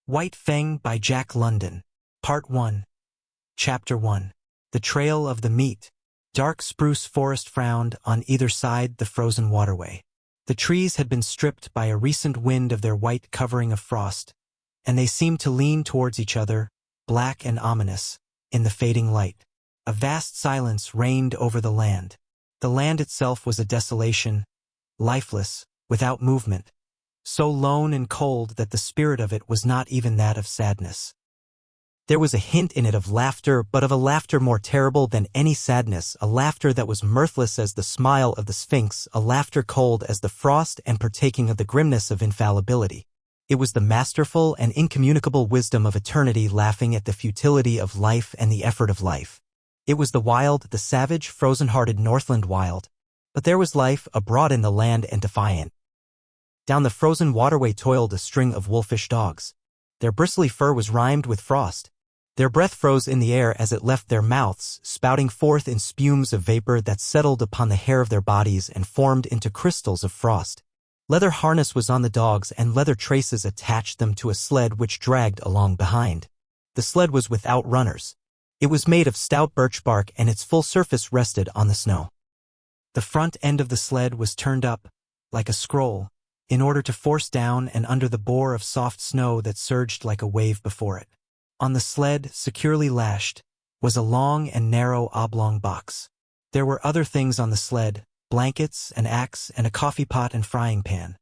White Fang by Jack London. Part 1. Chapter 1. The Trail of the Meat. Dark spruce forest frowned on either side the frozen waterway. The trees had been stripped by a recent wind of their white covering of frost, and they seemed to lean towards each other, black and ominous, in the fading light. A vast silence reigned over the land. The land itself was a desolation, lifeless, without movement, so lone and cold that the spirit of it was not even that of sadness. There was a hint in it of laughter, but of a laughter more terrible than any sadness, a laughter that was mirthless as the smile of the Sphinx, a laughter cold as the frost and partaking of the grimness of infallibility. It was the masterful and incommunicable wisdom of eternity laughing at the futility of life and the effort of life. It was the wild, the savage, frozen-hearted Northland wild. But there was life abroad in the land and defiant. Down the frozen waterway toiled a string of wolfish dogs. Their bristly fur was rimed with frost. Their breath froze in the air as it left their mouths, spouting forth in spumes of vapor that settled upon the hair of their bodies and formed into crystals of frost. Leather harness was on the dogs, and leather traces attached them to a sled which dragged along behind. The sled was without runners. It was made of stout birch bark, and its full surface rested on the snow. The front end of the sled was turned up, like a scroll, in order to force down and under the bore of soft snow that surged like a wave before it. On the sled, securely lashed, was a long and narrow oblong box. There were other things on the sled, blankets, an axe, and a coffee pot and frying pan.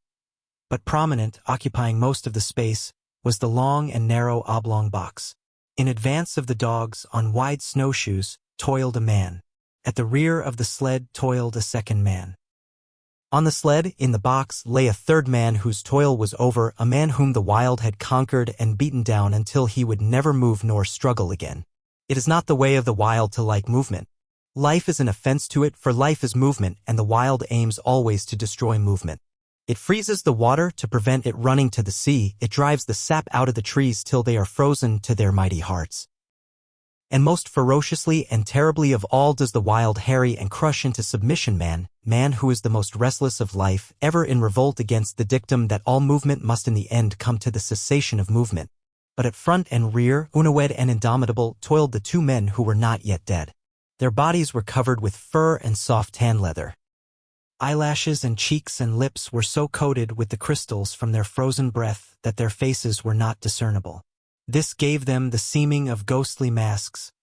But prominent, occupying most of the space, was the long and narrow oblong box. In advance of the dogs, on wide snowshoes, toiled a man. At the rear of the sled toiled a second man. On the sled, in the box, lay a third man whose toil was over, a man whom the wild had conquered and beaten down until he would never move nor struggle again. It is not the way of the wild to like movement. Life is an offense to it, for life is movement, and the wild aims always to destroy movement. It freezes the water to prevent it running to the sea, it drives the sap out of the trees till they are frozen to their mighty hearts. And most ferociously and terribly of all does the wild harry and crush into submission man who is the most restless of life, ever in revolt against the dictum that all movement must in the end come to the cessation of movement. But at front and rear, unawed and indomitable, toiled the two men who were not yet dead. Their bodies were covered with fur and soft tan leather. Eyelashes and cheeks and lips were so coated with the crystals from their frozen breath that their faces were not discernible. This gave them the seeming of ghostly masks,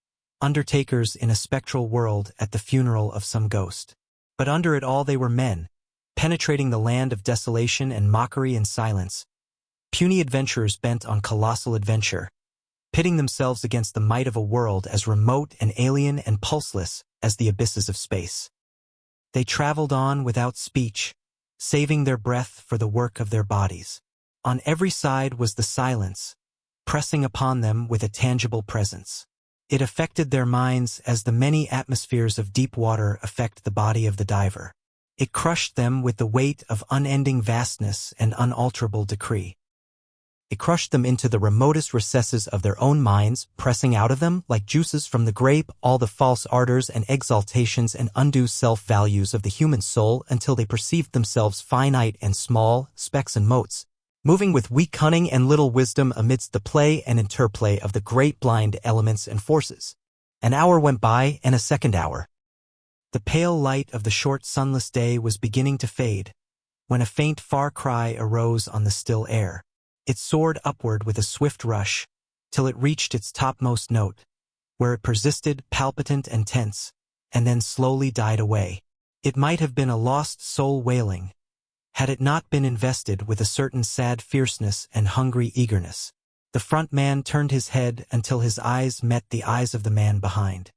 undertakers in a spectral world at the funeral of some ghost. But under it all they were men, penetrating the land of desolation and mockery and silence, puny adventurers bent on colossal adventure, pitting themselves against the might of a world as remote and alien and pulseless as the abysses of space. They traveled on without speech, saving their breath for the work of their bodies. On every side was the silence, pressing upon them with a tangible presence. It affected their minds as the many atmospheres of deep water affect the body of the diver. It crushed them with the weight of unending vastness and unalterable decree. It crushed them into the remotest recesses of their own minds, pressing out of them, like juices from the grape, all the false ardors and exaltations and undue self-values of the human soul until they perceived themselves finite and small, specks and motes, moving with weak cunning and little wisdom amidst the play and interplay of the great blind elements and forces. An hour went by, and a second hour. The pale light of the short sunless day was beginning to fade, when a faint far cry arose on the still air. It soared upward with a swift rush, till it reached its topmost note, where it persisted palpitant and tense, and then slowly died away. It might have been a lost soul wailing, had it not been invested with a certain sad fierceness and hungry eagerness. The front man turned his head until his eyes met the eyes of the man behind.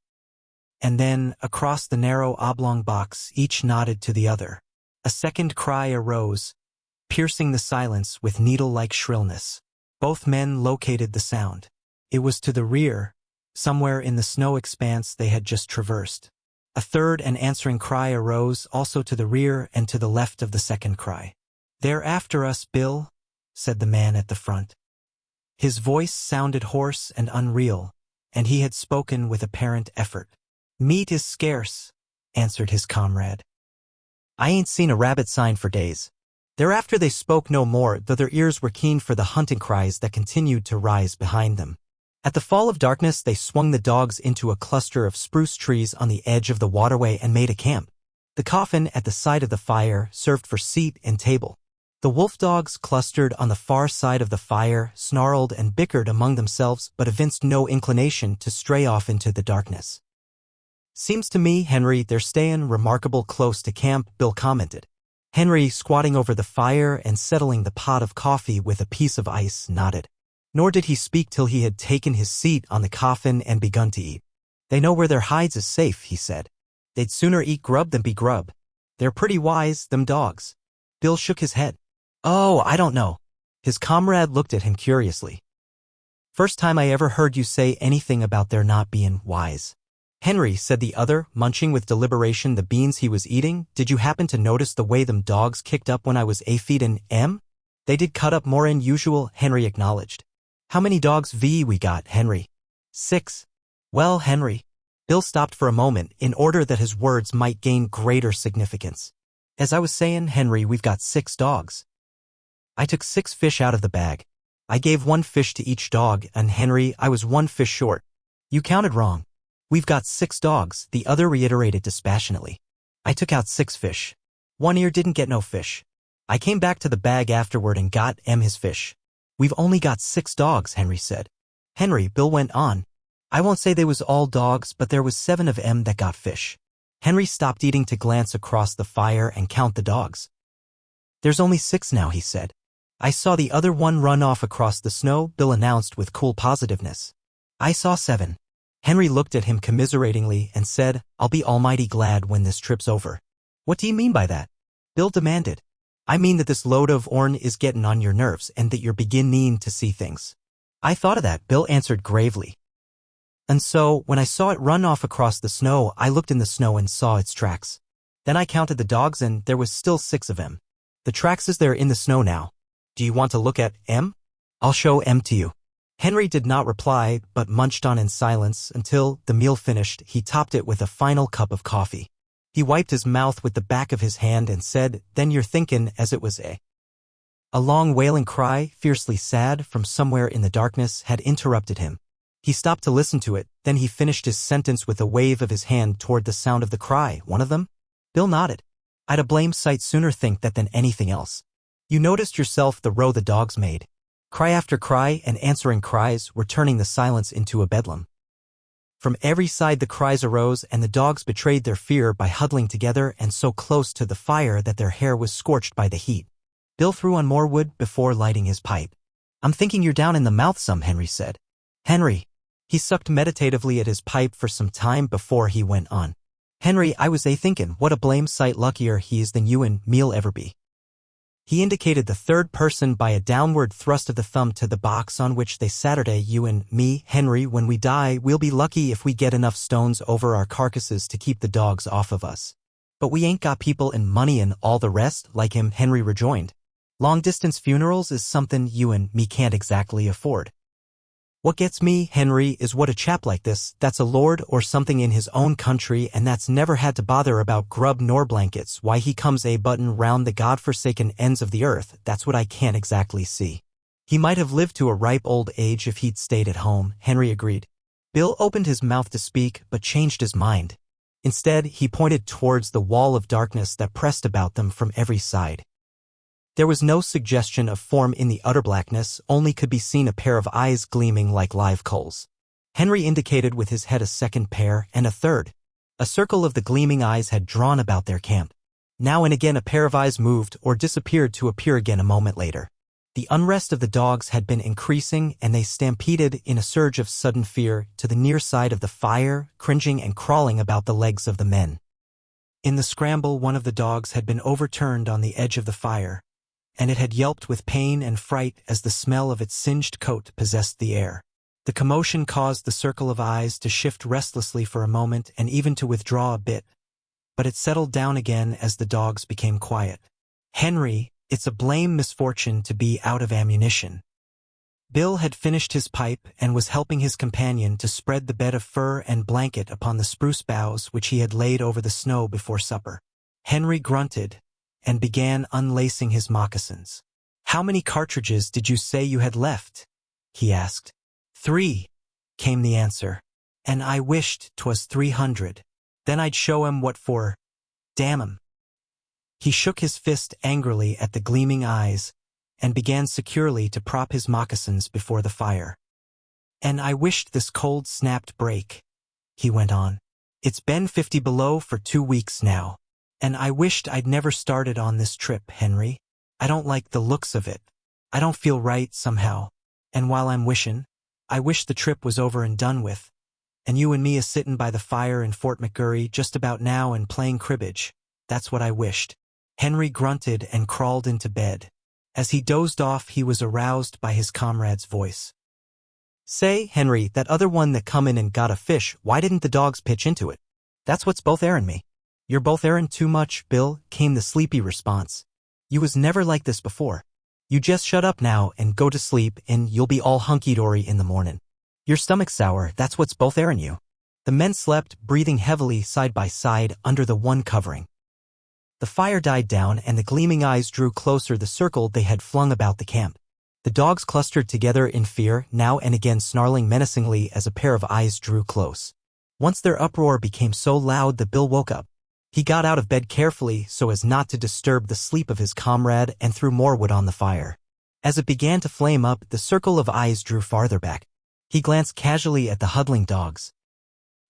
And then, across the narrow oblong box, each nodded to the other. A second cry arose, piercing the silence with needle-like shrillness. Both men located the sound. It was to the rear, somewhere in the snow expanse they had just traversed. A third and answering cry arose, also to the rear and to the left of the second cry. "They're after us, Bill," said the man at the front. His voice sounded hoarse and unreal, and he had spoken with apparent effort. "Meat is scarce," answered his comrade. "I ain't seen a rabbit sign for days." Thereafter they spoke no more, though their ears were keen for the hunting cries that continued to rise behind them. At the fall of darkness they swung the dogs into a cluster of spruce trees on the edge of the waterway and made a camp. The coffin at the side of the fire served for seat and table. The wolf dogs clustered on the far side of the fire, snarled and bickered among themselves, but evinced no inclination to stray off into the darkness. "Seems to me, Henry, they're stayin' remarkable close to camp," Bill commented. Henry, squatting over the fire and settling the pot of coffee with a piece of ice, nodded. Nor did he speak till he had taken his seat on the coffin and begun to eat. "They know where their hides is safe," he said. "They'd sooner eat grub than be grub. They're pretty wise, them dogs." Bill shook his head. "Oh, I don't know." His comrade looked at him curiously. "First time I ever heard you say anything about their not being wise." "Henry," said the other, munching with deliberation the beans he was eating, "did you happen to notice the way them dogs kicked up when I was feedin' 'em?" "They did cut up more'n usual," Henry acknowledged. "How many dogs we got, Henry?" "6. Well, Henry." Bill stopped for a moment in order that his words might gain greater significance. "As I was sayin', Henry, we've got 6 dogs. I took 6 fish out of the bag. I gave 1 fish to each dog, and Henry, I was 1 fish short." "You counted wrong. We've got 6 dogs," the other reiterated dispassionately. "I took out 6 fish. One ear didn't get no fish. I came back to the bag afterward and got his fish." "We've only got 6 dogs," Henry said. "Henry," Bill went on, "I won't say they was all dogs, but there was 7 of 'em that got fish." Henry stopped eating to glance across the fire and count the dogs. "There's only 6 now," he said. "I saw the other one run off across the snow," Bill announced with cool positiveness. "I saw 7. Henry looked at him commiseratingly and said, "I'll be almighty glad when this trip's over." "What do you mean by that?" Bill demanded. "I mean that this load of ourn is gettin' on your nerves and that you're beginning to see things." "I thought of that," Bill answered gravely. "And so, when I saw it run off across the snow, I looked in the snow and saw its tracks. Then I counted the dogs and there was still 6 of 'em. The tracks is there in the snow now. Do you want to look at 'em? I'll show 'em to you." Henry did not reply, but munched on in silence until, the meal finished, he topped it with a final cup of coffee. He wiped his mouth with the back of his hand and said, "Then you're thinkin' as it was a long wailing cry, fiercely sad, from somewhere in the darkness, had interrupted him. He stopped to listen to it, then he finished his sentence with a wave of his hand toward the sound of the cry. "One of them?" Bill nodded. "I'd a blame sight sooner think that than anything else. You noticed yourself the row the dogs made. Cry after cry and answering cries were turning the silence into a bedlam. From every side the cries arose and the dogs betrayed their fear by huddling together and so close to the fire that their hair was scorched by the heat." Bill threw on more wood before lighting his pipe. "I'm thinking you're down in the mouth some," Henry said. "Henry." He sucked meditatively at his pipe for some time before he went on. "Henry, I was thinkin' what a blame sight luckier he is than you and me'll ever be." He indicated the third person by a downward thrust of the thumb to the box on which they Saturday, "You and me, Henry, when we die, we'll be lucky if we get enough stones over our carcasses to keep the dogs off of us. But we ain't got people and money and all the rest like him," Henry rejoined. "Long-distance funerals is something you and me can't exactly afford. What gets me, Henry, is what a chap like this, that's a lord or something in his own country and that's never had to bother about grub nor blankets, why he comes button round the godforsaken ends of the earth, that's what I can't exactly see." "He might have lived to a ripe old age if he'd stayed at home," Henry agreed. Bill opened his mouth to speak but changed his mind. Instead, he pointed towards the wall of darkness that pressed about them from every side. There was no suggestion of form in the utter blackness, only could be seen a pair of eyes gleaming like live coals. Henry indicated with his head a second pair and a third. A circle of the gleaming eyes had drawn about their camp. Now and again a pair of eyes moved or disappeared to appear again a moment later. The unrest of the dogs had been increasing and they stampeded in a surge of sudden fear to the near side of the fire, cringing and crawling about the legs of the men. In the scramble, one of the dogs had been overturned on the edge of the fire, and it had yelped with pain and fright as the smell of its singed coat possessed the air. The commotion caused the circle of eyes to shift restlessly for a moment and even to withdraw a bit, but it settled down again as the dogs became quiet. "Henry, it's a blame misfortune to be out of ammunition." Bill had finished his pipe and was helping his companion to spread the bed of fur and blanket upon the spruce boughs which he had laid over the snow before supper. Henry grunted, and began unlacing his moccasins. "How many cartridges did you say you had left?" he asked. "3," came the answer. "And I wished 'twas 300. Then I'd show 'em what for. Damn 'em." He shook his fist angrily at the gleaming eyes and began securely to prop his moccasins before the fire. "And I wished this cold snapped break," he went on. "It's been 50 below for 2 weeks now. And I wished I'd never started on this trip, Henry. I don't like the looks of it. I don't feel right somehow. And while I'm wishin', I wish the trip was over and done with, and you and me a-sittin' by the fire in Fort McGurry just about now and playing cribbage. That's what I wished." Henry grunted and crawled into bed. As he dozed off, he was aroused by his comrade's voice. "Say, Henry, that other one that come in and got a fish, why didn't the dogs pitch into it? That's what's both airin' me." "You're both airin' too much, Bill," came the sleepy response. "You was never like this before. You just shut up now and go to sleep, and you'll be all hunky-dory in the mornin'. Your stomach's sour, that's what's both airin' you." The men slept, breathing heavily side by side under the one covering. The fire died down, and the gleaming eyes drew closer the circle they had flung about the camp. The dogs clustered together in fear, now and again snarling menacingly as a pair of eyes drew close. Once their uproar became so loud that Bill woke up. He got out of bed carefully so as not to disturb the sleep of his comrade and threw more wood on the fire. As it began to flame up, the circle of eyes drew farther back. He glanced casually at the huddling dogs.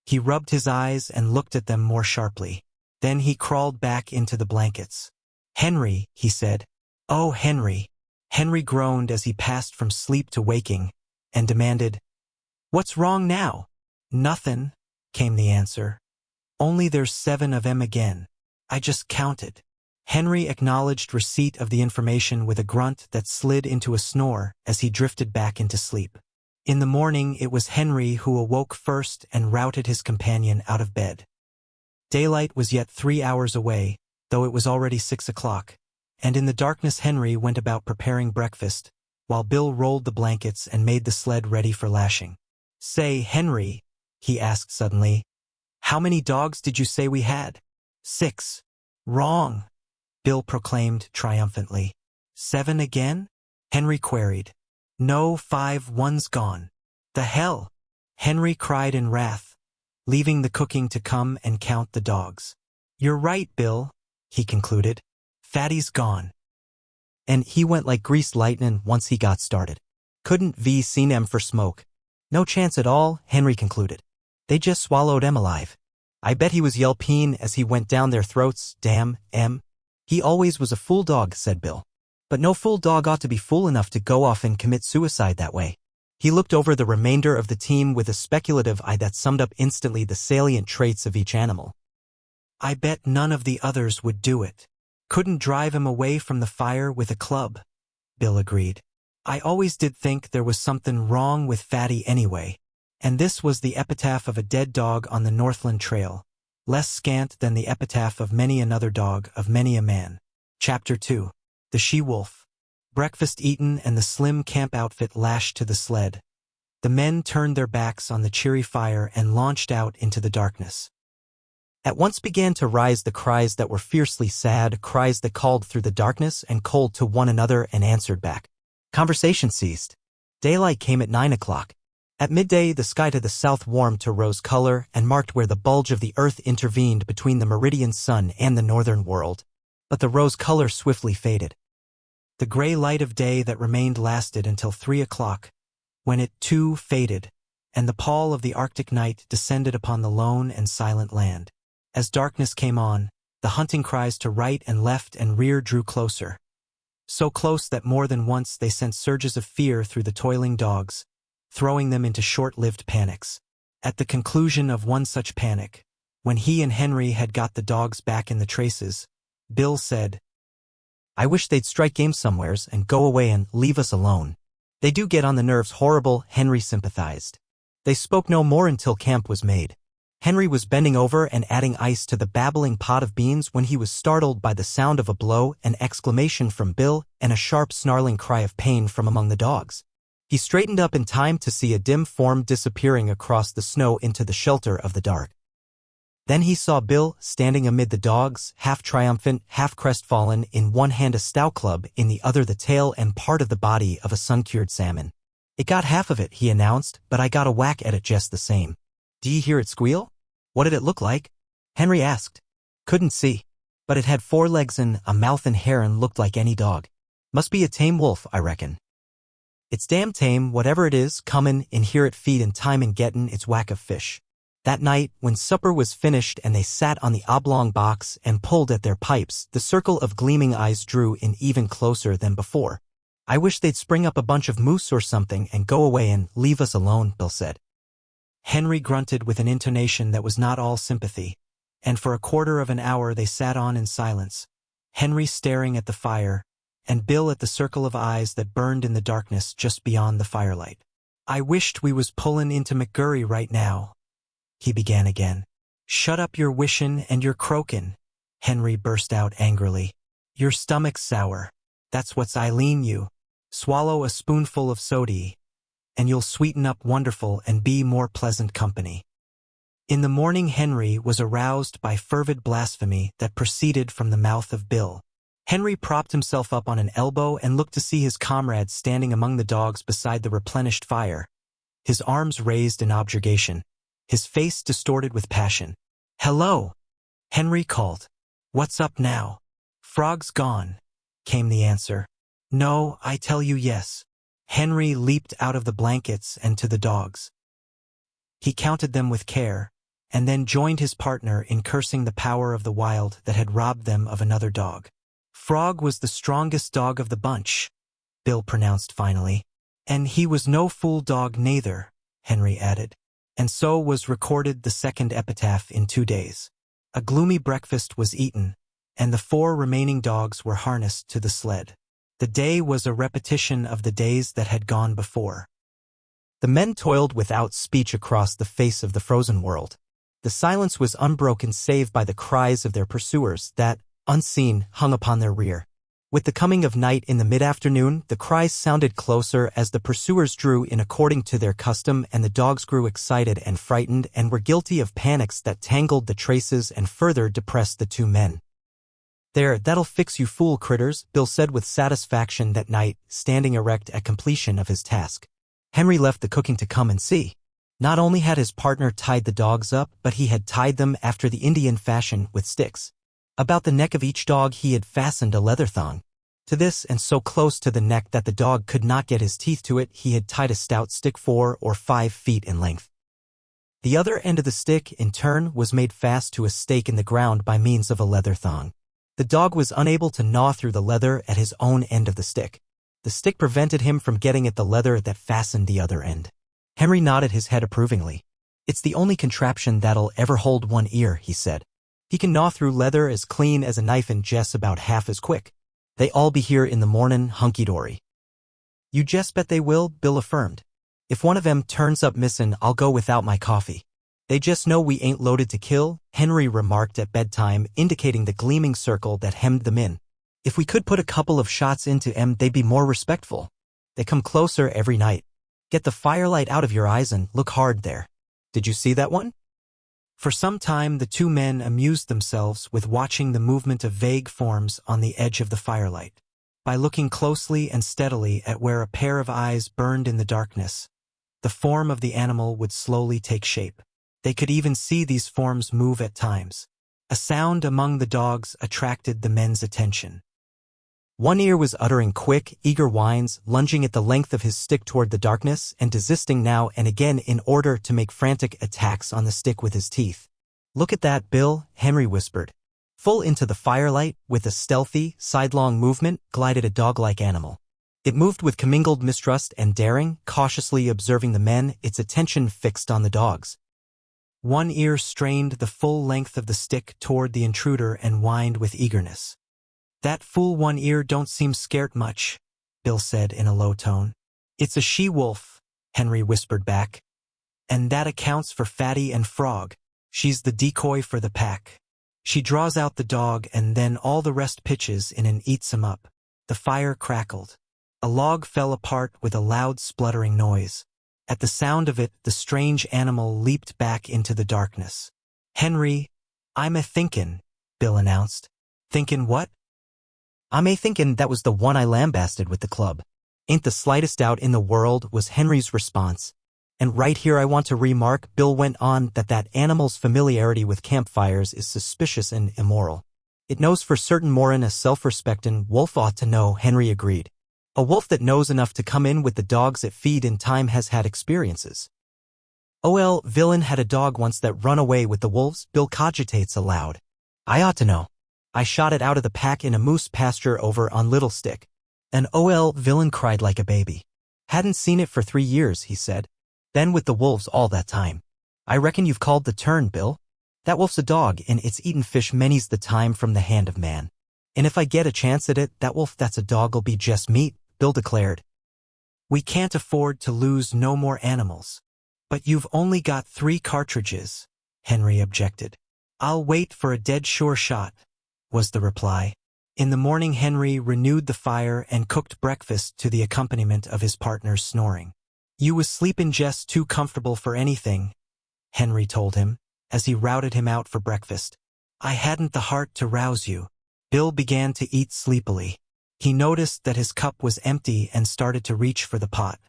He rubbed his eyes and looked at them more sharply. Then he crawled back into the blankets. "Henry," he said. "Oh, Henry." Henry groaned as he passed from sleep to waking, and demanded, "What's wrong now?" "Nothin'," came the answer. "Only there's 7 of 'em again. I just counted." Henry acknowledged receipt of the information with a grunt that slid into a snore as he drifted back into sleep. In the morning, it was Henry who awoke first and routed his companion out of bed. Daylight was yet 3 hours away, though it was already 6 o'clock, and in the darkness Henry went about preparing breakfast, while Bill rolled the blankets and made the sled ready for lashing. "Say, Henry," he asked suddenly, "how many dogs did you say we had?" 6. "Wrong," Bill proclaimed triumphantly. 7 again? Henry queried. "No, 5, one's gone." "The hell!" Henry cried in wrath, leaving the cooking to come and count the dogs. "You're right, Bill," he concluded. "Fatty's gone." And he went like greased lightnin' once he got started. Couldn't V seen 'em for smoke. No chance at all, Henry concluded. They just swallowed 'em alive. I bet he was yelping as he went down their throats, damn 'em. "He always was a fool dog," said Bill. "But no fool dog ought to be fool enough to go off and commit suicide that way." He looked over the remainder of the team with a speculative eye that summed up instantly the salient traits of each animal. "I bet none of the others would do it. Couldn't drive him away from the fire with a club," Bill agreed. "I always did think there was something wrong with Fatty anyway." And this was the epitaph of a dead dog on the Northland Trail, less scant than the epitaph of many another dog of many a man. Chapter 2. The She-Wolf. Breakfast eaten and the slim camp outfit lashed to the sled, the men turned their backs on the cheery fire and launched out into the darkness. At once began to rise the cries that were fiercely sad, cries that called through the darkness and called to one another and answered back. Conversation ceased. Daylight came at 9 o'clock. At midday, the sky to the south warmed to rose color and marked where the bulge of the earth intervened between the meridian sun and the northern world. But the rose color swiftly faded. The gray light of day that remained lasted until 3 o'clock, when it too faded, and the pall of the Arctic night descended upon the lone and silent land. As darkness came on, the hunting cries to right and left and rear drew closer. So close that more than once they sent surges of fear through the toiling dogs, throwing them into short-lived panics. At the conclusion of one such panic, when he and Henry had got the dogs back in the traces, Bill said, "I wish they'd strike game somewheres and go away and leave us alone. They do get on the nerves horrible," Henry sympathized. They spoke no more until camp was made. Henry was bending over and adding ice to the babbling pot of beans when he was startled by the sound of a blow, an exclamation from Bill, and a sharp snarling cry of pain from among the dogs. He straightened up in time to see a dim form disappearing across the snow into the shelter of the dark. Then he saw Bill standing amid the dogs, half triumphant, half crestfallen, in one hand a stout club, in the other the tail and part of the body of a sun-cured salmon. "It got half of it," he announced, "but I got a whack at it just the same." "Do you hear it squeal?" "What did it look like?" Henry asked. "Couldn't see. But it had 4 legs and a mouth and hair and looked like any dog. Must be a tame wolf, I reckon." "It's damn tame, whatever it is, comin' in here at feed in time and gettin' its whack of fish." That night, when supper was finished and they sat on the oblong box and pulled at their pipes, the circle of gleaming eyes drew in even closer than before. "I wish they'd spring up a bunch of moose or something and go away and leave us alone," Bill said. Henry grunted with an intonation that was not all sympathy, and for a quarter of an hour they sat on in silence, Henry staring at the fire, and Bill at the circle of eyes that burned in the darkness just beyond the firelight. "I wished we was pullin' into McGurry right now," he began again. "Shut up your wishin' and your croakin'," Henry burst out angrily. "Your stomach's sour. That's what's ailing you. Swallow a spoonful of sody, and you'll sweeten up wonderful and be more pleasant company." In the morning Henry was aroused by fervid blasphemy that proceeded from the mouth of Bill. Henry propped himself up on an elbow and looked to see his comrade standing among the dogs beside the replenished fire, his arms raised in objurgation, his face distorted with passion. "Hello," Henry called. "What's up now?" "Frog's gone," came the answer. "No, I tell you yes." Henry leaped out of the blankets and to the dogs. He counted them with care, and then joined his partner in cursing the power of the wild that had robbed them of another dog. "Frog was the strongest dog of the bunch," Bill pronounced finally. "And he was no fool dog neither," Henry added. And so was recorded the second epitaph in 2 days. A gloomy breakfast was eaten, and the 4 remaining dogs were harnessed to the sled. The day was a repetition of the days that had gone before. The men toiled without speech across the face of the frozen world. The silence was unbroken save by the cries of their pursuers that, unseen, hung upon their rear. With the coming of night in the mid-afternoon, the cries sounded closer as the pursuers drew in according to their custom, and the dogs grew excited and frightened and were guilty of panics that tangled the traces and further depressed the 2 men. "There, that'll fix you fool critters," Bill said with satisfaction that night, standing erect at completion of his task. Henry left the cooking to come and see. Not only had his partner tied the dogs up, but he had tied them after the Indian fashion with sticks. About the neck of each dog he had fastened a leather thong. To this, and so close to the neck that the dog could not get his teeth to it, he had tied a stout stick 4 or 5 feet in length. The other end of the stick, in turn, was made fast to a stake in the ground by means of a leather thong. The dog was unable to gnaw through the leather at his own end of the stick. The stick prevented him from getting at the leather that fastened the other end. Henry nodded his head approvingly. "It's the only contraption that'll ever hold one ear," he said. "He can gnaw through leather as clean as a knife and just about half as quick. They all be here in the mornin', hunky-dory." "You just bet they will," Bill affirmed. "If one of 'em turns up missin', I'll go without my coffee." "They just know we ain't loaded to kill," Henry remarked at bedtime, indicating the gleaming circle that hemmed them in. "If we could put a couple of shots into 'em, they'd be more respectful. They come closer every night. Get the firelight out of your eyes and look hard there. Did you see that one?" For some time the 2 men amused themselves with watching the movement of vague forms on the edge of the firelight. By looking closely and steadily at where a pair of eyes burned in the darkness, the form of the animal would slowly take shape. They could even see these forms move at times. A sound among the dogs attracted the men's attention. One ear was uttering quick, eager whines, lunging at the length of his stick toward the darkness, and desisting now and again in order to make frantic attacks on the stick with his teeth. "Look at that, Bill," Henry whispered. Full into the firelight, with a stealthy, sidelong movement, glided a dog-like animal. It moved with commingled mistrust and daring, cautiously observing the men, its attention fixed on the dogs. One ear strained the full length of the stick toward the intruder and whined with eagerness. "That fool one ear don't seem scart much," Bill said in a low tone. "It's a she-wolf," Henry whispered back. "And that accounts for Fatty and Frog. She's the decoy for the pack. She draws out the dog and then all the rest pitches in and eats 'em up." The fire crackled. A log fell apart with a loud spluttering noise. At the sound of it, the strange animal leaped back into the darkness. Henry, "I'm a-thinkin'," Bill announced. "Thinkin' what?" "I'm a-thinkin' that was the one I lambasted with the club." "Ain't the slightest doubt in the world," was Henry's response. "And right here I want to remark," Bill went on, "that animal's familiarity with campfires is suspicious and immoral. It knows for certain more'n a self-respectin' wolf ought to know," Henry agreed. "A wolf that knows enough to come in with the dogs it feed in time has had experiences." "OL villain had a dog once that run away with the wolves," Bill cogitates aloud. "I ought to know. I shot it out of the pack in a moose pasture over on Little Stick." And OL villain cried like a baby. "Hadn't seen it for 3 years," he said. "Been with the wolves all that time." "I reckon you've called the turn, Bill. That wolf's a dog, and it's eaten fish many's the time from the hand of man. And if I get a chance at it, that wolf that's a dog'll be just meat," Bill declared. "We can't afford to lose no more animals." "But you've only got 3 cartridges," Henry objected. "I'll wait for a dead sure shot," was the reply. In the morning, Henry renewed the fire and cooked breakfast to the accompaniment of his partner's snoring. "You was sleepin' jest too comfortable for anything," Henry told him, as he routed him out for breakfast. "I hadn't the heart to rouse you." Bill began to eat sleepily. He noticed that his cup was empty and started to reach for the pot.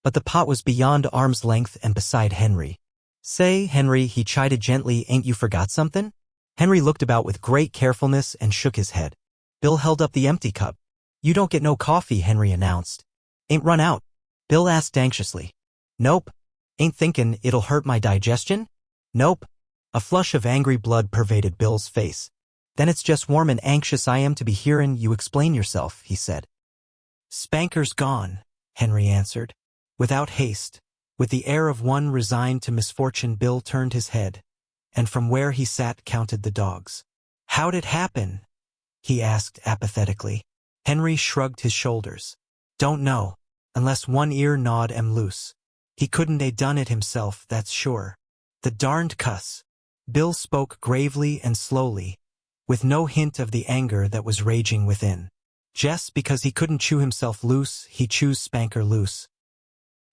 But the pot was beyond arm's length and beside Henry. "Say, Henry," he chided gently, "ain't you forgot something?" Henry looked about with great carefulness and shook his head. Bill held up the empty cup. "You don't get no coffee," Henry announced. "Ain't run out?" Bill asked anxiously. "Nope." "Ain't thinkin' it'll hurt my digestion?" "Nope." A flush of angry blood pervaded Bill's face. "Then it's just warm and anxious I am to be hearin' you explain yourself," he said. "Spanker's gone," Henry answered. Without haste, with the air of one resigned to misfortune, Bill turned his head, and from where he sat counted the dogs. "How'd it happen?" he asked apathetically. Henry shrugged his shoulders. "Don't know, unless one ear gnawed 'em loose. He couldn't a done it himself, that's sure. The darned cuss." Bill spoke gravely and slowly, with no hint of the anger that was raging within. "Just because he couldn't chew himself loose, he chews Spanker loose."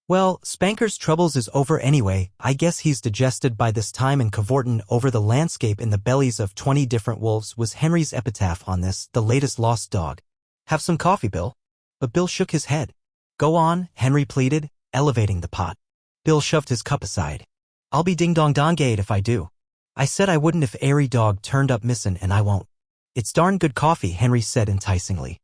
"Well, Spanker's troubles is over anyway. I guess he's digested by this time and cavortin' over the landscape in the bellies of 20 different wolves," was Henry's epitaph on this, the latest lost dog. "Have some coffee, Bill." But Bill shook his head. "Go on," Henry pleaded, elevating the pot. Bill shoved his cup aside. "I'll be ding-dong-dongayed if I do. I said I wouldn't if airy dog turned up missin', and I won't." "It's darn good coffee," Henry said enticingly.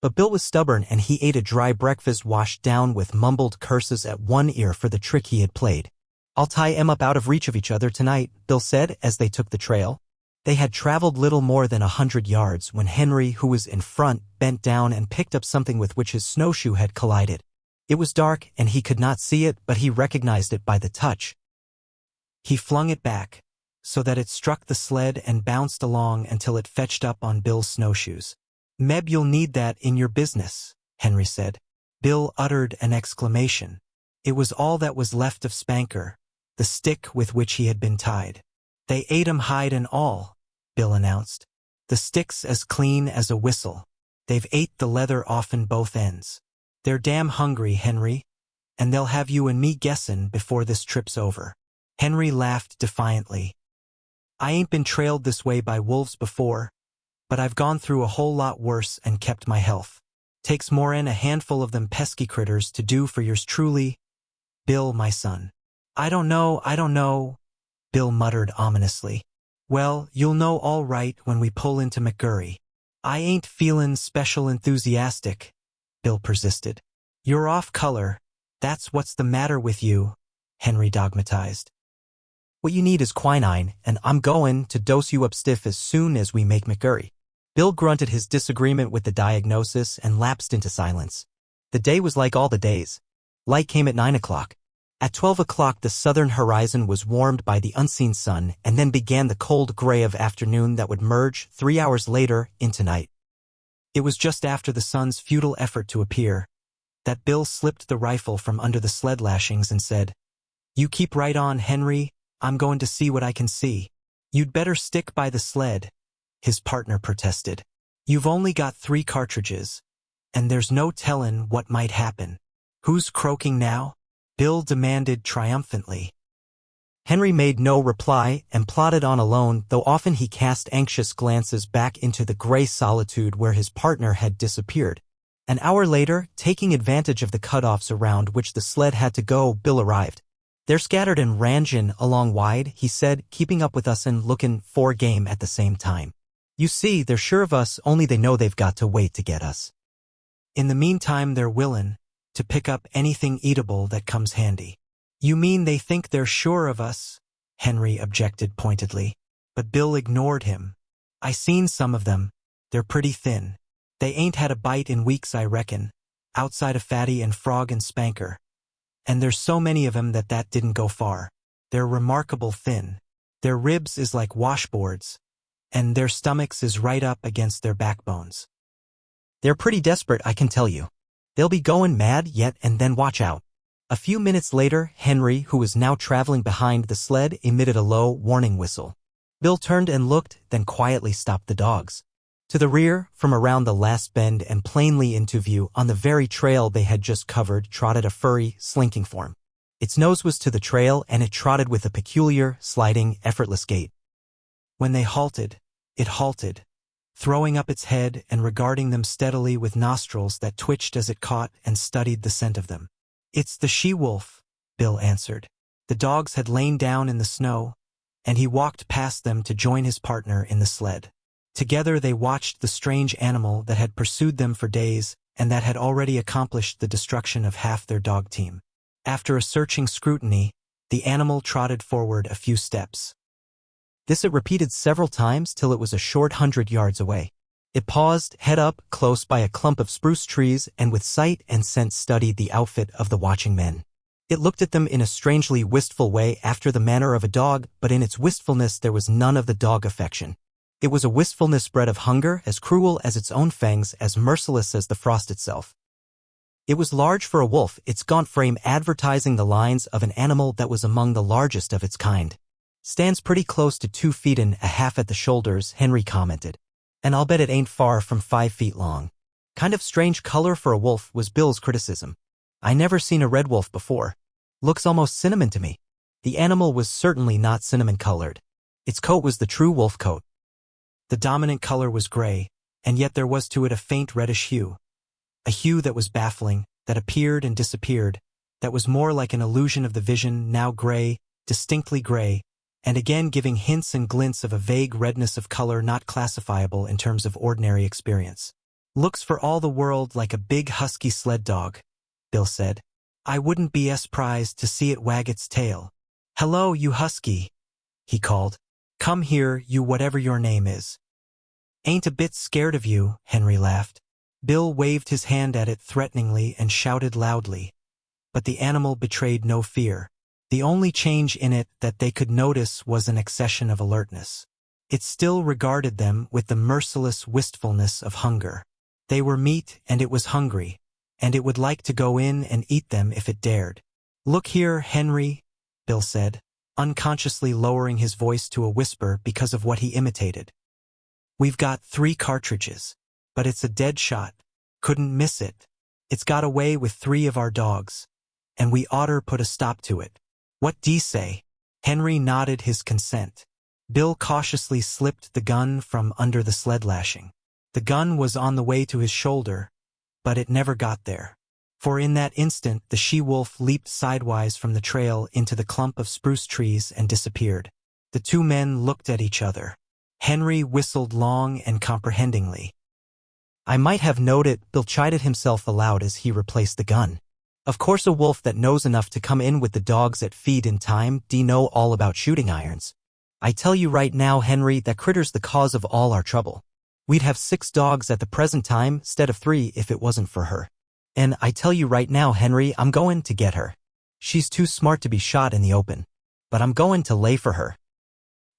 But Bill was stubborn, and he ate a dry breakfast washed down with mumbled curses at one ear for the trick he had played. "I'll tie 'em up out of reach of each other tonight," Bill said as they took the trail. They had traveled little more than 100 yards when Henry, who was in front, bent down and picked up something with which his snowshoe had collided. It was dark, and he could not see it, but he recognized it by the touch. He flung it back, so that it struck the sled and bounced along until it fetched up on Bill's snowshoes. "Meb, you'll need that in your business," Henry said. Bill uttered an exclamation. It was all that was left of Spanker, the stick with which he had been tied. "They ate 'em hide and all," Bill announced. "The stick's as clean as a whistle. They've ate the leather offen both ends. They're damn hungry, Henry, and they'll have you and me guessin' before this trip's over." Henry laughed defiantly. "I ain't been trailed this way by wolves before, but I've gone through a whole lot worse and kept my health. Takes more'n a handful of them pesky critters to do for yours truly, Bill, my son." I don't know," Bill muttered ominously. "Well, you'll know all right when we pull into McGurry." "I ain't feelin' special enthusiastic," Bill persisted. "You're off color, that's what's the matter with you," Henry dogmatized. "What you need is quinine, and I'm goin' to dose you up stiff as soon as we make McGurry." Bill grunted his disagreement with the diagnosis and lapsed into silence. The day was like all the days. Light came at 9 o'clock. At 12 o'clock the southern horizon was warmed by the unseen sun, and then began the cold gray of afternoon that would merge 3 hours later into night. It was just after the sun's futile effort to appear that Bill slipped the rifle from under the sled lashings and said, "You keep right on, Henry. I'm going to see what I can see." "You'd better stick by the sled," his partner protested. "You've only got 3 cartridges, and there's no tellin' what might happen." "Who's croaking now?" Bill demanded triumphantly. Henry made no reply and plodded on alone, though often he cast anxious glances back into the gray solitude where his partner had disappeared. An hour later, taking advantage of the cutoffs around which the sled had to go, Bill arrived. "They're scattered and rangin' along wide," he said, keeping up with us and looking for game at the same time. "You see, they're sure of us, only they know they've got to wait to get us. In the meantime, they're willin' to pick up anything eatable that comes handy." "You mean they think they're sure of us?" Henry objected pointedly. But Bill ignored him. "I seen some of them. They're pretty thin. They ain't had a bite in weeks, I reckon, outside of Fatty and Frog and Spanker. And there's so many of 'em that didn't go far. They're remarkable thin. Their ribs is like washboards, and their stomachs is right up against their backbones. They're pretty desperate, I can tell you. They'll be going mad yet, and then watch out." A few minutes later, Henry, who was now traveling behind the sled, emitted a low, warning whistle. Bill turned and looked, then quietly stopped the dogs. To the rear, from around the last bend and plainly into view on the very trail they had just covered, trotted a furry, slinking form. Its nose was to the trail, and it trotted with a peculiar, sliding, effortless gait. When they halted, it halted, throwing up its head and regarding them steadily with nostrils that twitched as it caught and studied the scent of them. "It's the she-wolf," Bill answered. The dogs had lain down in the snow, and he walked past them to join his partner in the sled. Together they watched the strange animal that had pursued them for days and that had already accomplished the destruction of half their dog team. After a searching scrutiny, the animal trotted forward a few steps. This it repeated several times till it was a short 100 yards away. It paused, head up, close by a clump of spruce trees, and with sight and scent studied the outfit of the watching men. It looked at them in a strangely wistful way, after the manner of a dog, but in its wistfulness there was none of the dog affection. It was a wistfulness bred of hunger, as cruel as its own fangs, as merciless as the frost itself. It was large for a wolf, its gaunt frame advertising the lines of an animal that was among the largest of its kind. "Stands pretty close to 2 feet and a half at the shoulders," Henry commented. "And I'll bet it ain't far from 5 feet long." "Kind of strange color for a wolf," was Bill's criticism. "I never seen a red wolf before. Looks almost cinnamon to me." The animal was certainly not cinnamon-colored. Its coat was the true wolf coat. The dominant color was gray, and yet there was to it a faint reddish hue. A hue that was baffling, that appeared and disappeared, that was more like an illusion of the vision, now gray, distinctly gray, and again giving hints and glints of a vague redness of color not classifiable in terms of ordinary experience. "Looks for all the world like a big husky sled dog," Bill said. "I wouldn't be surprised to see it wag its tail." "Hello, you husky," he called. "Come here, you whatever your name is." "Ain't a bit scared of you," Henry laughed. Bill waved his hand at it threateningly and shouted loudly. But the animal betrayed no fear. The only change in it that they could notice was an accession of alertness. It still regarded them with the merciless wistfulness of hunger. They were meat, and it was hungry, and it would like to go in and eat them if it dared. "Look here, Henry," Bill said, unconsciously lowering his voice to a whisper because of what he imitated. "We've got 3 cartridges, but it's a dead shot. Couldn't miss it. It's got away with 3 of our dogs, and we oughter put a stop to it. What d'ye say?" Henry nodded his consent. Bill cautiously slipped the gun from under the sled lashing. The gun was on the way to his shoulder, but it never got there. For in that instant the she-wolf leaped sidewise from the trail into the clump of spruce trees and disappeared. The 2 men looked at each other. Henry whistled long and comprehendingly. "I might have knowed it," Bill chided himself aloud as he replaced the gun. "Of course a wolf that knows enough to come in with the dogs at feed in time do know all about shooting irons. I tell you right now, Henry, that critter's the cause of all our trouble. We'd have 6 dogs at the present time, 'stead of 3 if it wasn't for her. And I tell you right now, Henry, I'm going to get her. She's too smart to be shot in the open. But I'm going to lay for her.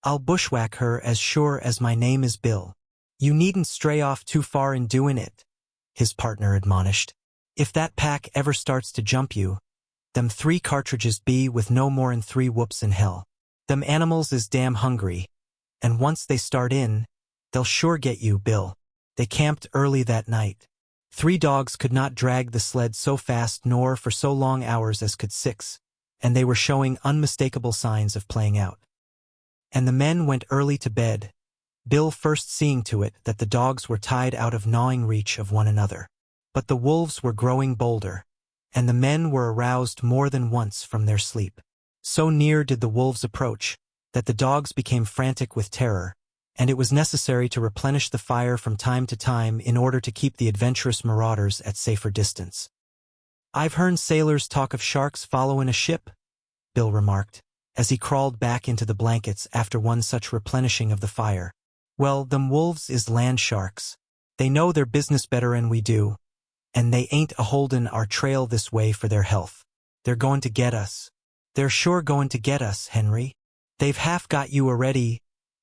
I'll bushwhack her as sure as my name is Bill. You needn't stray off too far in doing it," his partner admonished. "If that pack ever starts to jump you, them 3 cartridges be with no more'n 3 whoops in hell. Them animals is damn hungry, and once they start in, they'll sure get you, Bill." They camped early that night. 3 dogs could not drag the sled so fast nor for so long hours as could 6, and they were showing unmistakable signs of playing out. And the men went early to bed, Bill first seeing to it that the dogs were tied out of gnawing reach of one another. But the wolves were growing bolder, and the men were aroused more than once from their sleep. So near did the wolves approach, that the dogs became frantic with terror, and it was necessary to replenish the fire from time to time in order to keep the adventurous marauders at safer distance. "I've heard sailors talk of sharks following a ship," Bill remarked, as he crawled back into the blankets after one such replenishing of the fire. "Well, them wolves is land sharks. They know their business better'n we do, and they ain't a-holdin' our trail this way for their health. They're goin' to get us. They're sure goin' to get us, Henry. They've half got you already,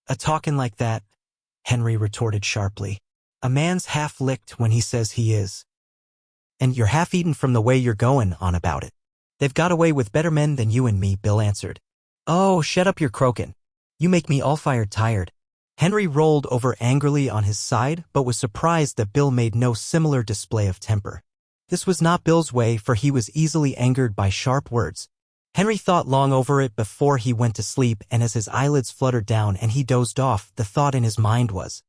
a-talkin' like that," Henry retorted sharply. "A man's half-licked when he says he is. And you're half-eaten from the way you're goin' on about it. They've got away with better men than you and me," Bill answered. "Oh, shut up your croakin'. You make me all fired tired." Henry rolled over angrily on his side, but was surprised that Bill made no similar display of temper. This was not Bill's way, for he was easily angered by sharp words. Henry thought long over it before he went to sleep, and as his eyelids fluttered down and he dozed off, the thought in his mind was,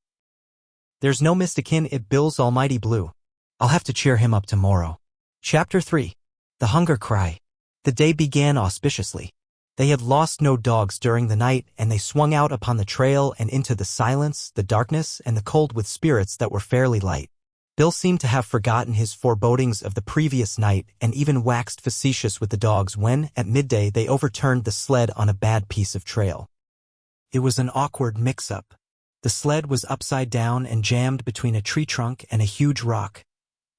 "There's no mistakin' it Bill's almighty blue. I'll have to cheer him up tomorrow." Chapter 3. The Hunger Cry. The day began auspiciously. They had lost no dogs during the night, and they swung out upon the trail and into the silence, the darkness, and the cold with spirits that were fairly light. Bill seemed to have forgotten his forebodings of the previous night and even waxed facetious with the dogs when, at midday, they overturned the sled on a bad piece of trail. It was an awkward mix-up. The sled was upside down and jammed between a tree trunk and a huge rock,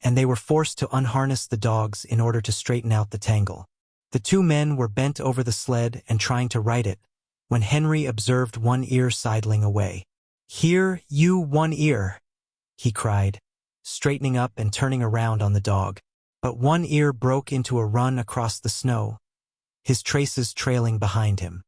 and they were forced to unharness the dogs in order to straighten out the tangle. The two men were bent over the sled and trying to right it, when Henry observed One Ear sidling away. "Here, you One Ear," he cried, straightening up and turning around on the dog. But One Ear broke into a run across the snow, his traces trailing behind him.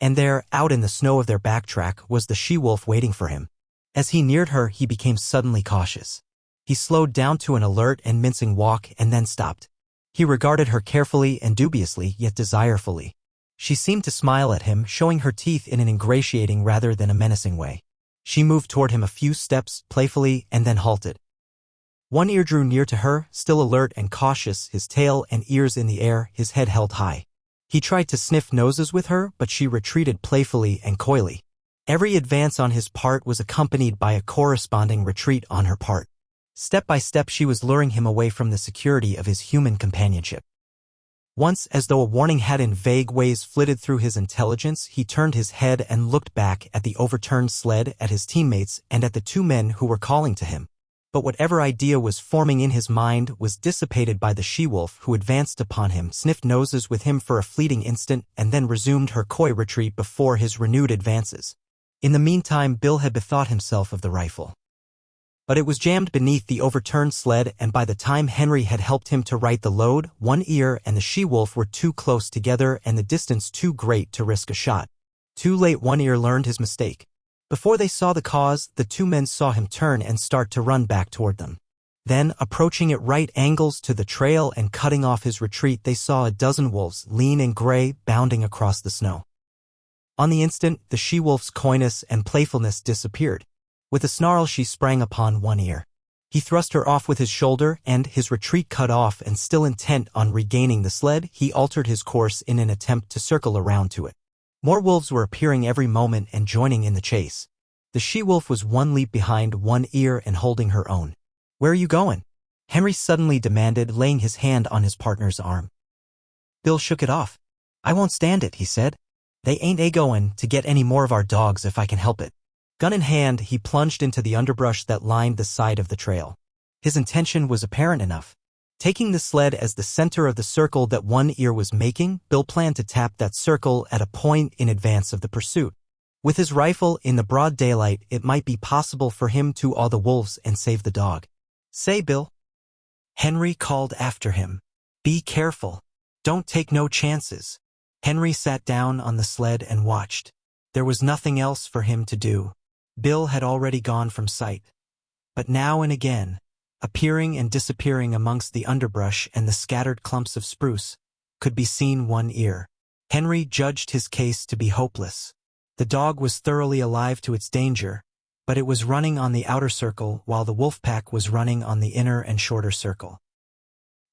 And there, out in the snow of their backtrack, was the she-wolf waiting for him. As he neared her, he became suddenly cautious. He slowed down to an alert and mincing walk and then stopped. He regarded her carefully and dubiously, yet desirefully. She seemed to smile at him, showing her teeth in an ingratiating rather than a menacing way. She moved toward him a few steps, playfully, and then halted. One Ear drew near to her, still alert and cautious, his tail and ears in the air, his head held high. He tried to sniff noses with her, but she retreated playfully and coyly. Every advance on his part was accompanied by a corresponding retreat on her part. Step by step she was luring him away from the security of his human companionship. Once, as though a warning had in vague ways flitted through his intelligence, he turned his head and looked back at the overturned sled, at his teammates, and at the two men who were calling to him. But whatever idea was forming in his mind was dissipated by the she-wolf, who advanced upon him, sniffed noses with him for a fleeting instant, and then resumed her coy retreat before his renewed advances. In the meantime, Bill had bethought himself of the rifle. But it was jammed beneath the overturned sled, and by the time Henry had helped him to right the load, One Ear and the she-wolf were too close together and the distance too great to risk a shot. Too late One Ear learned his mistake. Before they saw the cause, the two men saw him turn and start to run back toward them. Then, approaching at right angles to the trail and cutting off his retreat, they saw a dozen wolves, lean and gray, bounding across the snow. On the instant, the she-wolf's coyness and playfulness disappeared. With a snarl she sprang upon One Ear. He thrust her off with his shoulder, and, his retreat cut off and still intent on regaining the sled, he altered his course in an attempt to circle around to it. More wolves were appearing every moment and joining in the chase. The she-wolf was one leap behind One Ear and holding her own. "Where are you going?" Henry suddenly demanded, laying his hand on his partner's arm. Bill shook it off. "I won't stand it," he said. "They ain't a-goin' to get any more of our dogs if I can help it." Gun in hand, he plunged into the underbrush that lined the side of the trail. His intention was apparent enough. Taking the sled as the center of the circle that One Ear was making, Bill planned to tap that circle at a point in advance of the pursuit. With his rifle in the broad daylight, it might be possible for him to awe the wolves and save the dog. "Say, Bill," Henry called after him. "Be careful. Don't take no chances." Henry sat down on the sled and watched. There was nothing else for him to do. Bill had already gone from sight. But now and again, appearing and disappearing amongst the underbrush and the scattered clumps of spruce, could be seen one ear. Henry judged his case to be hopeless. The dog was thoroughly alive to its danger, but it was running on the outer circle while the wolf pack was running on the inner and shorter circle.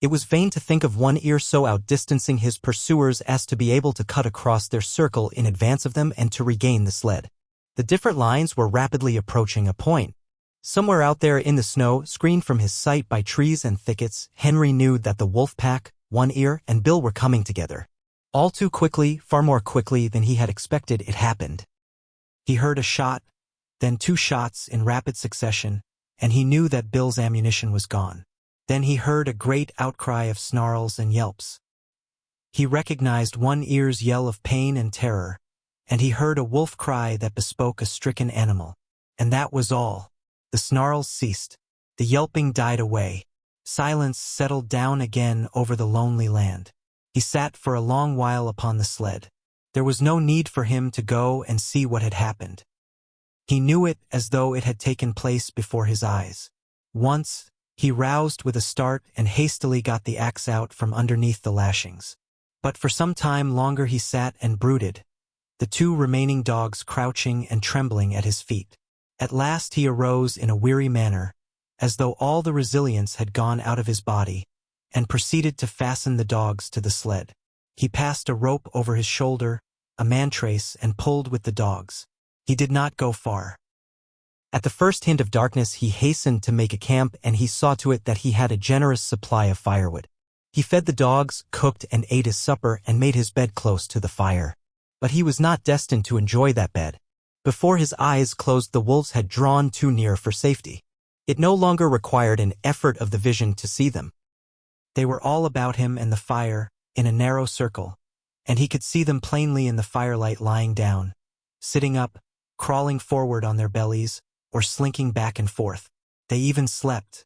It was vain to think of one ear so outdistancing his pursuers as to be able to cut across their circle in advance of them and to regain the sled. The different lines were rapidly approaching a point. Somewhere out there in the snow, screened from his sight by trees and thickets, Henry knew that the wolf pack, One Ear, and Bill were coming together. All too quickly, far more quickly than he had expected, it happened. He heard a shot, then 2 shots in rapid succession, and he knew that Bill's ammunition was gone. Then he heard a great outcry of snarls and yelps. He recognized One Ear's yell of pain and terror, and he heard a wolf cry that bespoke a stricken animal. And that was all. The snarls ceased. The yelping died away. Silence settled down again over the lonely land. He sat for a long while upon the sled. There was no need for him to go and see what had happened. He knew it as though it had taken place before his eyes. Once, he roused with a start and hastily got the axe out from underneath the lashings. But for some time longer he sat and brooded, the 2 remaining dogs crouching and trembling at his feet. At last he arose in a weary manner, as though all the resilience had gone out of his body, and proceeded to fasten the dogs to the sled. He passed a rope over his shoulder, a mantrace, and pulled with the dogs. He did not go far. At the first hint of darkness he hastened to make a camp, and he saw to it that he had a generous supply of firewood. He fed the dogs, cooked and ate his supper, and made his bed close to the fire. But he was not destined to enjoy that bed. Before his eyes closed, the wolves had drawn too near for safety. It no longer required an effort of the vision to see them. They were all about him and the fire, in a narrow circle, and he could see them plainly in the firelight, lying down, sitting up, crawling forward on their bellies, or slinking back and forth. They even slept.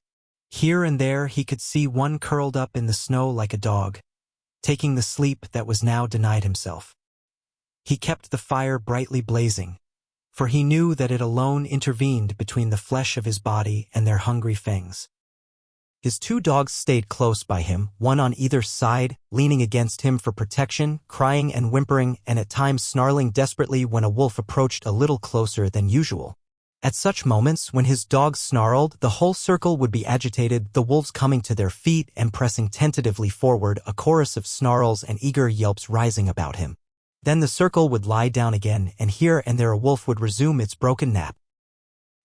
Here and there he could see one curled up in the snow like a dog, taking the sleep that was now denied himself. He kept the fire brightly blazing, for he knew that it alone intervened between the flesh of his body and their hungry fangs. His 2 dogs stayed close by him, one on either side, leaning against him for protection, crying and whimpering, and at times snarling desperately when a wolf approached a little closer than usual. At such moments, when his dogs snarled, the whole circle would be agitated, the wolves coming to their feet and pressing tentatively forward, a chorus of snarls and eager yelps rising about him. Then the circle would lie down again, and here and there a wolf would resume its broken nap.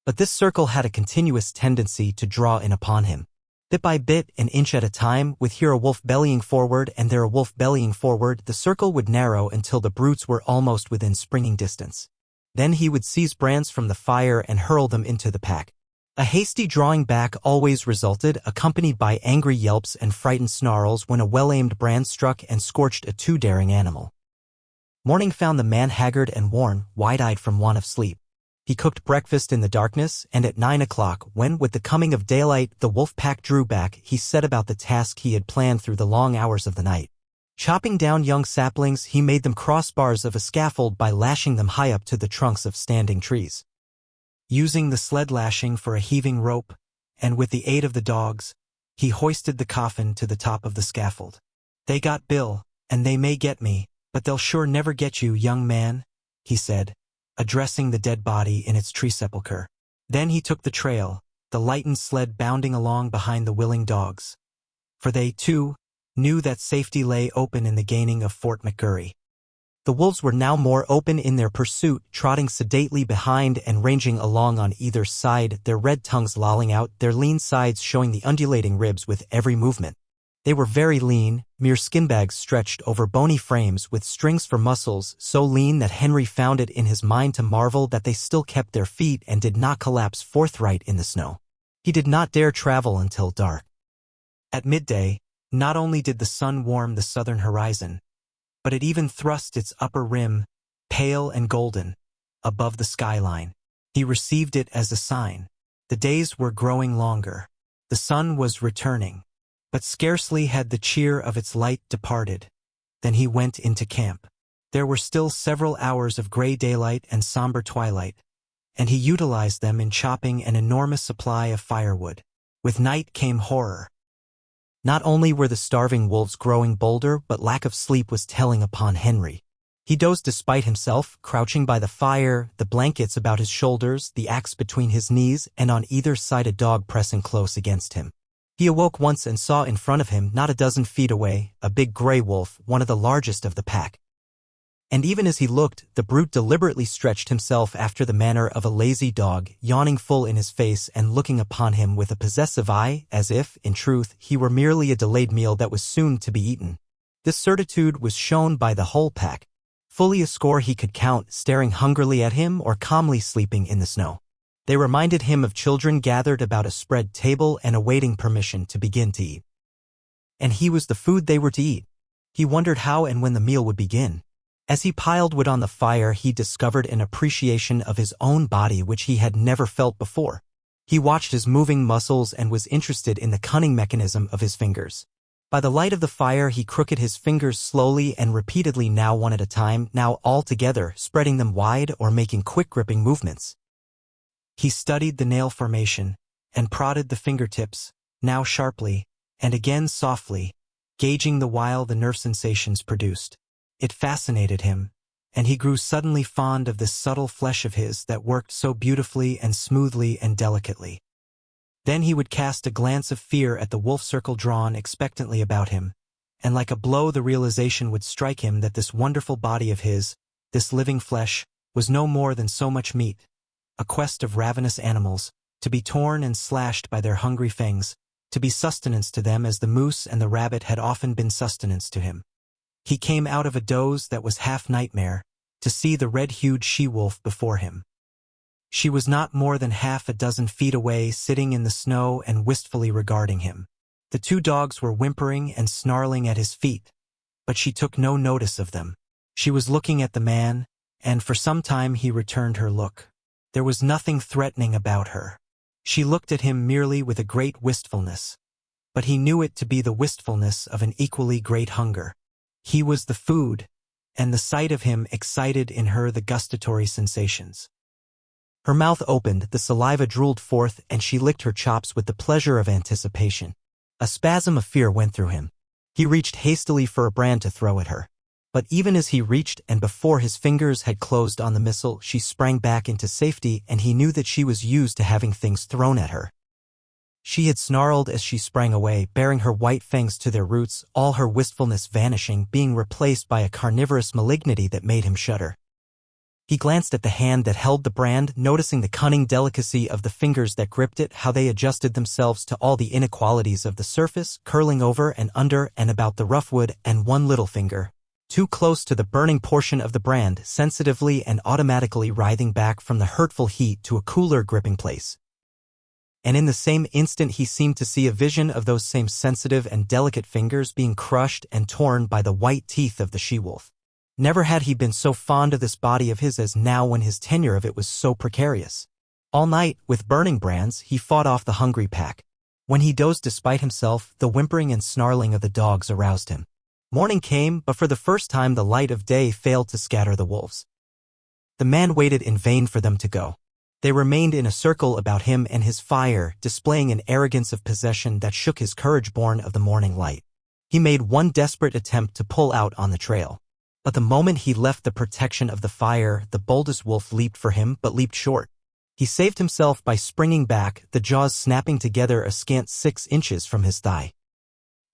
But this circle had a continuous tendency to draw in upon him. Bit by bit, an inch at a time, with here a wolf bellying forward and there a wolf bellying forward, the circle would narrow until the brutes were almost within springing distance. Then he would seize brands from the fire and hurl them into the pack. A hasty drawing back always resulted, accompanied by angry yelps and frightened snarls when a well-aimed brand struck and scorched a too daring animal. Morning found the man haggard and worn, wide-eyed from want of sleep. He cooked breakfast in the darkness, and at 9 o'clock, when, with the coming of daylight, the wolf pack drew back, he set about the task he had planned through the long hours of the night. Chopping down young saplings, he made them crossbars of a scaffold by lashing them high up to the trunks of standing trees. Using the sled lashing for a heaving rope, and with the aid of the dogs, he hoisted the coffin to the top of the scaffold. "They got Bill, and they may get me, but they'll sure never get you, young man," he said, addressing the dead body in its tree sepulchre. Then he took the trail, the lightened sled bounding along behind the willing dogs. For they, too, knew that safety lay open in the gaining of Fort McGurry. The wolves were now more open in their pursuit, trotting sedately behind and ranging along on either side, their red tongues lolling out, their lean sides showing the undulating ribs with every movement. They were very lean, mere skin bags stretched over bony frames with strings for muscles, so lean that Henry found it in his mind to marvel that they still kept their feet and did not collapse forthright in the snow. He did not dare travel until dark. At midday, not only did the sun warm the southern horizon, but it even thrust its upper rim, pale and golden, above the skyline. He received it as a sign. The days were growing longer. The sun was returning. But scarcely had the cheer of its light departed, than he went into camp. There were still several hours of gray daylight and somber twilight, and he utilized them in chopping an enormous supply of firewood. With night came horror. Not only were the starving wolves growing bolder, but lack of sleep was telling upon Henry. He dozed despite himself, crouching by the fire, the blankets about his shoulders, the axe between his knees, and on either side a dog pressing close against him. He awoke once and saw in front of him, not a dozen feet away, a big gray wolf, one of the largest of the pack. And even as he looked, the brute deliberately stretched himself after the manner of a lazy dog, yawning full in his face and looking upon him with a possessive eye, as if, in truth, he were merely a delayed meal that was soon to be eaten. This certitude was shown by the whole pack. Fully a score he could count, staring hungrily at him or calmly sleeping in the snow. They reminded him of children gathered about a spread table and awaiting permission to begin to eat. And he was the food they were to eat. He wondered how and when the meal would begin. As he piled wood on the fire, he discovered an appreciation of his own body which he had never felt before. He watched his moving muscles and was interested in the cunning mechanism of his fingers. By the light of the fire, he crooked his fingers slowly and repeatedly, now one at a time, now all together, spreading them wide or making quick gripping movements. He studied the nail formation and prodded the fingertips, now sharply, and again softly, gauging the while the nerve sensations produced. It fascinated him, and he grew suddenly fond of this subtle flesh of his that worked so beautifully and smoothly and delicately. Then he would cast a glance of fear at the wolf circle drawn expectantly about him, and like a blow the realization would strike him that this wonderful body of his, this living flesh, was no more than so much meat, a quest of ravenous animals, to be torn and slashed by their hungry fangs, to be sustenance to them as the moose and the rabbit had often been sustenance to him. He came out of a doze that was half nightmare, to see the red-hued she-wolf before him. She was not more than half a dozen feet away, sitting in the snow and wistfully regarding him. The two dogs were whimpering and snarling at his feet, but she took no notice of them. She was looking at the man, and for some time he returned her look. There was nothing threatening about her. She looked at him merely with a great wistfulness, but he knew it to be the wistfulness of an equally great hunger. He was the food, and the sight of him excited in her the gustatory sensations. Her mouth opened, the saliva drooled forth, and she licked her chops with the pleasure of anticipation. A spasm of fear went through him. He reached hastily for a brand to throw at her. But even as he reached and before his fingers had closed on the missile, she sprang back into safety, and he knew that she was used to having things thrown at her. She had snarled as she sprang away, baring her white fangs to their roots, all her wistfulness vanishing, being replaced by a carnivorous malignity that made him shudder. He glanced at the hand that held the brand, noticing the cunning delicacy of the fingers that gripped it, how they adjusted themselves to all the inequalities of the surface, curling over and under and about the rough wood, and one little finger, too close to the burning portion of the brand, sensitively and automatically writhing back from the hurtful heat to a cooler gripping place. And in the same instant he seemed to see a vision of those same sensitive and delicate fingers being crushed and torn by the white teeth of the she-wolf. Never had he been so fond of this body of his as now when his tenure of it was so precarious. All night, with burning brands, he fought off the hungry pack. When he dozed despite himself, the whimpering and snarling of the dogs aroused him. Morning came, but for the first time the light of day failed to scatter the wolves. The man waited in vain for them to go. They remained in a circle about him and his fire, displaying an arrogance of possession that shook his courage born of the morning light. He made one desperate attempt to pull out on the trail. But the moment he left the protection of the fire, the boldest wolf leaped for him, but leaped short. He saved himself by springing back, the jaws snapping together a scant 6 inches from his thigh.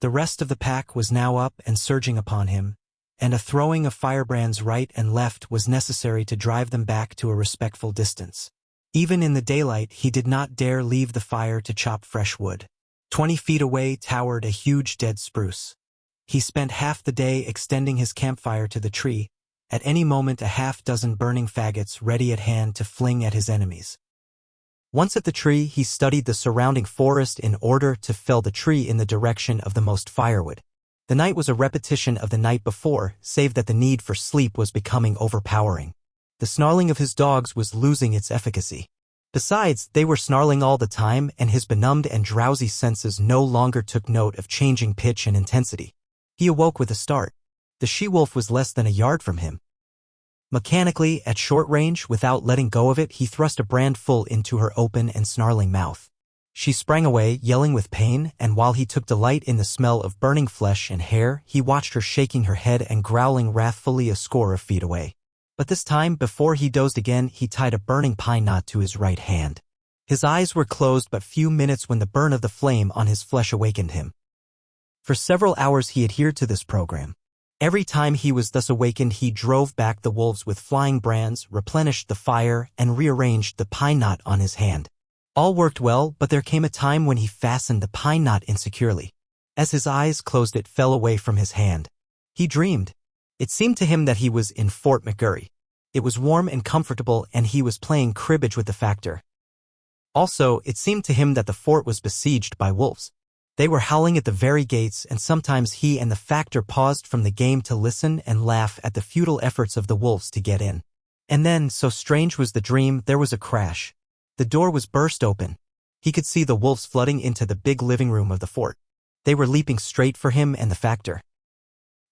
The rest of the pack was now up and surging upon him, and a throwing of firebrands right and left was necessary to drive them back to a respectful distance. Even in the daylight, he did not dare leave the fire to chop fresh wood. 20 feet away towered a huge dead spruce. He spent half the day extending his campfire to the tree, at any moment a half-dozen burning faggots ready at hand to fling at his enemies. Once at the tree, he studied the surrounding forest in order to fell the tree in the direction of the most firewood. The night was a repetition of the night before, save that the need for sleep was becoming overpowering. The snarling of his dogs was losing its efficacy. Besides, they were snarling all the time, and his benumbed and drowsy senses no longer took note of changing pitch and intensity. He awoke with a start. The she-wolf was less than a yard from him. Mechanically, at short range, without letting go of it, he thrust a brand full into her open and snarling mouth. She sprang away, yelling with pain, and while he took delight in the smell of burning flesh and hair, he watched her shaking her head and growling wrathfully a score of feet away. But this time, before he dozed again, he tied a burning pine knot to his right hand. His eyes were closed but few minutes when the burn of the flame on his flesh awakened him. For several hours he adhered to this program. Every time he was thus awakened, he drove back the wolves with flying brands, replenished the fire, and rearranged the pine knot on his hand. All worked well, but there came a time when he fastened the pine knot insecurely. As his eyes closed, it fell away from his hand. He dreamed. It seemed to him that he was in Fort McGurry. It was warm and comfortable, and he was playing cribbage with the factor. Also, it seemed to him that the fort was besieged by wolves. They were howling at the very gates, and sometimes he and the factor paused from the game to listen and laugh at the futile efforts of the wolves to get in. And then, so strange was the dream, there was a crash. The door was burst open. He could see the wolves flooding into the big living room of the fort. They were leaping straight for him and the factor.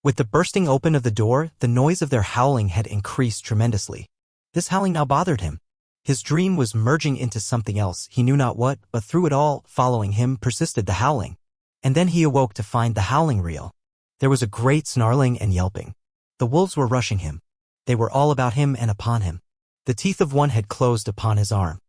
With the bursting open of the door, the noise of their howling had increased tremendously. This howling now bothered him. His dream was merging into something else, he knew not what, but through it all, following him, persisted the howling. And then he awoke to find the howling real. There was a great snarling and yelping. The wolves were rushing him. They were all about him and upon him. The teeth of one had closed upon his arm.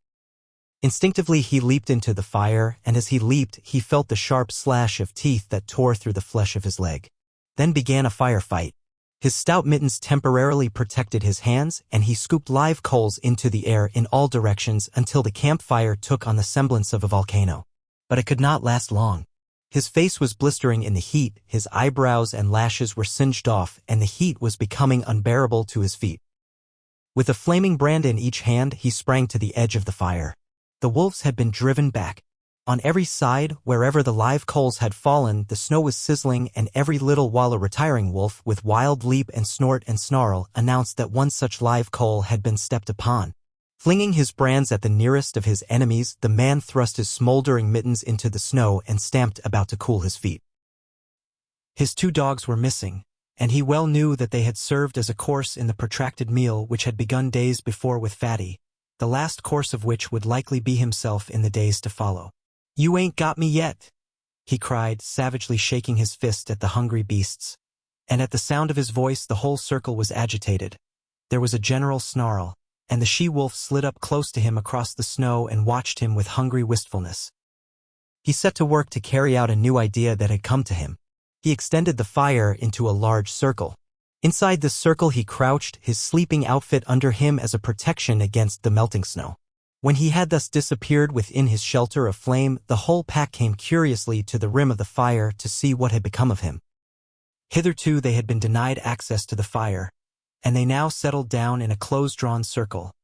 Instinctively he leaped into the fire, and as he leaped, he felt the sharp slash of teeth that tore through the flesh of his leg. Then began a firefight. His stout mittens temporarily protected his hands, and he scooped live coals into the air in all directions until the campfire took on the semblance of a volcano. But it could not last long. His face was blistering in the heat, his eyebrows and lashes were singed off, and the heat was becoming unbearable to his feet. With a flaming brand in each hand, he sprang to the edge of the fire. The wolves had been driven back. On every side, wherever the live coals had fallen, the snow was sizzling, and every little while a retiring wolf, with wild leap and snort and snarl, announced that one such live coal had been stepped upon. Flinging his brands at the nearest of his enemies, the man thrust his smoldering mittens into the snow and stamped about to cool his feet. His 2 dogs were missing, and he well knew that they had served as a course in the protracted meal which had begun days before with Fatty, the last course of which would likely be himself in the days to follow. "You ain't got me yet," he cried, savagely shaking his fist at the hungry beasts. And at the sound of his voice the whole circle was agitated. There was a general snarl, and the she-wolf slid up close to him across the snow and watched him with hungry wistfulness. He set to work to carry out a new idea that had come to him. He extended the fire into a large circle. Inside this circle he crouched, his sleeping outfit under him as a protection against the melting snow. When he had thus disappeared within his shelter of flame, the whole pack came curiously to the rim of the fire to see what had become of him. Hitherto they had been denied access to the fire, and they now settled down in a close-drawn circle,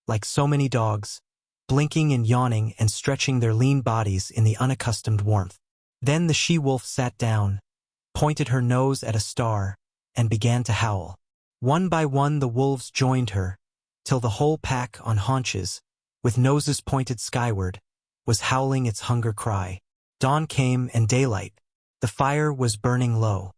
like so many dogs, blinking and yawning and stretching their lean bodies in the unaccustomed warmth. Then the she-wolf sat down, pointed her nose at a star, and began to howl. One by one the wolves joined her, till the whole pack on haunches, with noses pointed skyward, was howling its hunger cry. Dawn came and daylight. The fire was burning low.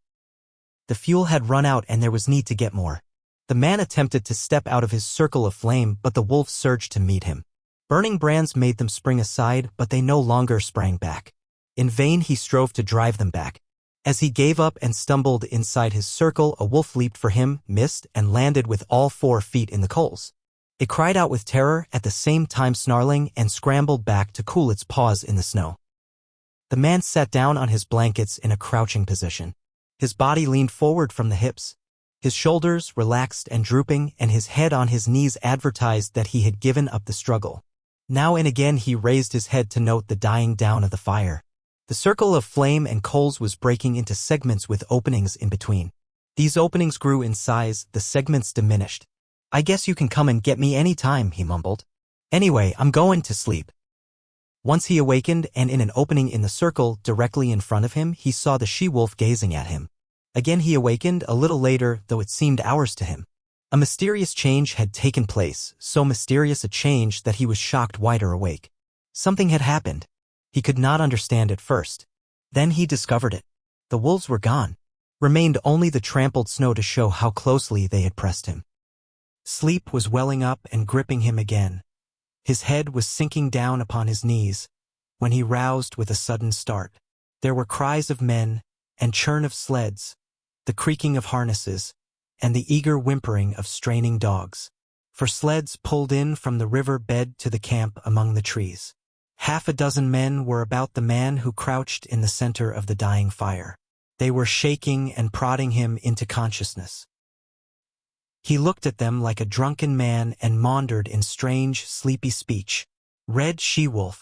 The fuel had run out and there was need to get more. The man attempted to step out of his circle of flame, but the wolves surged to meet him. Burning brands made them spring aside, but they no longer sprang back. In vain he strove to drive them back. As he gave up and stumbled inside his circle, a wolf leaped for him, missed, and landed with all 4 feet in the coals. It cried out with terror, at the same time snarling, and scrambled back to cool its paws in the snow. The man sat down on his blankets in a crouching position. His body leaned forward from the hips. His shoulders relaxed and drooping, and his head on his knees advertised that he had given up the struggle. Now and again he raised his head to note the dying down of the fire. The circle of flame and coals was breaking into segments with openings in between. These openings grew in size, the segments diminished. "I guess you can come and get me any time," he mumbled. "Anyway, I'm going to sleep." Once he awakened, and in an opening in the circle directly in front of him, he saw the she-wolf gazing at him. Again he awakened, a little later, though it seemed hours to him. A mysterious change had taken place, so mysterious a change that he was shocked wider awake. Something had happened. He could not understand at first. Then he discovered it. The wolves were gone. Remained only the trampled snow to show how closely they had pressed him. Sleep was welling up and gripping him again. His head was sinking down upon his knees, when he roused with a sudden start. There were cries of men, and churn of sleds, the creaking of harnesses, and the eager whimpering of straining dogs. For sleds pulled in from the river bed to the camp among the trees. Half a dozen men were about the man who crouched in the center of the dying fire. They were shaking and prodding him into consciousness. He looked at them like a drunken man and maundered in strange, sleepy speech. "Red she-wolf.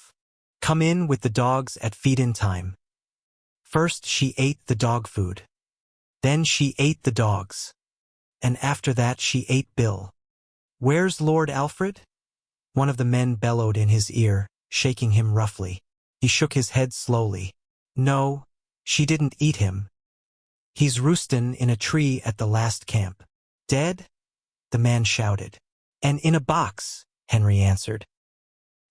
Come in with the dogs at feed-in time." First she ate the dog food. Then she ate the dogs. And after that she ate Bill. "Where's Lord Alfred?" One of the men bellowed in his ear, shaking him roughly. He shook his head slowly. "No, she didn't eat him. He's roostin' in a tree at the last camp." "Dead?" the man shouted. "And in a box," Henry answered.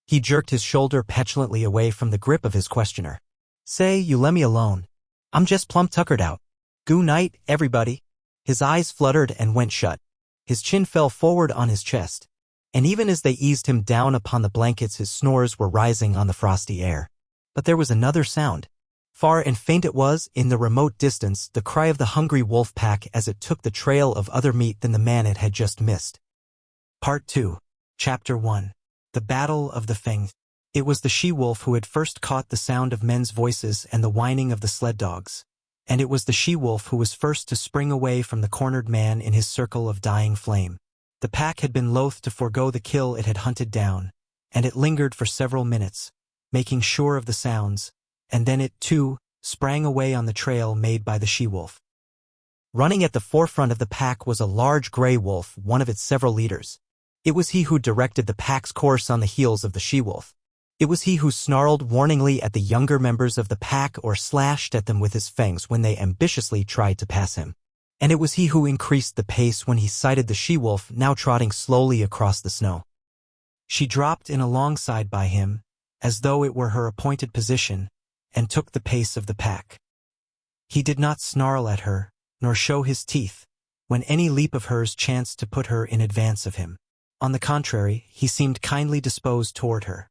He jerked his shoulder petulantly away from the grip of his questioner. "Say, you lemme alone. I'm just plumb tuckered out. Goo night, everybody." His eyes fluttered and went shut. His chin fell forward on his chest, and even as they eased him down upon the blankets his snores were rising on the frosty air. But there was another sound. Far and faint it was, in the remote distance, the cry of the hungry wolf pack as it took the trail of other meat than the man it had just missed. Part 2. Chapter 1. The Battle of the Fang. It was the she-wolf who had first caught the sound of men's voices and the whining of the sled dogs. And it was the she-wolf who was first to spring away from the cornered man in his circle of dying flame. The pack had been loath to forego the kill it had hunted down, and it lingered for several minutes, making sure of the sounds, and then it, too, sprang away on the trail made by the she-wolf. Running at the forefront of the pack was a large gray wolf, one of its several leaders. It was he who directed the pack's course on the heels of the she-wolf. It was he who snarled warningly at the younger members of the pack or slashed at them with his fangs when they ambitiously tried to pass him. And it was he who increased the pace when he sighted the she-wolf now trotting slowly across the snow. She dropped in alongside by him, as though it were her appointed position, and took the pace of the pack. He did not snarl at her, nor show his teeth, when any leap of hers chanced to put her in advance of him. On the contrary, he seemed kindly disposed toward her.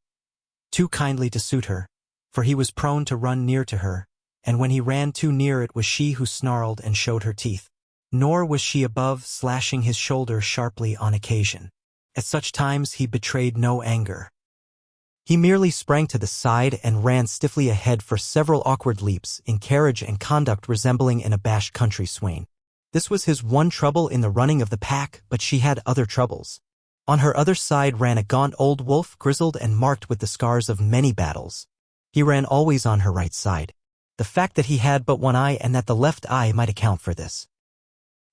Too kindly to suit her, for he was prone to run near to her, and when he ran too near it was she who snarled and showed her teeth. Nor was she above slashing his shoulder sharply on occasion. At such times he betrayed no anger. He merely sprang to the side and ran stiffly ahead for several awkward leaps, in carriage and conduct resembling an abashed country swain. This was his one trouble in the running of the pack, but she had other troubles. On her other side ran a gaunt old wolf, grizzled and marked with the scars of many battles. He ran always on her right side. The fact that he had but one eye and that the left eye might account for this.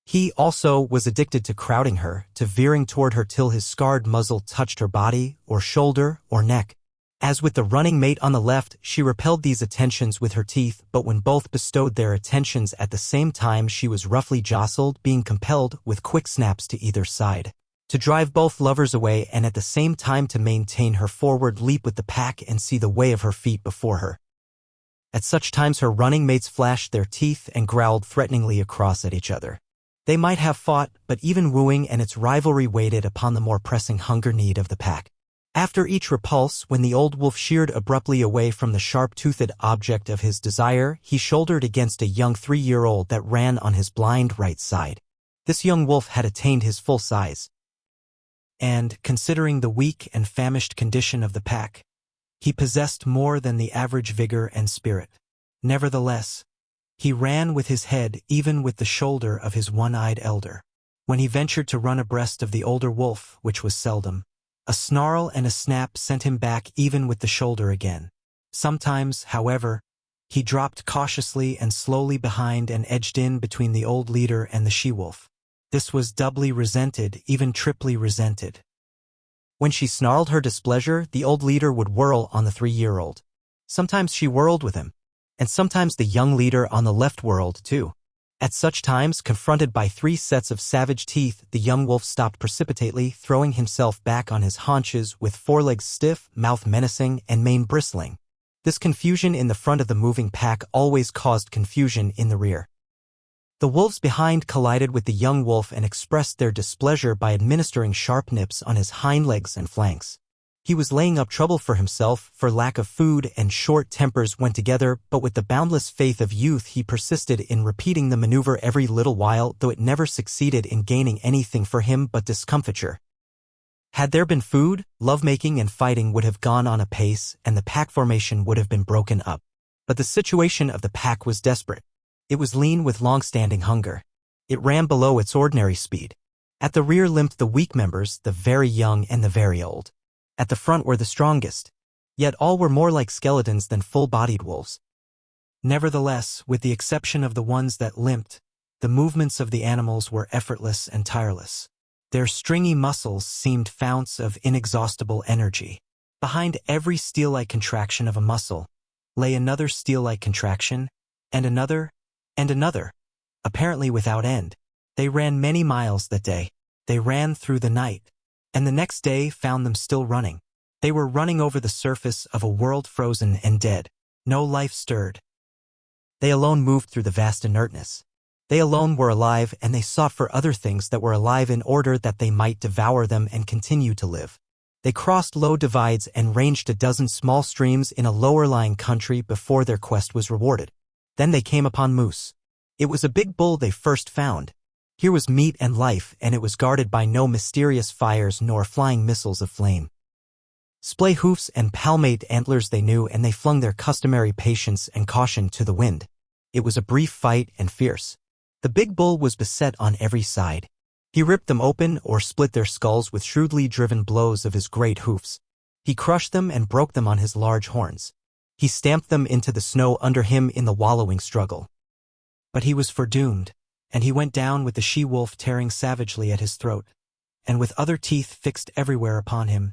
He, also, was addicted to crowding her, to veering toward her till his scarred muzzle touched her body, or shoulder, or neck. As with the running mate on the left, she repelled these attentions with her teeth, but when both bestowed their attentions at the same time she was roughly jostled, being compelled, with quick snaps to either side, to drive both lovers away and at the same time to maintain her forward leap with the pack and see the way of her feet before her. At such times her running mates flashed their teeth and growled threateningly across at each other. They might have fought, but even wooing and its rivalry waited upon the more pressing hunger need of the pack. After each repulse, when the old wolf sheered abruptly away from the sharp-toothed object of his desire, he shouldered against a young 3-year-old that ran on his blind right side. This young wolf had attained his full size, and, considering the weak and famished condition of the pack, he possessed more than the average vigor and spirit. Nevertheless, he ran with his head even with the shoulder of his one-eyed elder. When he ventured to run abreast of the older wolf, which was seldom, a snarl and a snap sent him back even with the shoulder again. Sometimes, however, he dropped cautiously and slowly behind and edged in between the old leader and the she-wolf. This was doubly resented, even triply resented. When she snarled her displeasure, the old leader would whirl on the 3-year-old. Sometimes she whirled with him, and sometimes the young leader on the left whirled too. At such times, confronted by 3 sets of savage teeth, the young wolf stopped precipitately, throwing himself back on his haunches with forelegs stiff, mouth menacing, and mane bristling. This confusion in the front of the moving pack always caused confusion in the rear. The wolves behind collided with the young wolf and expressed their displeasure by administering sharp nips on his hind legs and flanks. He was laying up trouble for himself, for lack of food and short tempers went together, but with the boundless faith of youth he persisted in repeating the maneuver every little while, though it never succeeded in gaining anything for him but discomfiture. Had there been food, lovemaking and fighting would have gone on apace, and the pack formation would have been broken up. But the situation of the pack was desperate. It was lean with long-standing hunger. It ran below its ordinary speed. At the rear limped the weak members, the very young and the very old. At the front were the strongest. Yet all were more like skeletons than full-bodied wolves. Nevertheless, with the exception of the ones that limped, the movements of the animals were effortless and tireless. Their stringy muscles seemed founts of inexhaustible energy. Behind every steel-like contraction of a muscle lay another steel-like contraction, and another, apparently without end. They ran many miles that day. They ran through the night, and the next day found them still running. They were running over the surface of a world frozen and dead. No life stirred. They alone moved through the vast inertness. They alone were alive, and they sought for other things that were alive in order that they might devour them and continue to live. They crossed low divides and ranged a dozen small streams in a lower-lying country before their quest was rewarded. Then they came upon moose. It was a big bull they first found. Here was meat and life, and it was guarded by no mysterious fires nor flying missiles of flame. Splay hoofs and palmate antlers they knew, and they flung their customary patience and caution to the wind. It was a brief fight and fierce. The big bull was beset on every side. He ripped them open or split their skulls with shrewdly driven blows of his great hoofs. He crushed them and broke them on his large horns. He stamped them into the snow under him in the wallowing struggle. But he was foredoomed, and he went down with the she-wolf tearing savagely at his throat, and with other teeth fixed everywhere upon him,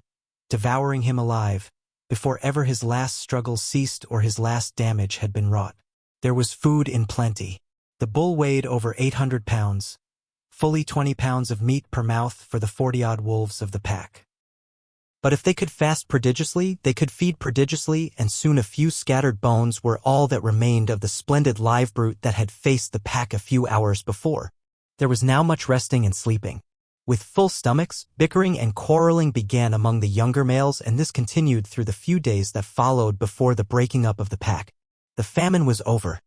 devouring him alive, before ever his last struggle ceased or his last damage had been wrought. There was food in plenty. The bull weighed over 800 pounds, fully 20 pounds of meat per mouth for the 40-odd wolves of the pack. But if they could fast prodigiously, they could feed prodigiously, and soon a few scattered bones were all that remained of the splendid live brute that had faced the pack a few hours before. There was now much resting and sleeping. With full stomachs, bickering and quarreling began among the younger males, and this continued through the few days that followed before the breaking up of the pack. The famine was over.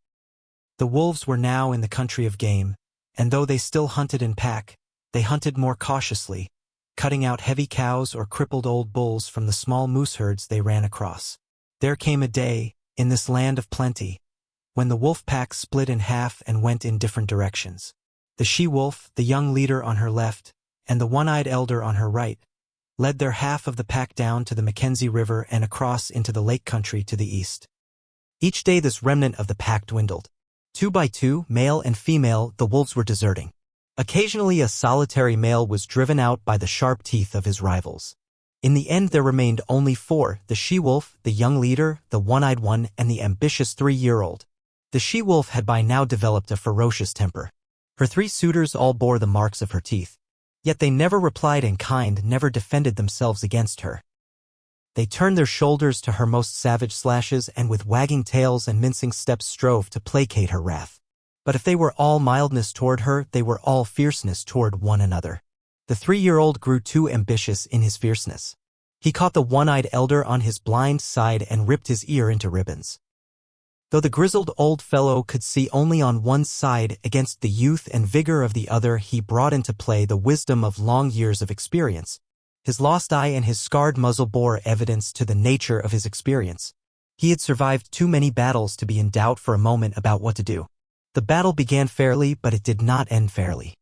The wolves were now in the country of game, and though they still hunted in pack, they hunted more cautiously, cutting out heavy cows or crippled old bulls from the small moose herds they ran across. There came a day, in this land of plenty, when the wolf pack split in half and went in different directions. The she-wolf, the young leader on her left, and the one-eyed elder on her right, led their half of the pack down to the Mackenzie River and across into the lake country to the east. Each day this remnant of the pack dwindled. 2 by 2, male and female, the wolves were deserting. Occasionally a solitary male was driven out by the sharp teeth of his rivals. In the end there remained only 4, the she-wolf, the young leader, the one-eyed one, and the ambitious 3-year-old. The she-wolf had by now developed a ferocious temper. Her 3 suitors all bore the marks of her teeth. Yet they never replied in kind, never defended themselves against her. They turned their shoulders to her most savage slashes, and with wagging tails and mincing steps strove to placate her wrath. But if they were all mildness toward her, they were all fierceness toward one another. The 3-year-old grew too ambitious in his fierceness. He caught the one-eyed elder on his blind side and ripped his ear into ribbons. Though the grizzled old fellow could see only on one side against the youth and vigor of the other, he brought into play the wisdom of long years of experience. His lost eye and his scarred muzzle bore evidence to the nature of his experience. He had survived too many battles to be in doubt for a moment about what to do. The battle began fairly, but it did not end fairly.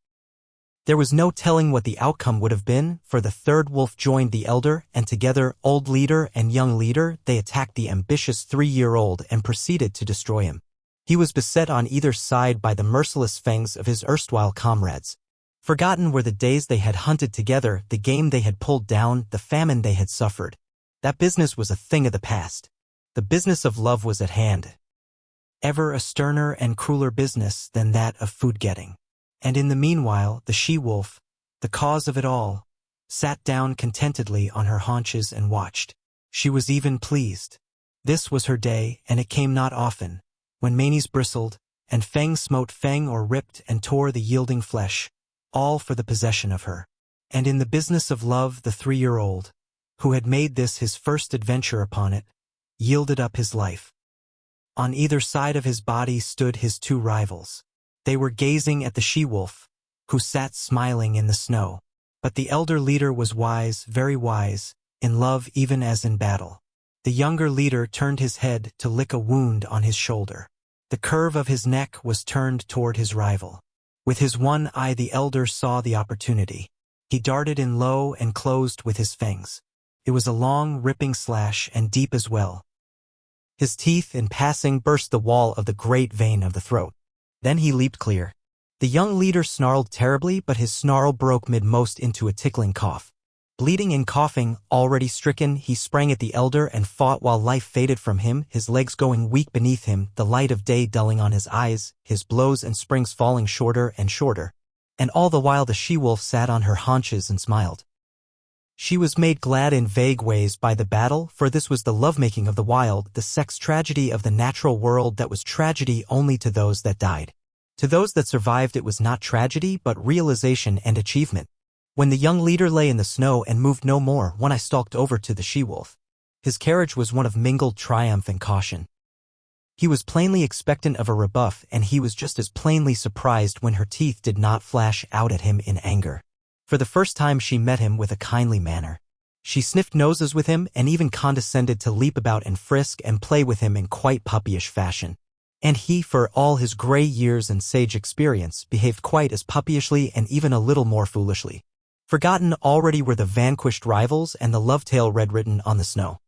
There was no telling what the outcome would have been, for the third wolf joined the elder, and together, old leader and young leader, they attacked the ambitious 3-year-old and proceeded to destroy him. He was beset on either side by the merciless fangs of his erstwhile comrades. Forgotten were the days they had hunted together, the game they had pulled down, the famine they had suffered. That business was a thing of the past. The business of love was at hand. Ever a sterner and crueler business than that of food-getting. And in the meanwhile, the she-wolf, the cause of it all, sat down contentedly on her haunches and watched. She was even pleased. This was her day, and it came not often, when manes bristled, and Fang smote Fang or ripped and tore the yielding flesh, all for the possession of her. And in the business of love the 3-year-old, who had made this his first adventure upon it, yielded up his life. On either side of his body stood his two rivals. They were gazing at the she-wolf, who sat smiling in the snow. But the elder leader was wise, very wise, in love even as in battle. The younger leader turned his head to lick a wound on his shoulder. The curve of his neck was turned toward his rival. With his one eye the elder saw the opportunity. He darted in low and closed with his fangs. It was a long, ripping slash and deep as well. His teeth, in passing, burst the wall of the great vein of the throat. Then he leaped clear. The young leader snarled terribly, but his snarl broke mid-most into a tickling cough. Bleeding and coughing, already stricken, he sprang at the elder and fought while life faded from him, his legs going weak beneath him, the light of day dulling on his eyes, his blows and springs falling shorter and shorter. And all the while the she-wolf sat on her haunches and smiled. She was made glad in vague ways by the battle, for this was the lovemaking of the wild, the sex tragedy of the natural world that was tragedy only to those that died. To those that survived it was not tragedy but realization and achievement. When the young leader lay in the snow and moved no more, one eye stalked over to the she-wolf. His carriage was one of mingled triumph and caution. He was plainly expectant of a rebuff, and he was just as plainly surprised when her teeth did not flash out at him in anger. For the first time she met him with a kindly manner. She sniffed noses with him and even condescended to leap about and frisk and play with him in quite puppyish fashion. And he, for all his gray years and sage experience, behaved quite as puppyishly and even a little more foolishly. Forgotten already were the vanquished rivals and the love tale red written on the snow.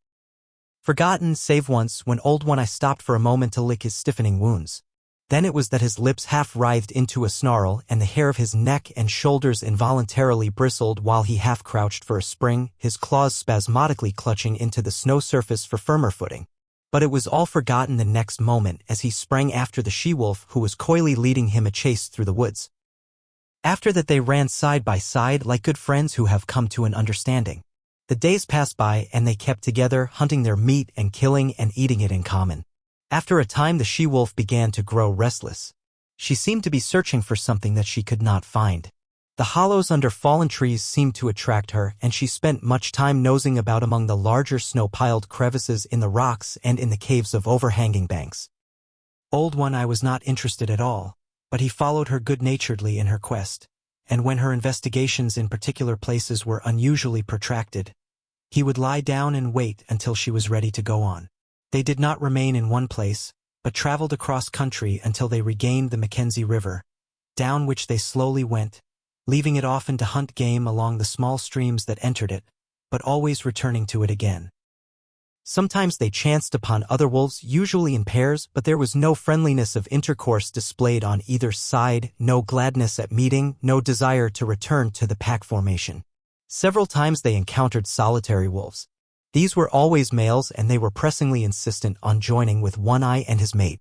Forgotten, save once, when Old One-Eye stopped for a moment to lick his stiffening wounds. Then it was that his lips half writhed into a snarl and the hair of his neck and shoulders involuntarily bristled while he half crouched for a spring, his claws spasmodically clutching into the snow surface for firmer footing. But it was all forgotten the next moment as he sprang after the she-wolf who was coyly leading him a chase through the woods. After that they ran side by side like good friends who have come to an understanding. The days passed by and they kept together, hunting their meat and killing and eating it in common. After a time the she-wolf began to grow restless. She seemed to be searching for something that she could not find. The hollows under fallen trees seemed to attract her, and she spent much time nosing about among the larger snow-piled crevices in the rocks and in the caves of overhanging banks. Old One-Eye was not interested at all, but he followed her good-naturedly in her quest, and when her investigations in particular places were unusually protracted, he would lie down and wait until she was ready to go on. They did not remain in one place, but traveled across country until they regained the Mackenzie River, down which they slowly went, leaving it often to hunt game along the small streams that entered it, but always returning to it again. Sometimes they chanced upon other wolves, usually in pairs, but there was no friendliness of intercourse displayed on either side, no gladness at meeting, no desire to return to the pack formation. Several times they encountered solitary wolves. These were always males, and they were pressingly insistent on joining with One-Eye and his mate.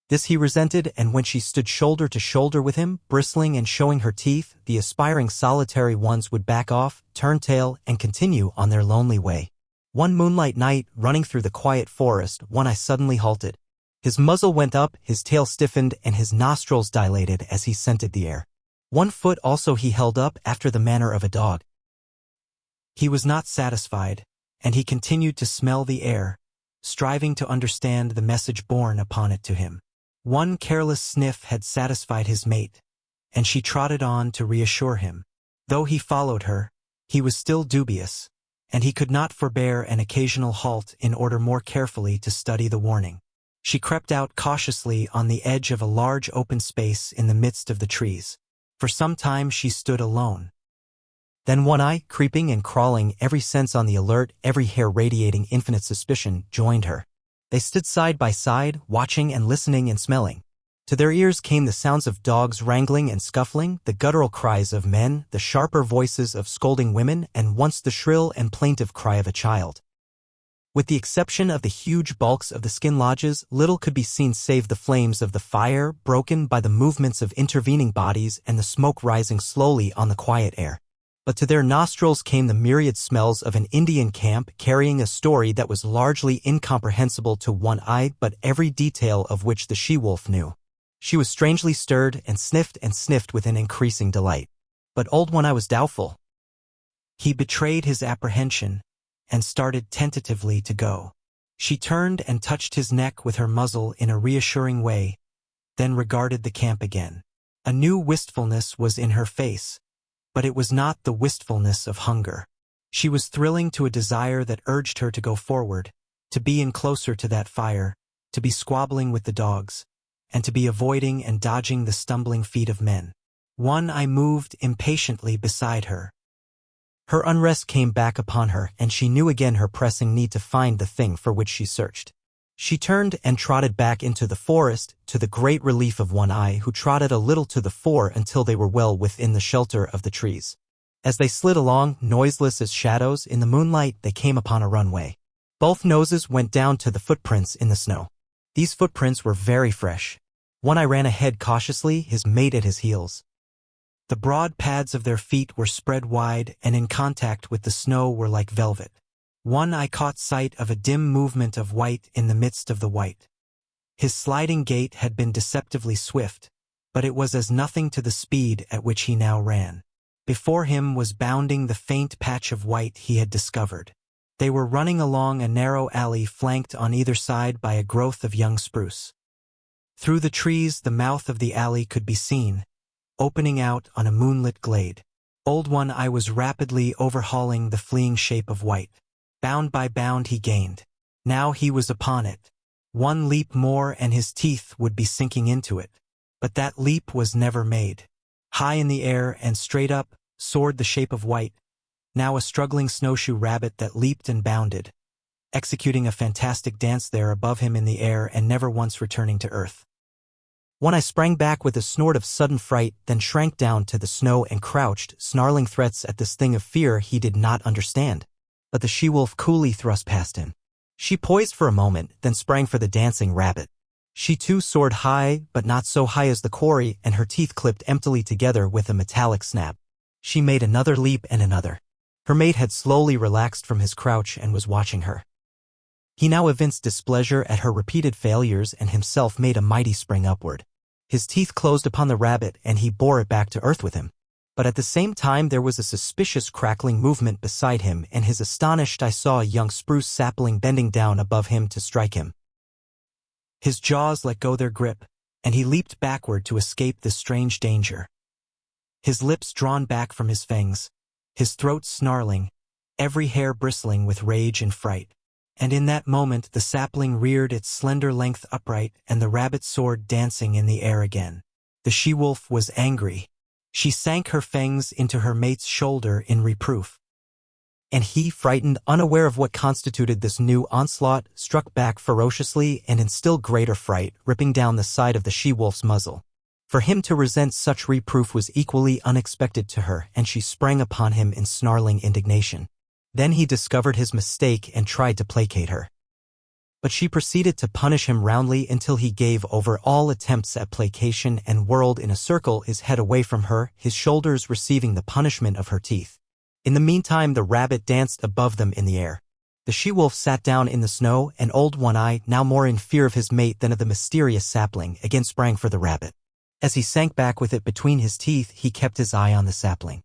This he resented, and when she stood shoulder to shoulder with him, bristling and showing her teeth, the aspiring solitary ones would back off, turn tail, and continue on their lonely way. One moonlight night, running through the quiet forest, One-Eye suddenly halted. His muzzle went up, his tail stiffened, and his nostrils dilated as he scented the air. One foot also he held up after the manner of a dog. He was not satisfied, and he continued to smell the air, striving to understand the message borne upon it to him. One careless sniff had satisfied his mate, and she trotted on to reassure him. Though he followed her, he was still dubious, and he could not forbear an occasional halt in order more carefully to study the warning. She crept out cautiously on the edge of a large open space in the midst of the trees. For some time she stood alone. Then One-Eye, creeping and crawling, every sense on the alert, every hair radiating infinite suspicion, joined her. They stood side by side, watching and listening and smelling. To their ears came the sounds of dogs wrangling and scuffling, the guttural cries of men, the sharper voices of scolding women, and once the shrill and plaintive cry of a child. With the exception of the huge bulks of the skin lodges, little could be seen save the flames of the fire, broken by the movements of intervening bodies and the smoke rising slowly on the quiet air. But to their nostrils came the myriad smells of an Indian camp carrying a story that was largely incomprehensible to One-Eye, but every detail of which the she-wolf knew. She was strangely stirred and sniffed with an increasing delight. But Old One-Eye was doubtful. He betrayed his apprehension, and started tentatively to go. She turned and touched his neck with her muzzle in a reassuring way, then regarded the camp again. A new wistfulness was in her face, but it was not the wistfulness of hunger. She was thrilling to a desire that urged her to go forward, to be in closer to that fire, to be squabbling with the dogs, and to be avoiding and dodging the stumbling feet of men. One eye moved impatiently beside her. Her unrest came back upon her, and she knew again her pressing need to find the thing for which she searched. She turned and trotted back into the forest, to the great relief of One Eye, who trotted a little to the fore until they were well within the shelter of the trees. As they slid along, noiseless as shadows, in the moonlight they came upon a runway. Both noses went down to the footprints in the snow. These footprints were very fresh. One Eye ran ahead cautiously, his mate at his heels. The broad pads of their feet were spread wide and in contact with the snow were like velvet. One Eye caught sight of a dim movement of white in the midst of the white. His sliding gait had been deceptively swift, but it was as nothing to the speed at which he now ran. Before him was bounding the faint patch of white he had discovered. They were running along a narrow alley flanked on either side by a growth of young spruce. Through the trees the mouth of the alley could be seen, opening out on a moonlit glade. Old One Eye was rapidly overhauling the fleeing shape of white. Bound by bound he gained. Now he was upon it. One leap more and his teeth would be sinking into it. But that leap was never made. High in the air and straight up soared the shape of white, now a struggling snowshoe rabbit that leaped and bounded, executing a fantastic dance there above him in the air and never once returning to earth. One Eye sprang back with a snort of sudden fright, then shrank down to the snow and crouched, snarling threats at this thing of fear he did not understand. But the she-wolf coolly thrust past him. She poised for a moment, then sprang for the dancing rabbit. She too soared high, but not so high as the quarry, and her teeth clipped emptily together with a metallic snap. She made another leap and another. Her mate had slowly relaxed from his crouch and was watching her. He now evinced displeasure at her repeated failures and himself made a mighty spring upward. His teeth closed upon the rabbit and he bore it back to earth with him. But at the same time there was a suspicious crackling movement beside him, and his astonished eye saw a young spruce sapling bending down above him to strike him. His jaws let go their grip, and he leaped backward to escape this strange danger. His lips drawn back from his fangs, his throat snarling, every hair bristling with rage and fright. And in that moment the sapling reared its slender length upright and the rabbit soared dancing in the air again. The she-wolf was angry. She sank her fangs into her mate's shoulder in reproof. And he, frightened, unaware of what constituted this new onslaught, struck back ferociously and in still greater fright, ripping down the side of the she-wolf's muzzle. For him to resent such reproof was equally unexpected to her, and she sprang upon him in snarling indignation. Then he discovered his mistake and tried to placate her. But she proceeded to punish him roundly until he gave over all attempts at placation and whirled in a circle, his head away from her, his shoulders receiving the punishment of her teeth. In the meantime the rabbit danced above them in the air. The she-wolf sat down in the snow, and Old One Eye, now more in fear of his mate than of the mysterious sapling, again sprang for the rabbit. As he sank back with it between his teeth, he kept his eye on the sapling.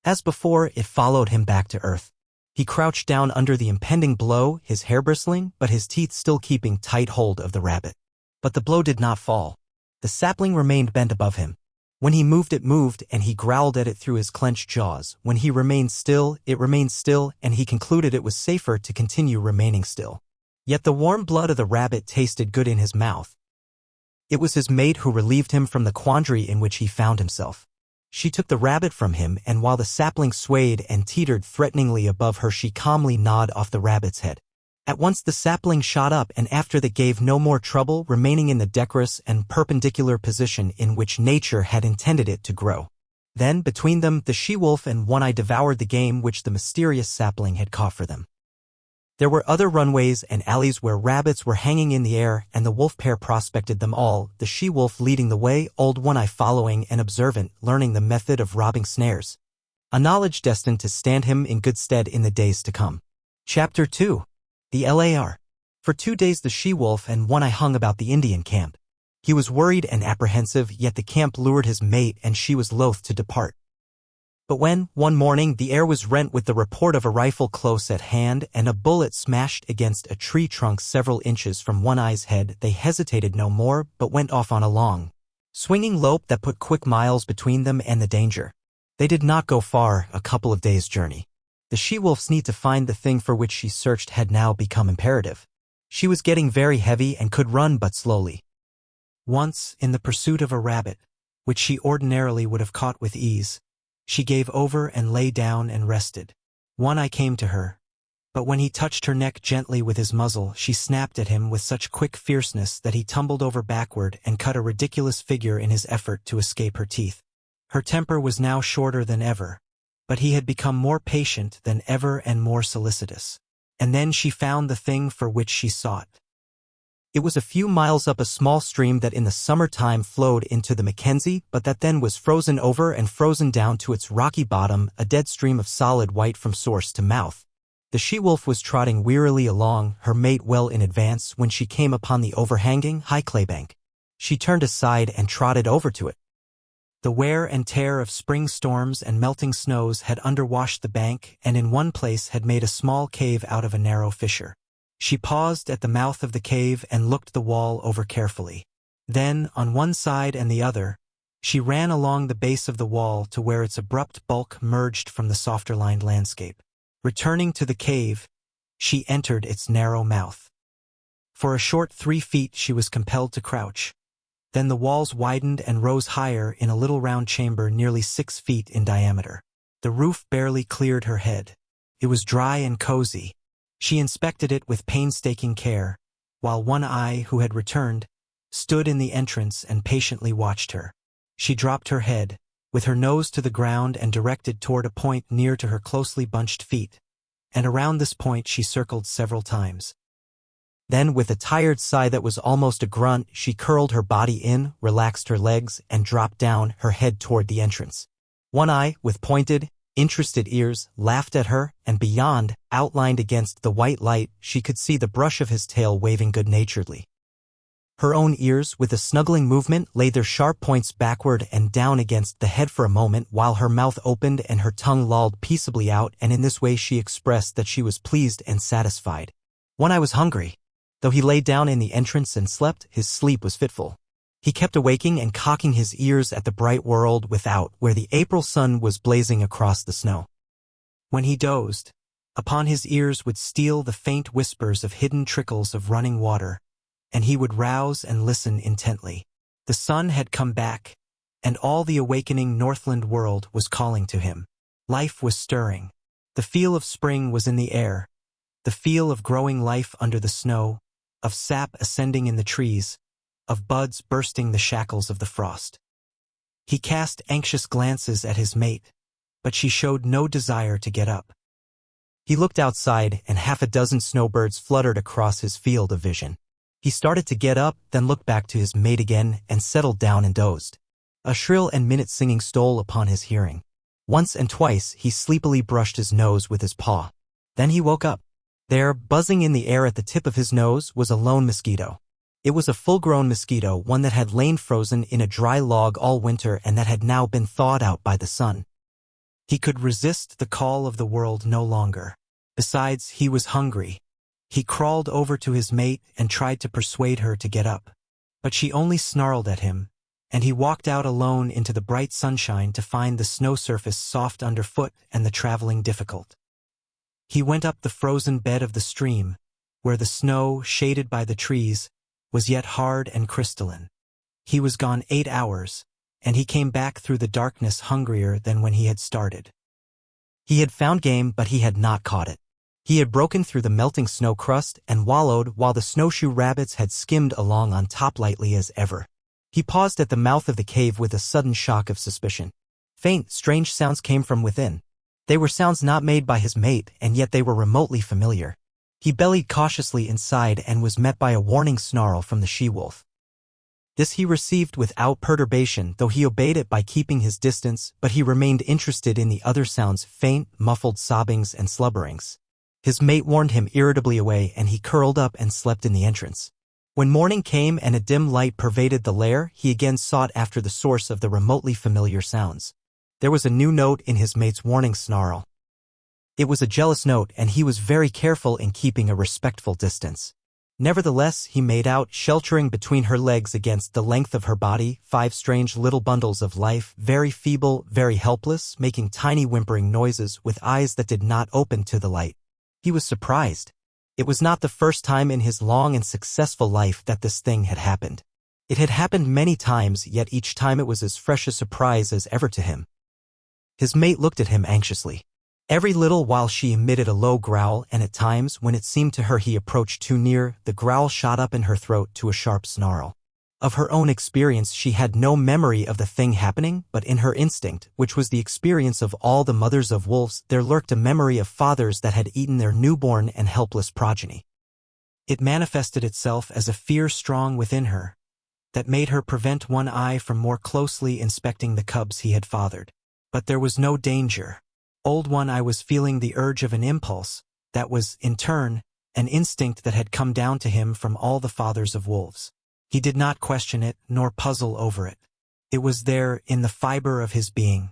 As before, it followed him back to earth. He crouched down under the impending blow, his hair bristling, but his teeth still keeping tight hold of the rabbit. But the blow did not fall. The sapling remained bent above him. When he moved, it moved, and he growled at it through his clenched jaws. When he remained still, it remained still, and he concluded it was safer to continue remaining still. Yet the warm blood of the rabbit tasted good in his mouth. It was his mate who relieved him from the quandary in which he found himself. She took the rabbit from him, and while the sapling swayed and teetered threateningly above her, she calmly gnawed off the rabbit's head. At once the sapling shot up, and after that gave no more trouble, remaining in the decorous and perpendicular position in which nature had intended it to grow. Then, between them, the she-wolf and One Eye devoured the game which the mysterious sapling had caught for them. There were other runways and alleys where rabbits were hanging in the air, and the wolf pair prospected them all, the she-wolf leading the way, Old One Eye following and observant, learning the method of robbing snares. A knowledge destined to stand him in good stead in the days to come. Chapter 2. The LAR. For 2 days the she-wolf and One Eye hung about the Indian camp. He was worried and apprehensive, yet the camp lured his mate and she was loath to depart. But when, one morning, the air was rent with the report of a rifle close at hand and a bullet smashed against a tree trunk several inches from One-Eye's head, they hesitated no more but went off on a long, swinging lope that put quick miles between them and the danger. They did not go far, a couple of days' journey. The she-wolf's need to find the thing for which she searched had now become imperative. She was getting very heavy and could run but slowly. Once, in the pursuit of a rabbit, which she ordinarily would have caught with ease, she gave over and lay down and rested. One-Eye came to her, but when he touched her neck gently with his muzzle, she snapped at him with such quick fierceness that he tumbled over backward and cut a ridiculous figure in his effort to escape her teeth. Her temper was now shorter than ever, but he had become more patient than ever and more solicitous. And then she found the thing for which she sought. It was a few miles up a small stream that in the summertime flowed into the Mackenzie, but that then was frozen over and frozen down to its rocky bottom, a dead stream of solid white from source to mouth. The she-wolf was trotting wearily along, her mate well in advance, when she came upon the overhanging, high claybank. She turned aside and trotted over to it. The wear and tear of spring storms and melting snows had underwashed the bank and in one place had made a small cave out of a narrow fissure. She paused at the mouth of the cave and looked the wall over carefully. Then, on one side and the other, she ran along the base of the wall to where its abrupt bulk merged from the softer-lined landscape. Returning to the cave, she entered its narrow mouth. For a short 3 feet she was compelled to crouch. Then the walls widened and rose higher in a little round chamber nearly 6 feet in diameter. The roof barely cleared her head. It was dry and cozy. She inspected it with painstaking care, while One-Eye, who had returned, stood in the entrance and patiently watched her. She dropped her head, with her nose to the ground and directed toward a point near to her closely bunched feet, and around this point she circled several times. Then, with a tired sigh that was almost a grunt, she curled her body in, relaxed her legs, and dropped down, her head toward the entrance. One-Eye, with pointed, interested ears, laughed at her, and beyond, outlined against the white light, she could see the brush of his tail waving good-naturedly. Her own ears, with a snuggling movement, laid their sharp points backward and down against the head for a moment while her mouth opened and her tongue lolled peaceably out, and in this way she expressed that she was pleased and satisfied. One-Eye was hungry. Though he lay down in the entrance and slept, his sleep was fitful. He kept awaking and cocking his ears at the bright world without, where the April sun was blazing across the snow. When he dozed, upon his ears would steal the faint whispers of hidden trickles of running water, and he would rouse and listen intently. The sun had come back, and all the awakening Northland world was calling to him. Life was stirring. The feel of spring was in the air, the feel of growing life under the snow, of sap ascending in the trees, of buds bursting the shackles of the frost. He cast anxious glances at his mate, but she showed no desire to get up. He looked outside, and 6 snowbirds fluttered across his field of vision. He started to get up, then looked back to his mate again, and settled down and dozed. A shrill and minute singing stole upon his hearing. Once and twice he sleepily brushed his nose with his paw. Then he woke up. There, buzzing in the air at the tip of his nose, was a lone mosquito. It was a full-grown mosquito, one that had lain frozen in a dry log all winter and that had now been thawed out by the sun. He could resist the call of the world no longer. Besides, he was hungry. He crawled over to his mate and tried to persuade her to get up. But she only snarled at him, and he walked out alone into the bright sunshine to find the snow surface soft underfoot and the traveling difficult. He went up the frozen bed of the stream, where the snow, shaded by the trees, was yet hard and crystalline. He was gone 8 hours, and he came back through the darkness hungrier than when he had started. He had found game, but he had not caught it. He had broken through the melting snow crust and wallowed while the snowshoe rabbits had skimmed along on top lightly as ever. He paused at the mouth of the cave with a sudden shock of suspicion. Faint, strange sounds came from within. They were sounds not made by his mate, and yet they were remotely familiar. He bellied cautiously inside and was met by a warning snarl from the she-wolf. This he received without perturbation, though he obeyed it by keeping his distance, but he remained interested in the other sounds, faint, muffled sobbings and slubberings. His mate warned him irritably away, and he curled up and slept in the entrance. When morning came and a dim light pervaded the lair, he again sought after the source of the remotely familiar sounds. There was a new note in his mate's warning snarl. It was a jealous note, and he was very careful in keeping a respectful distance. Nevertheless, he made out, sheltering between her legs against the length of her body, 5 strange little bundles of life, very feeble, very helpless, making tiny whimpering noises with eyes that did not open to the light. He was surprised. It was not the first time in his long and successful life that this thing had happened. It had happened many times, yet each time it was as fresh a surprise as ever to him. His mate looked at him anxiously. Every little while she emitted a low growl, and at times, when it seemed to her he approached too near, the growl shot up in her throat to a sharp snarl. Of her own experience she had no memory of the thing happening, but in her instinct, which was the experience of all the mothers of wolves, there lurked a memory of fathers that had eaten their newborn and helpless progeny. It manifested itself as a fear strong within her, that made her prevent one eye from more closely inspecting the cubs he had fathered. But there was no danger. Old One Eye was feeling the urge of an impulse, that was, in turn, an instinct that had come down to him from all the fathers of wolves. He did not question it, nor puzzle over it. It was there, in the fiber of his being.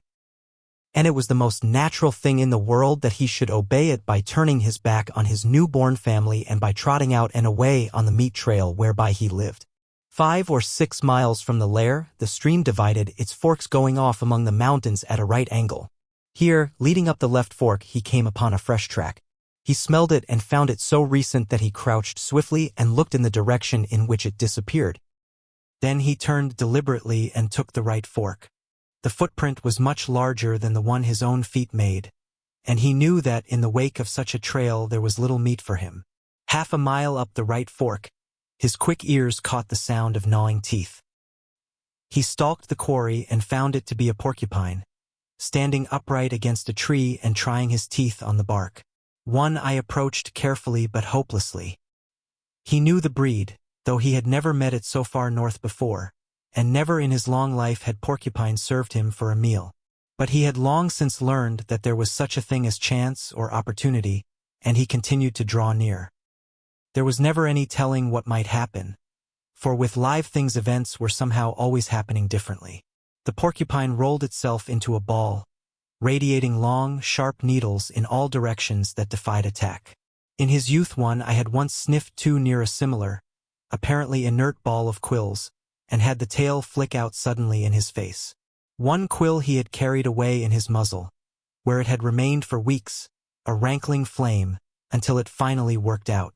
And it was the most natural thing in the world that he should obey it by turning his back on his newborn family and by trotting out and away on the meat trail whereby he lived. 5 or 6 miles from the lair, the stream divided, its forks going off among the mountains at a right angle. Here, leading up the left fork, he came upon a fresh track. He smelled it and found it so recent that he crouched swiftly and looked in the direction in which it disappeared. Then he turned deliberately and took the right fork. The footprint was much larger than the one his own feet made, and he knew that in the wake of such a trail there was little meat for him. Half a mile up the right fork, his quick ears caught the sound of gnawing teeth. He stalked the quarry and found it to be a porcupine, standing upright against a tree and trying his teeth on the bark. One Eye approached carefully but hopelessly. He knew the breed, though he had never met it so far north before, and never in his long life had porcupine served him for a meal. But he had long since learned that there was such a thing as chance or opportunity, and he continued to draw near. There was never any telling what might happen, for with live things events were somehow always happening differently. The porcupine rolled itself into a ball, radiating long, sharp needles in all directions that defied attack. In his youth One Eye had once sniffed too near a similar, apparently inert ball of quills, and had the tail flick out suddenly in his face. One quill he had carried away in his muzzle, where it had remained for weeks, a rankling flame, until it finally worked out.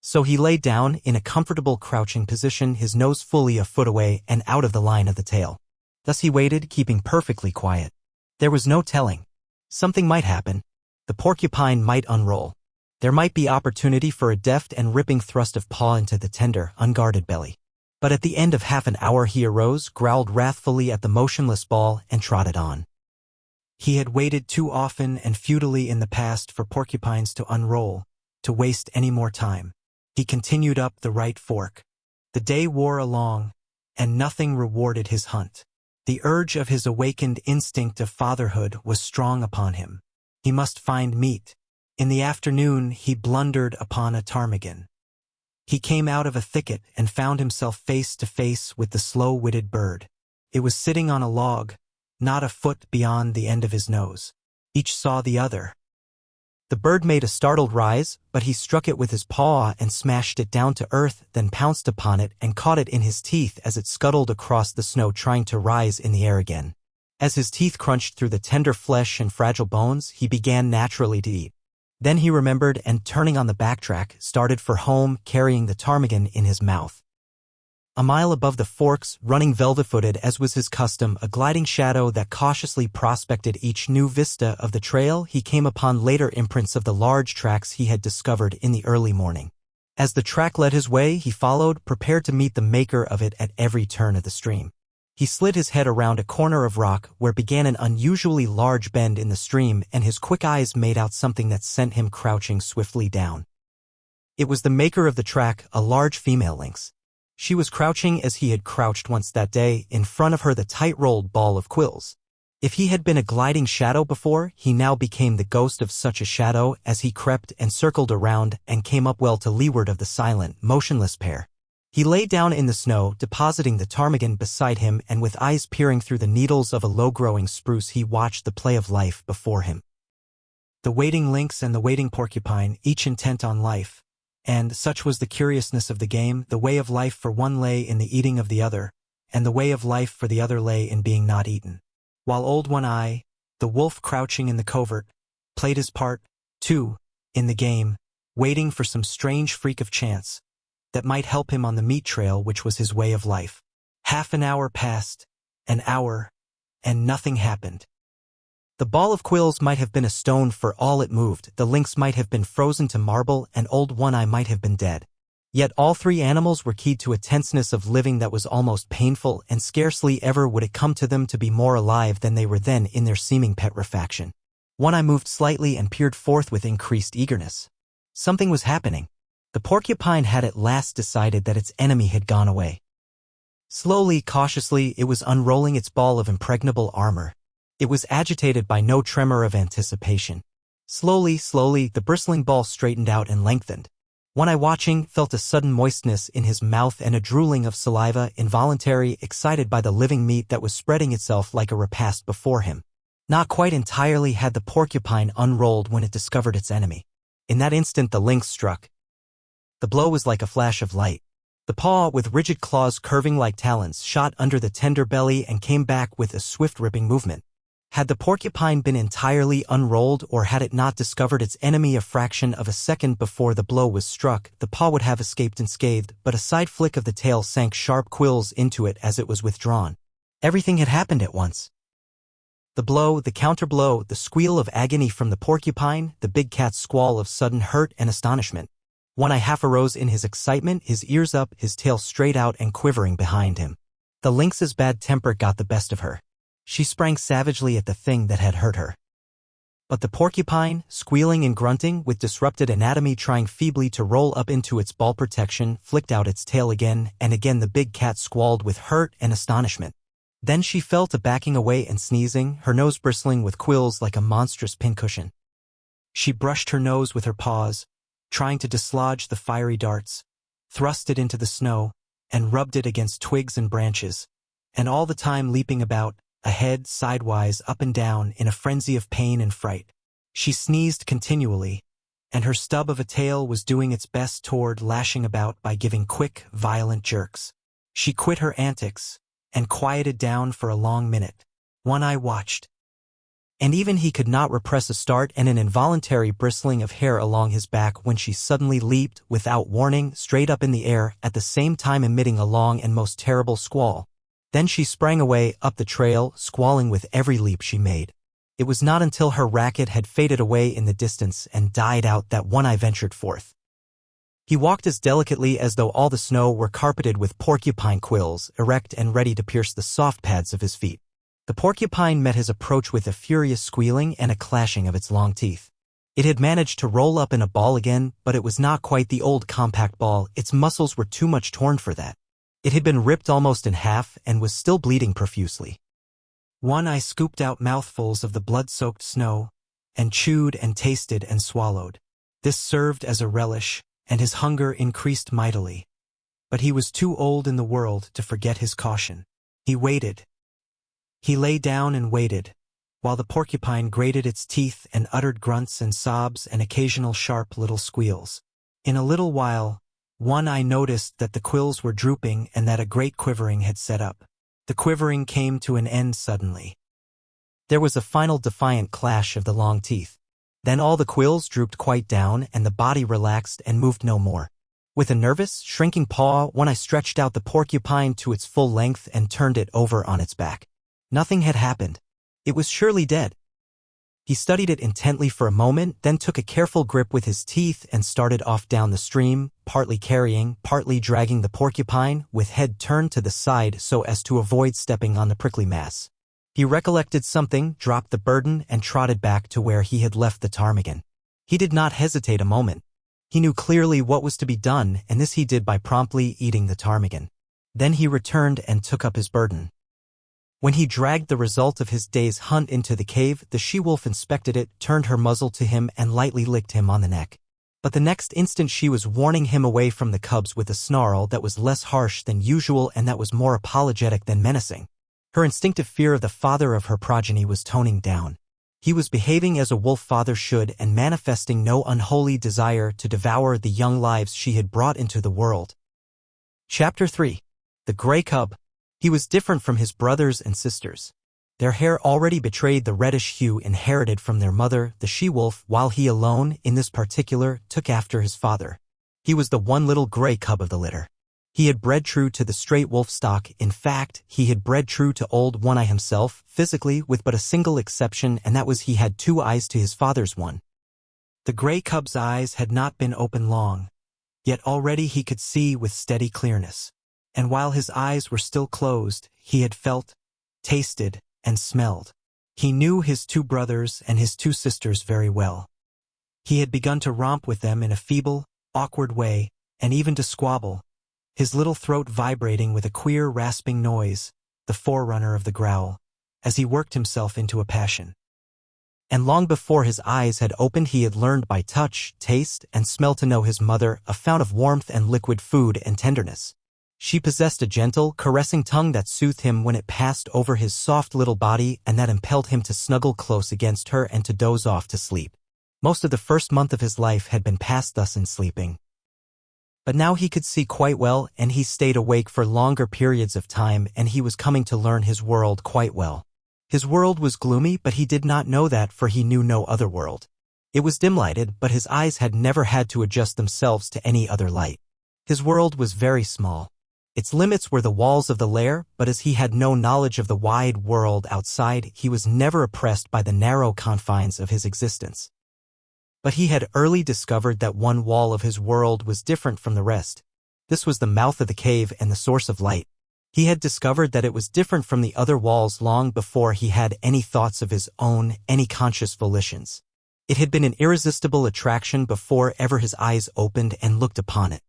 So he lay down in a comfortable crouching position, his nose fully a foot away and out of the line of the tail. Thus he waited, keeping perfectly quiet. There was no telling. Something might happen. The porcupine might unroll. There might be opportunity for a deft and ripping thrust of paw into the tender, unguarded belly. But at the end of half an hour he arose, growled wrathfully at the motionless ball, and trotted on. He had waited too often and futilely in the past for porcupines to unroll, to waste any more time. He continued up the right fork. The day wore along, and nothing rewarded his hunt. The urge of his awakened instinct of fatherhood was strong upon him. He must find meat. In the afternoon he blundered upon a ptarmigan. He came out of a thicket and found himself face to face with the slow-witted bird. It was sitting on a log, not a foot beyond the end of his nose. Each saw the other. The bird made a startled rise, but he struck it with his paw and smashed it down to earth, then pounced upon it and caught it in his teeth as it scuttled across the snow, trying to rise in the air again. As his teeth crunched through the tender flesh and fragile bones, he began naturally to eat. Then he remembered and, turning on the backtrack, started for home, carrying the ptarmigan in his mouth. A mile above the forks, running velvet-footed as was his custom, a gliding shadow that cautiously prospected each new vista of the trail, he came upon later imprints of the large tracks he had discovered in the early morning. As the track led his way, he followed, prepared to meet the maker of it at every turn of the stream. He slid his head around a corner of rock where began an unusually large bend in the stream, and his quick eyes made out something that sent him crouching swiftly down. It was the maker of the track, a large female lynx. She was crouching as he had crouched once that day, in front of her the tight-rolled ball of quills. If he had been a gliding shadow before, he now became the ghost of such a shadow as he crept and circled around and came up well to leeward of the silent, motionless pair. He lay down in the snow, depositing the ptarmigan beside him, and with eyes peering through the needles of a low-growing spruce he watched the play of life before him. The waiting lynx and the waiting porcupine, each intent on life. And, such was the curiousness of the game, the way of life for one lay in the eating of the other, and the way of life for the other lay in being not eaten. While Old One-Eye, the wolf crouching in the covert, played his part, too, in the game, waiting for some strange freak of chance that might help him on the meat trail which was his way of life. Half an hour passed, an hour, and nothing happened. The ball of quills might have been a stone for all it moved, the lynx might have been frozen to marble, and Old One-Eye might have been dead. Yet all three animals were keyed to a tenseness of living that was almost painful, and scarcely ever would it come to them to be more alive than they were then in their seeming petrifaction. One-Eye moved slightly and peered forth with increased eagerness. Something was happening. The porcupine had at last decided that its enemy had gone away. Slowly, cautiously, it was unrolling its ball of impregnable armor. It was agitated by no tremor of anticipation. Slowly, slowly, the bristling ball straightened out and lengthened. One-Eye, watching, felt a sudden moistness in his mouth and a drooling of saliva, involuntary, excited by the living meat that was spreading itself like a repast before him. Not quite entirely had the porcupine unrolled when it discovered its enemy. In that instant the lynx struck. The blow was like a flash of light. The paw, with rigid claws curving like talons, shot under the tender belly and came back with a swift ripping movement. Had the porcupine been entirely unrolled, or had it not discovered its enemy a fraction of a second before the blow was struck, the paw would have escaped unscathed, but a side flick of the tail sank sharp quills into it as it was withdrawn. Everything had happened at once. The blow, the counterblow, the squeal of agony from the porcupine, the big cat's squall of sudden hurt and astonishment. One-Eye half arose in his excitement, his ears up, his tail straight out and quivering behind him. The lynx's bad temper got the best of her. She sprang savagely at the thing that had hurt her. But the porcupine, squealing and grunting, with disrupted anatomy trying feebly to roll up into its ball protection, flicked out its tail again, and again the big cat squalled with hurt and astonishment. Then she fell to backing away and sneezing, her nose bristling with quills like a monstrous pincushion. She brushed her nose with her paws, trying to dislodge the fiery darts, thrust it into the snow, and rubbed it against twigs and branches, and all the time leaping about, ahead, sidewise, up and down, in a frenzy of pain and fright. She sneezed continually, and her stub of a tail was doing its best toward lashing about by giving quick, violent jerks. She quit her antics, and quieted down for a long minute. One-Eye watched. And even he could not repress a start and an involuntary bristling of hair along his back when she suddenly leaped, without warning, straight up in the air, at the same time emitting a long and most terrible squall. Then she sprang away, up the trail, squalling with every leap she made. It was not until her racket had faded away in the distance and died out that One-Eye ventured forth. He walked as delicately as though all the snow were carpeted with porcupine quills, erect and ready to pierce the soft pads of his feet. The porcupine met his approach with a furious squealing and a clashing of its long teeth. It had managed to roll up in a ball again, but it was not quite the old compact ball, its muscles were too much torn for that. It had been ripped almost in half and was still bleeding profusely. One-Eye scooped out mouthfuls of the blood-soaked snow, and chewed and tasted and swallowed. This served as a relish, and his hunger increased mightily. But he was too old in the world to forget his caution. He waited. He lay down and waited, while the porcupine grated its teeth and uttered grunts and sobs and occasional sharp little squeals. In a little while, One-Eye noticed that the quills were drooping and that a great quivering had set up. The quivering came to an end suddenly. There was a final defiant clash of the long teeth. Then all the quills drooped quite down and the body relaxed and moved no more. With a nervous, shrinking paw, One-Eye stretched out the porcupine to its full length and turned it over on its back. Nothing had happened. It was surely dead. He studied it intently for a moment, then took a careful grip with his teeth and started off down the stream, partly carrying, partly dragging the porcupine, with head turned to the side so as to avoid stepping on the prickly mass. He recollected something, dropped the burden, and trotted back to where he had left the ptarmigan. He did not hesitate a moment. He knew clearly what was to be done, and this he did by promptly eating the ptarmigan. Then he returned and took up his burden. When he dragged the result of his day's hunt into the cave, the she-wolf inspected it, turned her muzzle to him and lightly licked him on the neck. But the next instant she was warning him away from the cubs with a snarl that was less harsh than usual and that was more apologetic than menacing. Her instinctive fear of the father of her progeny was toning down. He was behaving as a wolf father should and manifesting no unholy desire to devour the young lives she had brought into the world. Chapter 3. The Gray Cub. He was different from his brothers and sisters. Their hair already betrayed the reddish hue inherited from their mother, the she-wolf, while he alone, in this particular, took after his father. He was the one little gray cub of the litter. He had bred true to the straight wolf stock. In fact, he had bred true to old One Eye himself, physically, with but a single exception, and that was he had 2 eyes to his father's 1. The gray cub's eyes had not been open long, yet already he could see with steady clearness. And while his eyes were still closed, he had felt, tasted, and smelled. He knew his 2 brothers and his 2 sisters very well. He had begun to romp with them in a feeble, awkward way, and even to squabble, his little throat vibrating with a queer rasping noise, the forerunner of the growl, as he worked himself into a passion. And long before his eyes had opened he had learned by touch, taste, and smell to know his mother, a fount of warmth and liquid food and tenderness. She possessed a gentle, caressing tongue that soothed him when it passed over his soft little body and that impelled him to snuggle close against her and to doze off to sleep. Most of the first month of his life had been passed thus in sleeping. But now he could see quite well, and he stayed awake for longer periods of time, and he was coming to learn his world quite well. His world was gloomy, but he did not know that, for he knew no other world. It was dim-lighted, but his eyes had never had to adjust themselves to any other light. His world was very small. Its limits were the walls of the lair, but as he had no knowledge of the wide world outside, he was never oppressed by the narrow confines of his existence. But he had early discovered that one wall of his world was different from the rest. This was the mouth of the cave and the source of light. He had discovered that it was different from the other walls long before he had any thoughts of his own, any conscious volitions. It had been an irresistible attraction before ever his eyes opened and looked upon it.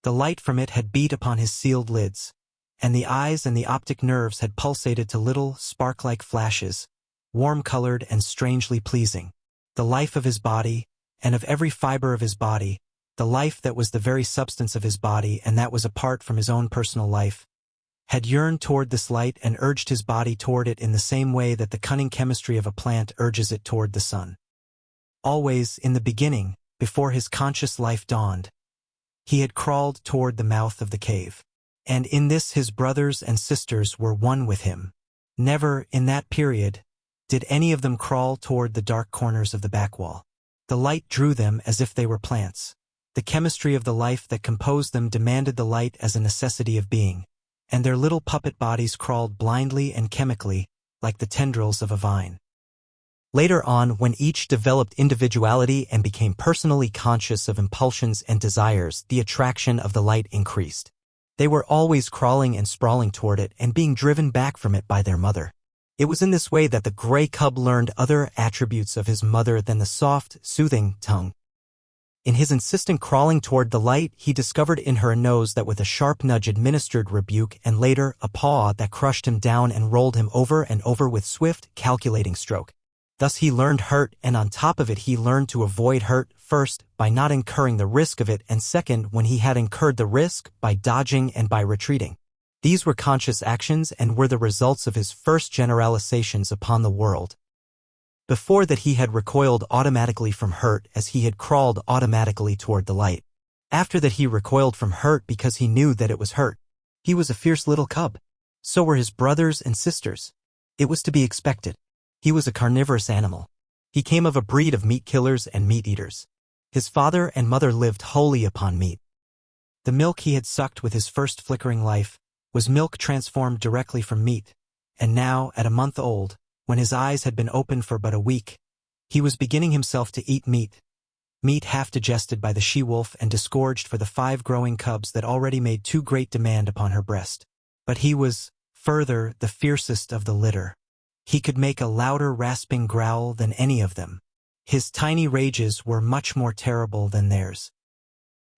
The light from it had beat upon his sealed lids, and the eyes and the optic nerves had pulsated to little, spark-like flashes, warm-colored and strangely pleasing. The life of his body, and of every fiber of his body, the life that was the very substance of his body and that was apart from his own personal life, had yearned toward this light and urged his body toward it in the same way that the cunning chemistry of a plant urges it toward the sun. Always, in the beginning, before his conscious life dawned, he had crawled toward the mouth of the cave. And in this his brothers and sisters were one with him. Never, in that period, did any of them crawl toward the dark corners of the back wall. The light drew them as if they were plants. The chemistry of the life that composed them demanded the light as a necessity of being, and their little puppet bodies crawled blindly and chemically, like the tendrils of a vine. Later on, when each developed individuality and became personally conscious of impulsions and desires, the attraction of the light increased. They were always crawling and sprawling toward it and being driven back from it by their mother. It was in this way that the gray cub learned other attributes of his mother than the soft, soothing tongue. In his insistent crawling toward the light, he discovered in her a nose that with a sharp nudge administered rebuke, and later a paw that crushed him down and rolled him over and over with swift, calculating stroke. Thus he learned hurt, and on top of it he learned to avoid hurt, first, by not incurring the risk of it, and second, when he had incurred the risk, by dodging and by retreating. These were conscious actions and were the results of his first generalizations upon the world. Before that he had recoiled automatically from hurt as he had crawled automatically toward the light. After that he recoiled from hurt because he knew that it was hurt. He was a fierce little cub. So were his brothers and sisters. It was to be expected. He was a carnivorous animal. He came of a breed of meat killers and meat eaters. His father and mother lived wholly upon meat. The milk he had sucked with his first flickering life was milk transformed directly from meat, and now, at a month old, when his eyes had been opened for but a week, he was beginning himself to eat meat half digested by the she-wolf and disgorged for the 5 growing cubs that already made too great demand upon her breast. But he was, further, the fiercest of the litter. He could make a louder rasping growl than any of them. His tiny rages were much more terrible than theirs.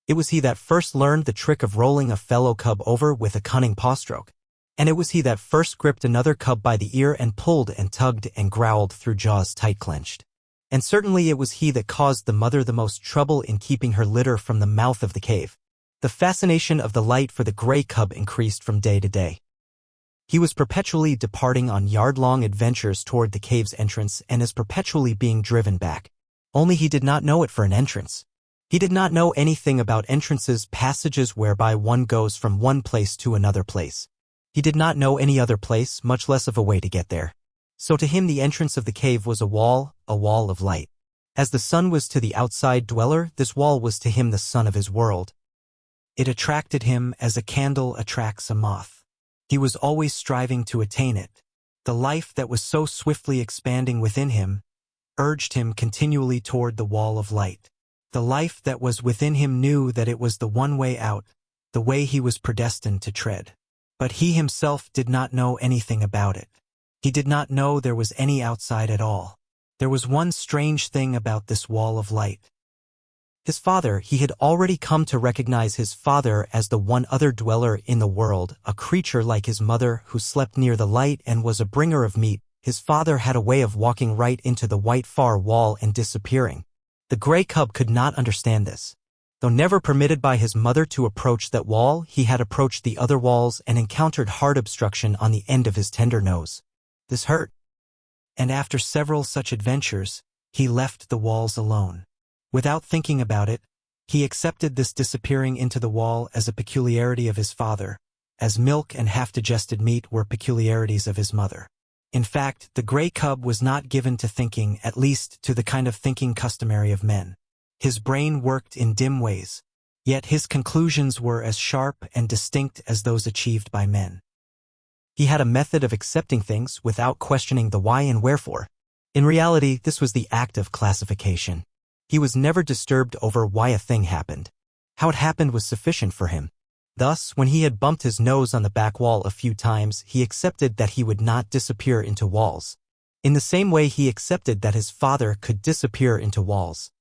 It was he that first learned the trick of rolling a fellow cub over with a cunning paw stroke. And it was he that first gripped another cub by the ear and pulled and tugged and growled through jaws tight clenched. And certainly it was he that caused the mother the most trouble in keeping her litter from the mouth of the cave. The fascination of the light for the gray cub increased from day to day. He was perpetually departing on yard-long adventures toward the cave's entrance and is perpetually being driven back. Only he did not know it for an entrance. He did not know anything about entrances, passages whereby one goes from one place to another place. He did not know any other place, much less of a way to get there. So to him the entrance of the cave was a wall of light. As the sun was to the outside dweller, this wall was to him the sun of his world. It attracted him as a candle attracts a moth. He was always striving to attain it. The life that was so swiftly expanding within him urged him continually toward the wall of light. The life that was within him knew that it was the one way out, the way he was predestined to tread. But he himself did not know anything about it. He did not know there was any outside at all. There was one strange thing about this wall of light. His father, he had already come to recognize his father as the one other dweller in the world, a creature like his mother who slept near the light and was a bringer of meat. His father had a way of walking right into the white far wall and disappearing. The gray cub could not understand this. Though never permitted by his mother to approach that wall, he had approached the other walls and encountered hard obstruction on the end of his tender nose. This hurt. And after several such adventures, he left the walls alone. Without thinking about it, he accepted this disappearing into the wall as a peculiarity of his father, as milk and half-digested meat were peculiarities of his mother. In fact, the gray cub was not given to thinking, at least to the kind of thinking customary of men. His brain worked in dim ways, yet his conclusions were as sharp and distinct as those achieved by men. He had a method of accepting things without questioning the why and wherefore. In reality, this was the act of classification. He was never disturbed over why a thing happened. How it happened was sufficient for him. Thus, when he had bumped his nose on the back wall a few times, he accepted that he would not disappear into walls. In the same way he accepted that his father could disappear into walls.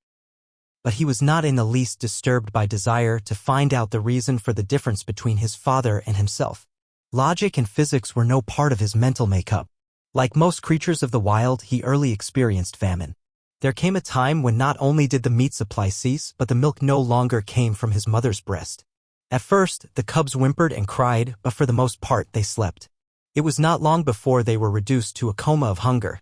But he was not in the least disturbed by desire to find out the reason for the difference between his father and himself. Logic and physics were no part of his mental makeup. Like most creatures of the wild, he early experienced famine. There came a time when not only did the meat supply cease, but the milk no longer came from his mother's breast. At first, the cubs whimpered and cried, but for the most part they slept. It was not long before they were reduced to a coma of hunger.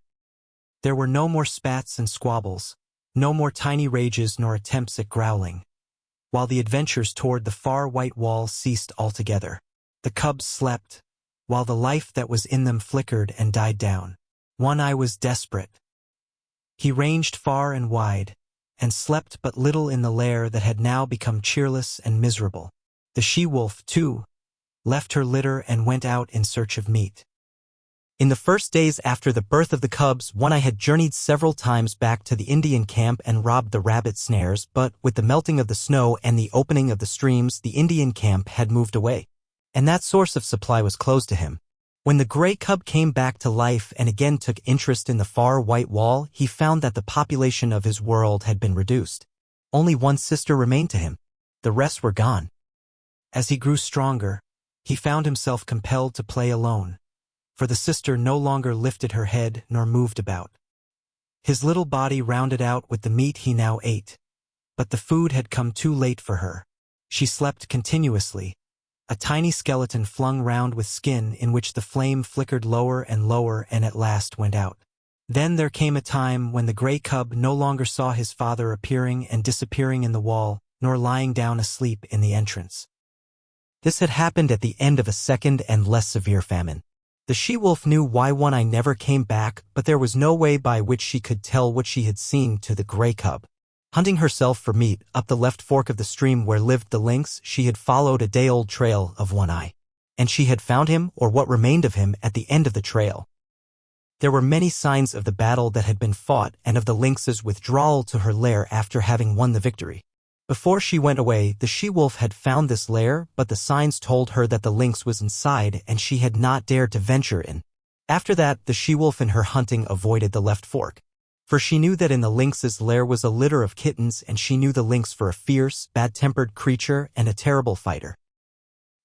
There were no more spats and squabbles, no more tiny rages nor attempts at growling. While the adventures toward the far white wall ceased altogether, the cubs slept, while the life that was in them flickered and died down. One Eye was desperate. He ranged far and wide, and slept but little in the lair that had now become cheerless and miserable. The she-wolf, too, left her litter and went out in search of meat. In the first days after the birth of the cubs, One Eye had journeyed several times back to the Indian camp and robbed the rabbit snares, but with the melting of the snow and the opening of the streams, the Indian camp had moved away, and that source of supply was closed to him. When the gray cub came back to life and again took interest in the far white wall, he found that the population of his world had been reduced. Only one sister remained to him. The rest were gone. As he grew stronger, he found himself compelled to play alone, for the sister no longer lifted her head nor moved about. His little body rounded out with the meat he now ate, but the food had come too late for her. She slept continuously, a tiny skeleton flung round with skin in which the flame flickered lower and at last went out. Then there came a time when the gray cub no longer saw his father appearing and disappearing in the wall, nor lying down asleep in the entrance. This had happened at the end of a second and less severe famine. The she-wolf knew why One Eye never came back, but there was no way by which she could tell what she had seen to the gray cub. Hunting herself for meat up the left fork of the stream where lived the lynx, she had followed a day-old trail of One Eye. And she had found him, or what remained of him, at the end of the trail. There were many signs of the battle that had been fought and of the lynx's withdrawal to her lair after having won the victory. Before she went away, the she-wolf had found this lair, but the signs told her that the lynx was inside and she had not dared to venture in. After that, the she-wolf in her hunting avoided the left fork. For she knew that in the lynx's lair was a litter of kittens, and she knew the lynx for a fierce, bad-tempered creature and a terrible fighter.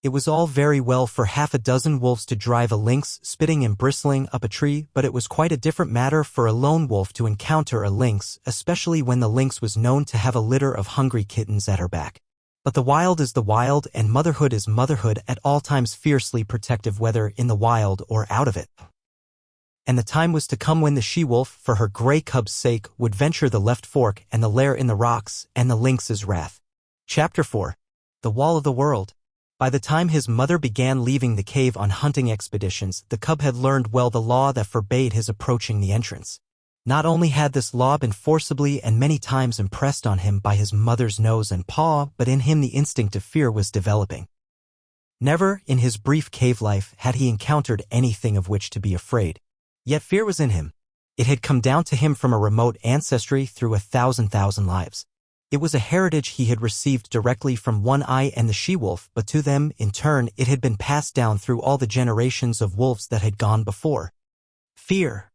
It was all very well for half a dozen wolves to drive a lynx spitting and bristling up a tree, but it was quite a different matter for a lone wolf to encounter a lynx, especially when the lynx was known to have a litter of hungry kittens at her back. But the wild is the wild, and motherhood is motherhood, at all times fiercely protective, whether in the wild or out of it. And the time was to come when the she-wolf, for her gray cub's sake, would venture the left fork and the lair in the rocks, and the lynx's wrath. Chapter 4. The Wall of the World. By the time his mother began leaving the cave on hunting expeditions, the cub had learned well the law that forbade his approaching the entrance. Not only had this law been forcibly and many times impressed on him by his mother's nose and paw, but in him the instinct of fear was developing. Never, in his brief cave life, had he encountered anything of which to be afraid. Yet fear was in him. It had come down to him from a remote ancestry through a thousand lives. It was a heritage he had received directly from One-Eye and the she-wolf, but to them, in turn, it had been passed down through all the generations of wolves that had gone before. Fear.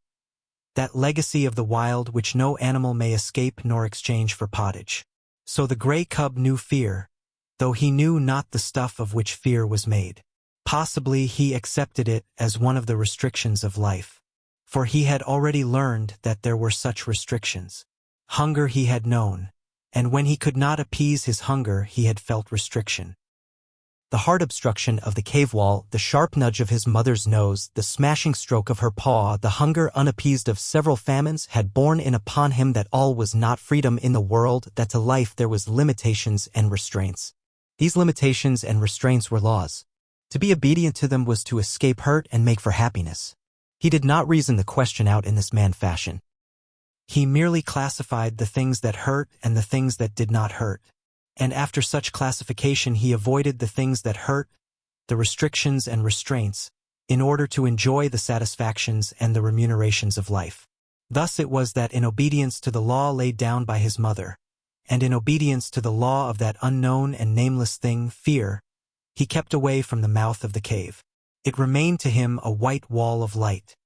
That legacy of the wild which no animal may escape nor exchange for pottage. So the gray cub knew fear, though he knew not the stuff of which fear was made. Possibly he accepted it as one of the restrictions of life. For he had already learned that there were such restrictions. Hunger he had known, and when he could not appease his hunger he had felt restriction. The hard obstruction of the cave wall, the sharp nudge of his mother's nose, the smashing stroke of her paw, the hunger unappeased of several famines had borne in upon him that all was not freedom in the world, that to life there was limitations and restraints. These limitations and restraints were laws. To be obedient to them was to escape hurt and make for happiness. He did not reason the question out in this man fashion. He merely classified the things that hurt and the things that did not hurt. And after such classification he avoided the things that hurt, the restrictions and restraints, in order to enjoy the satisfactions and the remunerations of life. Thus it was that in obedience to the law laid down by his mother, and in obedience to the law of that unknown and nameless thing, fear, he kept away from the mouth of the cave. It remained to him a white wall of light.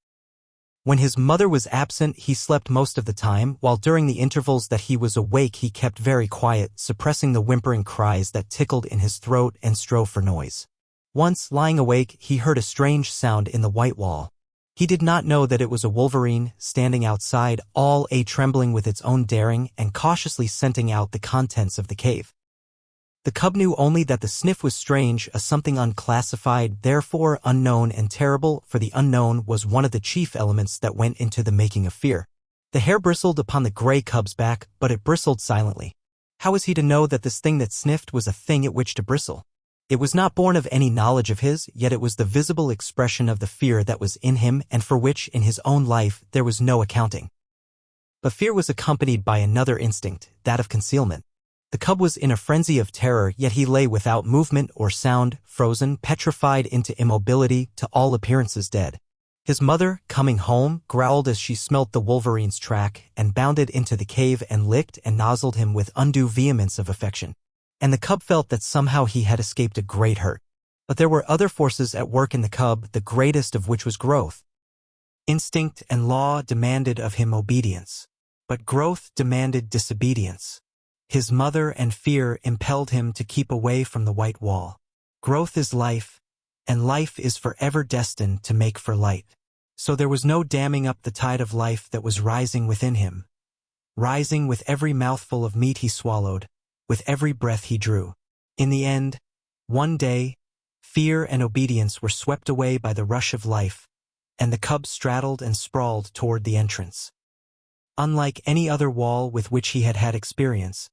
When his mother was absent he slept most of the time, while during the intervals that he was awake he kept very quiet, suppressing the whimpering cries that tickled in his throat and strove for noise. Once, lying awake, he heard a strange sound in the white wall. He did not know that it was a wolverine, standing outside, all a-trembling with its own daring, and cautiously scenting out the contents of the cave. The cub knew only that the sniff was strange, a something unclassified, therefore unknown and terrible, for the unknown was one of the chief elements that went into the making of fear. The hair bristled upon the gray cub's back, but it bristled silently. How was he to know that this thing that sniffed was a thing at which to bristle? It was not born of any knowledge of his, yet it was the visible expression of the fear that was in him and for which, in his own life, there was no accounting. But fear was accompanied by another instinct, that of concealment. The cub was in a frenzy of terror, yet he lay without movement or sound, frozen, petrified into immobility, to all appearances dead. His mother, coming home, growled as she smelt the wolverine's track, and bounded into the cave and licked and nozzled him with undue vehemence of affection. And the cub felt that somehow he had escaped a great hurt. But there were other forces at work in the cub, the greatest of which was growth. Instinct and law demanded of him obedience, but growth demanded disobedience. His mother and fear impelled him to keep away from the white wall. Growth is life, and life is forever destined to make for light. So there was no damming up the tide of life that was rising within him, rising with every mouthful of meat he swallowed, with every breath he drew. In the end, one day, fear and obedience were swept away by the rush of life, and the cub straddled and sprawled toward the entrance. Unlike any other wall with which he had had experience,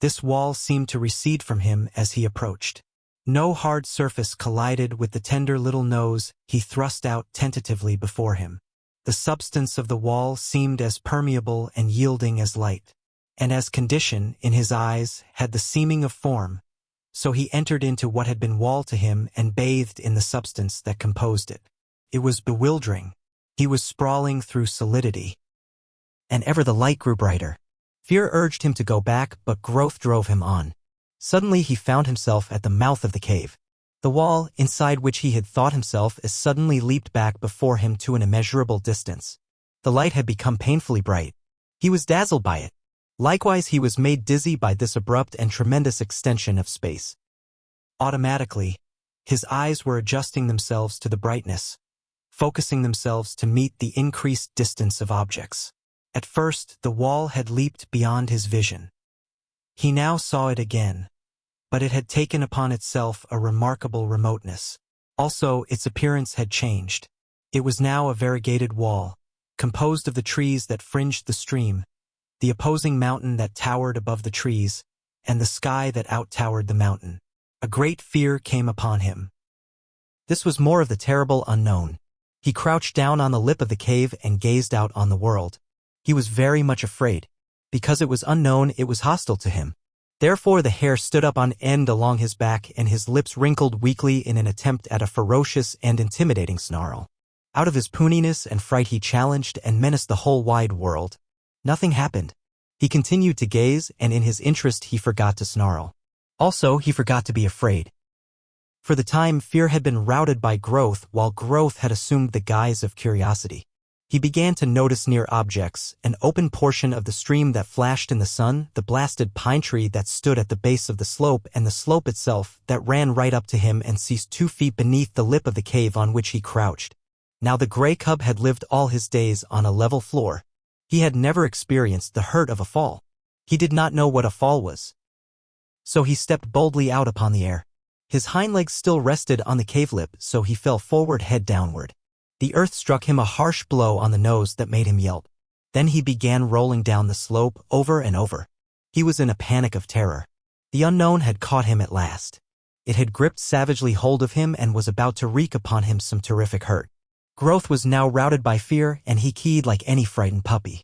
this wall seemed to recede from him as he approached. No hard surface collided with the tender little nose he thrust out tentatively before him. The substance of the wall seemed as permeable and yielding as light, and as condition, in his eyes, had the seeming of form. So he entered into what had been wall to him and bathed in the substance that composed it. It was bewildering. He was sprawling through solidity. And ever the light grew brighter. Fear urged him to go back, but growth drove him on. Suddenly he found himself at the mouth of the cave. The wall, inside which he had thought himself, as suddenly leaped back before him to an immeasurable distance. The light had become painfully bright. He was dazzled by it. Likewise he was made dizzy by this abrupt and tremendous extension of space. Automatically, His eyes were adjusting themselves to the brightness, focusing themselves to meet the increased distance of objects. At first, the wall had leaped beyond his vision. He now saw it again, but it had taken upon itself a remarkable remoteness. Also, its appearance had changed. It was now a variegated wall, composed of the trees that fringed the stream, the opposing mountain that towered above the trees, and the sky that out-towered the mountain. A great fear came upon him. This was more of the terrible unknown. He crouched down on the lip of the cave and gazed out on the world. He was very much afraid. Because it was unknown, it was hostile to him. Therefore the hair stood up on end along his back and his lips wrinkled weakly in an attempt at a ferocious and intimidating snarl. Out of his puniness and fright he challenged and menaced the whole wide world. Nothing happened. He continued to gaze, and in his interest he forgot to snarl. Also, he forgot to be afraid. For the time, fear had been routed by growth, while growth had assumed the guise of curiosity. He began to notice near objects, an open portion of the stream that flashed in the sun, the blasted pine tree that stood at the base of the slope, and the slope itself that ran right up to him and ceased 2 feet beneath the lip of the cave on which he crouched. Now the gray cub had lived all his days on a level floor. He had never experienced the hurt of a fall. He did not know what a fall was. So he stepped boldly out upon the air. His hind legs still rested on the cave lip, so he fell forward head downward. The earth struck him a harsh blow on the nose that made him yelp. Then he began rolling down the slope over and over. He was in a panic of terror. The unknown had caught him at last. It had gripped savagely hold of him and was about to wreak upon him some terrific hurt. Growth was now routed by fear, and he keyed like any frightened puppy.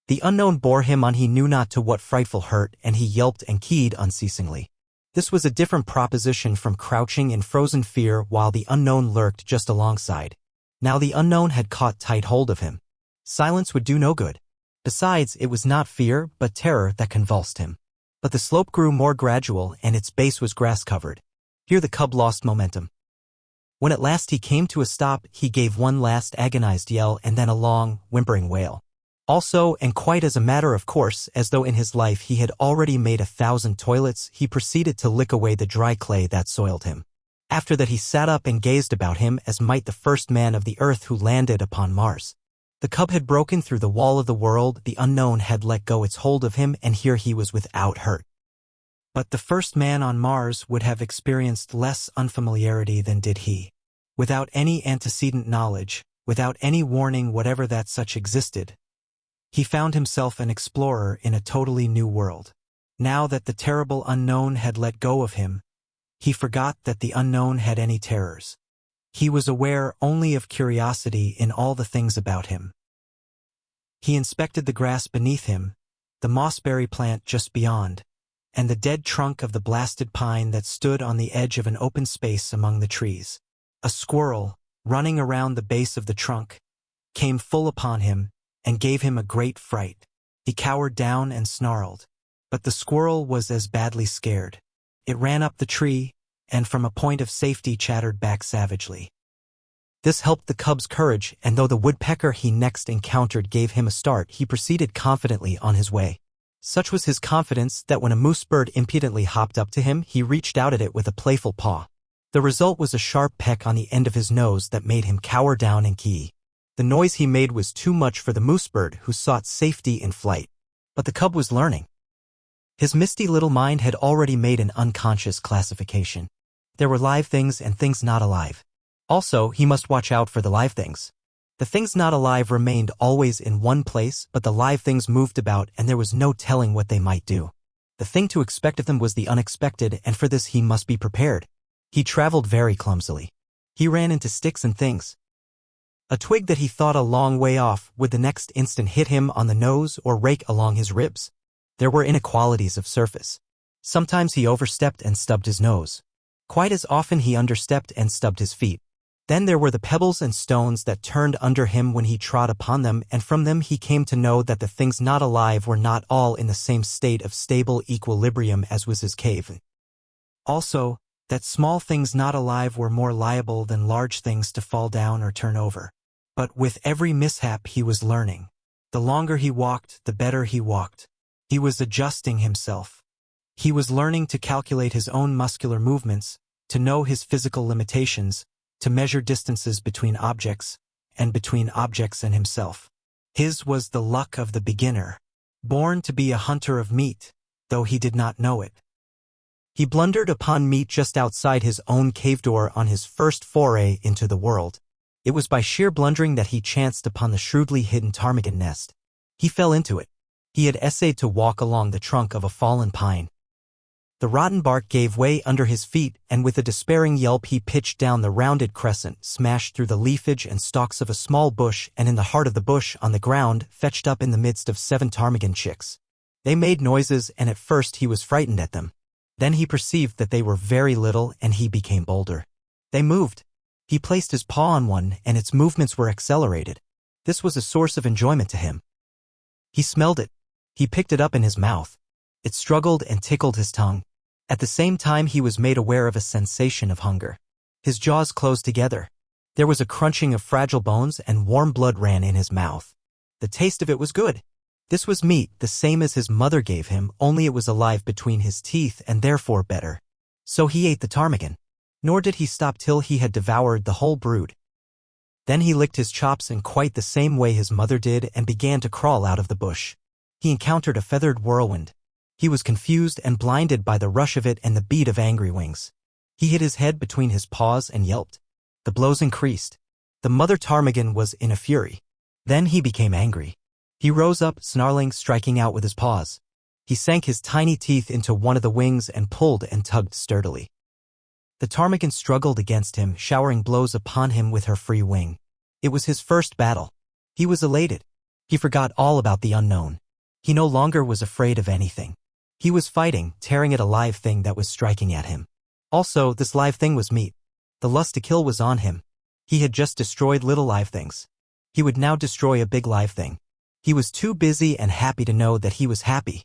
The unknown bore him on he knew not to what frightful hurt, and he yelped and keyed unceasingly. This was a different proposition from crouching in frozen fear while the unknown lurked just alongside. Now the unknown had caught tight hold of him. Silence would do no good. Besides, it was not fear, but terror that convulsed him. But the slope grew more gradual, and its base was grass-covered. Here the cub lost momentum. When at last he came to a stop, he gave one last agonized yell and then a long, whimpering wail. Also, and quite as a matter of course, as though in his life he had already made 1,000 toilets, he proceeded to lick away the dry clay that soiled him. After that he sat up and gazed about him as might the first man of the earth who landed upon Mars. The cub had broken through the wall of the world, the unknown had let go its hold of him, and here he was without hurt. But the first man on Mars would have experienced less unfamiliarity than did he. Without any antecedent knowledge, without any warning whatever that such existed, he found himself an explorer in a totally new world. Now that the terrible unknown had let go of him, he forgot that the unknown had any terrors. He was aware only of curiosity in all the things about him. He inspected the grass beneath him, the mossberry plant just beyond, and the dead trunk of the blasted pine that stood on the edge of an open space among the trees. A squirrel, running around the base of the trunk, came full upon him and gave him a great fright. He cowered down and snarled. But the squirrel was as badly scared. It ran up the tree, and from a point of safety chattered back savagely. This helped the cub's courage, and though the woodpecker he next encountered gave him a start, he proceeded confidently on his way. Such was his confidence that when a moose bird impudently hopped up to him, he reached out at it with a playful paw. The result was a sharp peck on the end of his nose that made him cower down and key. The noise he made was too much for the moose bird, who sought safety in flight. But the cub was learning. His misty little mind had already made an unconscious classification. There were live things and things not alive. Also, he must watch out for the live things. The things not alive remained always in one place, but the live things moved about, and there was no telling what they might do. The thing to expect of them was the unexpected, and for this he must be prepared. He traveled very clumsily. He ran into sticks and things. A twig that he thought a long way off would the next instant hit him on the nose or rake along his ribs. There were inequalities of surface. Sometimes he overstepped and stubbed his nose. Quite as often he understepped and stubbed his feet. Then there were the pebbles and stones that turned under him when he trod upon them, and from them he came to know that the things not alive were not all in the same state of stable equilibrium as was his cave. Also, that small things not alive were more liable than large things to fall down or turn over. But with every mishap he was learning. The longer he walked, the better he walked. He was adjusting himself. He was learning to calculate his own muscular movements, to know his physical limitations, to measure distances between objects, and between objects and himself. His was the luck of the beginner, born to be a hunter of meat, though he did not know it. He blundered upon meat just outside his own cave door on his first foray into the world. It was by sheer blundering that he chanced upon the shrewdly hidden ptarmigan nest. He fell into it. He had essayed to walk along the trunk of a fallen pine. The rotten bark gave way under his feet, and with a despairing yelp he pitched down the rounded crescent, smashed through the leafage and stalks of a small bush, and in the heart of the bush, on the ground, fetched up in the midst of 7 ptarmigan chicks. They made noises, and at first he was frightened at them. Then he perceived that they were very little, and he became bolder. They moved. He placed his paw on one, and its movements were accelerated. This was a source of enjoyment to him. He smelled it. He picked it up in his mouth. It struggled and tickled his tongue. At the same time he was made aware of a sensation of hunger. His jaws closed together. There was a crunching of fragile bones, and warm blood ran in his mouth. The taste of it was good. This was meat, the same as his mother gave him, only it was alive between his teeth and therefore better. So he ate the ptarmigan. Nor did he stop till he had devoured the whole brood. Then he licked his chops in quite the same way his mother did and began to crawl out of the bush. He encountered a feathered whirlwind. He was confused and blinded by the rush of it and the beat of angry wings. He hid his head between his paws and yelped. The blows increased. The mother ptarmigan was in a fury. Then he became angry. He rose up, snarling, striking out with his paws. He sank his tiny teeth into one of the wings and pulled and tugged sturdily. The ptarmigan struggled against him, showering blows upon him with her free wing. It was his first battle. He was elated. He forgot all about the unknown. He no longer was afraid of anything. He was fighting, tearing at a live thing that was striking at him. Also, this live thing was meat. The lust to kill was on him. He had just destroyed little live things. He would now destroy a big live thing. He was too busy and happy to know that he was happy.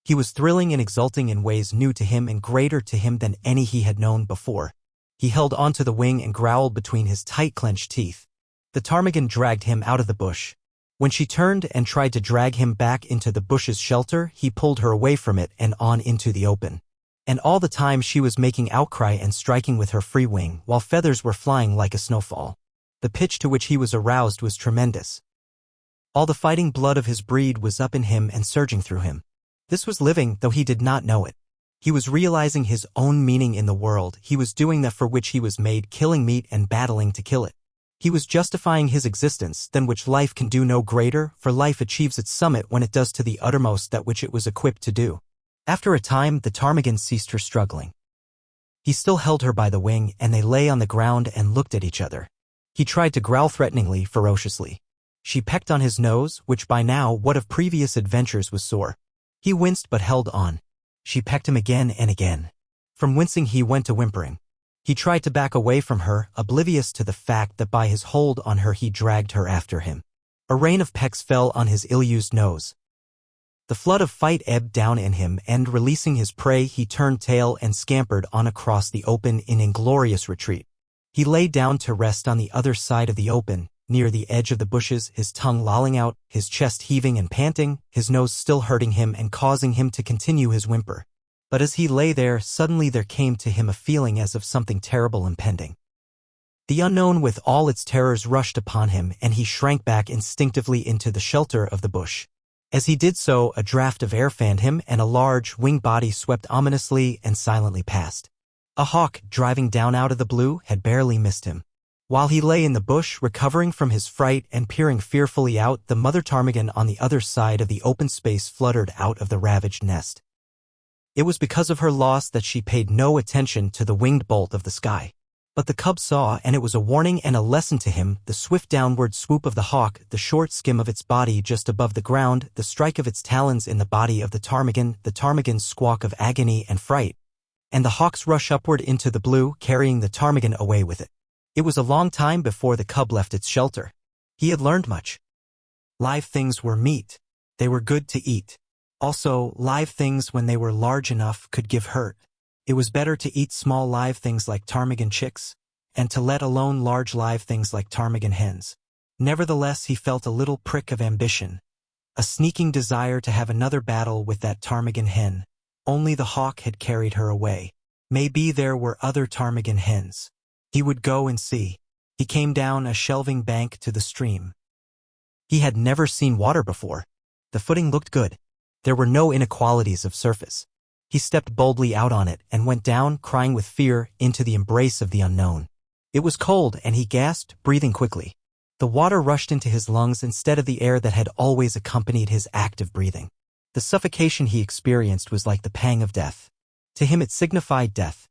He was thrilling and exulting in ways new to him and greater to him than any he had known before. He held onto the wing and growled between his tight-clenched teeth. The ptarmigan dragged him out of the bush. When she turned and tried to drag him back into the bush's shelter, he pulled her away from it and on into the open. And all the time she was making outcry and striking with her free wing, while feathers were flying like a snowfall. The pitch to which he was aroused was tremendous. All the fighting blood of his breed was up in him and surging through him. This was living, though he did not know it. He was realizing his own meaning in the world. He was doing that for which he was made, killing meat and battling to kill it. He was justifying his existence, than which life can do no greater, for life achieves its summit when it does to the uttermost that which it was equipped to do. After a time, the ptarmigan ceased her struggling. He still held her by the wing, and they lay on the ground and looked at each other. He tried to growl threateningly, ferociously. She pecked on his nose, which by now, what of previous adventures, was sore. He winced but held on. She pecked him again and again. From wincing he went to whimpering. He tried to back away from her, oblivious to the fact that by his hold on her he dragged her after him. A rain of pecks fell on his ill-used nose. The flood of fight ebbed down in him, and releasing his prey he turned tail and scampered on across the open in inglorious retreat. He lay down to rest on the other side of the open, near the edge of the bushes, his tongue lolling out, his chest heaving and panting, his nose still hurting him and causing him to continue his whimper. But as he lay there, suddenly there came to him a feeling as of something terrible impending. The unknown with all its terrors rushed upon him, and he shrank back instinctively into the shelter of the bush. As he did so, a draught of air fanned him, and a large, winged body swept ominously and silently past. A hawk, driving down out of the blue, had barely missed him. While he lay in the bush, recovering from his fright and peering fearfully out, the mother ptarmigan on the other side of the open space fluttered out of the ravaged nest. It was because of her loss that she paid no attention to the winged bolt of the sky. But the cub saw, and it was a warning and a lesson to him, the swift downward swoop of the hawk, the short skim of its body just above the ground, the strike of its talons in the body of the ptarmigan's squawk of agony and fright, and the hawk's rush upward into the blue, carrying the ptarmigan away with it. It was a long time before the cub left its shelter. He had learned much. Live things were meat. They were good to eat. Also, live things, when they were large enough, could give hurt. It was better to eat small live things like ptarmigan chicks, and to let alone large live things like ptarmigan hens. Nevertheless, he felt a little prick of ambition, a sneaking desire to have another battle with that ptarmigan hen. Only the hawk had carried her away. Maybe there were other ptarmigan hens. He would go and see. He came down a shelving bank to the stream. He had never seen water before. The footing looked good. There were no inequalities of surface. He stepped boldly out on it and went down, crying with fear, into the embrace of the unknown. It was cold, and he gasped, breathing quickly. The water rushed into his lungs instead of the air that had always accompanied his active breathing. The suffocation he experienced was like the pang of death. To him it signified death.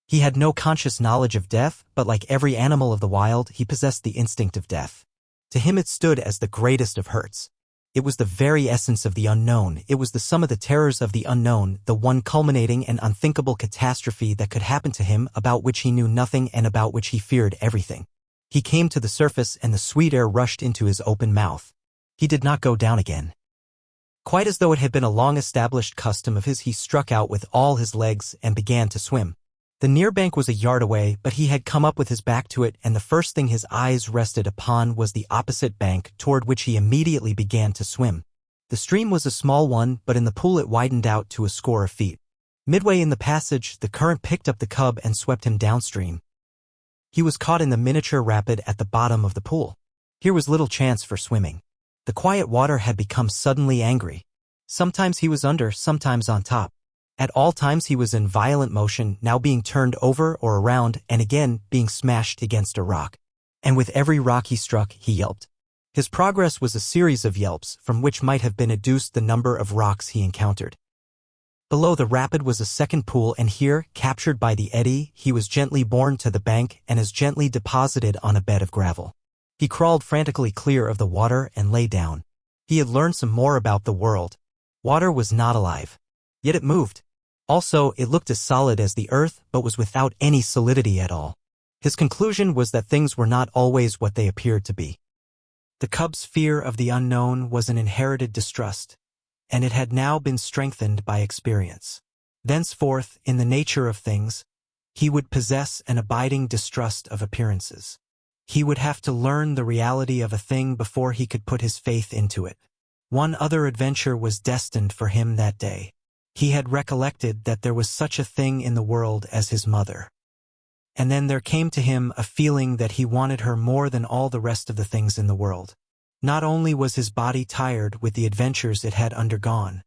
He had no conscious knowledge of death, but like every animal of the wild, he possessed the instinct of death. To him it stood as the greatest of hurts. It was the very essence of the unknown. It was the sum of the terrors of the unknown, the one culminating and unthinkable catastrophe that could happen to him, about which he knew nothing and about which he feared everything. He came to the surface and the sweet air rushed into his open mouth. He did not go down again. Quite as though it had been a long-established custom of his, he struck out with all his legs and began to swim. The near bank was a yard away, but he had come up with his back to it, and the first thing his eyes rested upon was the opposite bank, toward which he immediately began to swim. The stream was a small one, but in the pool it widened out to a score of feet. Midway in the passage, the current picked up the cub and swept him downstream. He was caught in the miniature rapid at the bottom of the pool. Here was little chance for swimming. The quiet water had become suddenly angry. Sometimes he was under, sometimes on top. At all times he was in violent motion, now being turned over or around, and again being smashed against a rock. And with every rock he struck, he yelped. His progress was a series of yelps, from which might have been adduced the number of rocks he encountered. Below the rapid was a second pool, and here, captured by the eddy, he was gently borne to the bank and as gently deposited on a bed of gravel. He crawled frantically clear of the water and lay down. He had learned some more about the world. Water was not alive. Yet it moved. Also, it looked as solid as the earth, but was without any solidity at all. His conclusion was that things were not always what they appeared to be. The cub's fear of the unknown was an inherited distrust, and it had now been strengthened by experience. Thenceforth, in the nature of things, he would possess an abiding distrust of appearances. He would have to learn the reality of a thing before he could put his faith into it. One other adventure was destined for him that day. He had recollected that there was such a thing in the world as his mother. And then there came to him a feeling that he wanted her more than all the rest of the things in the world. Not only was his body tired with the adventures it had undergone,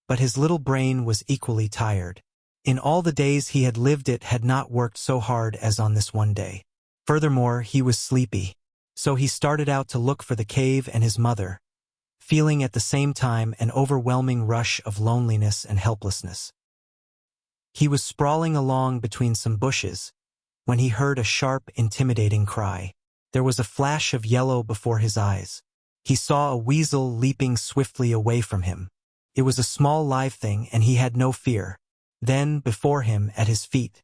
but his little brain was equally tired. In all the days he had lived it had not worked so hard as on this one day. Furthermore, he was sleepy. So he started out to look for the cave and his mother, feeling at the same time an overwhelming rush of loneliness and helplessness. He was sprawling along between some bushes when he heard a sharp, intimidating cry. There was a flash of yellow before his eyes. He saw a weasel leaping swiftly away from him. It was a small live thing, and he had no fear. Then, before him, at his feet,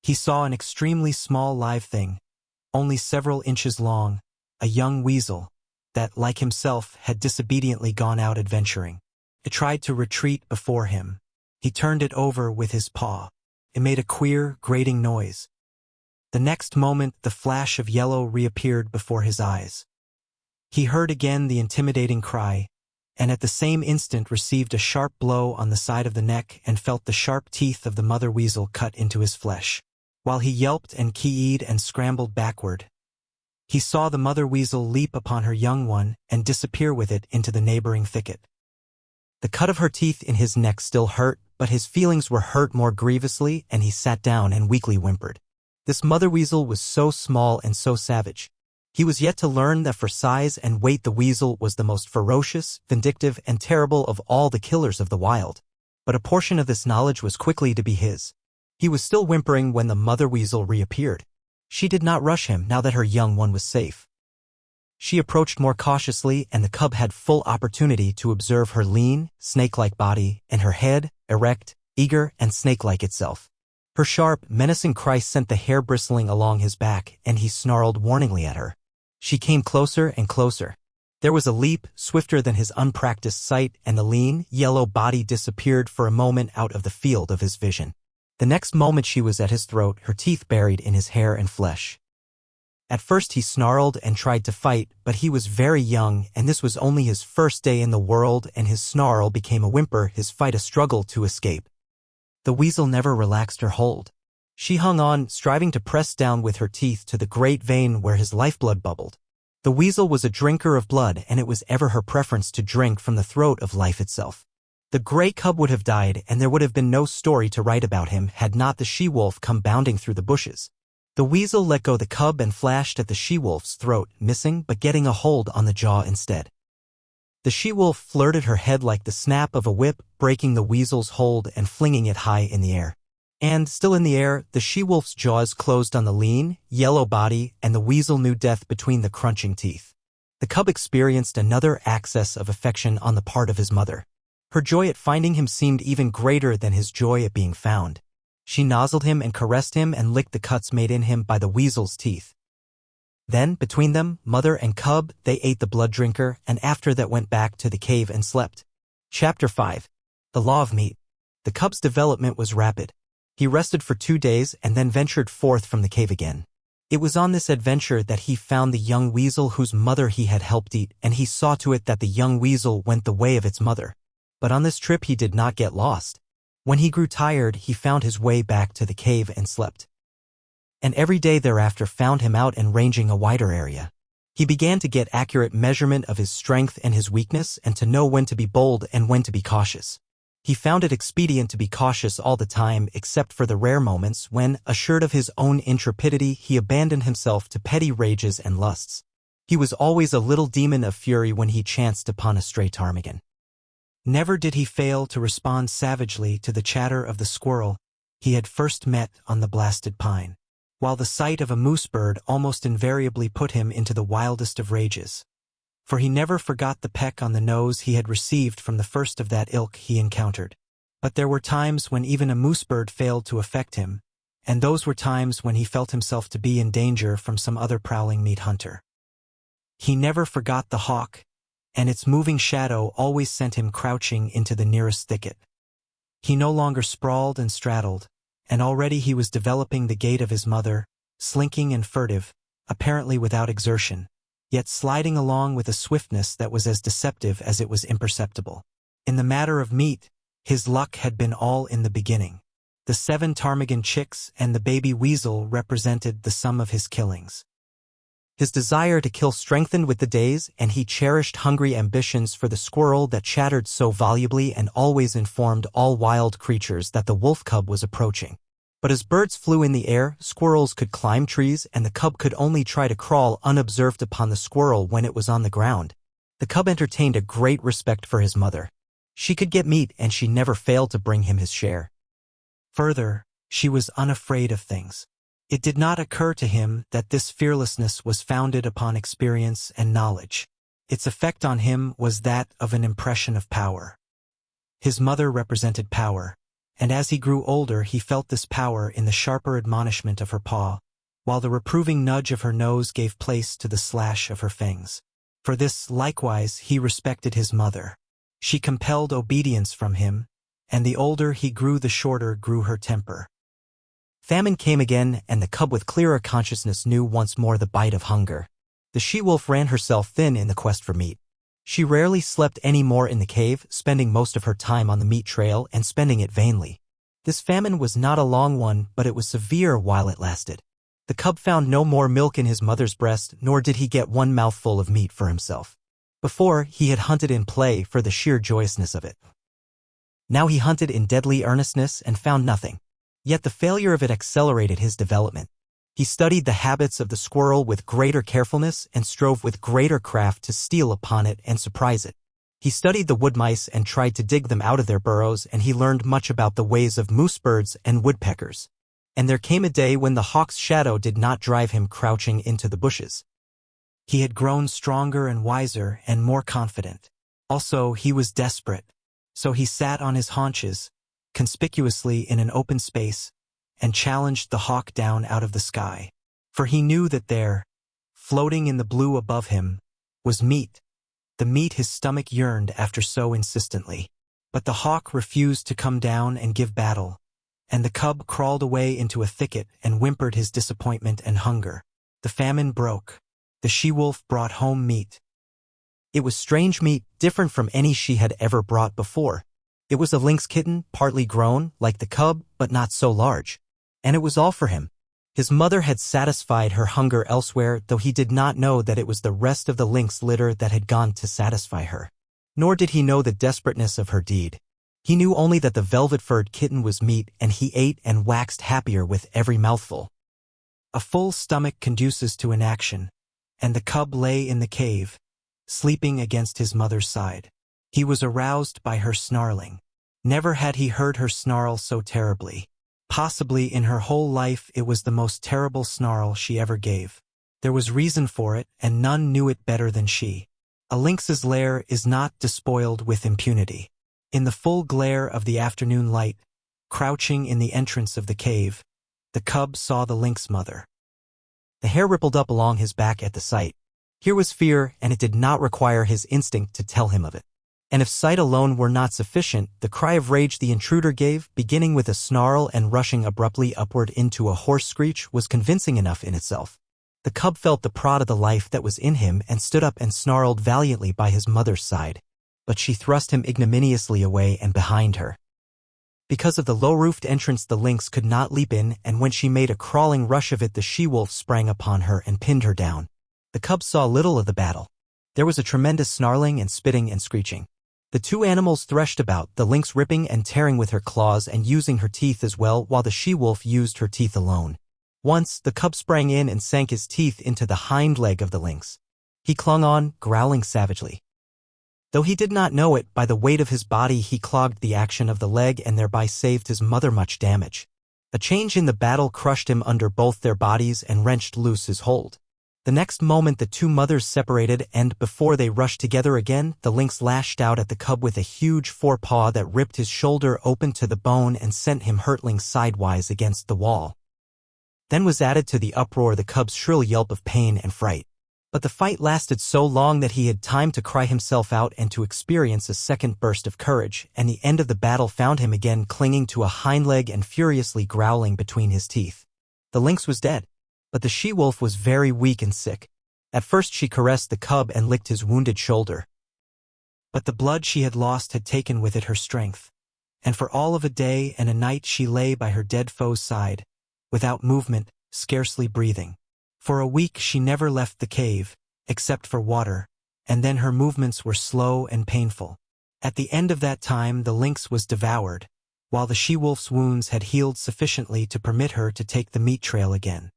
he saw an extremely small live thing, only several inches long, a young weasel, that, like himself, had disobediently gone out adventuring. It tried to retreat before him. He turned it over with his paw. It made a queer, grating noise. The next moment, the flash of yellow reappeared before his eyes. He heard again the intimidating cry, and at the same instant received a sharp blow on the side of the neck and felt the sharp teeth of the mother weasel cut into his flesh. While he yelped and kee-eed and scrambled backward, he saw the mother weasel leap upon her young one and disappear with it into the neighboring thicket. The cut of her teeth in his neck still hurt, but his feelings were hurt more grievously, and he sat down and weakly whimpered. This mother weasel was so small and so savage. He was yet to learn that for size and weight the weasel was the most ferocious, vindictive, and terrible of all the killers of the wild. But a portion of this knowledge was quickly to be his. He was still whimpering when the mother weasel reappeared. She did not rush him now that her young one was safe. She approached more cautiously, and the cub had full opportunity to observe her lean, snake-like body, and her head, erect, eager, and snake-like itself. Her sharp, menacing cry sent the hair bristling along his back, and he snarled warningly at her. She came closer and closer. There was a leap, swifter than his unpracticed sight, and the lean, yellow body disappeared for a moment out of the field of his vision. The next moment she was at his throat, her teeth buried in his hair and flesh. At first he snarled and tried to fight, but he was very young, and this was only his first day in the world, and his snarl became a whimper, his fight a struggle to escape. The weasel never relaxed her hold. She hung on, striving to press down with her teeth to the great vein where his lifeblood bubbled. The weasel was a drinker of blood, and it was ever her preference to drink from the throat of life itself. The gray cub would have died, and there would have been no story to write about him had not the she-wolf come bounding through the bushes. The weasel let go the cub and flashed at the she-wolf's throat, missing but getting a hold on the jaw instead. The she-wolf flirted her head like the snap of a whip, breaking the weasel's hold and flinging it high in the air. And, still in the air, the she-wolf's jaws closed on the lean, yellow body, and the weasel knew death between the crunching teeth. The cub experienced another access of affection on the part of his mother. Her joy at finding him seemed even greater than his joy at being found. She nozzled him and caressed him and licked the cuts made in him by the weasel's teeth. Then, between them, mother and cub, they ate the blood drinker, and after that went back to the cave and slept. Chapter 5. The Law of Meat. The cub's development was rapid. He rested for 2 days and then ventured forth from the cave again. It was on this adventure that he found the young weasel whose mother he had helped eat, and he saw to it that the young weasel went the way of its mother. But on this trip he did not get lost. When he grew tired, he found his way back to the cave and slept. And every day thereafter found him out and ranging a wider area. He began to get accurate measurement of his strength and his weakness, and to know when to be bold and when to be cautious. He found it expedient to be cautious all the time, except for the rare moments when, assured of his own intrepidity, he abandoned himself to petty rages and lusts. He was always a little demon of fury when he chanced upon a stray ptarmigan. Never did he fail to respond savagely to the chatter of the squirrel he had first met on the blasted pine, while the sight of a moose bird almost invariably put him into the wildest of rages. For he never forgot the peck on the nose he had received from the first of that ilk he encountered. But there were times when even a moose bird failed to affect him, and those were times when he felt himself to be in danger from some other prowling meat hunter. He never forgot the hawk, and its moving shadow always sent him crouching into the nearest thicket. He no longer sprawled and straddled, and already he was developing the gait of his mother, slinking and furtive, apparently without exertion, yet sliding along with a swiftness that was as deceptive as it was imperceptible. In the matter of meat, his luck had been all in the beginning. The 7 ptarmigan chicks and the baby weasel represented the sum of his killings. His desire to kill strengthened with the days, and he cherished hungry ambitions for the squirrel that chattered so volubly and always informed all wild creatures that the wolf cub was approaching. But as birds flew in the air, squirrels could climb trees, and the cub could only try to crawl unobserved upon the squirrel when it was on the ground. The cub entertained a great respect for his mother. She could get meat, and she never failed to bring him his share. Further, she was unafraid of things. It did not occur to him that this fearlessness was founded upon experience and knowledge. Its effect on him was that of an impression of power. His mother represented power, and as he grew older he felt this power in the sharper admonishment of her paw, while the reproving nudge of her nose gave place to the slash of her fangs. For this, likewise, he respected his mother. She compelled obedience from him, and the older he grew the shorter grew her temper. Famine came again, and the cub with clearer consciousness knew once more the bite of hunger. The she-wolf ran herself thin in the quest for meat. She rarely slept any more in the cave, spending most of her time on the meat trail and spending it vainly. This famine was not a long one, but it was severe while it lasted. The cub found no more milk in his mother's breast, nor did he get one mouthful of meat for himself. Before, he had hunted in play for the sheer joyousness of it. Now he hunted in deadly earnestness and found nothing. Yet the failure of it accelerated his development. He studied the habits of the squirrel with greater carefulness and strove with greater craft to steal upon it and surprise it. He studied the wood mice and tried to dig them out of their burrows, and he learned much about the ways of moose birds and woodpeckers. And there came a day when the hawk's shadow did not drive him crouching into the bushes. He had grown stronger and wiser and more confident. Also, he was desperate. So he sat on his haunches, conspicuously in an open space, and challenged the hawk down out of the sky. For he knew that there, floating in the blue above him, was meat, the meat his stomach yearned after so insistently. But the hawk refused to come down and give battle, and the cub crawled away into a thicket and whimpered his disappointment and hunger. The famine broke. The she-wolf brought home meat. It was strange meat, different from any she had ever brought before. It was a lynx kitten, partly grown, like the cub, but not so large. And it was all for him. His mother had satisfied her hunger elsewhere, though he did not know that it was the rest of the lynx litter that had gone to satisfy her. Nor did he know the desperateness of her deed. He knew only that the velvet-furred kitten was meat, and he ate and waxed happier with every mouthful. A full stomach conduces to inaction, and the cub lay in the cave, sleeping against his mother's side. He was aroused by her snarling. Never had he heard her snarl so terribly. Possibly in her whole life it was the most terrible snarl she ever gave. There was reason for it, and none knew it better than she. A lynx's lair is not despoiled with impunity. In the full glare of the afternoon light, crouching in the entrance of the cave, the cub saw the lynx mother. The hair rippled up along his back at the sight. Here was fear, and it did not require his instinct to tell him of it. And if sight alone were not sufficient, the cry of rage the intruder gave, beginning with a snarl and rushing abruptly upward into a hoarse screech, was convincing enough in itself. The cub felt the prod of the life that was in him and stood up and snarled valiantly by his mother's side. But she thrust him ignominiously away and behind her. Because of the low-roofed entrance the lynx could not leap in, and when she made a crawling rush of it the she-wolf sprang upon her and pinned her down. The cub saw little of the battle. There was a tremendous snarling and spitting and screeching. The two animals threshed about, the lynx ripping and tearing with her claws and using her teeth as well, while the she-wolf used her teeth alone. Once, the cub sprang in and sank his teeth into the hind leg of the lynx. He clung on, growling savagely. Though he did not know it, by the weight of his body he clogged the action of the leg and thereby saved his mother much damage. A change in the battle crushed him under both their bodies and wrenched loose his hold. The next moment the two mothers separated, and before they rushed together again, the lynx lashed out at the cub with a huge forepaw that ripped his shoulder open to the bone and sent him hurtling sidewise against the wall. Then was added to the uproar the cub's shrill yelp of pain and fright. But the fight lasted so long that he had time to cry himself out and to experience a second burst of courage, and the end of the battle found him again clinging to a hind leg and furiously growling between his teeth. The lynx was dead. But the she-wolf was very weak and sick. At first she caressed the cub and licked his wounded shoulder. But the blood she had lost had taken with it her strength, and for all of a day and a night she lay by her dead foe's side, without movement, scarcely breathing. For a week she never left the cave, except for water, and then her movements were slow and painful. At the end of that time the lynx was devoured, while the she-wolf's wounds had healed sufficiently to permit her to take the meat trail again.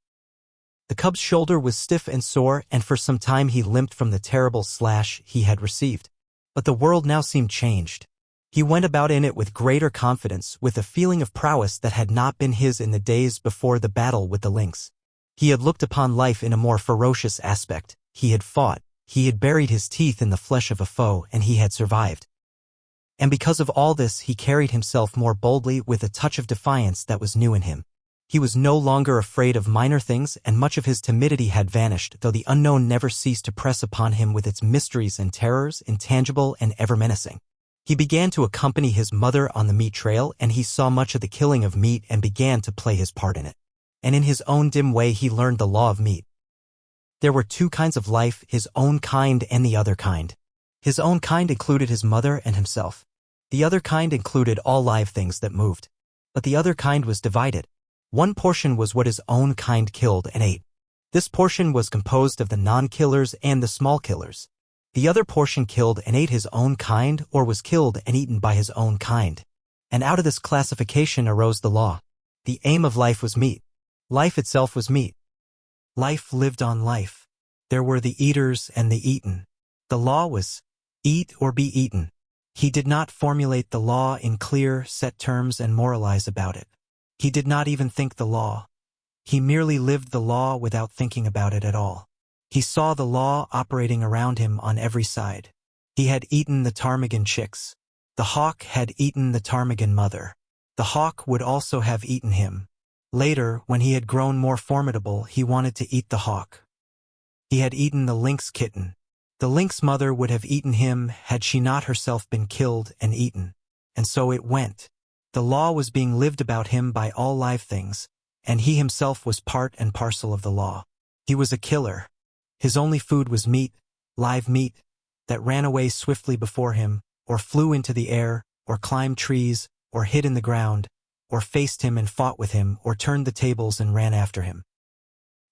The cub's shoulder was stiff and sore, and for some time he limped from the terrible slash he had received. But the world now seemed changed. He went about in it with greater confidence, with a feeling of prowess that had not been his in the days before the battle with the lynx. He had looked upon life in a more ferocious aspect. He had fought. He had buried his teeth in the flesh of a foe, and he had survived. And because of all this he carried himself more boldly, with a touch of defiance that was new in him. He was no longer afraid of minor things, and much of his timidity had vanished, though the unknown never ceased to press upon him with its mysteries and terrors, intangible and ever menacing. He began to accompany his mother on the meat trail, and he saw much of the killing of meat and began to play his part in it. And in his own dim way he learned the law of meat. There were two kinds of life, his own kind and the other kind. His own kind included his mother and himself. The other kind included all live things that moved. But the other kind was divided. One portion was what his own kind killed and ate. This portion was composed of the non-killers and the small killers. The other portion killed and ate his own kind, or was killed and eaten by his own kind. And out of this classification arose the law. The aim of life was meat. Life itself was meat. Life lived on life. There were the eaters and the eaten. The law was, eat or be eaten. He did not formulate the law in clear, set terms and moralize about it. He did not even think the law. He merely lived the law without thinking about it at all. He saw the law operating around him on every side. He had eaten the ptarmigan chicks. The hawk had eaten the ptarmigan mother. The hawk would also have eaten him. Later, when he had grown more formidable, he wanted to eat the hawk. He had eaten the lynx kitten. The lynx mother would have eaten him had she not herself been killed and eaten. And so it went. The law was being lived about him by all live things, and he himself was part and parcel of the law. He was a killer. His only food was meat, live meat, that ran away swiftly before him, or flew into the air, or climbed trees, or hid in the ground, or faced him and fought with him, or turned the tables and ran after him.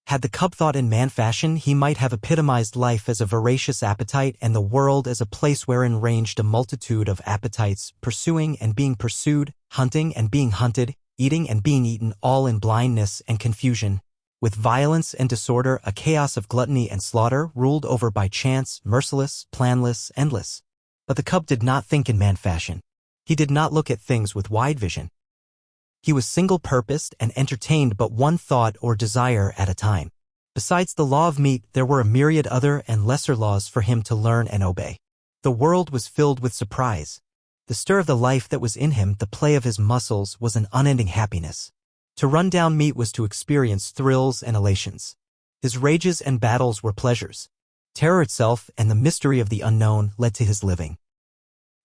Had the cub thought in man fashion, he might have epitomized life as a voracious appetite and the world as a place wherein ranged a multitude of appetites, pursuing and being pursued, hunting and being hunted, eating and being eaten, all in blindness and confusion, with violence and disorder, a chaos of gluttony and slaughter, ruled over by chance, merciless, planless, endless. But the cub did not think in man fashion. He did not look at things with wide vision. He was single-purposed and entertained but one thought or desire at a time. Besides the law of meat, there were a myriad other and lesser laws for him to learn and obey. The world was filled with surprise. The stir of the life that was in him, the play of his muscles, was an unending happiness. To run down meat was to experience thrills and elations. His rages and battles were pleasures. Terror itself and the mystery of the unknown led to his living.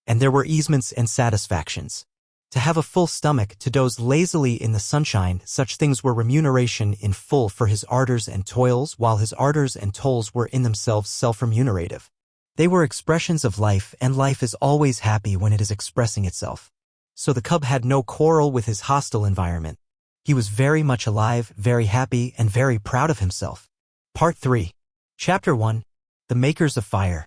And there were easements and satisfactions. To have a full stomach, to doze lazily in the sunshine, such things were remuneration in full for his ardors and toils, while his ardors and toils were in themselves self-remunerative. They were expressions of life, and life is always happy when it is expressing itself. So the cub had no quarrel with his hostile environment. He was very much alive, very happy, and very proud of himself. Part 3. Chapter 1. The Makers of Fire.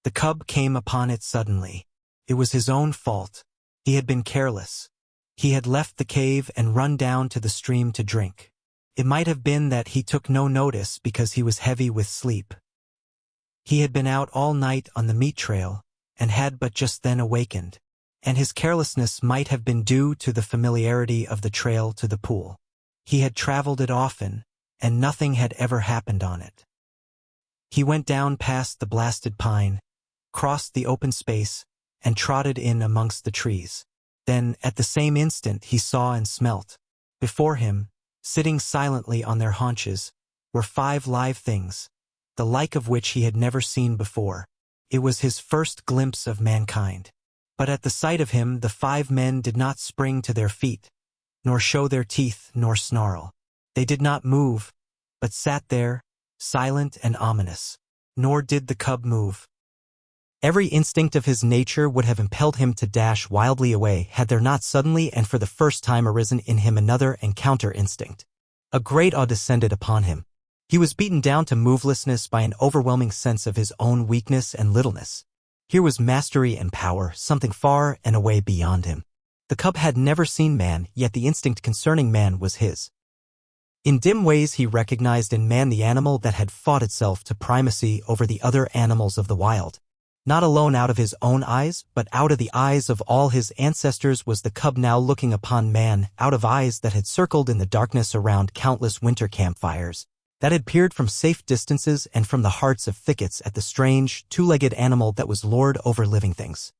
The cub came upon it suddenly. It was his own fault. He had been careless. He had left the cave and run down to the stream to drink. It might have been that he took no notice because he was heavy with sleep. He had been out all night on the meat trail and had but just then awakened, and his carelessness might have been due to the familiarity of the trail to the pool. He had traveled it often, and nothing had ever happened on it. He went down past the blasted pine, crossed the open space, and trotted in amongst the trees. Then, at the same instant, he saw and smelt. Before him, sitting silently on their haunches, were 5 live things, the like of which he had never seen before. It was his first glimpse of mankind. But at the sight of him, the 5 men did not spring to their feet, nor show their teeth, nor snarl. They did not move, but sat there, silent and ominous. Nor did the cub move. Every instinct of his nature would have impelled him to dash wildly away had there not suddenly and for the first time arisen in him another and counter-instinct. A great awe descended upon him. He was beaten down to movelessness by an overwhelming sense of his own weakness and littleness. Here was mastery and power, something far and away beyond him. The cub had never seen man, yet the instinct concerning man was his. In dim ways he recognized in man the animal that had fought itself to primacy over the other animals of the wild. Not alone out of his own eyes, but out of the eyes of all his ancestors was the cub now looking upon man, out of eyes that had circled in the darkness around countless winter campfires, that had peered from safe distances and from the hearts of thickets at the strange, 2-legged animal that was lord over living things.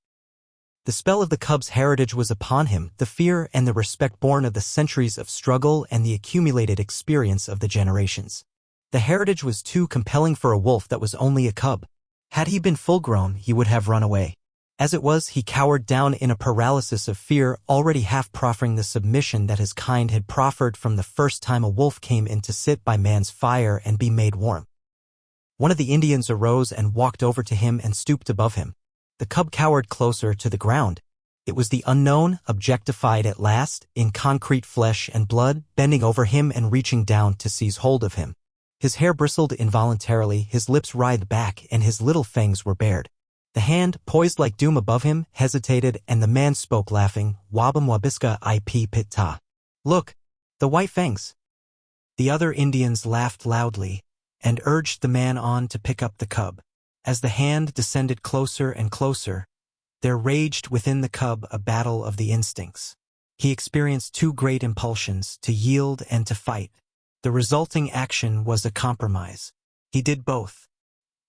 The spell of the cub's heritage was upon him, the fear and the respect born of the centuries of struggle and the accumulated experience of the generations. The heritage was too compelling for a wolf that was only a cub. Had he been full-grown, he would have run away. As it was, he cowered down in a paralysis of fear, already half proffering the submission that his kind had proffered from the first time a wolf came in to sit by man's fire and be made warm. One of the Indians arose and walked over to him and stooped above him. The cub cowered closer to the ground. It was the unknown, objectified at last, in concrete flesh and blood, bending over him and reaching down to seize hold of him. His hair bristled involuntarily, his lips writhed back, and his little fangs were bared. The hand, poised like doom above him, hesitated, and the man spoke laughing, "Wabam wabiska ip pit ta." "Look, the white fangs." The other Indians laughed loudly, and urged the man on to pick up the cub. As the hand descended closer and closer, there raged within the cub a battle of the instincts. He experienced 2 great impulsions, to yield and to fight. The resulting action was a compromise. He did both.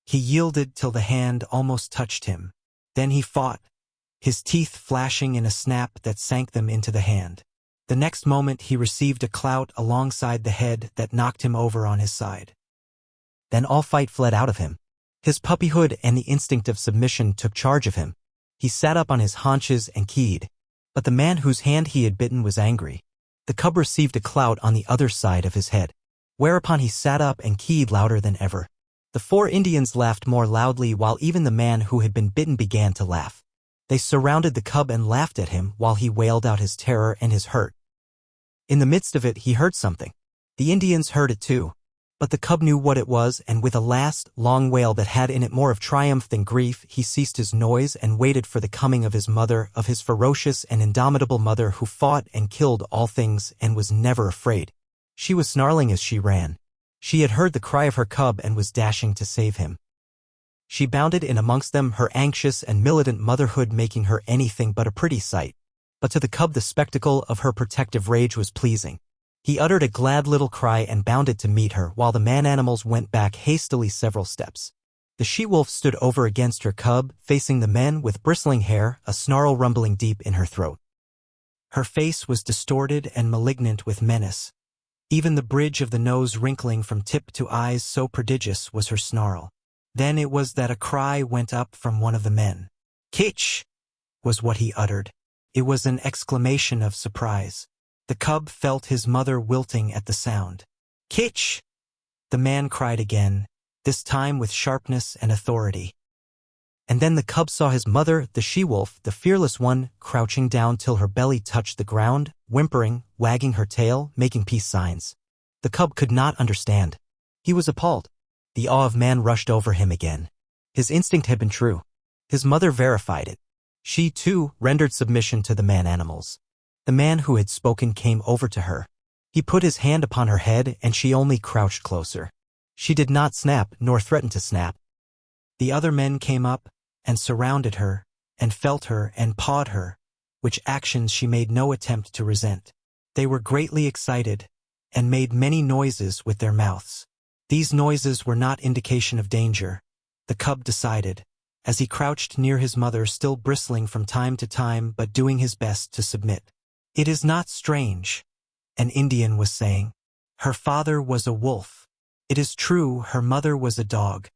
He yielded till the hand almost touched him. Then he fought, his teeth flashing in a snap that sank them into the hand. The next moment he received a clout alongside the head that knocked him over on his side. Then all fight fled out of him. His puppyhood and the instinct of submission took charge of him. He sat up on his haunches and keyed. But the man whose hand he had bitten was angry. The cub received a clout on the other side of his head. Whereupon he sat up and keyed louder than ever. The 4 Indians laughed more loudly while even the man who had been bitten began to laugh. They surrounded the cub and laughed at him while he wailed out his terror and his hurt. In the midst of it, he heard something. The Indians heard it too. But the cub knew what it was, and with a last, long wail that had in it more of triumph than grief, he ceased his noise and waited for the coming of his mother, of his ferocious and indomitable mother who fought and killed all things and was never afraid. She was snarling as she ran. She had heard the cry of her cub and was dashing to save him. She bounded in amongst them, her anxious and militant motherhood making her anything but a pretty sight. But to the cub the spectacle of her protective rage was pleasing. He uttered a glad little cry and bounded to meet her, while the man-animals went back hastily several steps. The she-wolf stood over against her cub, facing the men with bristling hair, a snarl rumbling deep in her throat. Her face was distorted and malignant with menace. Even the bridge of the nose wrinkling from tip to eyes, so prodigious was her snarl. Then it was that a cry went up from one of the men. "Kitch!" was what he uttered. It was an exclamation of surprise. The cub felt his mother wilting at the sound. "Kitch!" the man cried again, this time with sharpness and authority. And then the cub saw his mother, the she-wolf, the fearless one, crouching down till her belly touched the ground, whimpering, wagging her tail, making peace signs. The cub could not understand. He was appalled. The awe of man rushed over him again. His instinct had been true. His mother verified it. She, too, rendered submission to the man-animals. The man who had spoken came over to her. He put his hand upon her head, and she only crouched closer. She did not snap, nor threaten to snap. The other men came up, and surrounded her, and felt her, and pawed her, which actions she made no attempt to resent. They were greatly excited, and made many noises with their mouths. These noises were not indication of danger, the cub decided, as he crouched near his mother, still bristling from time to time but doing his best to submit. "It is not strange," an Indian was saying. "Her father was a wolf. It is true her mother was a dog.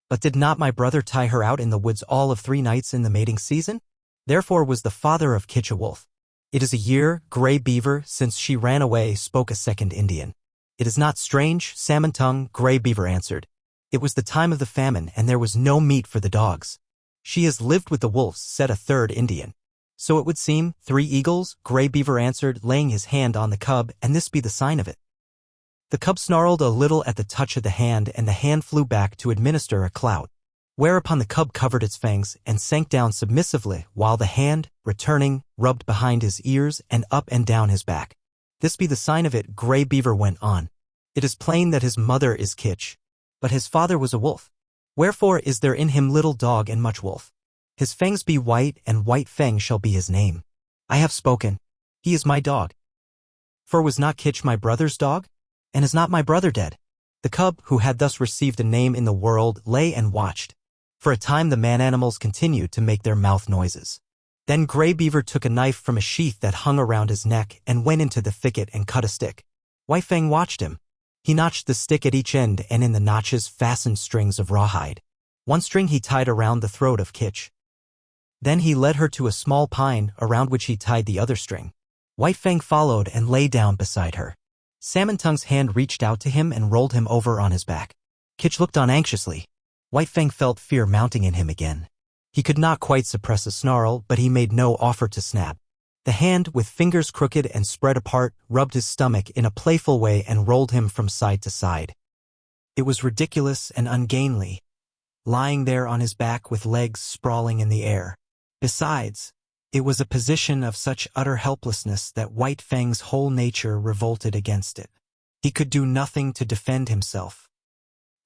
But did not my brother tie her out in the woods all of 3 nights in the mating season? Therefore was the father of Kitch a wolf. It is a year, Gray Beaver, since she ran away," spoke a second Indian. "It is not strange," Salmon Tongue, Gray Beaver answered. "It was the time of the famine, and there was no meat for the dogs. She has lived with the wolves," said a third Indian. "So it would seem, 3 eagles, Gray Beaver answered, laying his hand on the cub, "and this be the sign of it." The cub snarled a little at the touch of the hand, and the hand flew back to administer a clout. Whereupon the cub covered its fangs and sank down submissively, while the hand, returning, rubbed behind his ears and up and down his back. "This be the sign of it," Gray Beaver went on. "It is plain that his mother is Kitch, but his father was a wolf. Wherefore is there in him little dog and much wolf. His fangs be white, and White Fang shall be his name. I have spoken. He is my dog. For was not Kitch my brother's dog? And is not my brother dead?" The cub, who had thus received a name in the world, lay and watched. For a time the man-animals continued to make their mouth noises. Then Gray Beaver took a knife from a sheath that hung around his neck and went into the thicket and cut a stick. White Fang watched him. He notched the stick at each end, and in the notches fastened strings of rawhide. One string he tied around the throat of Kitch. Then he led her to a small pine, around which he tied the other string. White Fang followed and lay down beside her. Salmon Tongue's hand reached out to him and rolled him over on his back. Kitch looked on anxiously. White Fang felt fear mounting in him again. He could not quite suppress a snarl, but he made no offer to snap. The hand, with fingers crooked and spread apart, rubbed his stomach in a playful way and rolled him from side to side. It was ridiculous and ungainly, lying there on his back with legs sprawling in the air. Besides, it was a position of such utter helplessness that White Fang's whole nature revolted against it. He could do nothing to defend himself.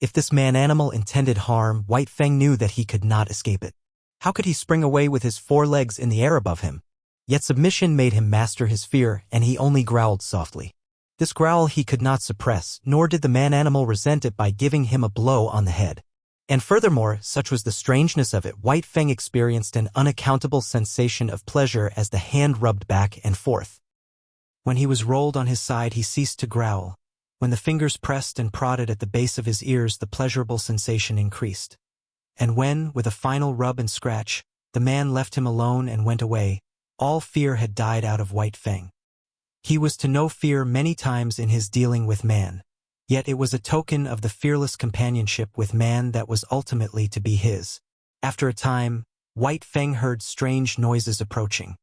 If this man-animal intended harm, White Fang knew that he could not escape it. How could he spring away with his 4 legs in the air above him? Yet submission made him master his fear, and he only growled softly. This growl he could not suppress, nor did the man-animal resent it by giving him a blow on the head. And furthermore, such was the strangeness of it, White Fang experienced an unaccountable sensation of pleasure as the hand rubbed back and forth. When he was rolled on his side, he ceased to growl. When the fingers pressed and prodded at the base of his ears, the pleasurable sensation increased. And when, with a final rub and scratch, the man left him alone and went away, all fear had died out of White Fang. He was to know fear many times in his dealing with man. Yet it was a token of the fearless companionship with man that was ultimately to be his. After a time, White Fang heard strange noises approaching.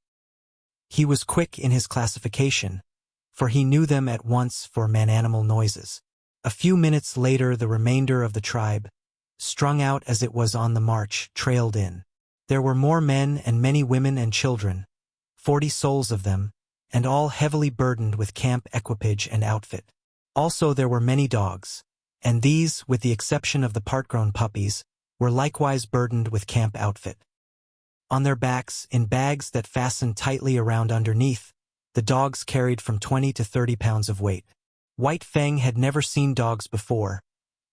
He was quick in his classification, for he knew them at once for man-animal noises. A few minutes later the remainder of the tribe, strung out as it was on the march, trailed in. There were more men and many women and children, 40 souls of them, and all heavily burdened with camp equipage and outfit. Also there were many dogs, and these, with the exception of the part-grown puppies, were likewise burdened with camp outfit. On their backs, in bags that fastened tightly around underneath, the dogs carried from 20 to 30 pounds of weight. White Fang had never seen dogs before,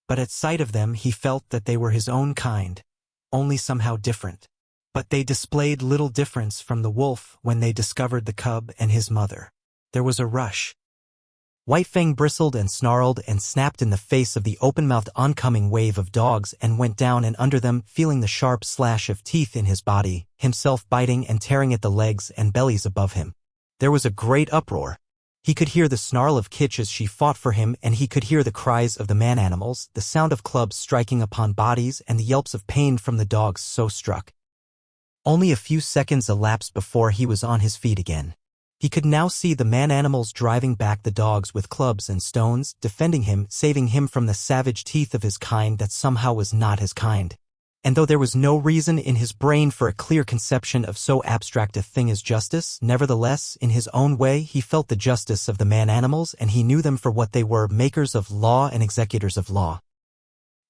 but at sight of them he felt that they were his own kind, only somehow different. But they displayed little difference from the wolf when they discovered the cub and his mother. There was a rush. White Fang bristled and snarled and snapped in the face of the open-mouthed oncoming wave of dogs and went down and under them, feeling the sharp slash of teeth in his body, himself biting and tearing at the legs and bellies above him. There was a great uproar. He could hear the snarl of Kitch as she fought for him, and he could hear the cries of the man-animals, the sound of clubs striking upon bodies, and the yelps of pain from the dogs so struck. Only a few seconds elapsed before he was on his feet again. He could now see the man-animals driving back the dogs with clubs and stones, defending him, saving him from the savage teeth of his kind that somehow was not his kind. And though there was no reason in his brain for a clear conception of so abstract a thing as justice, nevertheless, in his own way he felt the justice of the man-animals, and he knew them for what they were, makers of law and executors of law.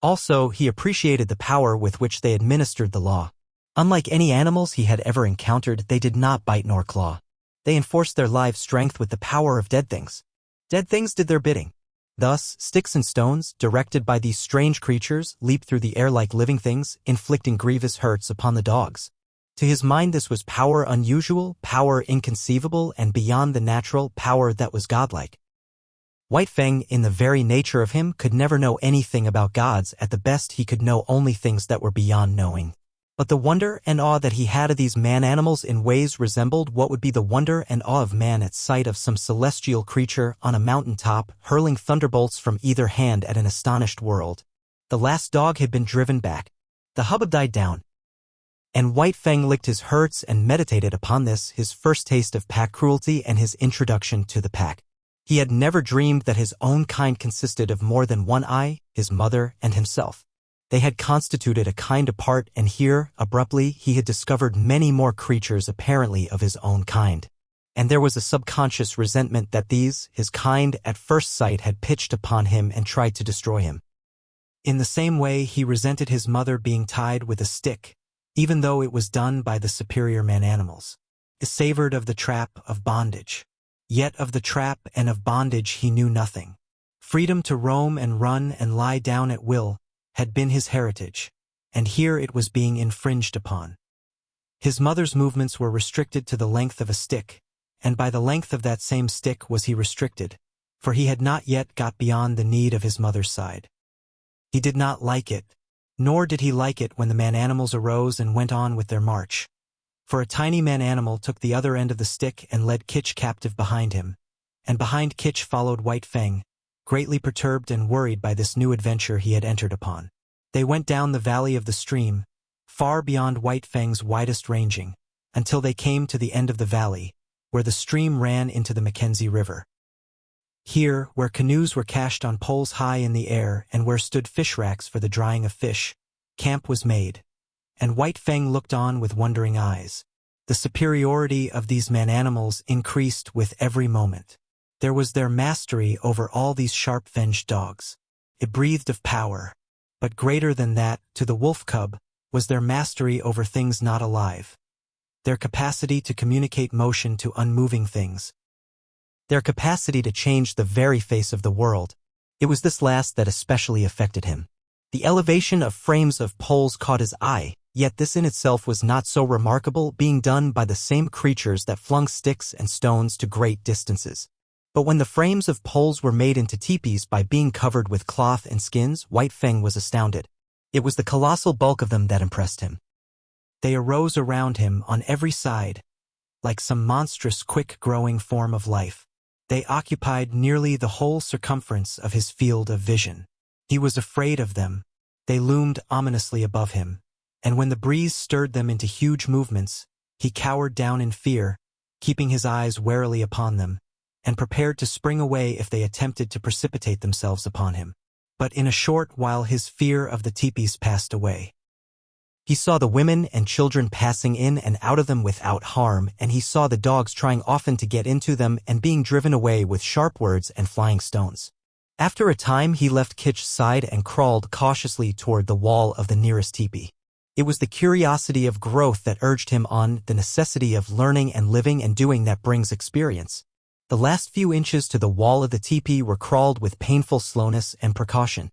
Also, he appreciated the power with which they administered the law. Unlike any animals he had ever encountered, they did not bite nor claw. They enforced their live strength with the power of dead things. Dead things did their bidding. Thus, sticks and stones, directed by these strange creatures, leaped through the air like living things, inflicting grievous hurts upon the dogs. To his mind this was power unusual, power inconceivable, and beyond the natural, power that was godlike. White Fang, in the very nature of him, could never know anything about gods. At the best he could know only things that were beyond knowing. But the wonder and awe that he had of these man-animals in ways resembled what would be the wonder and awe of man at sight of some celestial creature on a mountain-top, hurling thunderbolts from either hand at an astonished world. The last dog had been driven back. The hubbub died down. And White Fang licked his hurts and meditated upon this, his first taste of pack cruelty and his introduction to the pack. He had never dreamed that his own kind consisted of more than one eye, his mother and himself. They had constituted a kind apart, and here, abruptly, he had discovered many more creatures apparently of his own kind. And there was a subconscious resentment that these, his kind, at first sight had pitched upon him and tried to destroy him. In the same way he resented his mother being tied with a stick, even though it was done by the superior man-animals. It savored of the trap of bondage. Yet of the trap and of bondage he knew nothing. Freedom to roam and run and lie down at will had been his heritage, and here it was being infringed upon. His mother's movements were restricted to the length of a stick, and by the length of that same stick was he restricted, for he had not yet got beyond the need of his mother's side. He did not like it, nor did he like it when the man-animals arose and went on with their march. For a tiny man-animal took the other end of the stick and led Kitch captive behind him, and behind Kitch followed White Fang, greatly perturbed and worried by this new adventure he had entered upon. They went down the valley of the stream, far beyond White Fang's widest ranging, until they came to the end of the valley, where the stream ran into the Mackenzie River. Here, where canoes were cached on poles high in the air and where stood fish racks for the drying of fish, camp was made, and White Fang looked on with wondering eyes. The superiority of these man-animals increased with every moment. There was their mastery over all these sharp-fanged dogs. It breathed of power. But greater than that, to the wolf cub, was their mastery over things not alive. Their capacity to communicate motion to unmoving things. Their capacity to change the very face of the world. It was this last that especially affected him. The elevation of frames of poles caught his eye, yet this in itself was not so remarkable, being done by the same creatures that flung sticks and stones to great distances. But when the frames of poles were made into teepees by being covered with cloth and skins, White Fang was astounded. It was the colossal bulk of them that impressed him. They arose around him on every side, like some monstrous quick-growing form of life. They occupied nearly the whole circumference of his field of vision. He was afraid of them. They loomed ominously above him, and when the breeze stirred them into huge movements, he cowered down in fear, keeping his eyes warily upon them, and prepared to spring away if they attempted to precipitate themselves upon him. But in a short while his fear of the teepees passed away. He saw the women and children passing in and out of them without harm, and he saw the dogs trying often to get into them and being driven away with sharp words and flying stones. After a time he left Kitch's side and crawled cautiously toward the wall of the nearest teepee. It was the curiosity of growth that urged him on, the necessity of learning and living and doing that brings experience. The last few inches to the wall of the teepee were crawled with painful slowness and precaution.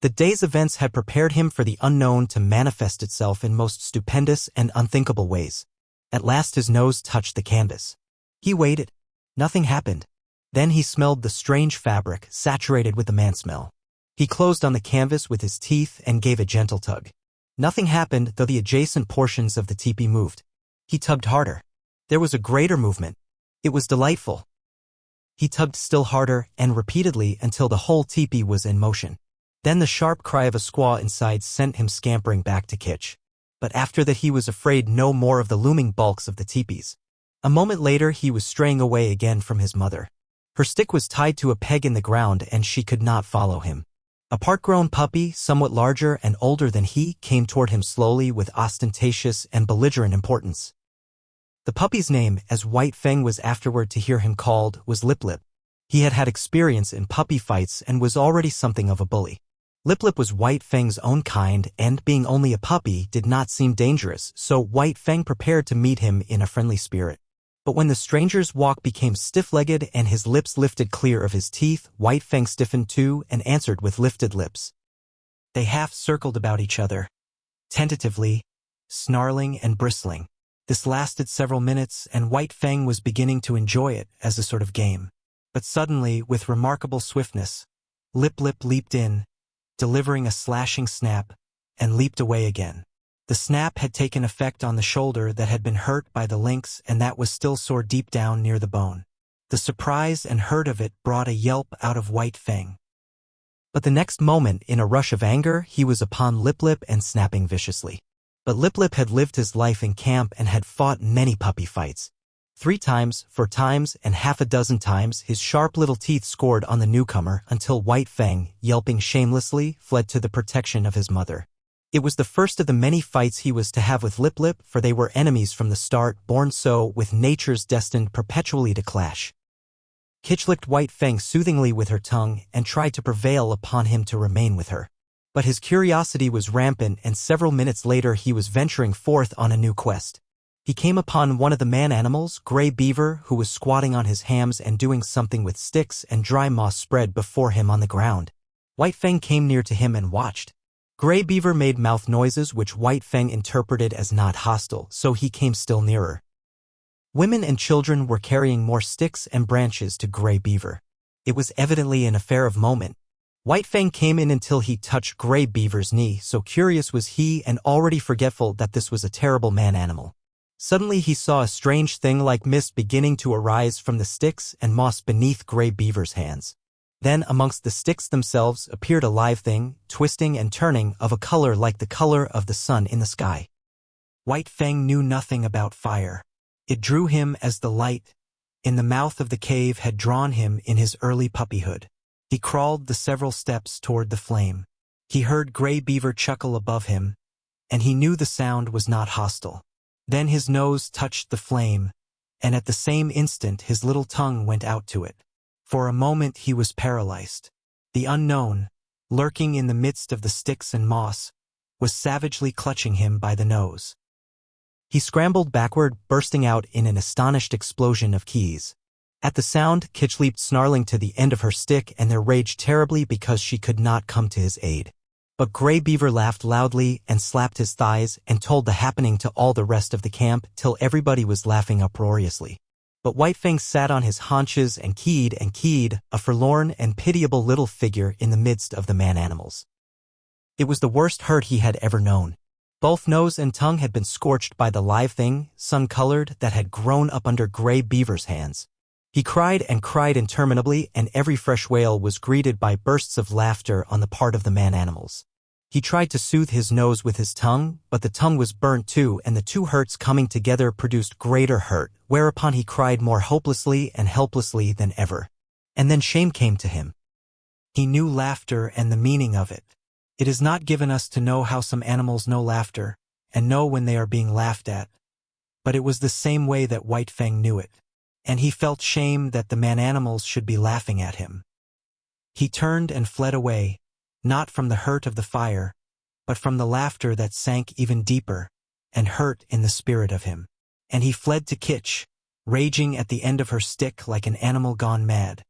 The day's events had prepared him for the unknown to manifest itself in most stupendous and unthinkable ways. At last his nose touched the canvas. He waited. Nothing happened. Then he smelled the strange fabric, saturated with the man-smell. He closed on the canvas with his teeth and gave a gentle tug. Nothing happened, though the adjacent portions of the teepee moved. He tugged harder. There was a greater movement. It was delightful. He tugged still harder and repeatedly until the whole teepee was in motion. Then the sharp cry of a squaw inside sent him scampering back to Kitch. But after that he was afraid no more of the looming bulks of the teepees. A moment later he was straying away again from his mother. Her stick was tied to a peg in the ground and she could not follow him. A part-grown puppy, somewhat larger and older than he, came toward him slowly with ostentatious and belligerent importance. The puppy's name, as White Fang was afterward to hear him called, was Lip Lip. He had had experience in puppy fights and was already something of a bully. Lip Lip was White Fang's own kind and, being only a puppy, did not seem dangerous, so White Fang prepared to meet him in a friendly spirit. But when the stranger's walk became stiff-legged and his lips lifted clear of his teeth, White Fang stiffened too and answered with lifted lips. They half-circled about each other, tentatively, snarling and bristling. This lasted several minutes, and White Fang was beginning to enjoy it as a sort of game. But suddenly, with remarkable swiftness, Lip Lip leaped in, delivering a slashing snap, and leaped away again. The snap had taken effect on the shoulder that had been hurt by the lynx and that was still sore deep down near the bone. The surprise and hurt of it brought a yelp out of White Fang. But the next moment, in a rush of anger, he was upon Lip Lip and snapping viciously. But Lip Lip had lived his life in camp and had fought many puppy fights. 3 times, 4 times, and half a dozen times his sharp little teeth scored on the newcomer until White Fang, yelping shamelessly, fled to the protection of his mother. It was the first of the many fights he was to have with Lip Lip, for they were enemies from the start, born so, with natures destined perpetually to clash. Kitch licked White Fang soothingly with her tongue and tried to prevail upon him to remain with her. But his curiosity was rampant, and several minutes later he was venturing forth on a new quest. He came upon one of the man-animals, Gray Beaver, who was squatting on his hams and doing something with sticks and dry moss spread before him on the ground. White Fang came near to him and watched. Gray Beaver made mouth noises which White Fang interpreted as not hostile, so he came still nearer. Women and children were carrying more sticks and branches to Gray Beaver. It was evidently an affair of moment. White Fang came in until he touched Gray Beaver's knee, so curious was he and already forgetful that this was a terrible man-animal. Suddenly he saw a strange thing like mist beginning to arise from the sticks and moss beneath Gray Beaver's hands. Then amongst the sticks themselves appeared a live thing, twisting and turning, of a color like the color of the sun in the sky. White Fang knew nothing about fire. It drew him as the light in the mouth of the cave had drawn him in his early puppyhood. He crawled the several steps toward the flame. He heard Gray Beaver chuckle above him, and he knew the sound was not hostile. Then his nose touched the flame, and at the same instant his little tongue went out to it. For a moment he was paralyzed. The unknown, lurking in the midst of the sticks and moss, was savagely clutching him by the nose. He scrambled backward, bursting out in an astonished explosion of keys. At the sound, Kitch leaped snarling to the end of her stick and there raged terribly because she could not come to his aid. But Gray Beaver laughed loudly and slapped his thighs and told the happening to all the rest of the camp till everybody was laughing uproariously. But White Fang sat on his haunches and keyed, a forlorn and pitiable little figure in the midst of the man-animals. It was the worst hurt he had ever known. Both nose and tongue had been scorched by the live thing, sun-colored, that had grown up under Gray Beaver's hands. He cried and cried interminably, and every fresh wail was greeted by bursts of laughter on the part of the man-animals. He tried to soothe his nose with his tongue, but the tongue was burnt too, and the two hurts coming together produced greater hurt, whereupon he cried more hopelessly and helplessly than ever. And then shame came to him. He knew laughter and the meaning of it. It is not given us to know how some animals know laughter, and know when they are being laughed at. But it was the same way that White Fang knew it. And he felt shame that the man-animals should be laughing at him. He turned and fled away, not from the hurt of the fire, but from the laughter that sank even deeper, and hurt in the spirit of him. And he fled to Kitch, raging at the end of her stick like an animal gone mad.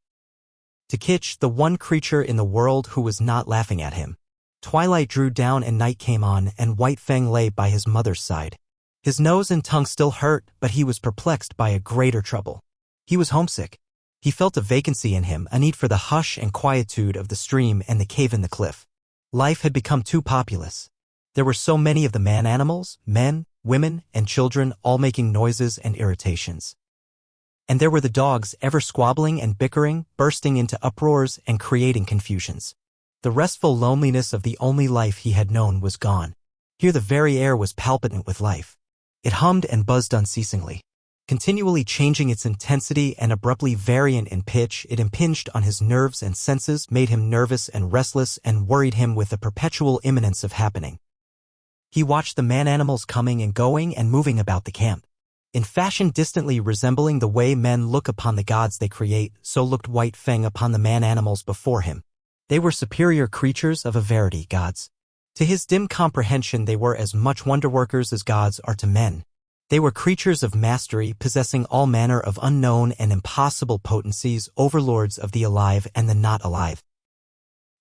To Kitch, the one creature in the world who was not laughing at him. Twilight drew down and night came on, and White Fang lay by his mother's side. His nose and tongue still hurt, but he was perplexed by a greater trouble. He was homesick. He felt a vacancy in him, a need for the hush and quietude of the stream and the cave in the cliff. Life had become too populous. There were so many of the man-animals, men, women, and children, all making noises and irritations. And there were the dogs, ever squabbling and bickering, bursting into uproars and creating confusions. The restful loneliness of the only life he had known was gone. Here the very air was palpitant with life. It hummed and buzzed unceasingly. Continually changing its intensity and abruptly variant in pitch, it impinged on his nerves and senses, made him nervous and restless, and worried him with the perpetual imminence of happening. He watched the man-animals coming and going and moving about the camp. In fashion distantly resembling the way men look upon the gods they create, so looked White Fang upon the man-animals before him. They were superior creatures of a verity, gods. To his dim comprehension they were as much wonder-workers as gods are to men. They were creatures of mastery, possessing all manner of unknown and impossible potencies, overlords of the alive and the not alive.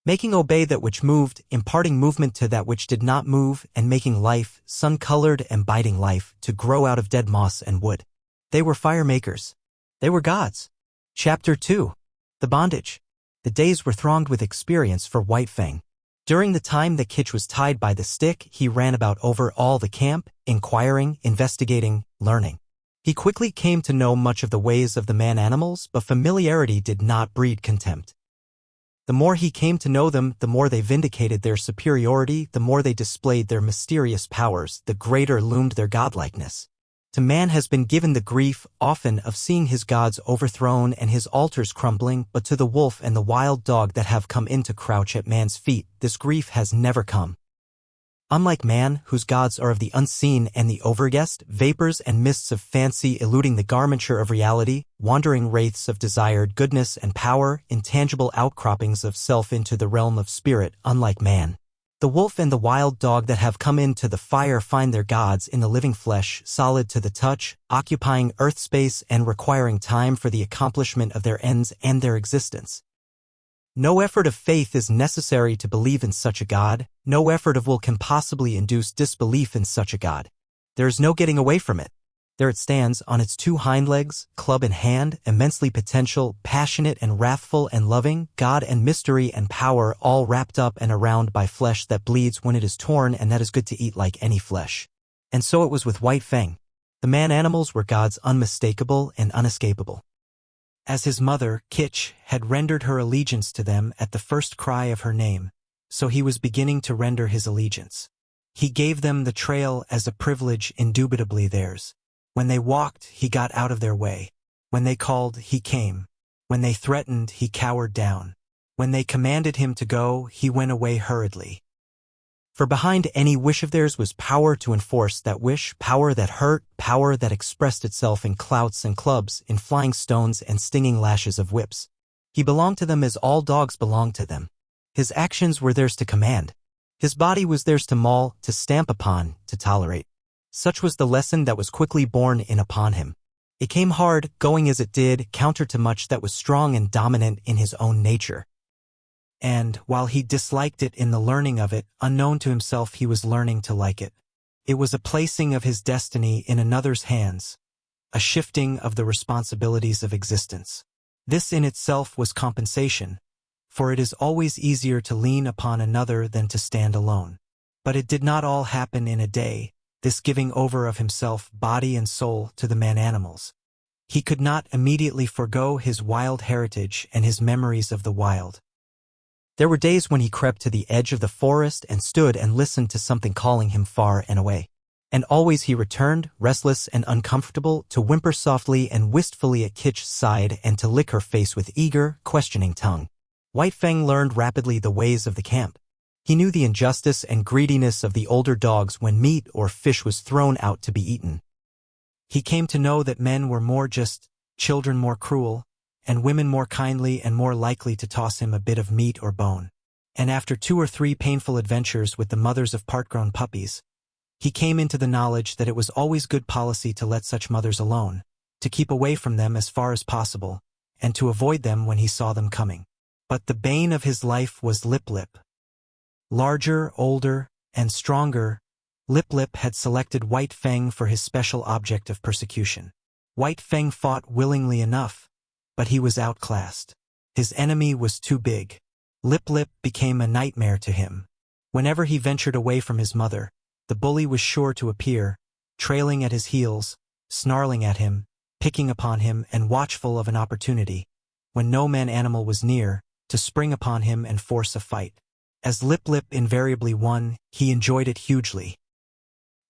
Making obey that which moved, imparting movement to that which did not move, and making life, sun-colored and biting life, to grow out of dead moss and wood. They were fire-makers. They were gods. Chapter 2. The Bondage. The days were thronged with experience for White Fang. During the time that Kitch was tied by the stick, he ran about over all the camp, inquiring, investigating, learning. He quickly came to know much of the ways of the man-animals, but familiarity did not breed contempt. The more he came to know them, the more they vindicated their superiority, the more they displayed their mysterious powers, the greater loomed their godlikeness. To man has been given the grief, often, of seeing his gods overthrown and his altars crumbling, but to the wolf and the wild dog that have come in to crouch at man's feet, this grief has never come. Unlike man, whose gods are of the unseen and the overguessed, vapors and mists of fancy eluding the garmenture of reality, wandering wraiths of desired goodness and power, intangible outcroppings of self into the realm of spirit, unlike man. The wolf and the wild dog that have come into the fire find their gods in the living flesh, solid to the touch, occupying earth space and requiring time for the accomplishment of their ends and their existence. No effort of faith is necessary to believe in such a god, no effort of will can possibly induce disbelief in such a god. There is no getting away from it. There it stands, on its two hind legs, club in hand, immensely potential, passionate and wrathful and loving, God and mystery and power, all wrapped up and around by flesh that bleeds when it is torn and that is good to eat like any flesh. And so it was with White Fang. The man-animals were gods unmistakable and unescapable. As his mother, Kitch, had rendered her allegiance to them at the first cry of her name, so he was beginning to render his allegiance. He gave them the trail as a privilege indubitably theirs. When they walked, he got out of their way. When they called, he came. When they threatened, he cowered down. When they commanded him to go, he went away hurriedly. For behind any wish of theirs was power to enforce that wish, power that hurt, power that expressed itself in clouts and clubs, in flying stones and stinging lashes of whips. He belonged to them as all dogs belong to them. His actions were theirs to command. His body was theirs to maul, to stamp upon, to tolerate. Such was the lesson that was quickly borne in upon him. It came hard, going as it did, counter to much that was strong and dominant in his own nature. And, while he disliked it in the learning of it, unknown to himself he was learning to like it. It was a placing of his destiny in another's hands, a shifting of the responsibilities of existence. This in itself was compensation, for it is always easier to lean upon another than to stand alone. But it did not all happen in a day, this giving over of himself, body and soul, to the man-animals. He could not immediately forego his wild heritage and his memories of the wild. There were days when he crept to the edge of the forest and stood and listened to something calling him far and away. And always he returned, restless and uncomfortable, to whimper softly and wistfully at Kitch's side and to lick her face with eager, questioning tongue. White Fang learned rapidly the ways of the camp. He knew the injustice and greediness of the older dogs when meat or fish was thrown out to be eaten. He came to know that men were more just, children more cruel, and women more kindly and more likely to toss him a bit of meat or bone. And after 2 or 3 painful adventures with the mothers of part-grown puppies, he came into the knowledge that it was always good policy to let such mothers alone, to keep away from them as far as possible, and to avoid them when he saw them coming. But the bane of his life was Lip Lip. Larger, older, and stronger, Lip Lip had selected White Fang for his special object of persecution. White Fang fought willingly enough, but he was outclassed. His enemy was too big. Lip Lip became a nightmare to him. Whenever he ventured away from his mother, the bully was sure to appear, trailing at his heels, snarling at him, picking upon him, and watchful of an opportunity, when no man-animal was near, to spring upon him and force a fight. As Lip Lip invariably won, he enjoyed it hugely.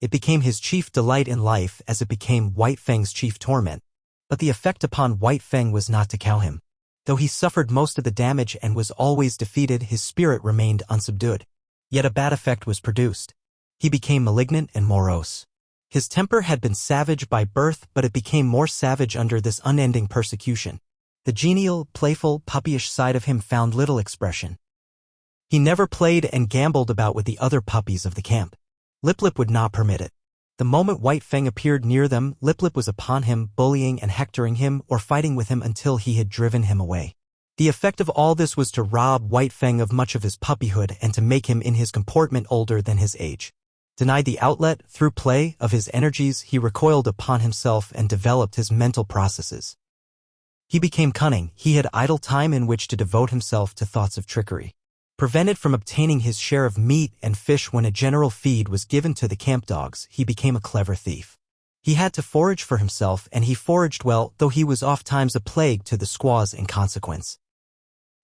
It became his chief delight in life as it became White Fang's chief torment. But the effect upon White Fang was not to cow him. Though he suffered most of the damage and was always defeated, his spirit remained unsubdued. Yet a bad effect was produced. He became malignant and morose. His temper had been savage by birth, but it became more savage under this unending persecution. The genial, playful, puppyish side of him found little expression. He never played and gambled about with the other puppies of the camp. Lip Lip would not permit it. The moment White Fang appeared near them, Lip Lip was upon him, bullying and hectoring him or fighting with him until he had driven him away. The effect of all this was to rob White Fang of much of his puppyhood and to make him in his comportment older than his age. Denied the outlet, through play, of his energies, he recoiled upon himself and developed his mental processes. He became cunning. He had idle time in which to devote himself to thoughts of trickery. Prevented from obtaining his share of meat and fish when a general feed was given to the camp dogs, he became a clever thief. He had to forage for himself, and he foraged well, though he was ofttimes a plague to the squaws in consequence.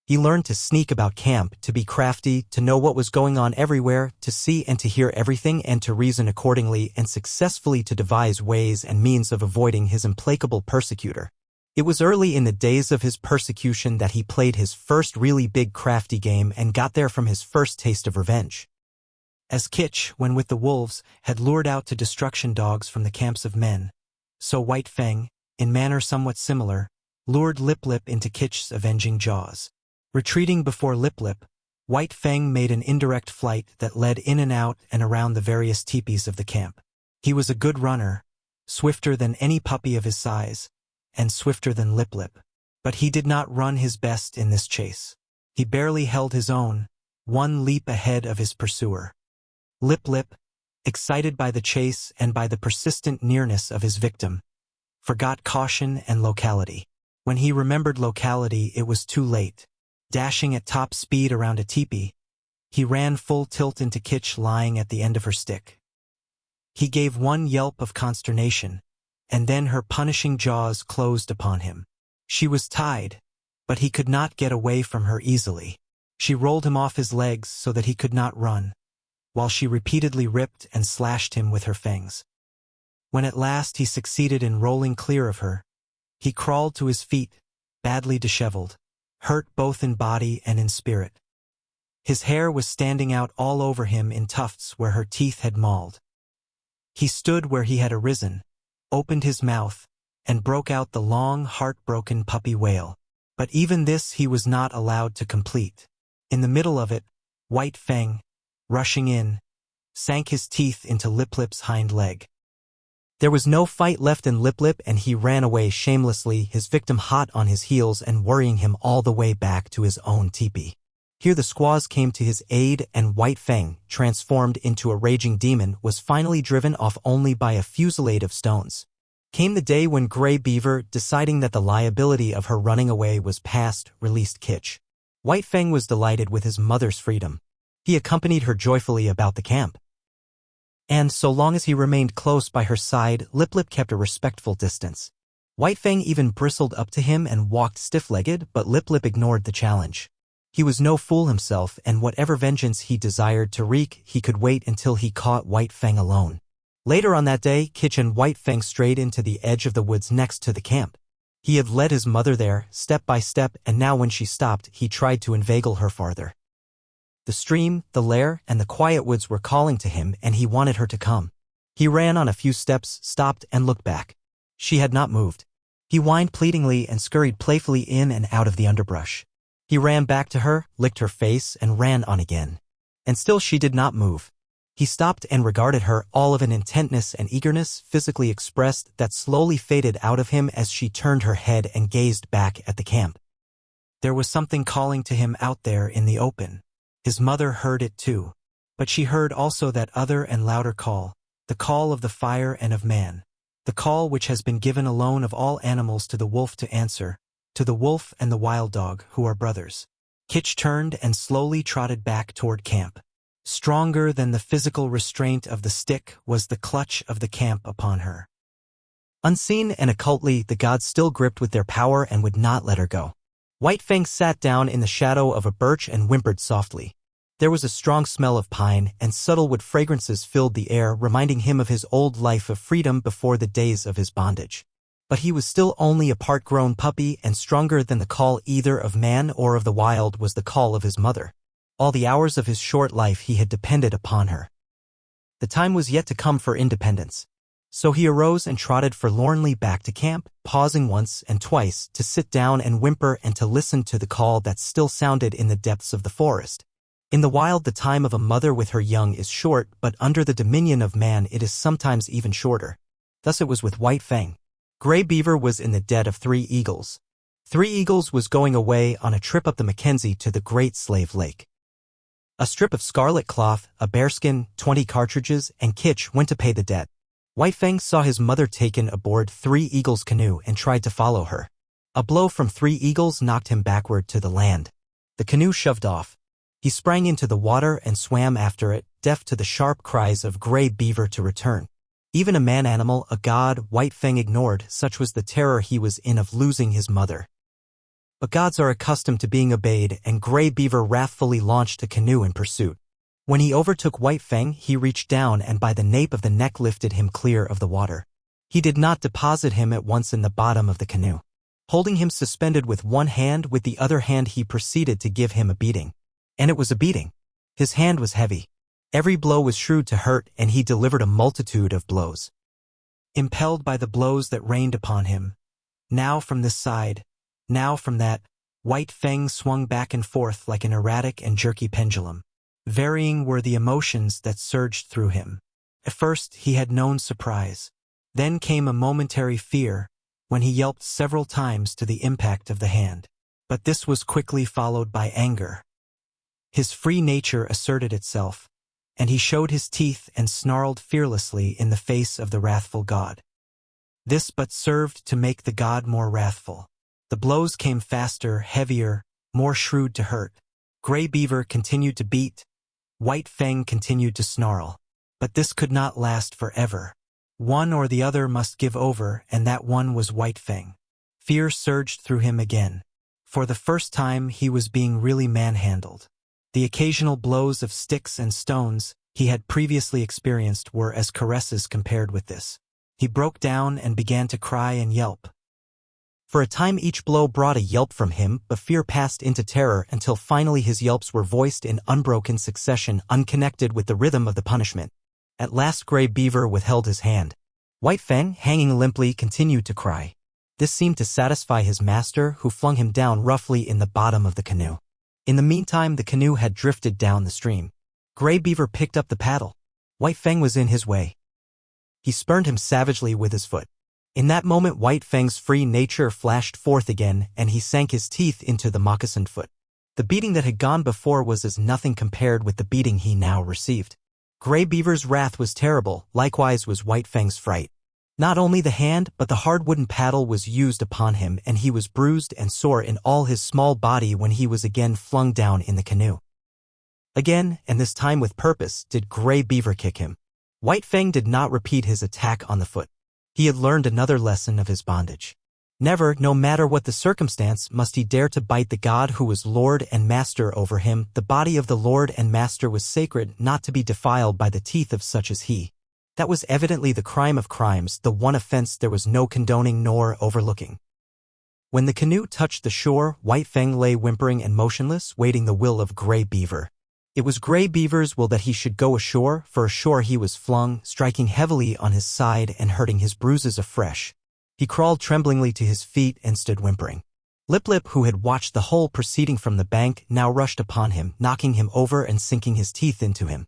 He learned to sneak about camp, to be crafty, to know what was going on everywhere, to see and to hear everything, and to reason accordingly, and successfully to devise ways and means of avoiding his implacable persecutor. It was early in the days of his persecution that he played his first really big crafty game and got there from his first taste of revenge. As Kitch, when with the wolves, had lured out to destruction dogs from the camps of men, so White Fang, in manner somewhat similar, lured Lip Lip into Kitch's avenging jaws. Retreating before Lip Lip, White Fang made an indirect flight that led in and out and around the various teepees of the camp. He was a good runner, swifter than any puppy of his size, and swifter than Lip Lip. But he did not run his best in this chase. He barely held his own, one leap ahead of his pursuer. Lip Lip, excited by the chase and by the persistent nearness of his victim, forgot caution and locality. When he remembered locality, it was too late. Dashing at top speed around a teepee, he ran full tilt into Kitch lying at the end of her stick. He gave one yelp of consternation, and then her punishing jaws closed upon him. She was tied, but he could not get away from her easily. She rolled him off his legs so that he could not run, while she repeatedly ripped and slashed him with her fangs. When at last he succeeded in rolling clear of her, he crawled to his feet, badly disheveled, hurt both in body and in spirit. His hair was standing out all over him in tufts where her teeth had mauled. He stood where he had arisen, opened his mouth, and broke out the long, heartbroken puppy wail. But even this he was not allowed to complete. In the middle of it, White Fang, rushing in, sank his teeth into Lip Lip's hind leg. There was no fight left in Lip Lip, and he ran away shamelessly, his victim hot on his heels and worrying him all the way back to his own teepee. Here the squaws came to his aid, and White Fang, transformed into a raging demon, was finally driven off only by a fusillade of stones. Came the day when Gray Beaver, deciding that the liability of her running away was past, released Kitch. White Fang was delighted with his mother's freedom. He accompanied her joyfully about the camp. And so long as he remained close by her side, Lip Lip kept a respectful distance. White Fang even bristled up to him and walked stiff-legged, but Lip Lip ignored the challenge. He was no fool himself, and whatever vengeance he desired to wreak, he could wait until he caught White Fang alone. Later on that day, Kitch and White Fang strayed into the edge of the woods next to the camp. He had led his mother there, step by step, and now when she stopped, he tried to inveigle her farther. The stream, the lair, and the quiet woods were calling to him, and he wanted her to come. He ran on a few steps, stopped, and looked back. She had not moved. He whined pleadingly and scurried playfully in and out of the underbrush. He ran back to her, licked her face, and ran on again. And still she did not move. He stopped and regarded her, all of an intentness and eagerness physically expressed that slowly faded out of him as she turned her head and gazed back at the camp. There was something calling to him out there in the open. His mother heard it too. But she heard also that other and louder call, the call of the fire and of man. The call which has been given alone of all animals to the wolf to answer, to the wolf and the wild dog, who are brothers. Kitch turned and slowly trotted back toward camp. Stronger than the physical restraint of the stick was the clutch of the camp upon her. Unseen and occultly, the gods still gripped with their power and would not let her go. White Fang sat down in the shadow of a birch and whimpered softly. There was a strong smell of pine, and subtle wood fragrances filled the air, reminding him of his old life of freedom before the days of his bondage. But he was still only a part-grown puppy, and stronger than the call either of man or of the wild was the call of his mother. All the hours of his short life he had depended upon her. The time was yet to come for independence. So he arose and trotted forlornly back to camp, pausing once and twice to sit down and whimper and to listen to the call that still sounded in the depths of the forest. In the wild, the time of a mother with her young is short, but under the dominion of man it is sometimes even shorter. Thus it was with White Fang. Gray Beaver was in the debt of 3 eagles. 3 Eagles was going away on a trip up the Mackenzie to the Great Slave Lake. A strip of scarlet cloth, a bearskin, 20 cartridges, and Kitch went to pay the debt. White Fang saw his mother taken aboard 3 Eagles' canoe and tried to follow her. A blow from 3 Eagles knocked him backward to the land. The canoe shoved off. He sprang into the water and swam after it, deaf to the sharp cries of Gray Beaver to return. Even a man-animal, a god, White Fang ignored, such was the terror he was in of losing his mother. But gods are accustomed to being obeyed, and Gray Beaver wrathfully launched a canoe in pursuit. When he overtook White Fang, he reached down and by the nape of the neck lifted him clear of the water. He did not deposit him at once in the bottom of the canoe. Holding him suspended with one hand, with the other hand he proceeded to give him a beating. And it was a beating. His hand was heavy. Every blow was shrewd to hurt, and he delivered a multitude of blows. Impelled by the blows that rained upon him, now from this side, now from that, White Fang swung back and forth like an erratic and jerky pendulum. Varying were the emotions that surged through him. At first he had known surprise. Then came a momentary fear, when he yelped several times to the impact of the hand. But this was quickly followed by anger. His free nature asserted itself, and he showed his teeth and snarled fearlessly in the face of the wrathful god. This but served to make the god more wrathful. The blows came faster, heavier, more shrewd to hurt. Gray Beaver continued to beat. White Fang continued to snarl. But this could not last forever. One or the other must give over, and that one was White Fang. Fear surged through him again. For the first time he was being really manhandled. The occasional blows of sticks and stones he had previously experienced were as caresses compared with this. He broke down and began to cry and yelp. For a time each blow brought a yelp from him, but fear passed into terror until finally his yelps were voiced in unbroken succession, unconnected with the rhythm of the punishment. At last Gray Beaver withheld his hand. White Fang, hanging limply, continued to cry. This seemed to satisfy his master, who flung him down roughly in the bottom of the canoe. In the meantime the canoe had drifted down the stream. Gray Beaver picked up the paddle. White Fang was in his way. He spurned him savagely with his foot. In that moment White Fang's free nature flashed forth again, and he sank his teeth into the moccasined foot. The beating that had gone before was as nothing compared with the beating he now received. Gray Beaver's wrath was terrible, likewise was White Fang's fright. Not only the hand, but the hard wooden paddle was used upon him, and he was bruised and sore in all his small body when he was again flung down in the canoe. Again, and this time with purpose, did Gray Beaver kick him. White Fang did not repeat his attack on the foot. He had learned another lesson of his bondage. Never, no matter what the circumstance, must he dare to bite the God who was Lord and Master over him. The body of the Lord and Master was sacred, not to be defiled by the teeth of such as he. That was evidently the crime of crimes, the one offense there was no condoning nor overlooking. When the canoe touched the shore, White Fang lay whimpering and motionless, waiting the will of Gray Beaver. It was Gray Beaver's will that he should go ashore, for ashore he was flung, striking heavily on his side and hurting his bruises afresh. He crawled tremblingly to his feet and stood whimpering. Lip Lip, who had watched the whole proceeding from the bank, now rushed upon him, knocking him over and sinking his teeth into him.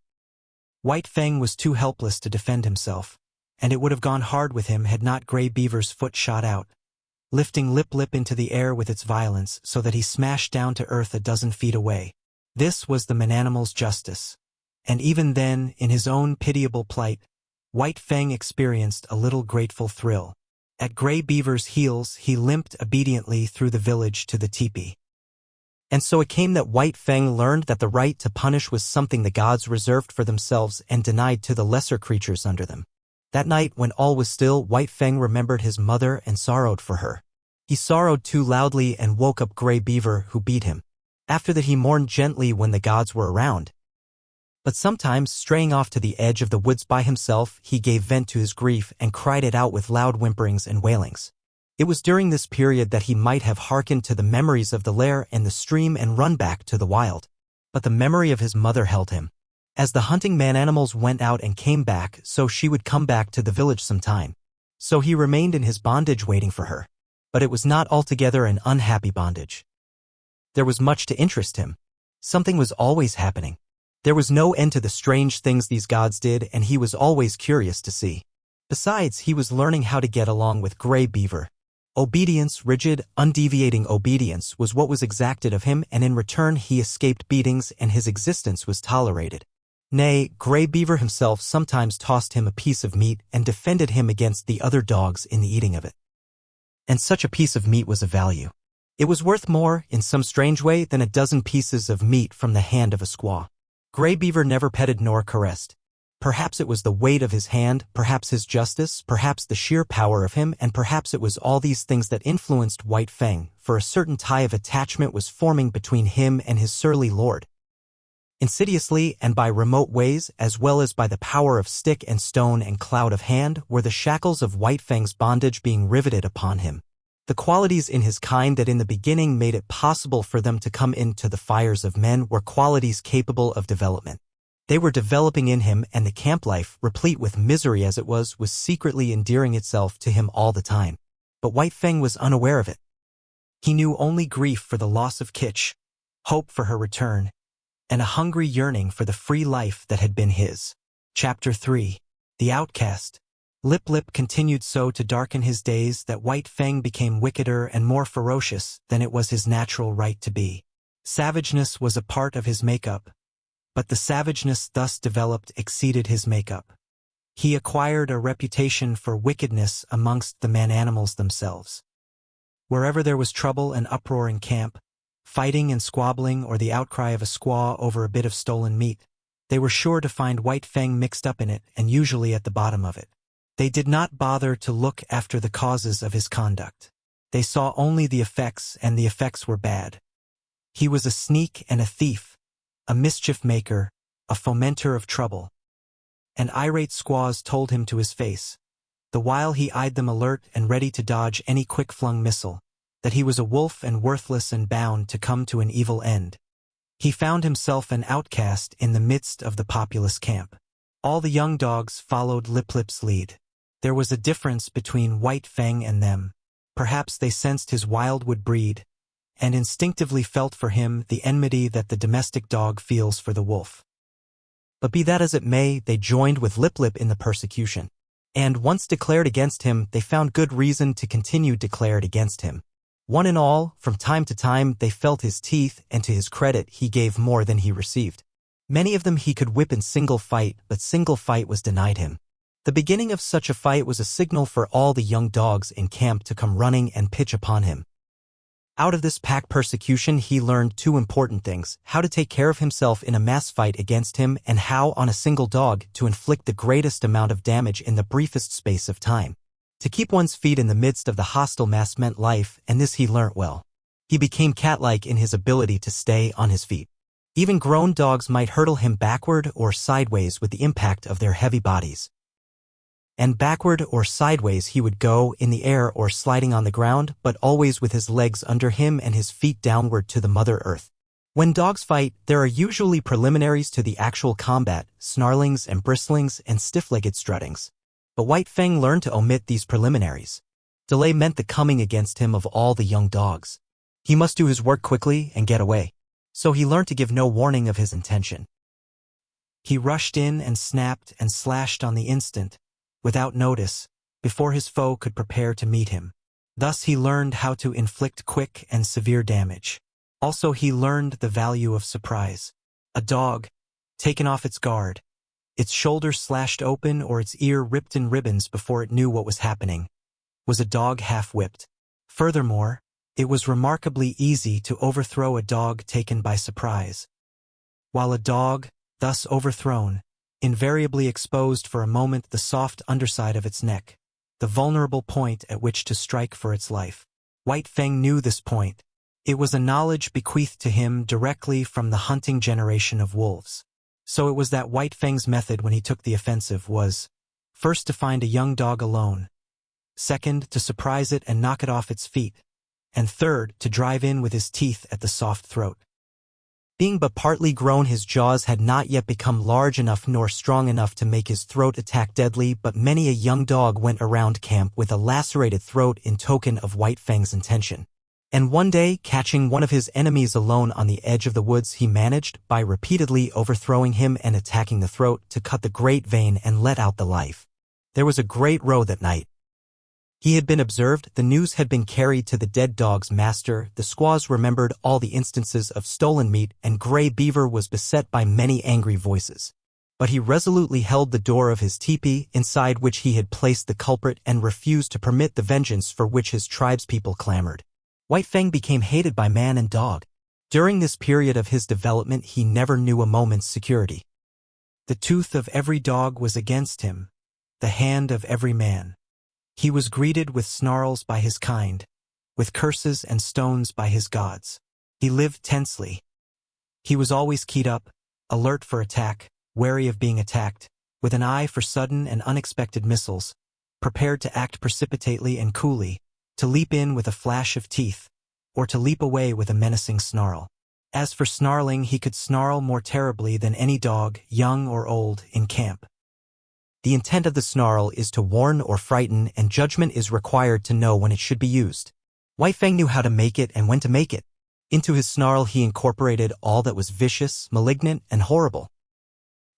White Fang was too helpless to defend himself, and it would have gone hard with him had not Gray Beaver's foot shot out, lifting Lip Lip into the air with its violence so that he smashed down to earth a dozen feet away. This was the man-animal's justice. And even then, in his own pitiable plight, White Fang experienced a little grateful thrill. At Gray Beaver's heels, he limped obediently through the village to the teepee. And so it came that White Fang learned that the right to punish was something the gods reserved for themselves and denied to the lesser creatures under them. That night, when all was still, White Fang remembered his mother and sorrowed for her. He sorrowed too loudly and woke up Gray Beaver, who beat him. After that he mourned gently when the gods were around. But sometimes, straying off to the edge of the woods by himself, he gave vent to his grief and cried it out with loud whimperings and wailings. It was during this period that he might have hearkened to the memories of the lair and the stream and run back to the wild. But the memory of his mother held him. As the hunting man-animals went out and came back, so she would come back to the village sometime. So he remained in his bondage waiting for her. But it was not altogether an unhappy bondage. There was much to interest him. Something was always happening. There was no end to the strange things these gods did, and he was always curious to see. Besides, he was learning how to get along with Gray Beaver. Obedience, rigid, undeviating obedience, was what was exacted of him, and in return he escaped beatings and his existence was tolerated. Nay, Gray Beaver himself sometimes tossed him a piece of meat and defended him against the other dogs in the eating of it. And such a piece of meat was of value. It was worth more, in some strange way, than a dozen pieces of meat from the hand of a squaw. Gray Beaver never petted nor caressed. Perhaps it was the weight of his hand, perhaps his justice, perhaps the sheer power of him, and perhaps it was all these things that influenced White Fang, for a certain tie of attachment was forming between him and his surly lord. Insidiously and by remote ways, as well as by the power of stick and stone and cloud of hand, were the shackles of White Fang's bondage being riveted upon him. The qualities in his kind that in the beginning made it possible for them to come into the fires of men were qualities capable of development. They were developing in him, and the camp life, replete with misery as it was secretly endearing itself to him all the time. But White Fang was unaware of it. He knew only grief for the loss of Kitch, hope for her return, and a hungry yearning for the free life that had been his. Chapter 3. The Outcast. Lip Lip continued so to darken his days that White Fang became wickeder and more ferocious than it was his natural right to be. Savageness was a part of his makeup, but the savageness thus developed exceeded his makeup. He acquired a reputation for wickedness amongst the man-animals themselves. Wherever there was trouble and uproar in camp, fighting and squabbling or the outcry of a squaw over a bit of stolen meat, they were sure to find White Fang mixed up in it and usually at the bottom of it. They did not bother to look after the causes of his conduct. They saw only the effects, and the effects were bad. He was a sneak and a thief, a mischief maker, a fomenter of trouble. And irate squaws told him to his face, the while he eyed them alert and ready to dodge any quick-flung missile, that he was a wolf and worthless and bound to come to an evil end. He found himself an outcast in the midst of the populous camp. All the young dogs followed Lip Lip's lead. There was a difference between White Fang and them. Perhaps they sensed his wildwood breed, and instinctively felt for him the enmity that the domestic dog feels for the wolf. But be that as it may, they joined with Lip Lip in the persecution. And once declared against him, they found good reason to continue declared against him. One and all, from time to time, they felt his teeth, and to his credit, he gave more than he received. Many of them he could whip in single fight, but single fight was denied him. The beginning of such a fight was a signal for all the young dogs in camp to come running and pitch upon him. Out of this pack persecution he learned two important things: how to take care of himself in a mass fight against him, and how, on a single dog, to inflict the greatest amount of damage in the briefest space of time. To keep one's feet in the midst of the hostile mass meant life, and this he learnt well. He became cat-like in his ability to stay on his feet. Even grown dogs might hurtle him backward or sideways with the impact of their heavy bodies. And backward or sideways he would go, in the air or sliding on the ground, but always with his legs under him and his feet downward to the Mother Earth. When dogs fight, there are usually preliminaries to the actual combat, snarlings and bristlings and stiff-legged struttings. But White Fang learned to omit these preliminaries. Delay meant the coming against him of all the young dogs. He must do his work quickly and get away. So he learned to give no warning of his intention. He rushed in and snapped and slashed on the instant, without notice, before his foe could prepare to meet him. Thus he learned how to inflict quick and severe damage. Also he learned the value of surprise. A dog, taken off its guard, its shoulder slashed open or its ear ripped in ribbons before it knew what was happening, was a dog half-whipped. Furthermore, it was remarkably easy to overthrow a dog taken by surprise. While a dog, thus overthrown, invariably exposed for a moment the soft underside of its neck, the vulnerable point at which to strike for its life. White Fang knew this point. It was a knowledge bequeathed to him directly from the hunting generation of wolves. So it was that White Fang's method when he took the offensive was, first to find a young dog alone, second to surprise it and knock it off its feet, and third to drive in with his teeth at the soft throat. Being but partly grown, his jaws had not yet become large enough nor strong enough to make his throat attack deadly, but many a young dog went around camp with a lacerated throat in token of White Fang's intention. And one day, catching one of his enemies alone on the edge of the woods, he managed, by repeatedly overthrowing him and attacking the throat, to cut the great vein and let out the life. There was a great row that night. He had been observed, the news had been carried to the dead dog's master, the squaws remembered all the instances of stolen meat, and Gray Beaver was beset by many angry voices. But he resolutely held the door of his teepee, inside which he had placed the culprit, and refused to permit the vengeance for which his tribespeople clamored. White Fang became hated by man and dog. During this period of his development he never knew a moment's security. The tooth of every dog was against him, the hand of every man. He was greeted with snarls by his kind, with curses and stones by his gods. He lived tensely. He was always keyed up, alert for attack, wary of being attacked, with an eye for sudden and unexpected missiles, prepared to act precipitately and coolly, to leap in with a flash of teeth, or to leap away with a menacing snarl. As for snarling, he could snarl more terribly than any dog, young or old, in camp. The intent of the snarl is to warn or frighten, and judgment is required to know when it should be used. White Fang knew how to make it and when to make it. Into his snarl he incorporated all that was vicious, malignant, and horrible.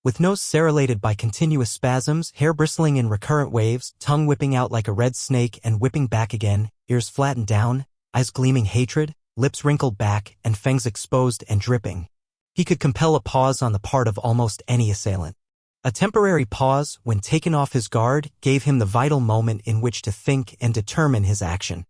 With nose serrated by continuous spasms, hair bristling in recurrent waves, tongue whipping out like a red snake and whipping back again, ears flattened down, eyes gleaming hatred, lips wrinkled back, and fangs exposed and dripping, he could compel a pause on the part of almost any assailant. A temporary pause, when taken off his guard, gave him the vital moment in which to think and determine his action.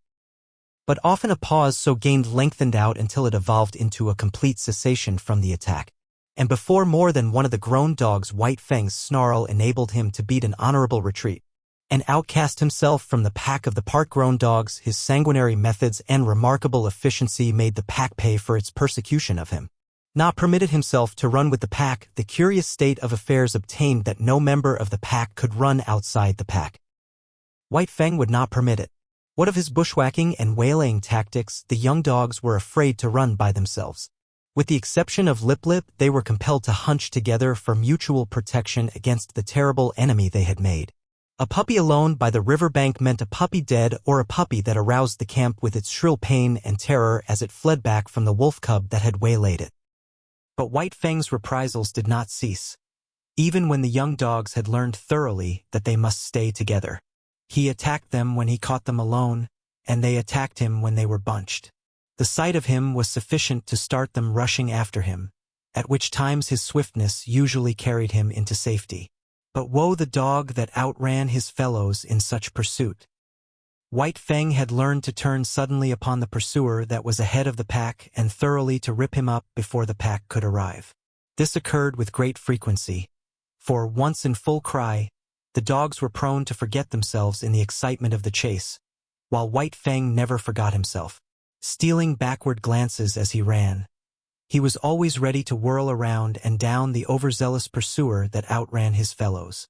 But often a pause so gained lengthened out until it evolved into a complete cessation from the attack. And before more than one of the grown dogs, White Fang's snarl enabled him to beat an honorable retreat, and outcast himself from the pack of the part-grown dogs. His sanguinary methods and remarkable efficiency made the pack pay for its persecution of him. Not permitted himself to run with the pack, the curious state of affairs obtained that no member of the pack could run outside the pack. White Fang would not permit it. What of his bushwhacking and waylaying tactics, the young dogs were afraid to run by themselves. With the exception of Lip Lip, they were compelled to hunch together for mutual protection against the terrible enemy they had made. A puppy alone by the riverbank meant a puppy dead, or a puppy that aroused the camp with its shrill pain and terror as it fled back from the wolf cub that had waylaid it. But White Fang's reprisals did not cease. Even when the young dogs had learned thoroughly that they must stay together, he attacked them when he caught them alone, and they attacked him when they were bunched. The sight of him was sufficient to start them rushing after him, at which times his swiftness usually carried him into safety. But woe the dog that outran his fellows in such pursuit. White Fang had learned to turn suddenly upon the pursuer that was ahead of the pack and thoroughly to rip him up before the pack could arrive. This occurred with great frequency, for once in full cry, The dogs were prone to forget themselves in the excitement of the chase, while White Fang never forgot himself, stealing backward glances as he ran. He was always ready to whirl around and down the overzealous pursuer that outran his fellows.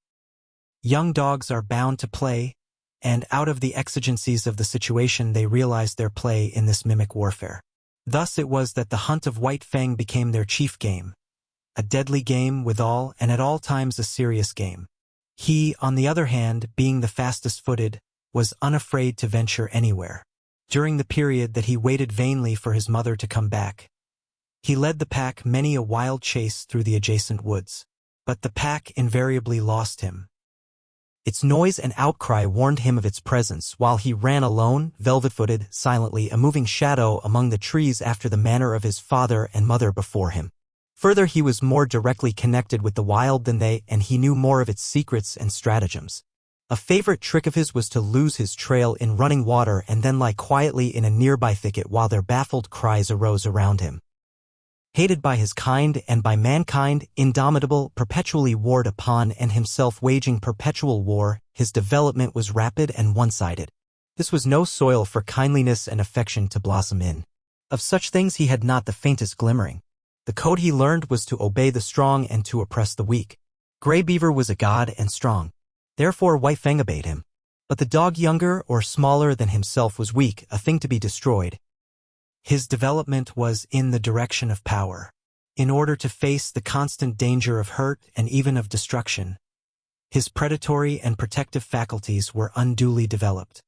Young dogs are bound to play, and out of the exigencies of the situation they realized their play in this mimic warfare. Thus it was that the hunt of White Fang became their chief game, a deadly game withal and at all times a serious game. He, on the other hand, being the fastest-footed, was unafraid to venture anywhere. During the period that he waited vainly for his mother to come back, he led the pack many a wild chase through the adjacent woods. But the pack invariably lost him. Its noise and outcry warned him of its presence while he ran alone, velvet-footed, silently, a moving shadow among the trees after the manner of his father and mother before him. Further, he was more directly connected with the wild than they, and he knew more of its secrets and stratagems. A favorite trick of his was to lose his trail in running water and then lie quietly in a nearby thicket while their baffled cries arose around him. Hated by his kind and by mankind, indomitable, perpetually warred upon and himself waging perpetual war, his development was rapid and one-sided. This was no soil for kindliness and affection to blossom in. Of such things he had not the faintest glimmering. The code he learned was to obey the strong and to oppress the weak. Gray Beaver was a god and strong. Therefore White Fang obeyed him. But the dog younger or smaller than himself was weak, a thing to be destroyed. His development was in the direction of power. In order to face the constant danger of hurt and even of destruction, his predatory and protective faculties were unduly developed.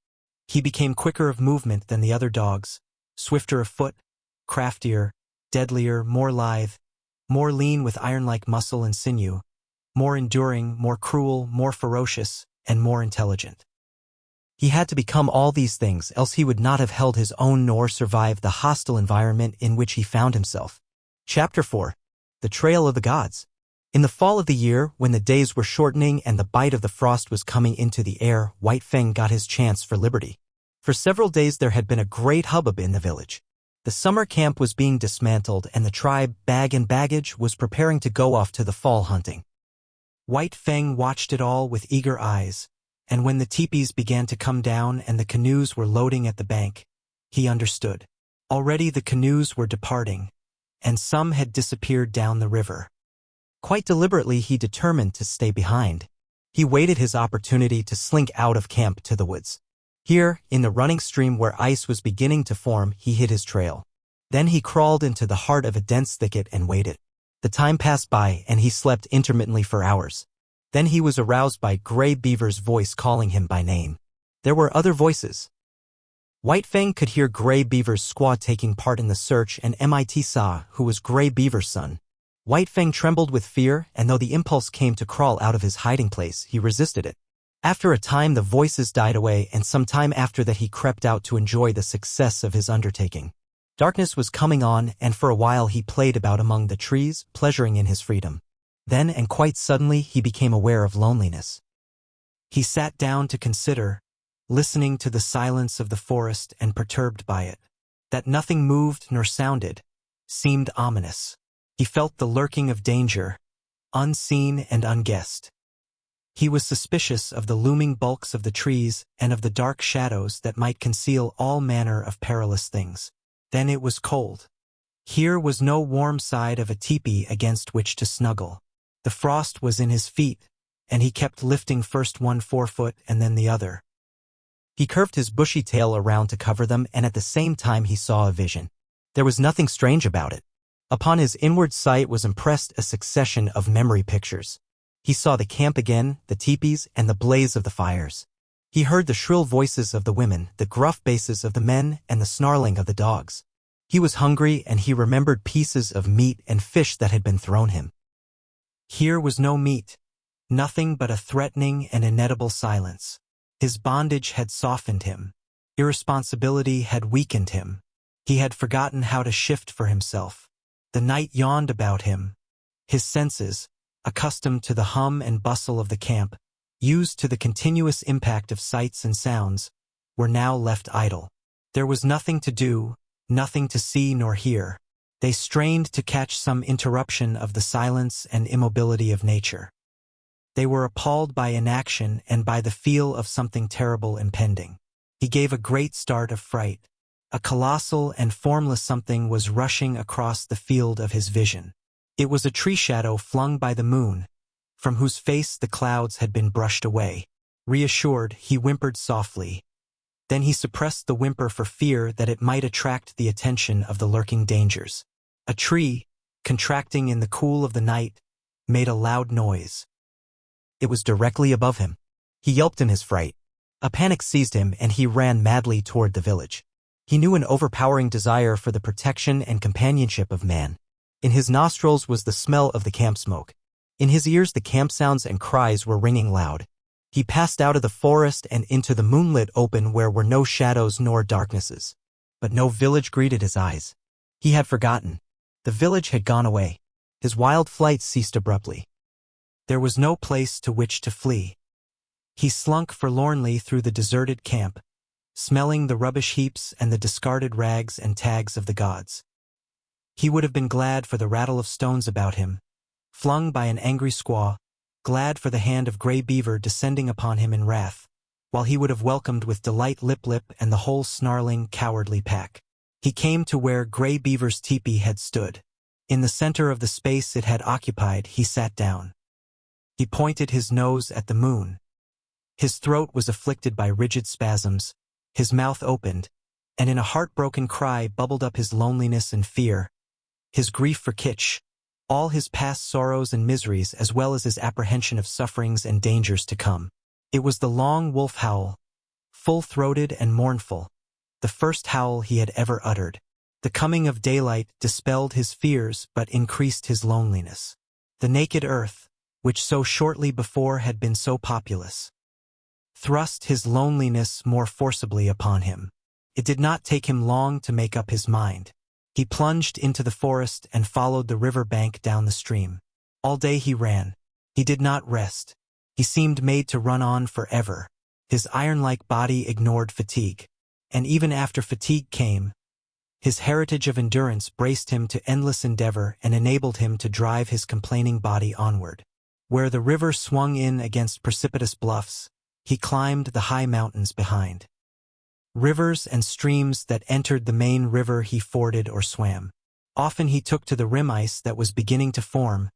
He became quicker of movement than the other dogs, swifter of foot, craftier, deadlier, more lithe, more lean with iron-like muscle and sinew, more enduring, more cruel, more ferocious, and more intelligent. He had to become all these things, else he would not have held his own nor survived the hostile environment in which he found himself. Chapter 4. The Trail of the Gods. In the fall of the year, when the days were shortening and the bite of the frost was coming into the air, White Fang got his chance for liberty. For several days there had been a great hubbub in the village. The summer camp was being dismantled and the tribe, bag and baggage, was preparing to go off to the fall hunting. White Fang watched it all with eager eyes, and when the teepees began to come down and the canoes were loading at the bank, he understood. Already the canoes were departing, and some had disappeared down the river. Quite deliberately he determined to stay behind. He waited his opportunity to slink out of camp to the woods. Here, in the running stream where ice was beginning to form, he hid his trail. Then he crawled into the heart of a dense thicket and waited. The time passed by and he slept intermittently for hours. Then he was aroused by Gray Beaver's voice calling him by name. There were other voices. White Fang could hear Gray Beaver's squaw taking part in the search and MIT Sa, who was Gray Beaver's son. White Fang trembled with fear, and though the impulse came to crawl out of his hiding place, he resisted it. After a time the voices died away, and some time after that he crept out to enjoy the success of his undertaking. Darkness was coming on, and for a while he played about among the trees, pleasuring in his freedom. Then, and quite suddenly, he became aware of loneliness. He sat down to consider, listening to the silence of the forest and perturbed by it. That nothing moved nor sounded seemed ominous. He felt the lurking of danger, unseen and unguessed. He was suspicious of the looming bulks of the trees and of the dark shadows that might conceal all manner of perilous things. Then it was cold. Here was no warm side of a teepee against which to snuggle. The frost was in his feet, and he kept lifting first one forefoot and then the other. He curved his bushy tail around to cover them, and at the same time he saw a vision. There was nothing strange about it. Upon his inward sight was impressed a succession of memory pictures. He saw the camp again, the teepees, and the blaze of the fires. He heard the shrill voices of the women, the gruff basses of the men, and the snarling of the dogs. He was hungry, and he remembered pieces of meat and fish that had been thrown him. Here was no meat, nothing but a threatening and inedible silence. His bondage had softened him. Irresponsibility had weakened him. He had forgotten how to shift for himself. The night yawned about him. His senses, accustomed to the hum and bustle of the camp, used to the continuous impact of sights and sounds, were now left idle. There was nothing to do, nothing to see nor hear. They strained to catch some interruption of the silence and immobility of nature. They were appalled by inaction and by the feel of something terrible impending. He gave a great start of fright. A colossal and formless something was rushing across the field of his vision. It was a tree shadow flung by the moon, from whose face the clouds had been brushed away. Reassured, he whimpered softly. Then he suppressed the whimper for fear that it might attract the attention of the lurking dangers. A tree, contracting in the cool of the night, made a loud noise. It was directly above him. He yelped in his fright. A panic seized him and he ran madly toward the village. He knew an overpowering desire for the protection and companionship of man. In his nostrils was the smell of the camp smoke. In his ears the camp sounds and cries were ringing loud. He passed out of the forest and into the moonlit open where were no shadows nor darknesses. But no village greeted his eyes. He had forgotten. The village had gone away. His wild flight ceased abruptly. There was no place to which to flee. He slunk forlornly through the deserted camp, smelling the rubbish heaps and the discarded rags and tags of the gods. He would have been glad for the rattle of stones about him, flung by an angry squaw, glad for the hand of Grey Beaver descending upon him in wrath, while he would have welcomed with delight Lip-Lip and the whole snarling, cowardly pack. He came to where Grey Beaver's teepee had stood. In the center of the space it had occupied, he sat down. He pointed his nose at the moon. His throat was afflicted by rigid spasms, his mouth opened, and in a heartbroken cry bubbled up his loneliness and fear, his grief for Kitch, all his past sorrows and miseries as well as his apprehension of sufferings and dangers to come. It was the long wolf howl, full-throated and mournful, the first howl he had ever uttered. The coming of daylight dispelled his fears but increased his loneliness. The naked earth, which so shortly before had been so populous, thrust his loneliness more forcibly upon him. It did not take him long to make up his mind. He plunged into the forest and followed the river bank down the stream. All day he ran. He did not rest. He seemed made to run on forever. His iron-like body ignored fatigue. And even after fatigue came, his heritage of endurance braced him to endless endeavor and enabled him to drive his complaining body onward. Where the river swung in against precipitous bluffs, he climbed the high mountains behind. Rivers and streams that entered the main river he forded or swam. Often he took to the rim ice that was beginning to form,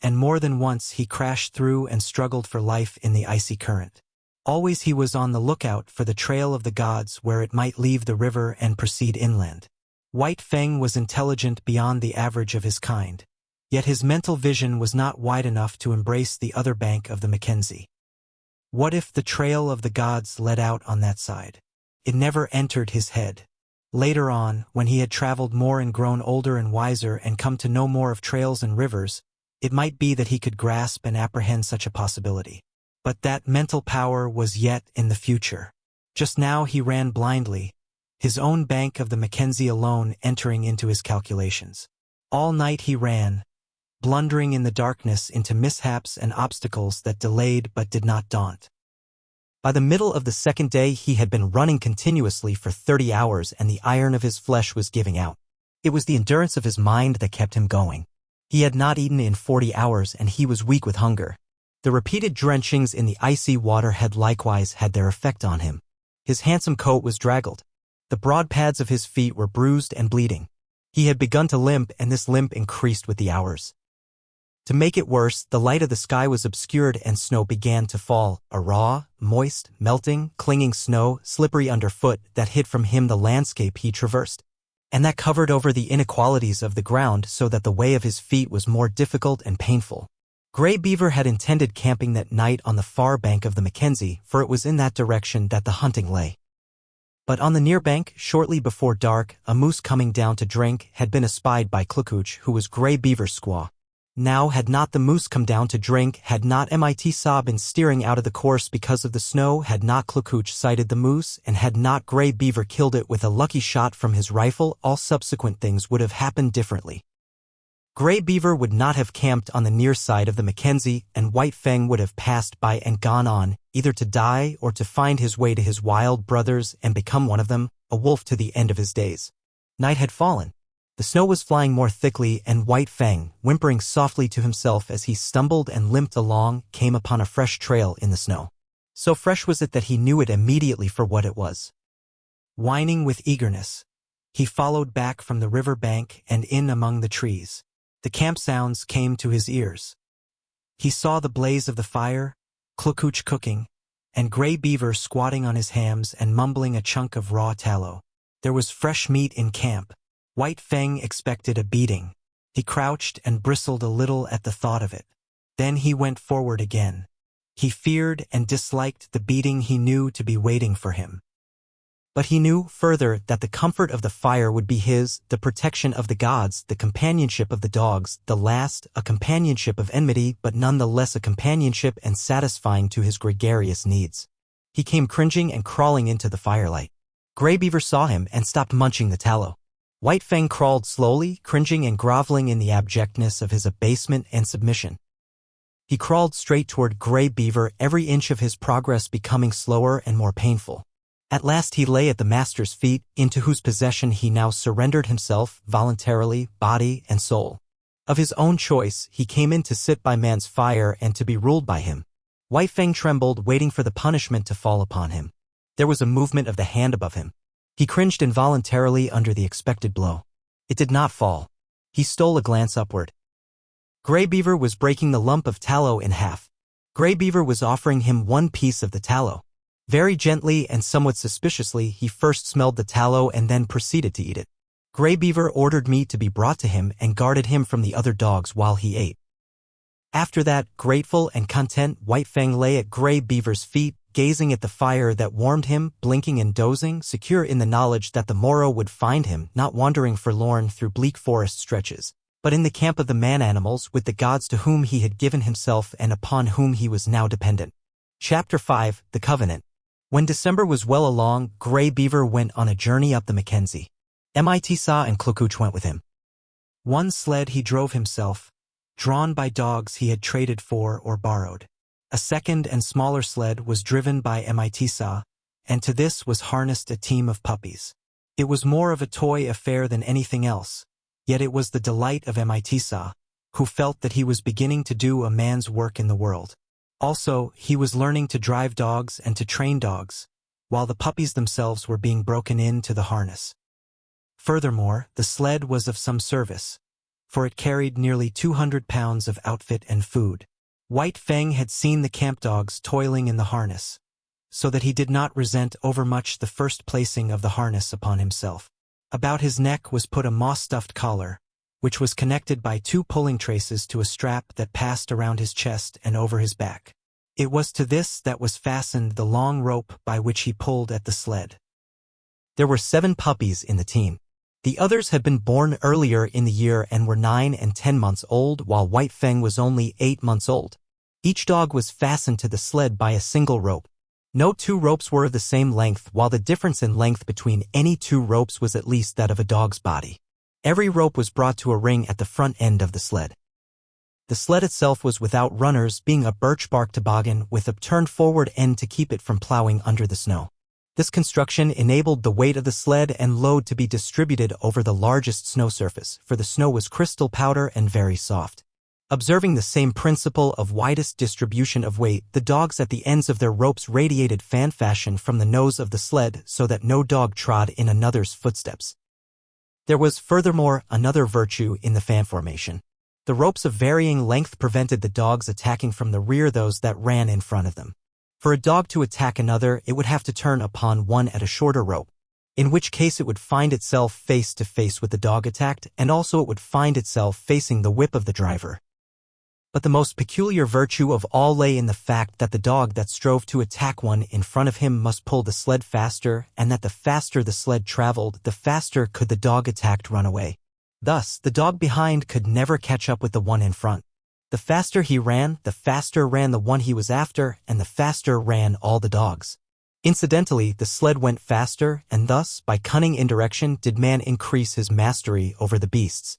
and more than once he crashed through and struggled for life in the icy current. Always he was on the lookout for the trail of the gods where it might leave the river and proceed inland. White Fang was intelligent beyond the average of his kind, yet his mental vision was not wide enough to embrace the other bank of the Mackenzie. What if the trail of the gods led out on that side? It never entered his head. Later on, when he had traveled more and grown older and wiser and come to know more of trails and rivers, it might be that he could grasp and apprehend such a possibility. But that mental power was yet in the future. Just now he ran blindly, his own bank of the Mackenzie alone entering into his calculations. All night he ran, blundering in the darkness into mishaps and obstacles that delayed but did not daunt. By the middle of the second day he had been running continuously for 30 hours and the iron of his flesh was giving out. It was the endurance of his mind that kept him going. He had not eaten in 40 hours and he was weak with hunger. The repeated drenchings in the icy water had likewise had their effect on him. His handsome coat was draggled. The broad pads of his feet were bruised and bleeding. He had begun to limp and this limp increased with the hours. To make it worse, the light of the sky was obscured and snow began to fall, a raw, moist, melting, clinging snow, slippery underfoot that hid from him the landscape he traversed, and that covered over the inequalities of the ground so that the way of his feet was more difficult and painful. Grey Beaver had intended camping that night on the far bank of the Mackenzie, for it was in that direction that the hunting lay. But on the near bank, shortly before dark, a moose coming down to drink had been espied by Clucooch, who was Grey Beaver's squaw. Now, had not the moose come down to drink, had not Saw been steering out of the course because of the snow, had not Clucooch sighted the moose, and had not Grey Beaver killed it with a lucky shot from his rifle, all subsequent things would have happened differently. Grey Beaver would not have camped on the near side of the Mackenzie, and White Fang would have passed by and gone on, either to die or to find his way to his wild brothers and become one of them, a wolf to the end of his days. Night had fallen. The snow was flying more thickly, and White Fang, whimpering softly to himself as he stumbled and limped along, came upon a fresh trail in the snow. So fresh was it that he knew it immediately for what it was. Whining with eagerness, he followed back from the river bank and in among the trees. The camp sounds came to his ears. He saw the blaze of the fire, Klukooch cooking, and Gray Beaver squatting on his hams and mumbling a chunk of raw tallow. There was fresh meat in camp. White Fang expected a beating. He crouched and bristled a little at the thought of it. Then he went forward again. He feared and disliked the beating he knew to be waiting for him. But he knew, further, that the comfort of the fire would be his, the protection of the gods, the companionship of the dogs, the last, a companionship of enmity, but none the less a companionship and satisfying to his gregarious needs. He came cringing and crawling into the firelight. Gray Beaver saw him and stopped munching the tallow. White Fang crawled slowly, cringing and groveling in the abjectness of his abasement and submission. He crawled straight toward Gray Beaver, every inch of his progress becoming slower and more painful. At last he lay at the master's feet, into whose possession he now surrendered himself, voluntarily, body and soul. Of his own choice, he came in to sit by man's fire and to be ruled by him. White Fang trembled, waiting for the punishment to fall upon him. There was a movement of the hand above him. He cringed involuntarily under the expected blow. It did not fall. He stole a glance upward. Gray Beaver was breaking the lump of tallow in half. Gray Beaver was offering him one piece of the tallow. Very gently and somewhat suspiciously, he first smelled the tallow and then proceeded to eat it. Gray Beaver ordered meat to be brought to him and guarded him from the other dogs while he ate. After that, grateful and content, White Fang lay at Gray Beaver's feet, gazing at the fire that warmed him, blinking and dozing, secure in the knowledge that the morrow would find him, not wandering forlorn through bleak forest stretches, but in the camp of the man-animals with the gods to whom he had given himself and upon whom he was now dependent. Chapter 5, The Covenant. When December was well along, Gray Beaver went on a journey up the Mackenzie. Mitsa and Klukooch went with him. One sled he drove himself, drawn by dogs he had traded for or borrowed. A second and smaller sled was driven by Mitsa, and to this was harnessed a team of puppies. It was more of a toy affair than anything else, yet it was the delight of Mitsa, who felt that he was beginning to do a man's work in the world. Also, he was learning to drive dogs and to train dogs, while the puppies themselves were being broken into the harness. Furthermore, the sled was of some service, for it carried nearly 200 pounds of outfit and food. White Fang had seen the camp dogs toiling in the harness, so that he did not resent overmuch the first placing of the harness upon himself. About his neck was put a moss-stuffed collar, which was connected by 2 pulling traces to a strap that passed around his chest and over his back. It was to this that was fastened the long rope by which he pulled at the sled. There were 7 puppies in the team. The others had been born earlier in the year and were 9 and 10 months old, while White Fang was only 8 months old. Each dog was fastened to the sled by a single rope. No 2 ropes were of the same length, while the difference in length between any 2 ropes was at least that of a dog's body. Every rope was brought to a ring at the front end of the sled. The sled itself was without runners, being a birch bark toboggan with a turned forward end to keep it from plowing under the snow. This construction enabled the weight of the sled and load to be distributed over the largest snow surface, for the snow was crystal powder and very soft. Observing the same principle of widest distribution of weight, the dogs at the ends of their ropes radiated fan fashion from the nose of the sled so that no dog trod in another's footsteps. There was furthermore another virtue in the fan formation. The ropes of varying length prevented the dogs attacking from the rear those that ran in front of them. For a dog to attack another, it would have to turn upon one at a shorter rope, in which case it would find itself face to face with the dog attacked, and also it would find itself facing the whip of the driver. But the most peculiar virtue of all lay in the fact that the dog that strove to attack one in front of him must pull the sled faster, and that the faster the sled traveled, the faster could the dog attacked run away. Thus, the dog behind could never catch up with the one in front. The faster he ran, the faster ran the one he was after, and the faster ran all the dogs. Incidentally, the sled went faster, and thus, by cunning indirection, did man increase his mastery over the beasts.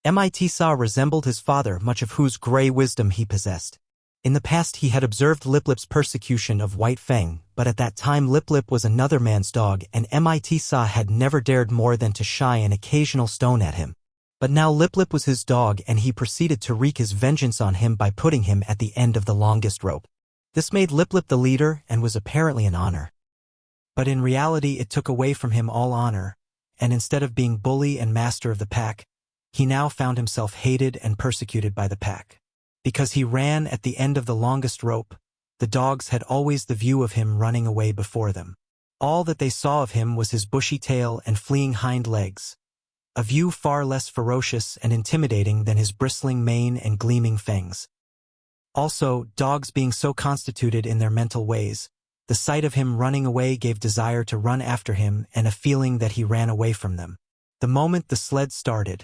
Mitsa resembled his father, much of whose gray wisdom he possessed. In the past he had observed Lip Lip's persecution of White Fang, but at that time Lip Lip was another man's dog and Mit-sa had never dared more than to shy an occasional stone at him. But now Lip Lip was his dog and he proceeded to wreak his vengeance on him by putting him at the end of the longest rope. This made Lip Lip the leader and was apparently an honor. But in reality it took away from him all honor, and instead of being bully and master of the pack, he now found himself hated and persecuted by the pack. Because he ran at the end of the longest rope, the dogs had always the view of him running away before them. All that they saw of him was his bushy tail and fleeing hind legs, a view far less ferocious and intimidating than his bristling mane and gleaming fangs. Also, dogs being so constituted in their mental ways, the sight of him running away gave desire to run after him and a feeling that he ran away from them. The moment the sled started,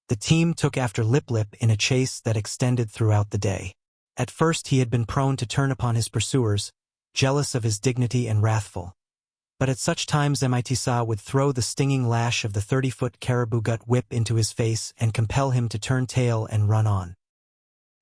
the team took after Lip Lip in a chase that extended throughout the day. At first he had been prone to turn upon his pursuers, jealous of his dignity and wrathful. But at such times Mit-sa would throw the stinging lash of the 30-foot caribou gut whip into his face and compel him to turn tail and run on.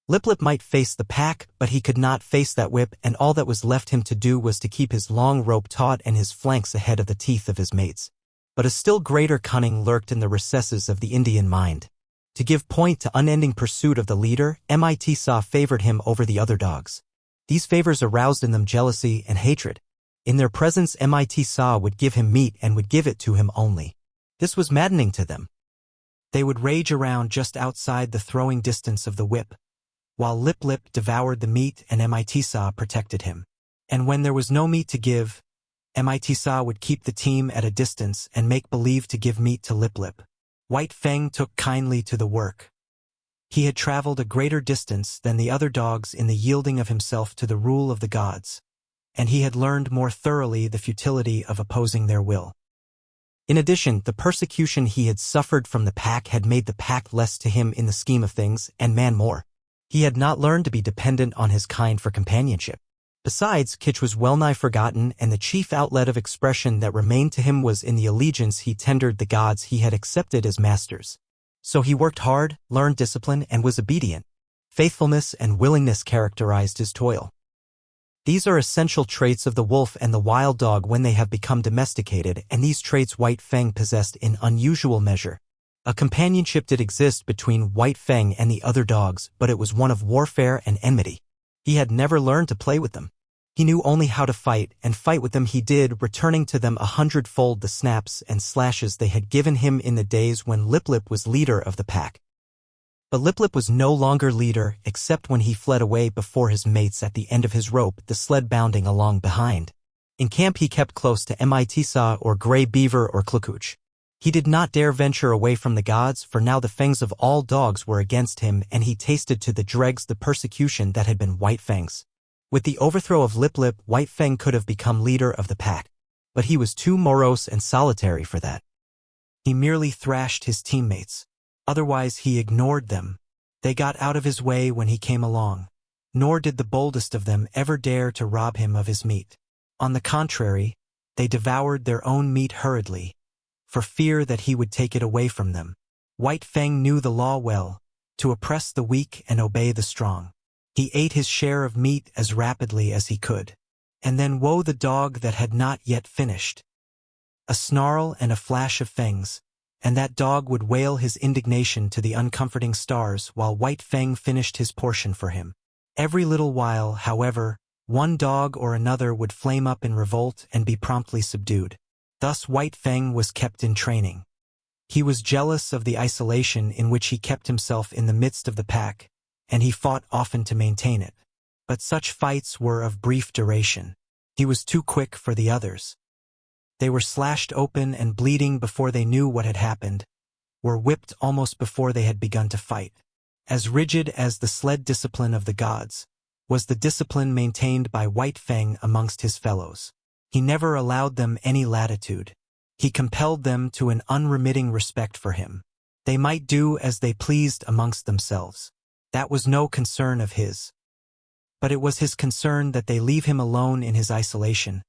Lip Lip might face the pack, but he could not face that whip, and all that was left him to do was to keep his long rope taut and his flanks ahead of the teeth of his mates. But a still greater cunning lurked in the recesses of the Indian mind. To give point to unending pursuit of the leader, Mit-sa favored him over the other dogs. These favors aroused in them jealousy and hatred. In their presence Mit-sa would give him meat and would give it to him only. This was maddening to them. They would rage around just outside the throwing distance of the whip, while Lip Lip devoured the meat and Mit-sa protected him. And when there was no meat to give, Mit-sa would keep the team at a distance and make believe to give meat to Lip Lip. White Fang took kindly to the work. He had traveled a greater distance than the other dogs in the yielding of himself to the rule of the gods, and he had learned more thoroughly the futility of opposing their will. In addition, the persecution he had suffered from the pack had made the pack less to him in the scheme of things, and man more. He had not learned to be dependent on his kind for companionship. Besides, kitsch was well-nigh forgotten, and the chief outlet of expression that remained to him was in the allegiance he tendered the gods he had accepted as masters. So he worked hard, learned discipline, and was obedient. Faithfulness and willingness characterized his toil. These are essential traits of the wolf and the wild dog when they have become domesticated, and these traits White Fang possessed in unusual measure. A companionship did exist between White Fang and the other dogs, but it was one of warfare and enmity. He had never learned to play with them. He knew only how to fight, and fight with them he did, returning to them 100-fold the snaps and slashes they had given him in the days when Lip Lip was leader of the pack. But Lip Lip was no longer leader, except when he fled away before his mates at the end of his rope, the sled bounding along behind. In camp he kept close to Mit-sa or Gray Beaver or Klukuch. He did not dare venture away from the gods, for now the fangs of all dogs were against him, and he tasted to the dregs the persecution that had been White Fang's. With the overthrow of Lip Lip, White Fang could have become leader of the pack, but he was too morose and solitary for that. He merely thrashed his teammates. Otherwise he ignored them. They got out of his way when he came along, nor did the boldest of them ever dare to rob him of his meat. On the contrary, they devoured their own meat hurriedly, for fear that he would take it away from them. White Fang knew the law well, to oppress the weak and obey the strong. He ate his share of meat as rapidly as he could. And then woe the dog that had not yet finished. A snarl and a flash of fangs, and that dog would wail his indignation to the uncomforting stars while White Fang finished his portion for him. Every little while, however, one dog or another would flame up in revolt and be promptly subdued. Thus White Fang was kept in training. He was jealous of the isolation in which he kept himself in the midst of the pack, and he fought often to maintain it. But such fights were of brief duration. He was too quick for the others. They were slashed open and bleeding before they knew what had happened, were whipped almost before they had begun to fight. As rigid as the sled discipline of the gods was the discipline maintained by White Fang amongst his fellows. He never allowed them any latitude. He compelled them to an unremitting respect for him. They might do as they pleased amongst themselves. That was no concern of his. But it was his concern that they leave him alone in his isolation,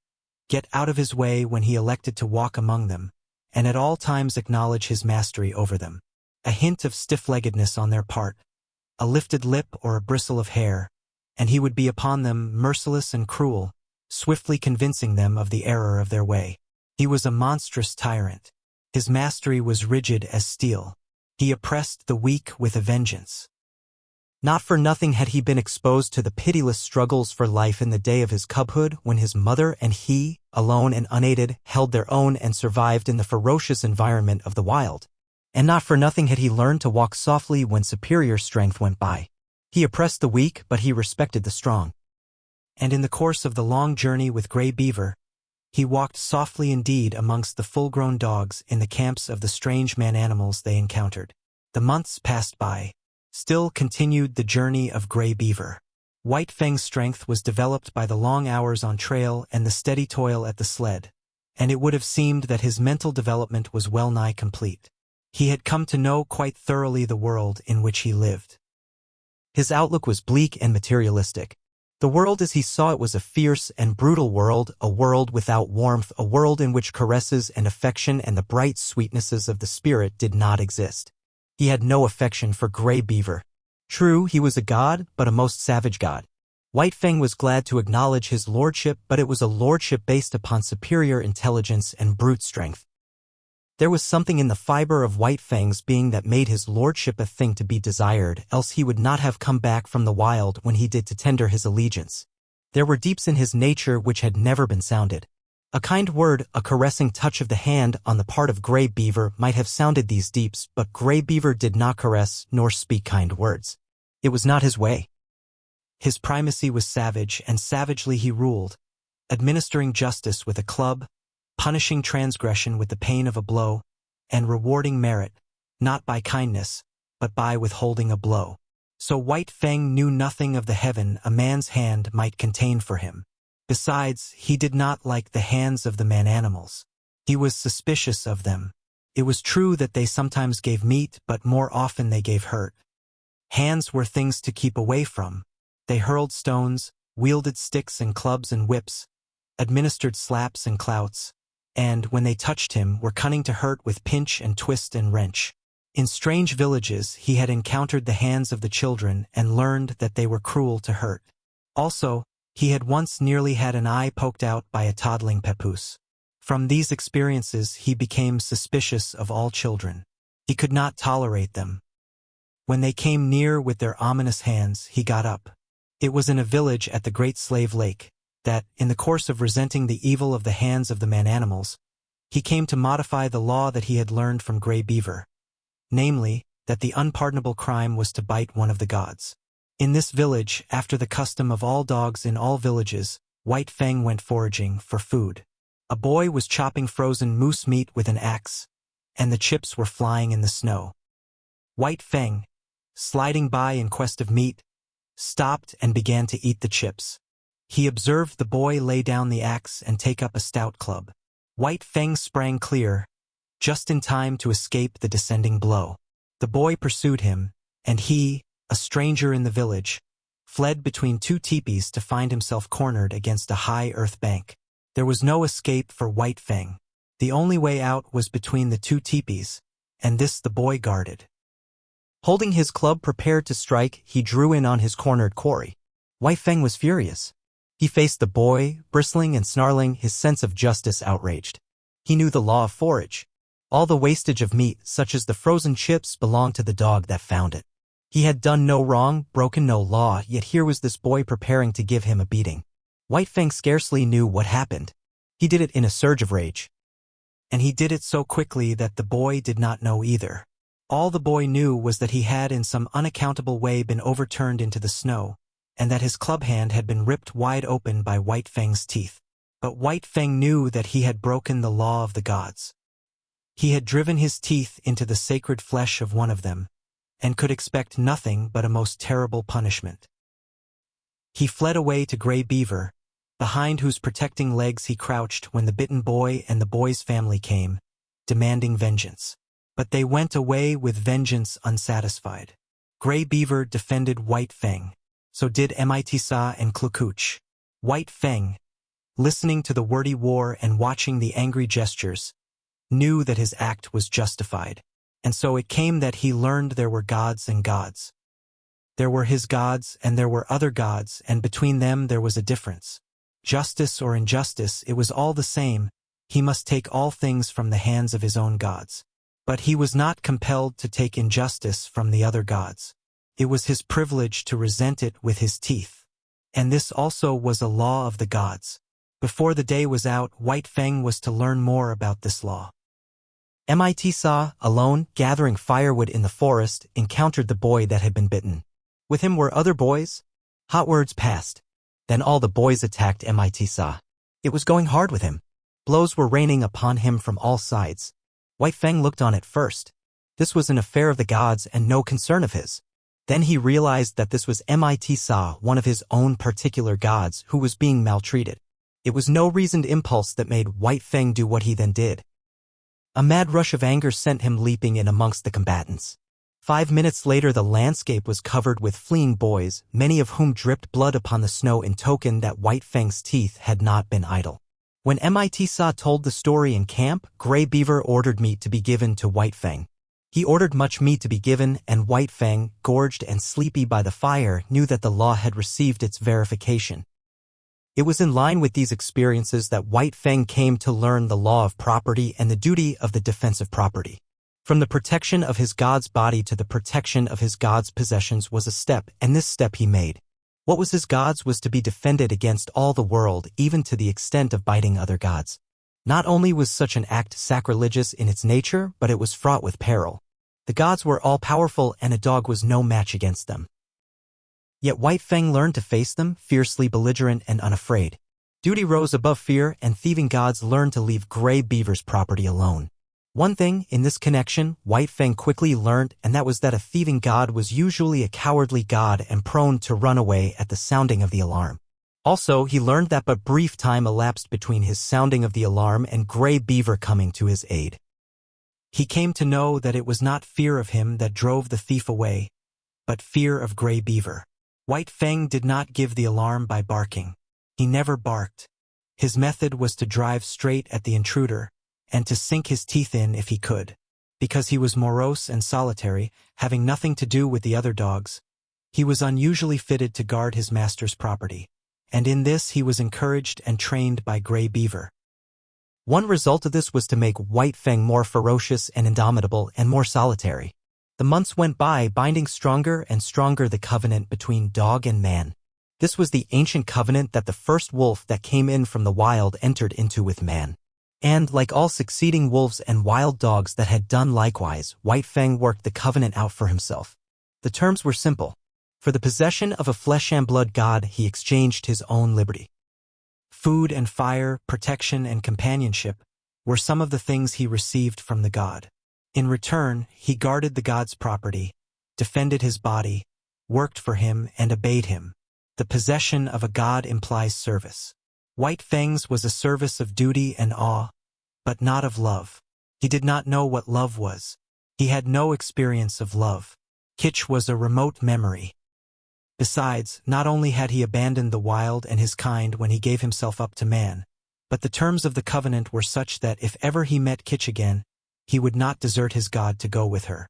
get out of his way when he elected to walk among them, and at all times acknowledge his mastery over them. A hint of stiff-leggedness on their part, a lifted lip or a bristle of hair, and he would be upon them merciless and cruel, swiftly convincing them of the error of their way. He was a monstrous tyrant. His mastery was rigid as steel. He oppressed the weak with a vengeance. Not for nothing had he been exposed to the pitiless struggles for life in the day of his cubhood, when his mother and he, alone and unaided, held their own and survived in the ferocious environment of the wild. And not for nothing had he learned to walk softly when superior strength went by. He oppressed the weak, but he respected the strong. And in the course of the long journey with Grey Beaver, he walked softly indeed amongst the full-grown dogs in the camps of the strange man-animals they encountered. The months passed by. Still continued the journey of Grey Beaver. White Fang's strength was developed by the long hours on trail and the steady toil at the sled, and it would have seemed that his mental development was well-nigh complete. He had come to know quite thoroughly the world in which he lived. His outlook was bleak and materialistic. The world as he saw it was a fierce and brutal world, a world without warmth, a world in which caresses and affection and the bright sweetnesses of the spirit did not exist. He had no affection for Grey Beaver. True, he was a god, but a most savage god. White Fang was glad to acknowledge his lordship, but it was a lordship based upon superior intelligence and brute strength. There was something in the fiber of White Fang's being that made his lordship a thing to be desired, else he would not have come back from the wild when he did to tender his allegiance. There were deeps in his nature which had never been sounded. A kind word, a caressing touch of the hand on the part of Grey Beaver might have sounded these deeps, but Grey Beaver did not caress nor speak kind words. It was not his way. His primacy was savage, and savagely he ruled, administering justice with a club, punishing transgression with the pain of a blow, and rewarding merit, not by kindness, but by withholding a blow. So White Fang knew nothing of the heaven a man's hand might contain for him. Besides, he did not like the hands of the man-animals. He was suspicious of them. It was true that they sometimes gave meat, but more often they gave hurt. Hands were things to keep away from. They hurled stones, wielded sticks and clubs and whips, administered slaps and clouts, and, when they touched him, were cunning to hurt with pinch and twist and wrench. In strange villages he had encountered the hands of the children and learned that they were cruel to hurt. Also, he had once nearly had an eye poked out by a toddling papoose. From these experiences he became suspicious of all children. He could not tolerate them. When they came near with their ominous hands, he got up. It was in a village at the Great Slave Lake that, in the course of resenting the evil of the hands of the man-animals, he came to modify the law that he had learned from Grey Beaver, namely, that the unpardonable crime was to bite one of the gods. In this village, after the custom of all dogs in all villages, White Fang went foraging for food. A boy was chopping frozen moose meat with an axe, and the chips were flying in the snow. White Fang, sliding by in quest of meat, stopped and began to eat the chips. He observed the boy lay down the axe and take up a stout club. White Fang sprang clear, just in time to escape the descending blow. The boy pursued him, and he, a stranger in the village, fled between two teepees to find himself cornered against a high earth bank. There was no escape for White Fang. The only way out was between the two teepees, and this the boy guarded. Holding his club prepared to strike, he drew in on his cornered quarry. White Fang was furious. He faced the boy, bristling and snarling, his sense of justice outraged. He knew the law of forage. All the wastage of meat, such as the frozen chips, belonged to the dog that found it. He had done no wrong, broken no law, yet here was this boy preparing to give him a beating. White Fang scarcely knew what happened. He did it in a surge of rage. And he did it so quickly that the boy did not know either. All the boy knew was that he had in some unaccountable way been overturned into the snow, and that his club hand had been ripped wide open by White Fang's teeth. But White Fang knew that he had broken the law of the gods. He had driven his teeth into the sacred flesh of one of them, and could expect nothing but a most terrible punishment. He fled away to Grey Beaver, behind whose protecting legs he crouched when the bitten boy and the boy's family came, demanding vengeance. But they went away with vengeance unsatisfied. Grey Beaver defended White Fang. So did Mitsa and Klukuch. White Fang, listening to the wordy war and watching the angry gestures, knew that his act was justified. And so it came that he learned there were gods and gods. There were his gods and there were other gods, and between them there was a difference. Justice or injustice, it was all the same. He must take all things from the hands of his own gods. But he was not compelled to take injustice from the other gods. It was his privilege to resent it with his teeth. And this also was a law of the gods. Before the day was out, White Fang was to learn more about this law. Mitsa, alone, gathering firewood in the forest, encountered the boy that had been bitten. With him were other boys. Hot words passed. Then all the boys attacked Mitsa. It was going hard with him. Blows were raining upon him from all sides. White Fang looked on at first. This was an affair of the gods and no concern of his. Then he realized that this was Mitsa, one of his own particular gods, who was being maltreated. It was no reasoned impulse that made White Fang do what he then did. A mad rush of anger sent him leaping in amongst the combatants. 5 minutes later the landscape was covered with fleeing boys, many of whom dripped blood upon the snow in token that White Fang's teeth had not been idle. When Mitsa told the story in camp, Gray Beaver ordered meat to be given to White Fang. He ordered much meat to be given, and White Fang, gorged and sleepy by the fire, knew that the law had received its verification. It was in line with these experiences that White Fang came to learn the law of property and the duty of the defense of property. From the protection of his god's body to the protection of his god's possessions was a step, and this step he made. What was his god's was to be defended against all the world, even to the extent of biting other gods. Not only was such an act sacrilegious in its nature, but it was fraught with peril. The gods were all-powerful, and a dog was no match against them. Yet White Fang learned to face them, fiercely belligerent and unafraid. Duty rose above fear, and thieving gods learned to leave Gray Beaver's property alone. One thing, in this connection, White Fang quickly learned, and that was that a thieving god was usually a cowardly god and prone to run away at the sounding of the alarm. Also, he learned that but brief time elapsed between his sounding of the alarm and Gray Beaver coming to his aid. He came to know that it was not fear of him that drove the thief away, but fear of Gray Beaver. White Fang did not give the alarm by barking. He never barked. His method was to drive straight at the intruder, and to sink his teeth in if he could. Because he was morose and solitary, having nothing to do with the other dogs, he was unusually fitted to guard his master's property, and in this he was encouraged and trained by Gray Beaver. One result of this was to make White Fang more ferocious and indomitable and more solitary. The months went by, binding stronger and stronger the covenant between dog and man. This was the ancient covenant that the first wolf that came in from the wild entered into with man. And, like all succeeding wolves and wild dogs that had done likewise, White Fang worked the covenant out for himself. The terms were simple. For the possession of a flesh-and-blood god, he exchanged his own liberty. Food and fire, protection and companionship were some of the things he received from the god. In return, he guarded the god's property, defended his body, worked for him, and obeyed him. The possession of a god implies service. White Fang's was a service of duty and awe, but not of love. He did not know what love was. He had no experience of love. Kitsch was a remote memory. Besides, not only had he abandoned the wild and his kind when he gave himself up to man, but the terms of the covenant were such that if ever he met Kitsch again, he would not desert his god to go with her.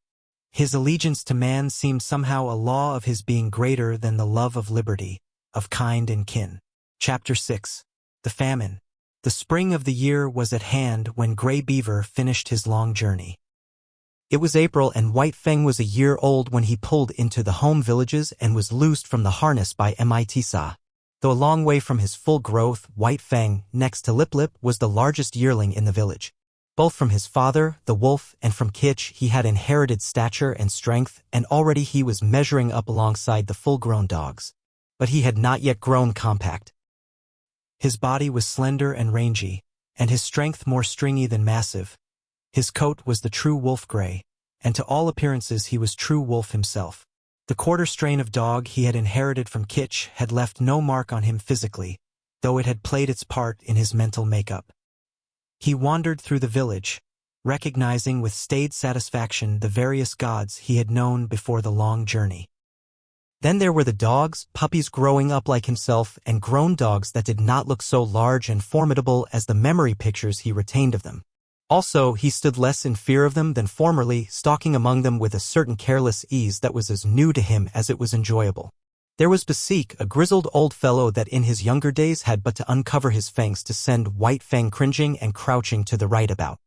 His allegiance to man seemed somehow a law of his being greater than the love of liberty, of kind and kin. Chapter 6. The Famine. The spring of the year was at hand when Gray Beaver finished his long journey. It was April, and White Fang was a year old when he pulled into the home villages and was loosed from the harness by Mitsa. Though a long way from his full growth, White Fang, next to Lip Lip, was the largest yearling in the village. Both from his father, the wolf, and from Kitsch, he had inherited stature and strength, and already he was measuring up alongside the full-grown dogs. But he had not yet grown compact. His body was slender and rangy, and his strength more stringy than massive. His coat was the true wolf gray, and to all appearances he was true wolf himself. The quarter strain of dog he had inherited from Kitsch had left no mark on him physically, though it had played its part in his mental makeup. He wandered through the village, recognizing with staid satisfaction the various gods he had known before the long journey. Then there were the dogs, puppies growing up like himself, and grown dogs that did not look so large and formidable as the memory pictures he retained of them. Also, he stood less in fear of them than formerly, stalking among them with a certain careless ease that was as new to him as it was enjoyable. There was Basik, a grizzled old fellow that in his younger days had but to uncover his fangs to send White Fang cringing and crouching to the right about.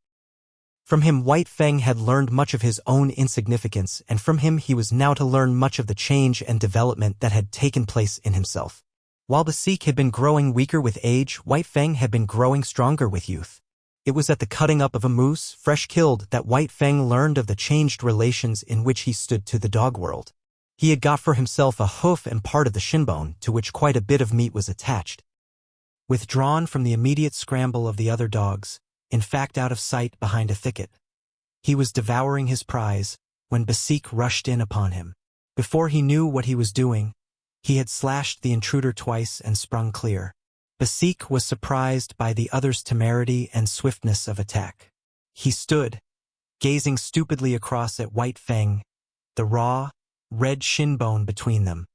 From him White Fang had learned much of his own insignificance, and from him he was now to learn much of the change and development that had taken place in himself. While Basik had been growing weaker with age, White Fang had been growing stronger with youth. It was at the cutting up of a moose, fresh killed, that White Fang learned of the changed relations in which he stood to the dog world. He had got for himself a hoof and part of the shinbone, to which quite a bit of meat was attached. Withdrawn from the immediate scramble of the other dogs, in fact out of sight behind a thicket, he was devouring his prize, when Basik rushed in upon him. Before he knew what he was doing, he had slashed the intruder twice and sprung clear. Basik was surprised by the other's temerity and swiftness of attack. He stood, gazing stupidly across at White Fang, the raw, red shin-bone between them.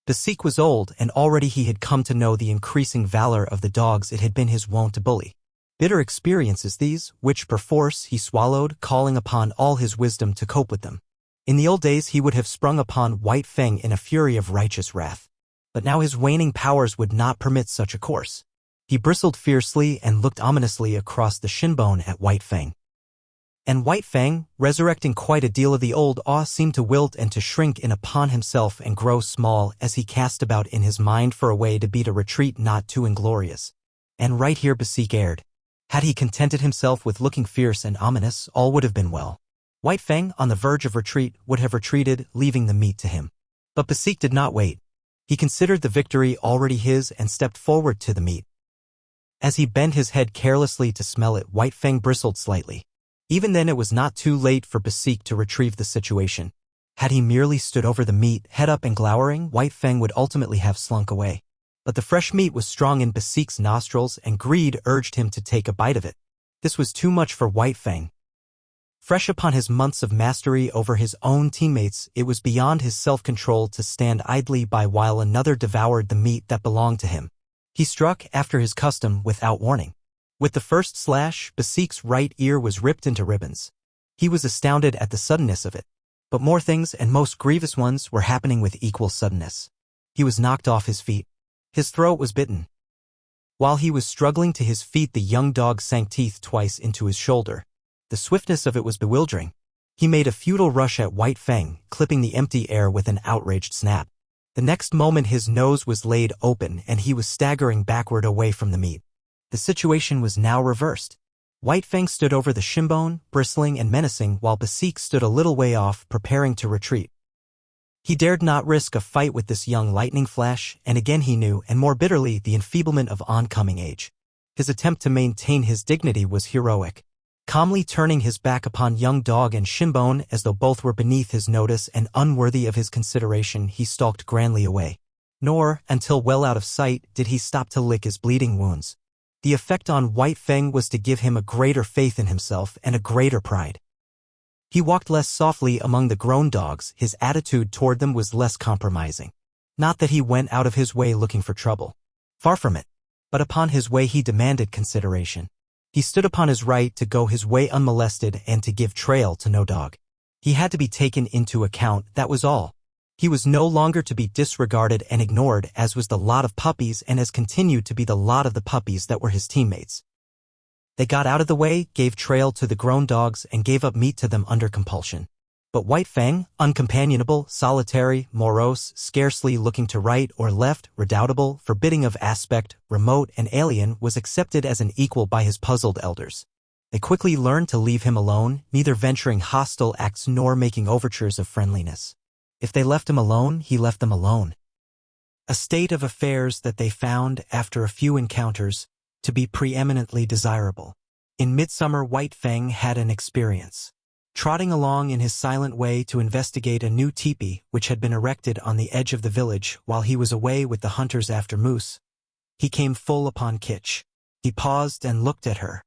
Basik was old, and already he had come to know the increasing valor of the dogs it had been his wont to bully. Bitter experiences these, which perforce he swallowed, calling upon all his wisdom to cope with them. In the old days he would have sprung upon White Fang in a fury of righteous wrath. But now his waning powers would not permit such a course. He bristled fiercely and looked ominously across the shinbone at White Fang. And White Fang, resurrecting quite a deal of the old awe, seemed to wilt and to shrink in upon himself and grow small as he cast about in his mind for a way to beat a retreat not too inglorious. And right here Basik erred. Had he contented himself with looking fierce and ominous, all would have been well. White Fang, on the verge of retreat, would have retreated, leaving the meat to him. But Basik did not wait. He considered the victory already his and stepped forward to the meat. As he bent his head carelessly to smell it, White Fang bristled slightly. Even then it was not too late for Basik to retrieve the situation. Had he merely stood over the meat, head up and glowering, White Fang would ultimately have slunk away. But the fresh meat was strong in Basik's nostrils, and greed urged him to take a bite of it. This was too much for White Fang. Fresh upon his months of mastery over his own teammates, it was beyond his self-control to stand idly by while another devoured the meat that belonged to him. He struck, after his custom, without warning. With the first slash, Basik's right ear was ripped into ribbons. He was astounded at the suddenness of it. But more things, and most grievous ones, were happening with equal suddenness. He was knocked off his feet. His throat was bitten. While he was struggling to his feet, the young dog sank teeth twice into his shoulder. The swiftness of it was bewildering. He made a futile rush at White Fang, clipping the empty air with an outraged snap. The next moment his nose was laid open and he was staggering backward away from the meat. The situation was now reversed. White Fang stood over the shinbone, bristling and menacing, while Basik stood a little way off, preparing to retreat. He dared not risk a fight with this young lightning flash, and again he knew, and more bitterly, the enfeeblement of oncoming age. His attempt to maintain his dignity was heroic. Calmly turning his back upon young dog and shinbone as though both were beneath his notice and unworthy of his consideration, he stalked grandly away. Nor, until well out of sight, did he stop to lick his bleeding wounds. The effect on White Fang was to give him a greater faith in himself and a greater pride. He walked less softly among the grown dogs, his attitude toward them was less compromising. Not that he went out of his way looking for trouble. Far from it. But upon his way he demanded consideration. He stood upon his right to go his way unmolested and to give trail to no dog. He had to be taken into account, that was all. He was no longer to be disregarded and ignored, as was the lot of puppies and as continued to be the lot of the puppies that were his teammates. They got out of the way, gave trail to the grown dogs, and gave up meat to them under compulsion. But White Fang, uncompanionable, solitary, morose, scarcely looking to right or left, redoubtable, forbidding of aspect, remote and alien, was accepted as an equal by his puzzled elders. They quickly learned to leave him alone, neither venturing hostile acts nor making overtures of friendliness. If they left him alone, he left them alone. A state of affairs that they found, after a few encounters, to be preeminently desirable. In midsummer, White Fang had an experience. Trotting along in his silent way to investigate a new teepee which had been erected on the edge of the village while he was away with the hunters after moose, he came full upon Kitch. He paused and looked at her.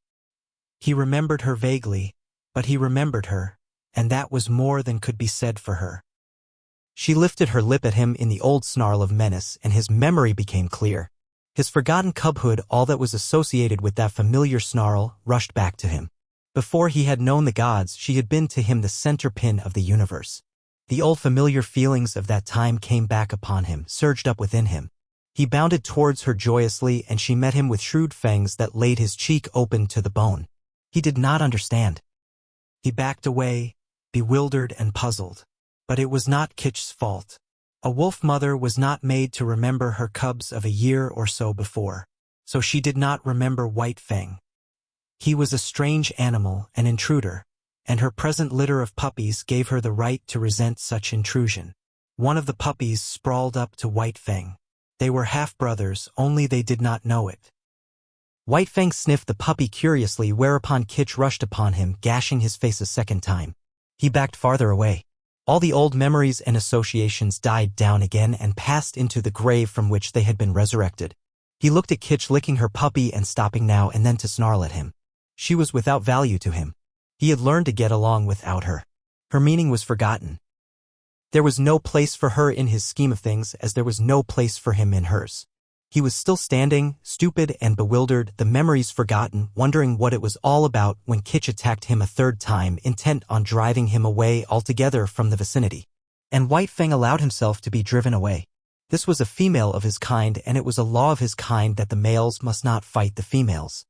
He remembered her vaguely, but he remembered her, and that was more than could be said for her. She lifted her lip at him in the old snarl of menace, and his memory became clear. His forgotten cubhood, all that was associated with that familiar snarl, rushed back to him. Before he had known the gods, she had been to him the center pin of the universe. The old familiar feelings of that time came back upon him, surged up within him. He bounded towards her joyously, and she met him with shrewd fangs that laid his cheek open to the bone. He did not understand. He backed away, bewildered and puzzled. But it was not Kitch's fault. A wolf mother was not made to remember her cubs of a year or so before, so she did not remember White Fang. He was a strange animal, an intruder, and her present litter of puppies gave her the right to resent such intrusion. One of the puppies sprawled up to White Fang. They were half-brothers, only they did not know it. White Fang sniffed the puppy curiously, whereupon Kitch rushed upon him, gashing his face a second time. He backed farther away. All the old memories and associations died down again and passed into the grave from which they had been resurrected. He looked at Kitch licking her puppy and stopping now and then to snarl at him. She was without value to him. He had learned to get along without her. Her meaning was forgotten. There was no place for her in his scheme of things, as there was no place for him in hers. He was still standing, stupid and bewildered, the memories forgotten, wondering what it was all about when Kitch attacked him a third time, intent on driving him away altogether from the vicinity. And White Fang allowed himself to be driven away. This was a female of his kind, and it was a law of his kind that the males must not fight the females.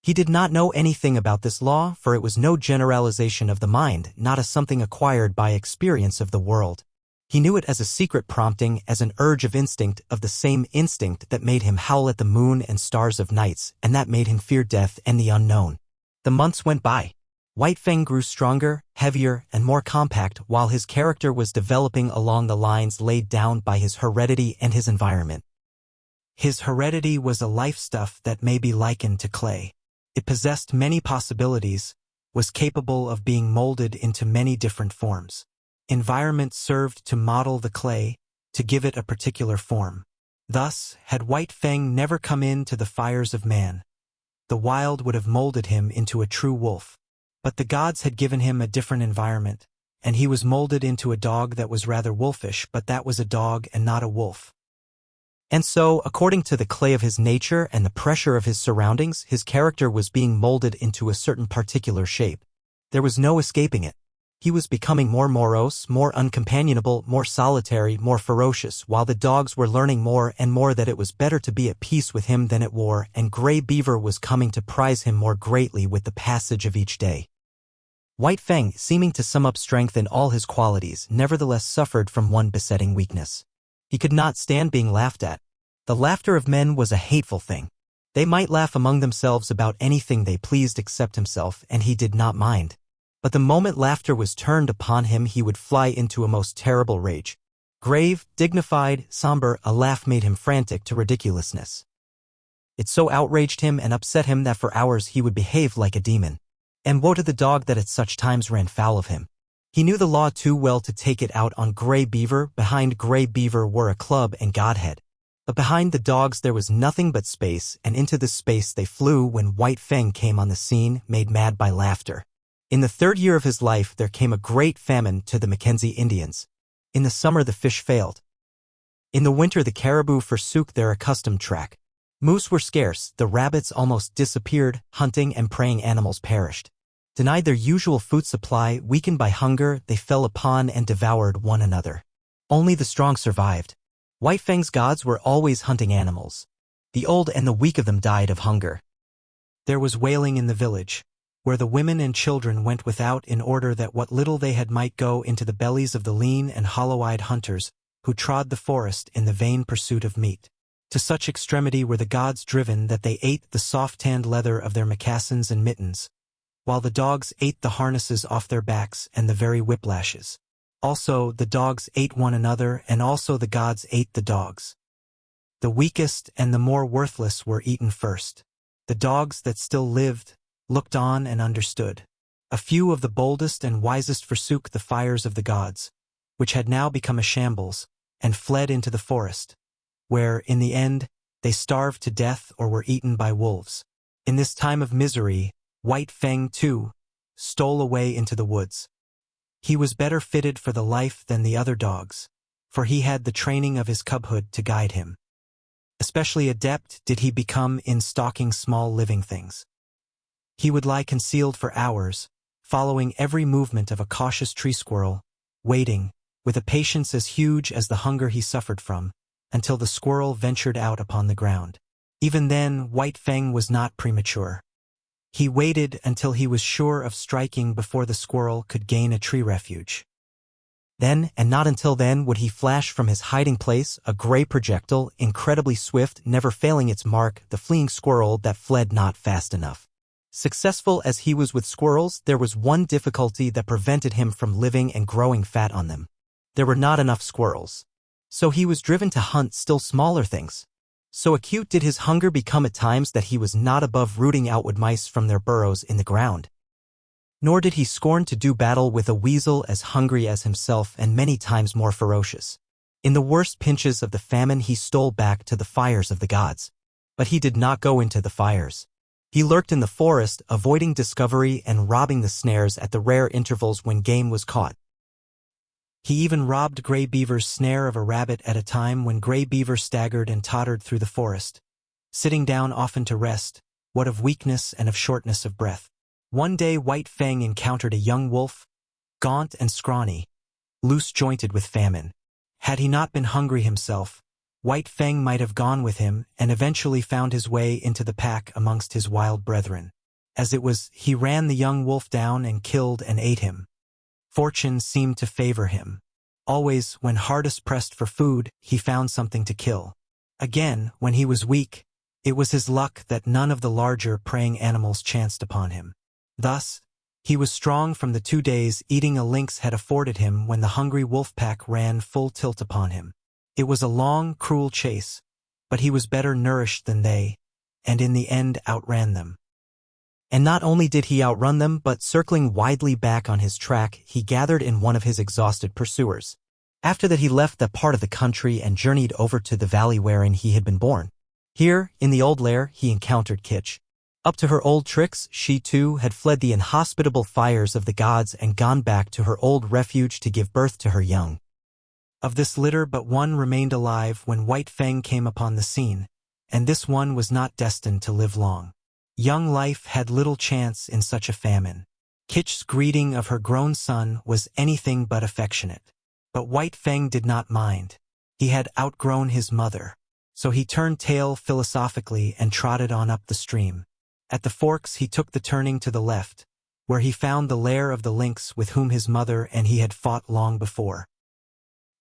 He did not know anything about this law, for it was no generalization of the mind, not a something acquired by experience of the world. He knew it as a secret prompting, as an urge of instinct, of the same instinct that made him howl at the moon and stars of nights, and that made him fear death and the unknown. The months went by. White Fang grew stronger, heavier, and more compact, while his character was developing along the lines laid down by his heredity and his environment. His heredity was a life stuff that may be likened to clay. It possessed many possibilities, was capable of being molded into many different forms. Environment served to model the clay, to give it a particular form. Thus, had White Fang never come into the fires of man, the wild would have molded him into a true wolf. But the gods had given him a different environment, and he was molded into a dog that was rather wolfish, but that was a dog and not a wolf. And so, according to the clay of his nature and the pressure of his surroundings, his character was being molded into a certain particular shape. There was no escaping it. He was becoming more morose, more uncompanionable, more solitary, more ferocious, while the dogs were learning more and more that it was better to be at peace with him than at war, and Grey Beaver was coming to prize him more greatly with the passage of each day. White Fang, seeming to sum up strength in all his qualities, nevertheless suffered from one besetting weakness. He could not stand being laughed at. The laughter of men was a hateful thing. They might laugh among themselves about anything they pleased except himself, and he did not mind. But the moment laughter was turned upon him, he would fly into a most terrible rage. Grave, dignified, somber, a laugh made him frantic to ridiculousness. It so outraged him and upset him that for hours he would behave like a demon. And woe to the dog that at such times ran foul of him. He knew the law too well to take it out on Grey Beaver. Behind Grey Beaver were a club and Godhead. But behind the dogs there was nothing but space, and into this space they flew when White Fang came on the scene, made mad by laughter. In the 3rd year of his life there came a great famine to the Mackenzie Indians. In the summer the fish failed. In the winter the caribou forsook their accustomed track. Moose were scarce, the rabbits almost disappeared, hunting and preying animals perished. Denied their usual food supply, weakened by hunger, they fell upon and devoured one another. Only the strong survived. White Fang's gods were always hunting animals. The old and the weak of them died of hunger. There was wailing in the village, where the women and children went without in order that what little they had might go into the bellies of the lean and hollow-eyed hunters, who trod the forest in the vain pursuit of meat. To such extremity were the gods driven that they ate the soft-tanned leather of their moccasins and mittens, while the dogs ate the harnesses off their backs and the very whiplashes. Also the dogs ate one another, and also the gods ate the dogs. The weakest and the more worthless were eaten first. The dogs that still lived looked on and understood. A few of the boldest and wisest forsook the fires of the gods, which had now become a shambles, and fled into the forest, where, in the end, they starved to death or were eaten by wolves. In this time of misery, White Fang, too, stole away into the woods. He was better fitted for the life than the other dogs, for he had the training of his cubhood to guide him. Especially adept did he become in stalking small living things. He would lie concealed for hours, following every movement of a cautious tree squirrel, waiting, with a patience as huge as the hunger he suffered from, until the squirrel ventured out upon the ground. Even then, White Fang was not premature. He waited until he was sure of striking before the squirrel could gain a tree refuge. Then, and not until then, would he flash from his hiding place, a gray projectile, incredibly swift, never failing its mark, the fleeing squirrel that fled not fast enough. Successful as he was with squirrels, there was one difficulty that prevented him from living and growing fat on them. There were not enough squirrels. So he was driven to hunt still smaller things. So acute did his hunger become at times that he was not above rooting out wood mice from their burrows in the ground. Nor did he scorn to do battle with a weasel as hungry as himself and many times more ferocious. In the worst pinches of the famine he stole back to the fires of the gods. But he did not go into the fires. He lurked in the forest, avoiding discovery and robbing the snares at the rare intervals when game was caught. He even robbed Gray Beaver's snare of a rabbit at a time when Gray Beaver staggered and tottered through the forest, sitting down often to rest, what of weakness and of shortness of breath. One day White Fang encountered a young wolf, gaunt and scrawny, loose-jointed with famine. Had he not been hungry himself, White Fang might have gone with him and eventually found his way into the pack amongst his wild brethren. As it was, he ran the young wolf down and killed and ate him. Fortune seemed to favor him. Always, when hardest pressed for food, he found something to kill. Again, when he was weak, it was his luck that none of the larger preying animals chanced upon him. Thus, he was strong from the 2 days eating a lynx had afforded him when the hungry wolf pack ran full tilt upon him. It was a long, cruel chase, but he was better nourished than they, and in the end outran them. And not only did he outrun them, but circling widely back on his track, he gathered in one of his exhausted pursuers. After that he left that part of the country and journeyed over to the valley wherein he had been born. Here, in the old lair, he encountered Kitch. Up to her old tricks, she too had fled the inhospitable fires of the gods and gone back to her old refuge to give birth to her young. Of this litter but one remained alive when White Fang came upon the scene, and this one was not destined to live long. Young life had little chance in such a famine. Kitch's greeting of her grown son was anything but affectionate. But White Fang did not mind. He had outgrown his mother. So he turned tail philosophically and trotted on up the stream. At the forks he took the turning to the left, where he found the lair of the lynx with whom his mother and he had fought long before.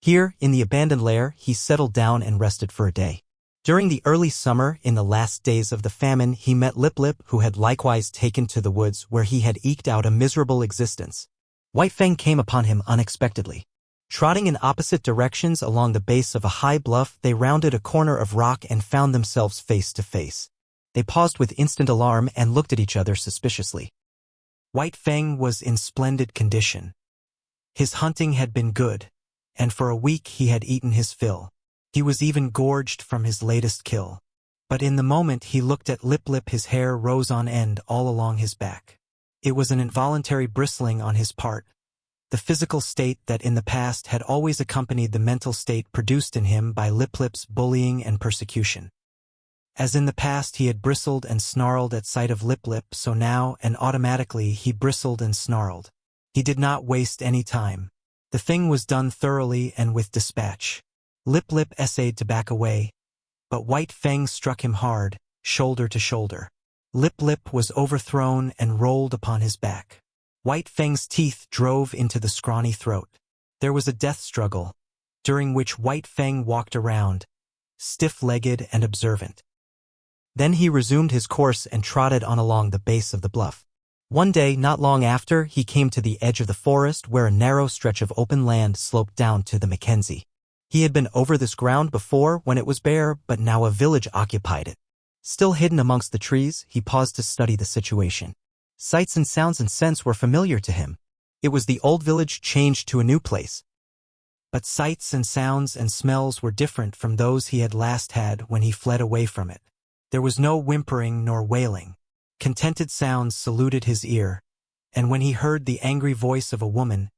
Here, in the abandoned lair, he settled down and rested for a day. During the early summer, in the last days of the famine, he met Lip Lip, who had likewise taken to the woods where he had eked out a miserable existence. White Fang came upon him unexpectedly. Trotting in opposite directions along the base of a high bluff, they rounded a corner of rock and found themselves face to face. They paused with instant alarm and looked at each other suspiciously. White Fang was in splendid condition. His hunting had been good, and for a week he had eaten his fill. He was even gorged from his latest kill. But in the moment he looked at Lip Lip, his hair rose on end all along his back. It was an involuntary bristling on his part, the physical state that in the past had always accompanied the mental state produced in him by Lip Lip's bullying and persecution. As in the past he had bristled and snarled at sight of Lip Lip, so now and automatically he bristled and snarled. He did not waste any time. The thing was done thoroughly and with dispatch. Lip Lip essayed to back away, but White Fang struck him hard, shoulder to shoulder. Lip Lip was overthrown and rolled upon his back. White Fang's teeth drove into the scrawny throat. There was a death struggle, during which White Fang walked around, stiff-legged and observant. Then he resumed his course and trotted on along the base of the bluff. One day, not long after, he came to the edge of the forest where a narrow stretch of open land sloped down to the Mackenzie. He had been over this ground before when it was bare, but now a village occupied it. Still hidden amongst the trees, he paused to study the situation. Sights and sounds and scents were familiar to him. It was the old village changed to a new place. But sights and sounds and smells were different from those he had last had when he fled away from it. There was no whimpering nor wailing. Contented sounds saluted his ear, and when he heard the angry voice of a woman,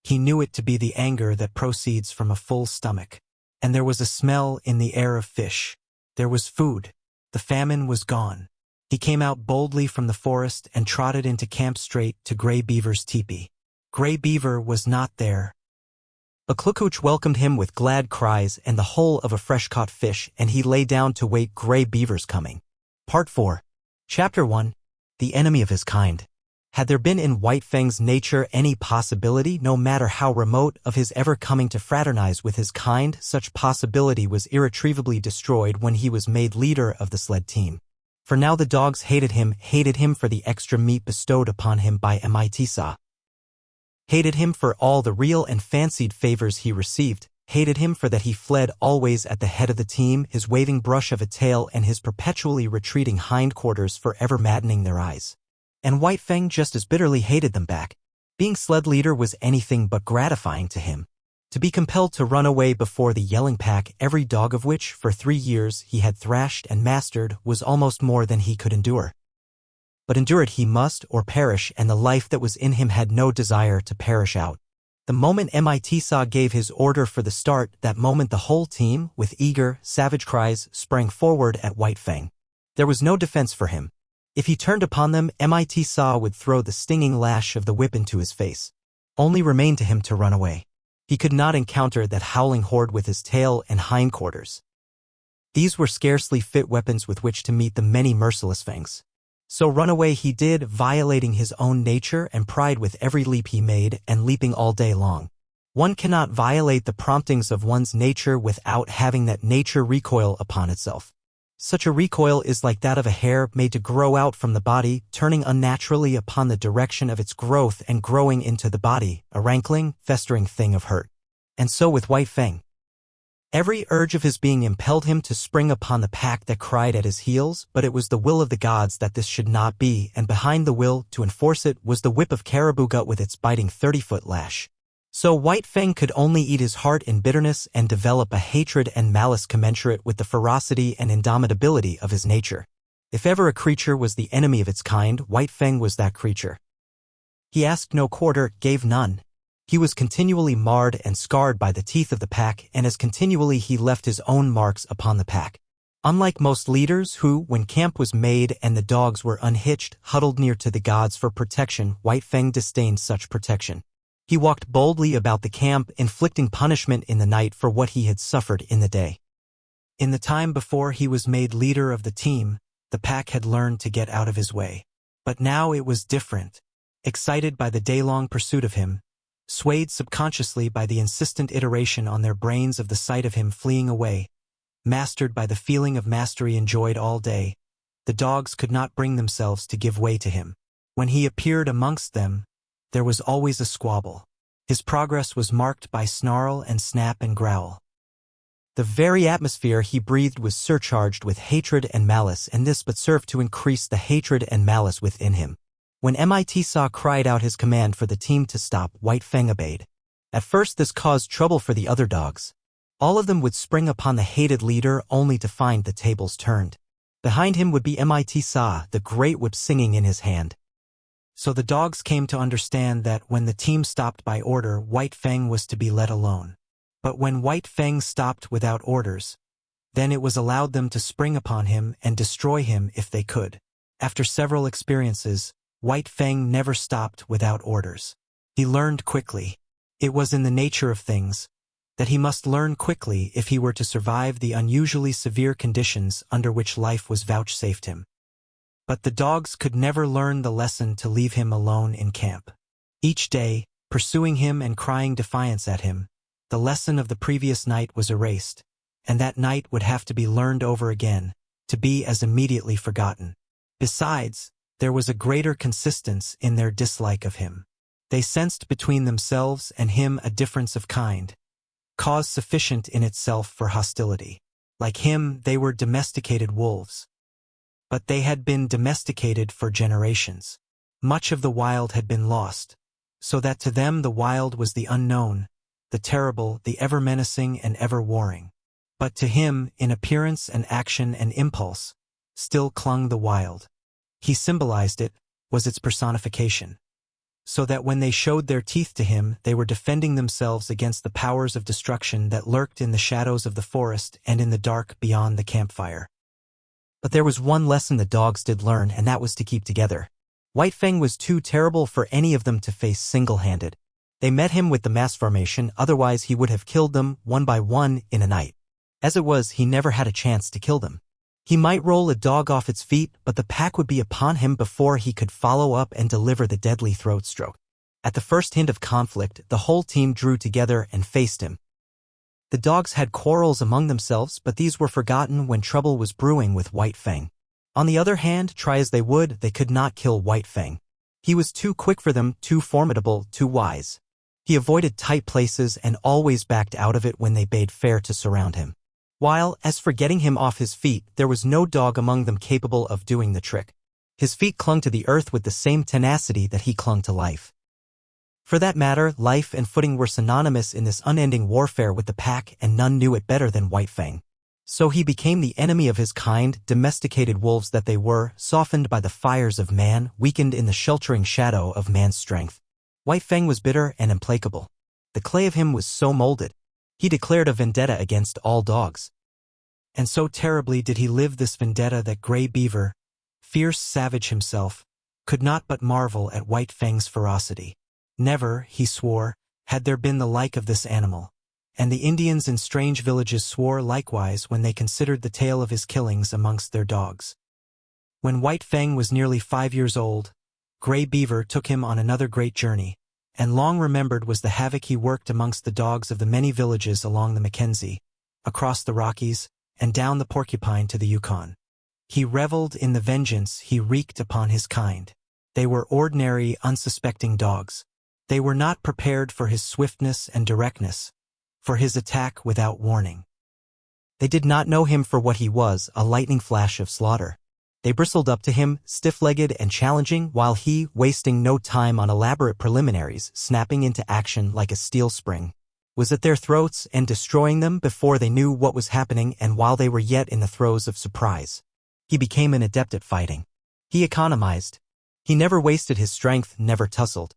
he knew it to be the anger that proceeds from a full stomach. And there was a smell in the air of fish. There was food. The famine was gone. He came out boldly from the forest and trotted into camp straight to Gray Beaver's teepee. Gray Beaver was not there. Aklukuch welcomed him with glad cries and the whole of a fresh-caught fish, and he lay down to wait Gray Beaver's coming. Part 4. Chapter 1. The Enemy of His Kind. Had there been in White Fang's nature any possibility, no matter how remote, of his ever coming to fraternize with his kind, such possibility was irretrievably destroyed when he was made leader of the sled team. For now the dogs hated him for the extra meat bestowed upon him by Mitsa. Hated him for all the real and fancied favors he received, hated him for that he fled always at the head of the team, his waving brush of a tail and his perpetually retreating hindquarters forever maddening their eyes. And White Fang just as bitterly hated them back. Being sled leader was anything but gratifying to him. To be compelled to run away before the yelling pack, every dog of which, for 3 years, he had thrashed and mastered, was almost more than he could endure. But endure it he must, or perish, and the life that was in him had no desire to perish out. The moment Mitsa gave his order for the start, that moment the whole team, with eager, savage cries, sprang forward at White Fang. There was no defense for him. If he turned upon them, Mitsa would throw the stinging lash of the whip into his face. Only remained to him to run away. He could not encounter that howling horde with his tail and hindquarters. These were scarcely fit weapons with which to meet the many merciless fangs. So run away he did, violating his own nature and pride with every leap he made, and leaping all day long. One cannot violate the promptings of one's nature without having that nature recoil upon itself. Such a recoil is like that of a hair made to grow out from the body, turning unnaturally upon the direction of its growth and growing into the body, a rankling, festering thing of hurt. And so with White Fang. Every urge of his being impelled him to spring upon the pack that cried at his heels, but it was the will of the gods that this should not be, and behind the will, to enforce it, was the whip of Caribou Gut with its biting 30-foot lash. So White Fang could only eat his heart in bitterness and develop a hatred and malice commensurate with the ferocity and indomitability of his nature. If ever a creature was the enemy of its kind, White Fang was that creature. He asked no quarter, gave none. He was continually marred and scarred by the teeth of the pack, and as continually he left his own marks upon the pack. Unlike most leaders who, when camp was made and the dogs were unhitched, huddled near to the gods for protection, White Fang disdained such protection. He walked boldly about the camp, inflicting punishment in the night for what he had suffered in the day. In the time before he was made leader of the team, the pack had learned to get out of his way. But now it was different. Excited by the day-long pursuit of him, swayed subconsciously by the insistent iteration on their brains of the sight of him fleeing away, mastered by the feeling of mastery enjoyed all day, the dogs could not bring themselves to give way to him. When he appeared amongst them, there was always a squabble. His progress was marked by snarl and snap and growl. The very atmosphere he breathed was surcharged with hatred and malice, and this but served to increase the hatred and malice within him. When Mitsa cried out his command for the team to stop, White Fang obeyed. At first this caused trouble for the other dogs. All of them would spring upon the hated leader only to find the tables turned. Behind him would be Mitsa, the great whip singing in his hand. So the dogs came to understand that when the team stopped by order, White Fang was to be let alone. But when White Fang stopped without orders, then it was allowed them to spring upon him and destroy him if they could. After several experiences, White Fang never stopped without orders. He learned quickly. It was in the nature of things that he must learn quickly if he were to survive the unusually severe conditions under which life was vouchsafed him. But the dogs could never learn the lesson to leave him alone in camp. Each day, pursuing him and crying defiance at him, the lesson of the previous night was erased, and that night would have to be learned over again, to be as immediately forgotten. Besides, there was a greater consistence in their dislike of him. They sensed between themselves and him a difference of kind, cause sufficient in itself for hostility. Like him, they were domesticated wolves. But they had been domesticated for generations. Much of the wild had been lost, so that to them the wild was the unknown, the terrible, the ever-menacing and ever-warring. But to him, in appearance and action and impulse, still clung the wild. He symbolized it, was its personification. So that when they showed their teeth to him, they were defending themselves against the powers of destruction that lurked in the shadows of the forest and in the dark beyond the campfire. But there was one lesson the dogs did learn, and that was to keep together. White Fang was too terrible for any of them to face single-handed. They met him with the mass formation, otherwise he would have killed them one by one in a night. As it was, he never had a chance to kill them. He might roll a dog off its feet, but the pack would be upon him before he could follow up and deliver the deadly throat stroke. At the first hint of conflict, the whole team drew together and faced him. The dogs had quarrels among themselves, but these were forgotten when trouble was brewing with White Fang. On the other hand, try as they would, they could not kill White Fang. He was too quick for them, too formidable, too wise. He avoided tight places and always backed out of it when they bade fair to surround him. While, as for getting him off his feet, there was no dog among them capable of doing the trick. His feet clung to the earth with the same tenacity that he clung to life. For that matter, life and footing were synonymous in this unending warfare with the pack, and none knew it better than White Fang. So he became the enemy of his kind, domesticated wolves that they were, softened by the fires of man, weakened in the sheltering shadow of man's strength. White Fang was bitter and implacable. The clay of him was so molded. He declared a vendetta against all dogs. And so terribly did he live this vendetta that Grey Beaver, fierce savage himself, could not but marvel at White Fang's ferocity. Never, he swore, had there been the like of this animal. And the Indians in strange villages swore likewise when they considered the tale of his killings amongst their dogs. When White Fang was nearly 5 years old, Grey Beaver took him on another great journey, and long remembered was the havoc he worked amongst the dogs of the many villages along the Mackenzie, across the Rockies, and down the Porcupine to the Yukon. He reveled in the vengeance he wreaked upon his kind. They were ordinary, unsuspecting dogs. They were not prepared for his swiftness and directness, for his attack without warning. They did not know him for what he was, a lightning flash of slaughter. They bristled up to him, stiff-legged and challenging, while he, wasting no time on elaborate preliminaries, snapping into action like a steel spring, was at their throats and destroying them before they knew what was happening and while they were yet in the throes of surprise. He became an adept at fighting. He economized. He never wasted his strength, never tussled.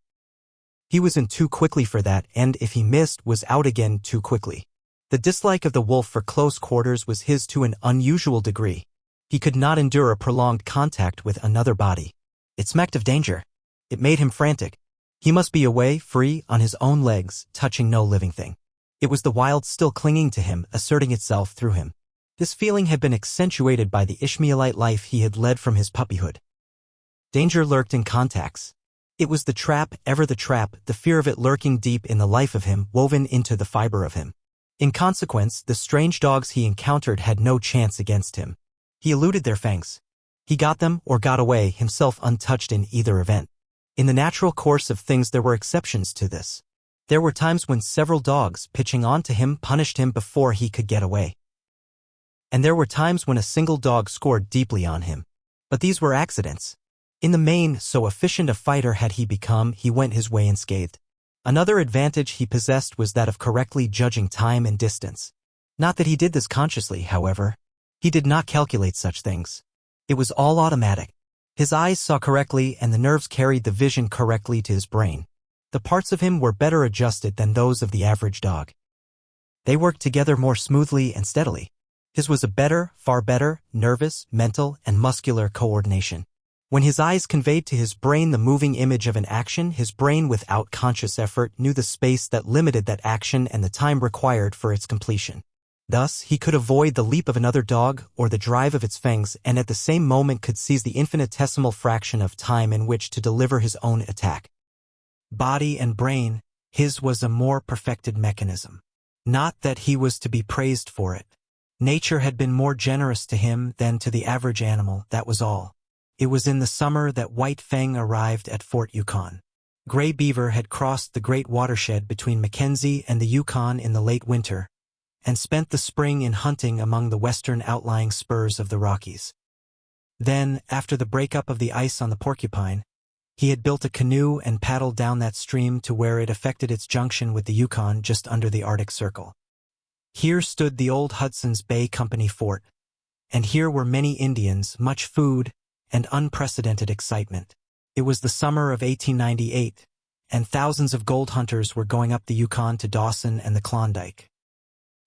He was in too quickly for that, and if he missed, was out again too quickly. The dislike of the wolf for close quarters was his to an unusual degree. He could not endure a prolonged contact with another body. It smacked of danger. It made him frantic. He must be away, free, on his own legs, touching no living thing. It was the wild still clinging to him, asserting itself through him. This feeling had been accentuated by the Ishmaelite life he had led from his puppyhood. Danger lurked in contacts. It was the trap, ever the trap, the fear of it lurking deep in the life of him, woven into the fiber of him. In consequence, the strange dogs he encountered had no chance against him. He eluded their fangs. He got them or got away, himself untouched in either event. In the natural course of things there were exceptions to this. There were times when several dogs, pitching onto him, punished him before he could get away. And there were times when a single dog scored deeply on him. But these were accidents. In the main, so efficient a fighter had he become, he went his way unscathed. Another advantage he possessed was that of correctly judging time and distance. Not that he did this consciously, however. He did not calculate such things. It was all automatic. His eyes saw correctly and the nerves carried the vision correctly to his brain. The parts of him were better adjusted than those of the average dog. They worked together more smoothly and steadily. His was a better, far better, nervous, mental, and muscular coordination. When his eyes conveyed to his brain the moving image of an action, his brain without conscious effort knew the space that limited that action and the time required for its completion. Thus, he could avoid the leap of another dog or the drive of its fangs and at the same moment could seize the infinitesimal fraction of time in which to deliver his own attack. Body and brain, his was a more perfected mechanism. Not that he was to be praised for it. Nature had been more generous to him than to the average animal, that was all. It was in the summer that White Fang arrived at Fort Yukon. Grey Beaver had crossed the great watershed between Mackenzie and the Yukon in the late winter, and spent the spring in hunting among the western outlying spurs of the Rockies. Then, after the breakup of the ice on the Porcupine, he had built a canoe and paddled down that stream to where it effected its junction with the Yukon just under the Arctic Circle. Here stood the old Hudson's Bay Company fort, and here were many Indians, much food, and unprecedented excitement. It was the summer of 1898, and thousands of gold hunters were going up the Yukon to Dawson and the Klondike.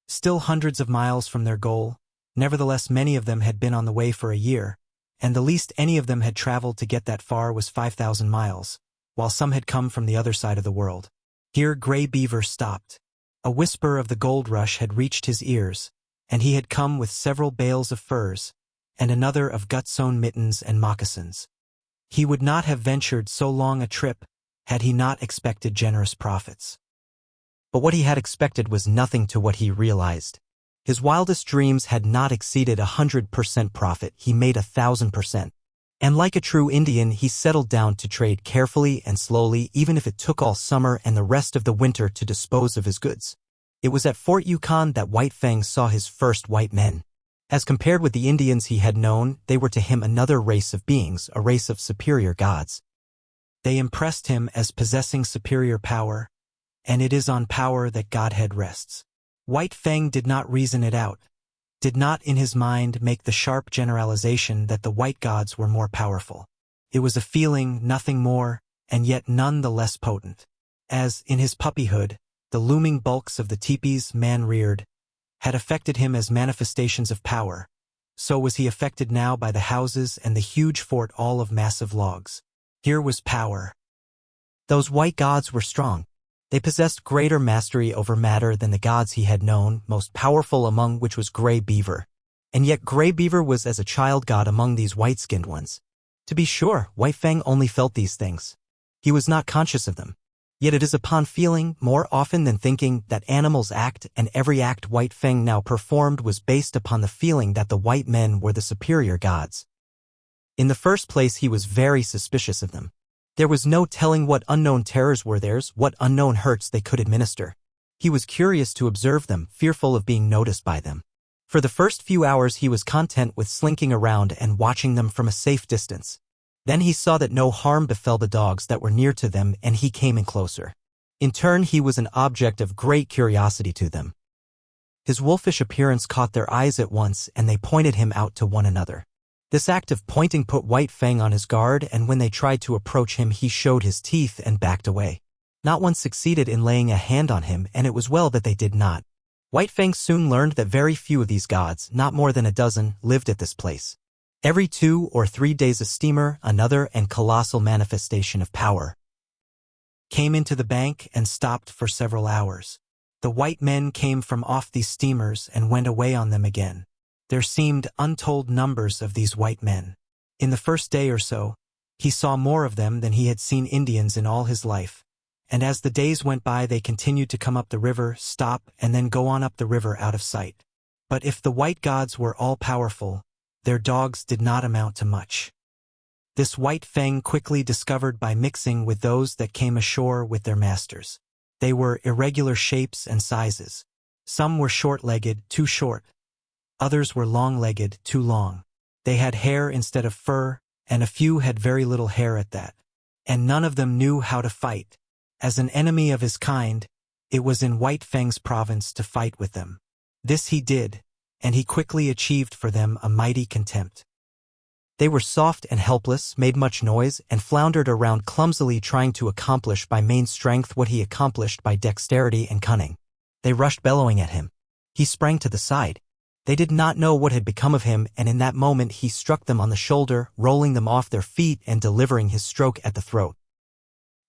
Still hundreds of miles from their goal, Nevertheless, many of them had been on the way for a year, and the least any of them had traveled to get that far was 5,000 miles, while some had come from the other side of the world. Here Gray Beaver stopped. A whisper of the gold rush had reached his ears, and he had come with several bales of furs, and another of gut-sewn mittens and moccasins. He would not have ventured so long a trip had he not expected generous profits. But what he had expected was nothing to what he realized. His wildest dreams had not exceeded 100% profit. He made 1,000%. And like a true Indian, he settled down to trade carefully and slowly, even if it took all summer and the rest of the winter to dispose of his goods. It was at Fort Yukon that White Fang saw his first white men. As compared with the Indians he had known, they were to him another race of beings, a race of superior gods. They impressed him as possessing superior power, and it is on power that Godhead rests. White Fang did not reason it out, did not in his mind make the sharp generalization that the white gods were more powerful. It was a feeling, nothing more, and yet none the less potent. As, in his puppyhood, the looming bulks of the teepees man reared had affected him as manifestations of power, so was he affected now by the houses and the huge fort, all of massive logs. Here was power. Those white gods were strong. They possessed greater mastery over matter than the gods he had known, most powerful among which was Gray Beaver. And yet Gray Beaver was as a child god among these white-skinned ones. To be sure, White Fang only felt these things. He was not conscious of them. Yet it is upon feeling, more often than thinking, that animals act, and every act White Fang now performed was based upon the feeling that the white men were the superior gods. In the first place, he was very suspicious of them. There was no telling what unknown terrors were theirs, what unknown hurts they could administer. He was curious to observe them, fearful of being noticed by them. For the first few hours he was content with slinking around and watching them from a safe distance. Then he saw that no harm befell the dogs that were near to them, and he came in closer. In turn, he was an object of great curiosity to them. His wolfish appearance caught their eyes at once, and they pointed him out to one another. This act of pointing put White Fang on his guard, and when they tried to approach him he showed his teeth and backed away. Not one succeeded in laying a hand on him, and it was well that they did not. White Fang soon learned that very few of these gods, not more than a dozen, lived at this place. Every 2 or 3 days a steamer, another and colossal manifestation of power, came into the bank and stopped for several hours. The white men came from off these steamers and went away on them again. There seemed untold numbers of these white men. In the first day or so, he saw more of them than he had seen Indians in all his life, and as the days went by they continued to come up the river, stop, and then go on up the river out of sight. But if the white gods were all-powerful, their dogs did not amount to much. This White Fang quickly discovered by mixing with those that came ashore with their masters. They were irregular shapes and sizes. Some were short-legged, too short. Others were long-legged, too long. They had hair instead of fur, and a few had very little hair at that. And none of them knew how to fight. As an enemy of his kind, it was in White Fang's province to fight with them. This he did, and he quickly achieved for them a mighty contempt. They were soft and helpless, made much noise, and floundered around clumsily trying to accomplish by main strength what he accomplished by dexterity and cunning. They rushed bellowing at him. He sprang to the side. They did not know what had become of him, and in that moment he struck them on the shoulder, rolling them off their feet and delivering his stroke at the throat.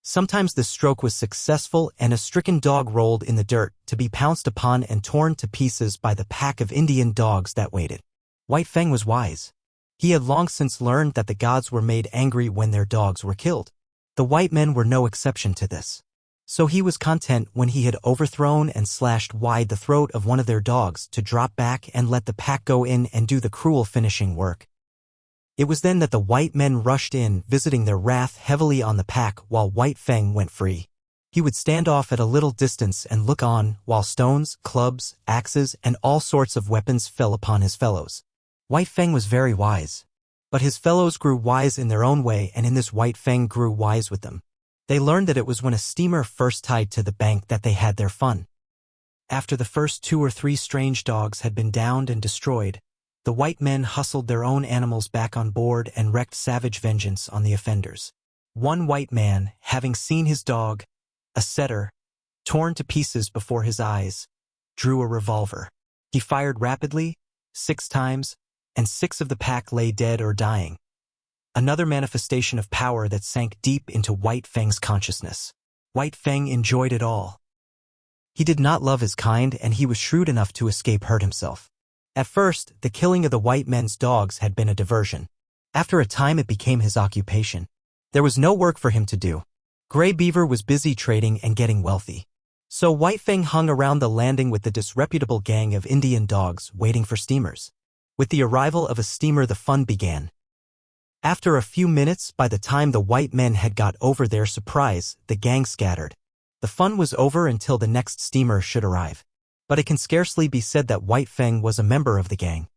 Sometimes this stroke was successful, and a stricken dog rolled in the dirt, to be pounced upon and torn to pieces by the pack of Indian dogs that waited. White Fang was wise. He had long since learned that the gods were made angry when their dogs were killed. The white men were no exception to this. So he was content when he had overthrown and slashed wide the throat of one of their dogs to drop back and let the pack go in and do the cruel finishing work. It was then that the white men rushed in, visiting their wrath heavily on the pack while White Fang went free. He would stand off at a little distance and look on while stones, clubs, axes, and all sorts of weapons fell upon his fellows. White Fang was very wise. But his fellows grew wise in their own way, and in this White Fang grew wise with them. They learned that it was when a steamer first tied to the bank that they had their fun. After the first 2 or 3 strange dogs had been downed and destroyed, the white men hustled their own animals back on board and wreaked savage vengeance on the offenders. One white man, having seen his dog, a setter, torn to pieces before his eyes, drew a revolver. He fired rapidly, 6 times, and 6 of the pack lay dead or dying. Another manifestation of power that sank deep into White Fang's consciousness. White Fang enjoyed it all. He did not love his kind, and he was shrewd enough to escape hurt himself. At first, the killing of the white men's dogs had been a diversion. After a time it became his occupation. There was no work for him to do. Gray Beaver was busy trading and getting wealthy. So White Fang hung around the landing with the disreputable gang of Indian dogs waiting for steamers. With the arrival of a steamer the fun began. After a few minutes, by the time the white men had got over their surprise, the gang scattered. The fun was over until the next steamer should arrive. But it can scarcely be said that White Fang was a member of the gang.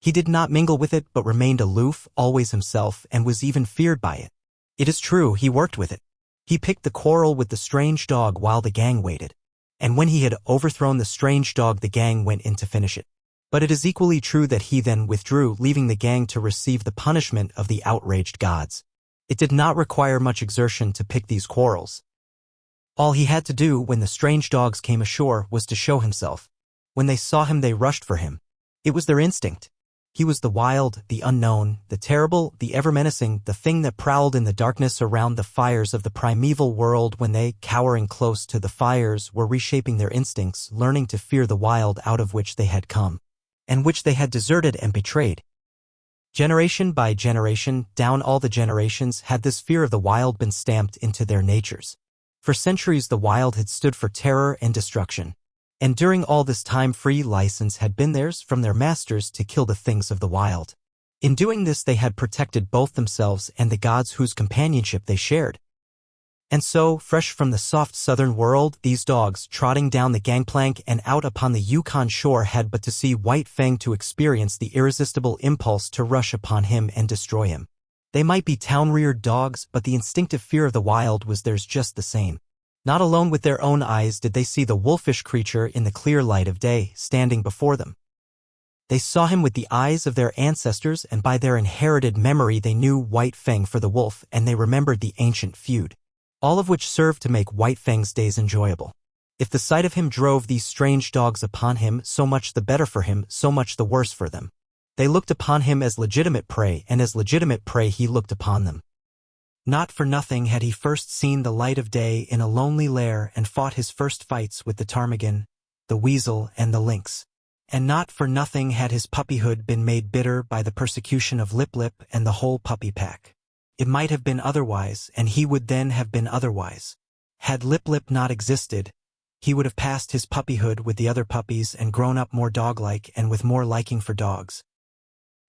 He did not mingle with it but remained aloof, always himself, and was even feared by it. It is true, he worked with it. He picked the quarrel with the strange dog while the gang waited. And when he had overthrown the strange dog, the gang went in to finish it. But it is equally true that he then withdrew, leaving the gang to receive the punishment of the outraged gods. It did not require much exertion to pick these quarrels. All he had to do when the strange dogs came ashore was to show himself. When they saw him they rushed for him. It was their instinct. He was the wild, the unknown, the terrible, the ever-menacing, the thing that prowled in the darkness around the fires of the primeval world when they, cowering close to the fires, were reshaping their instincts, learning to fear the wild out of which they had come, and which they had deserted and betrayed. Generation by generation, down all the generations, had this fear of the wild been stamped into their natures. For centuries the wild had stood for terror and destruction. And during all this time free license had been theirs from their masters to kill the things of the wild. In doing this they had protected both themselves and the gods whose companionship they shared. And so, fresh from the soft southern world, these dogs, trotting down the gangplank and out upon the Yukon shore, had but to see White Fang to experience the irresistible impulse to rush upon him and destroy him. They might be town-reared dogs, but the instinctive fear of the wild was theirs just the same. Not alone with their own eyes did they see the wolfish creature in the clear light of day, standing before them. They saw him with the eyes of their ancestors, and by their inherited memory they knew White Fang for the wolf, and they remembered the ancient feud. All of which served to make White Fang's days enjoyable. If the sight of him drove these strange dogs upon him, so much the better for him, so much the worse for them. They looked upon him as legitimate prey, and as legitimate prey he looked upon them. Not for nothing had he first seen the light of day in a lonely lair and fought his first fights with the ptarmigan, the weasel, and the lynx. And not for nothing had his puppyhood been made bitter by the persecution of Lip Lip and the whole puppy pack. It might have been otherwise, and he would then have been otherwise. Had Lip Lip not existed, he would have passed his puppyhood with the other puppies and grown up more dog-like and with more liking for dogs.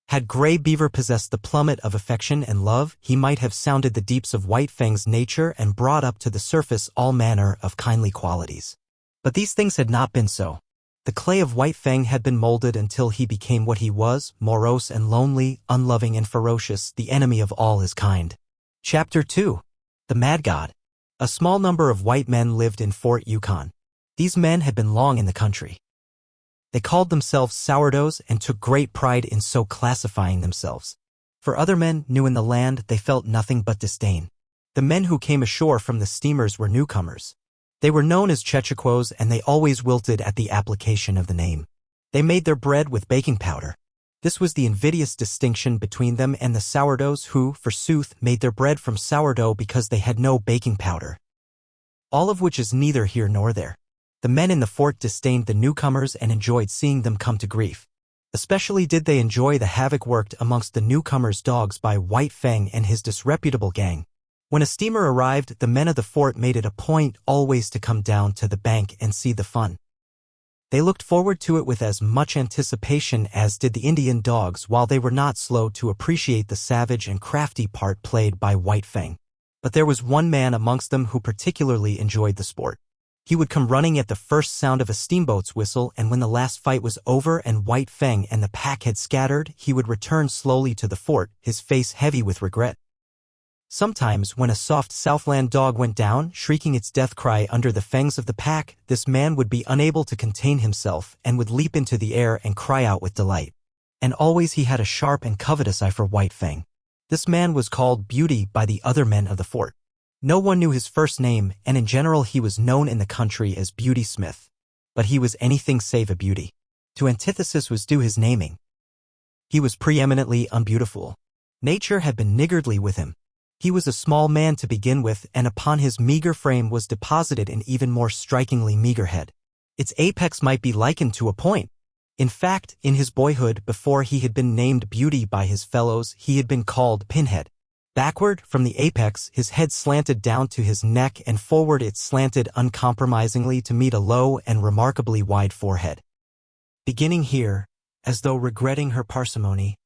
Had Gray Beaver possessed the plummet of affection and love, he might have sounded the deeps of White Fang's nature and brought up to the surface all manner of kindly qualities. But these things had not been so. The clay of White Fang had been molded until he became what he was, morose and lonely, unloving and ferocious, the enemy of all his kind. Chapter 2. The Mad God. A small number of white men lived in Fort Yukon. These men had been long in the country. They called themselves sourdoughs and took great pride in so classifying themselves. For other men new in the land they felt nothing but disdain. The men who came ashore from the steamers were newcomers. They were known as chechaquos, and they always wilted at the application of the name. They made their bread with baking powder. This was the invidious distinction between them and the sourdoughs who, forsooth, made their bread from sourdough because they had no baking powder. All of which is neither here nor there. The men in the fort disdained the newcomers and enjoyed seeing them come to grief. Especially did they enjoy the havoc worked amongst the newcomers' dogs by White Fang and his disreputable gang. When a steamer arrived, the men of the fort made it a point always to come down to the bank and see the fun. They looked forward to it with as much anticipation as did the Indian dogs, while they were not slow to appreciate the savage and crafty part played by White Fang. But there was one man amongst them who particularly enjoyed the sport. He would come running at the first sound of a steamboat's whistle, and when the last fight was over and White Fang and the pack had scattered, he would return slowly to the fort, his face heavy with regret. Sometimes, when a soft Southland dog went down, shrieking its death cry under the fangs of the pack, this man would be unable to contain himself and would leap into the air and cry out with delight. And always he had a sharp and covetous eye for White Fang. This man was called Beauty by the other men of the fort. No one knew his first name, and in general he was known in the country as Beauty Smith. But he was anything save a beauty. To antithesis was due his naming. He was preeminently unbeautiful. Nature had been niggardly with him. He was a small man to begin with, and upon his meager frame was deposited an even more strikingly meager head. Its apex might be likened to a point. In fact, in his boyhood, before he had been named Beauty by his fellows, he had been called Pinhead. Backward, from the apex, his head slanted down to his neck, and forward it slanted uncompromisingly to meet a low and remarkably wide forehead. Beginning here, as though regretting her parsimony,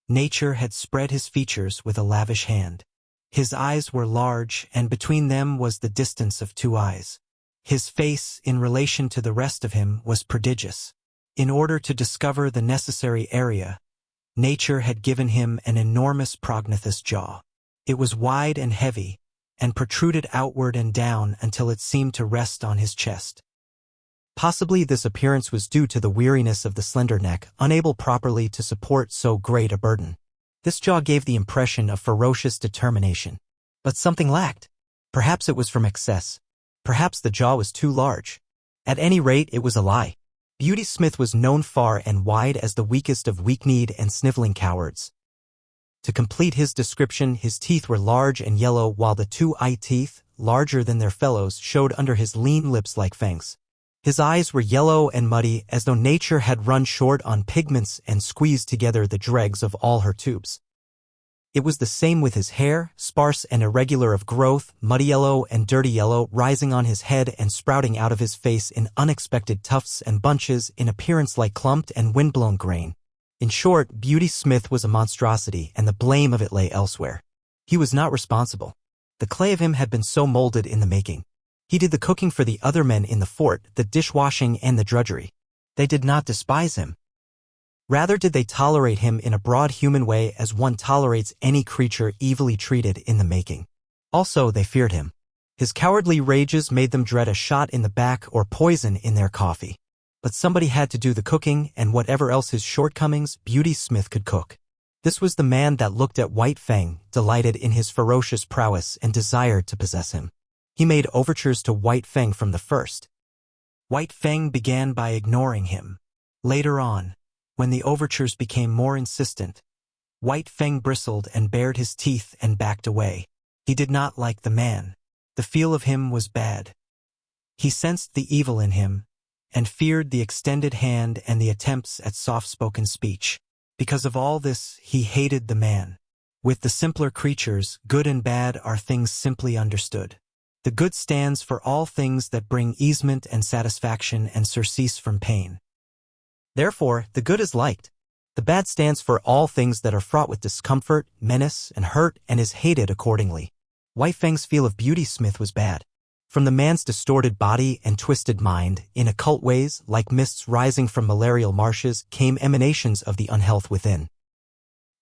Nature had spread his features with a lavish hand. His eyes were large, and between them was the distance of two eyes. His face, in relation to the rest of him, was prodigious. In order to discover the necessary area, Nature had given him an enormous prognathous jaw. It was wide and heavy, and protruded outward and down until it seemed to rest on his chest. Possibly this appearance was due to the weariness of the slender neck, unable properly to support so great a burden. This jaw gave the impression of ferocious determination. But something lacked. Perhaps it was from excess. Perhaps the jaw was too large. At any rate, it was a lie. Beauty Smith was known far and wide as the weakest of weak-kneed and sniveling cowards. To complete his description, his teeth were large and yellow, while the two eye teeth, larger than their fellows, showed under his lean lips like fangs. His eyes were yellow and muddy, as though nature had run short on pigments and squeezed together the dregs of all her tubes. It was the same with his hair, sparse and irregular of growth, muddy yellow and dirty yellow, rising on his head and sprouting out of his face in unexpected tufts and bunches, in appearance like clumped and windblown grain. In short, Beauty Smith was a monstrosity, and the blame of it lay elsewhere. He was not responsible. The clay of him had been so molded in the making. He did the cooking for the other men in the fort, the dishwashing and the drudgery. They did not despise him. Rather did they tolerate him in a broad human way, as one tolerates any creature evilly treated in the making. Also, they feared him. His cowardly rages made them dread a shot in the back or poison in their coffee. But somebody had to do the cooking, and whatever else his shortcomings, Beauty Smith could cook. This was the man that looked at White Fang, delighted in his ferocious prowess, and desired to possess him. He made overtures to White Fang from the first. White Fang began by ignoring him. Later on, when the overtures became more insistent, White Fang bristled and bared his teeth and backed away. He did not like the man. The feel of him was bad. He sensed the evil in him, and feared the extended hand and the attempts at soft-spoken speech. Because of all this, he hated the man. With the simpler creatures, good and bad are things simply understood. The good stands for all things that bring easement and satisfaction and surcease from pain. Therefore, the good is liked. The bad stands for all things that are fraught with discomfort, menace, and hurt, and is hated accordingly. White Fang's feel of Beauty Smith was bad. From the man's distorted body and twisted mind, in occult ways, like mists rising from malarial marshes, came emanations of the unhealth within.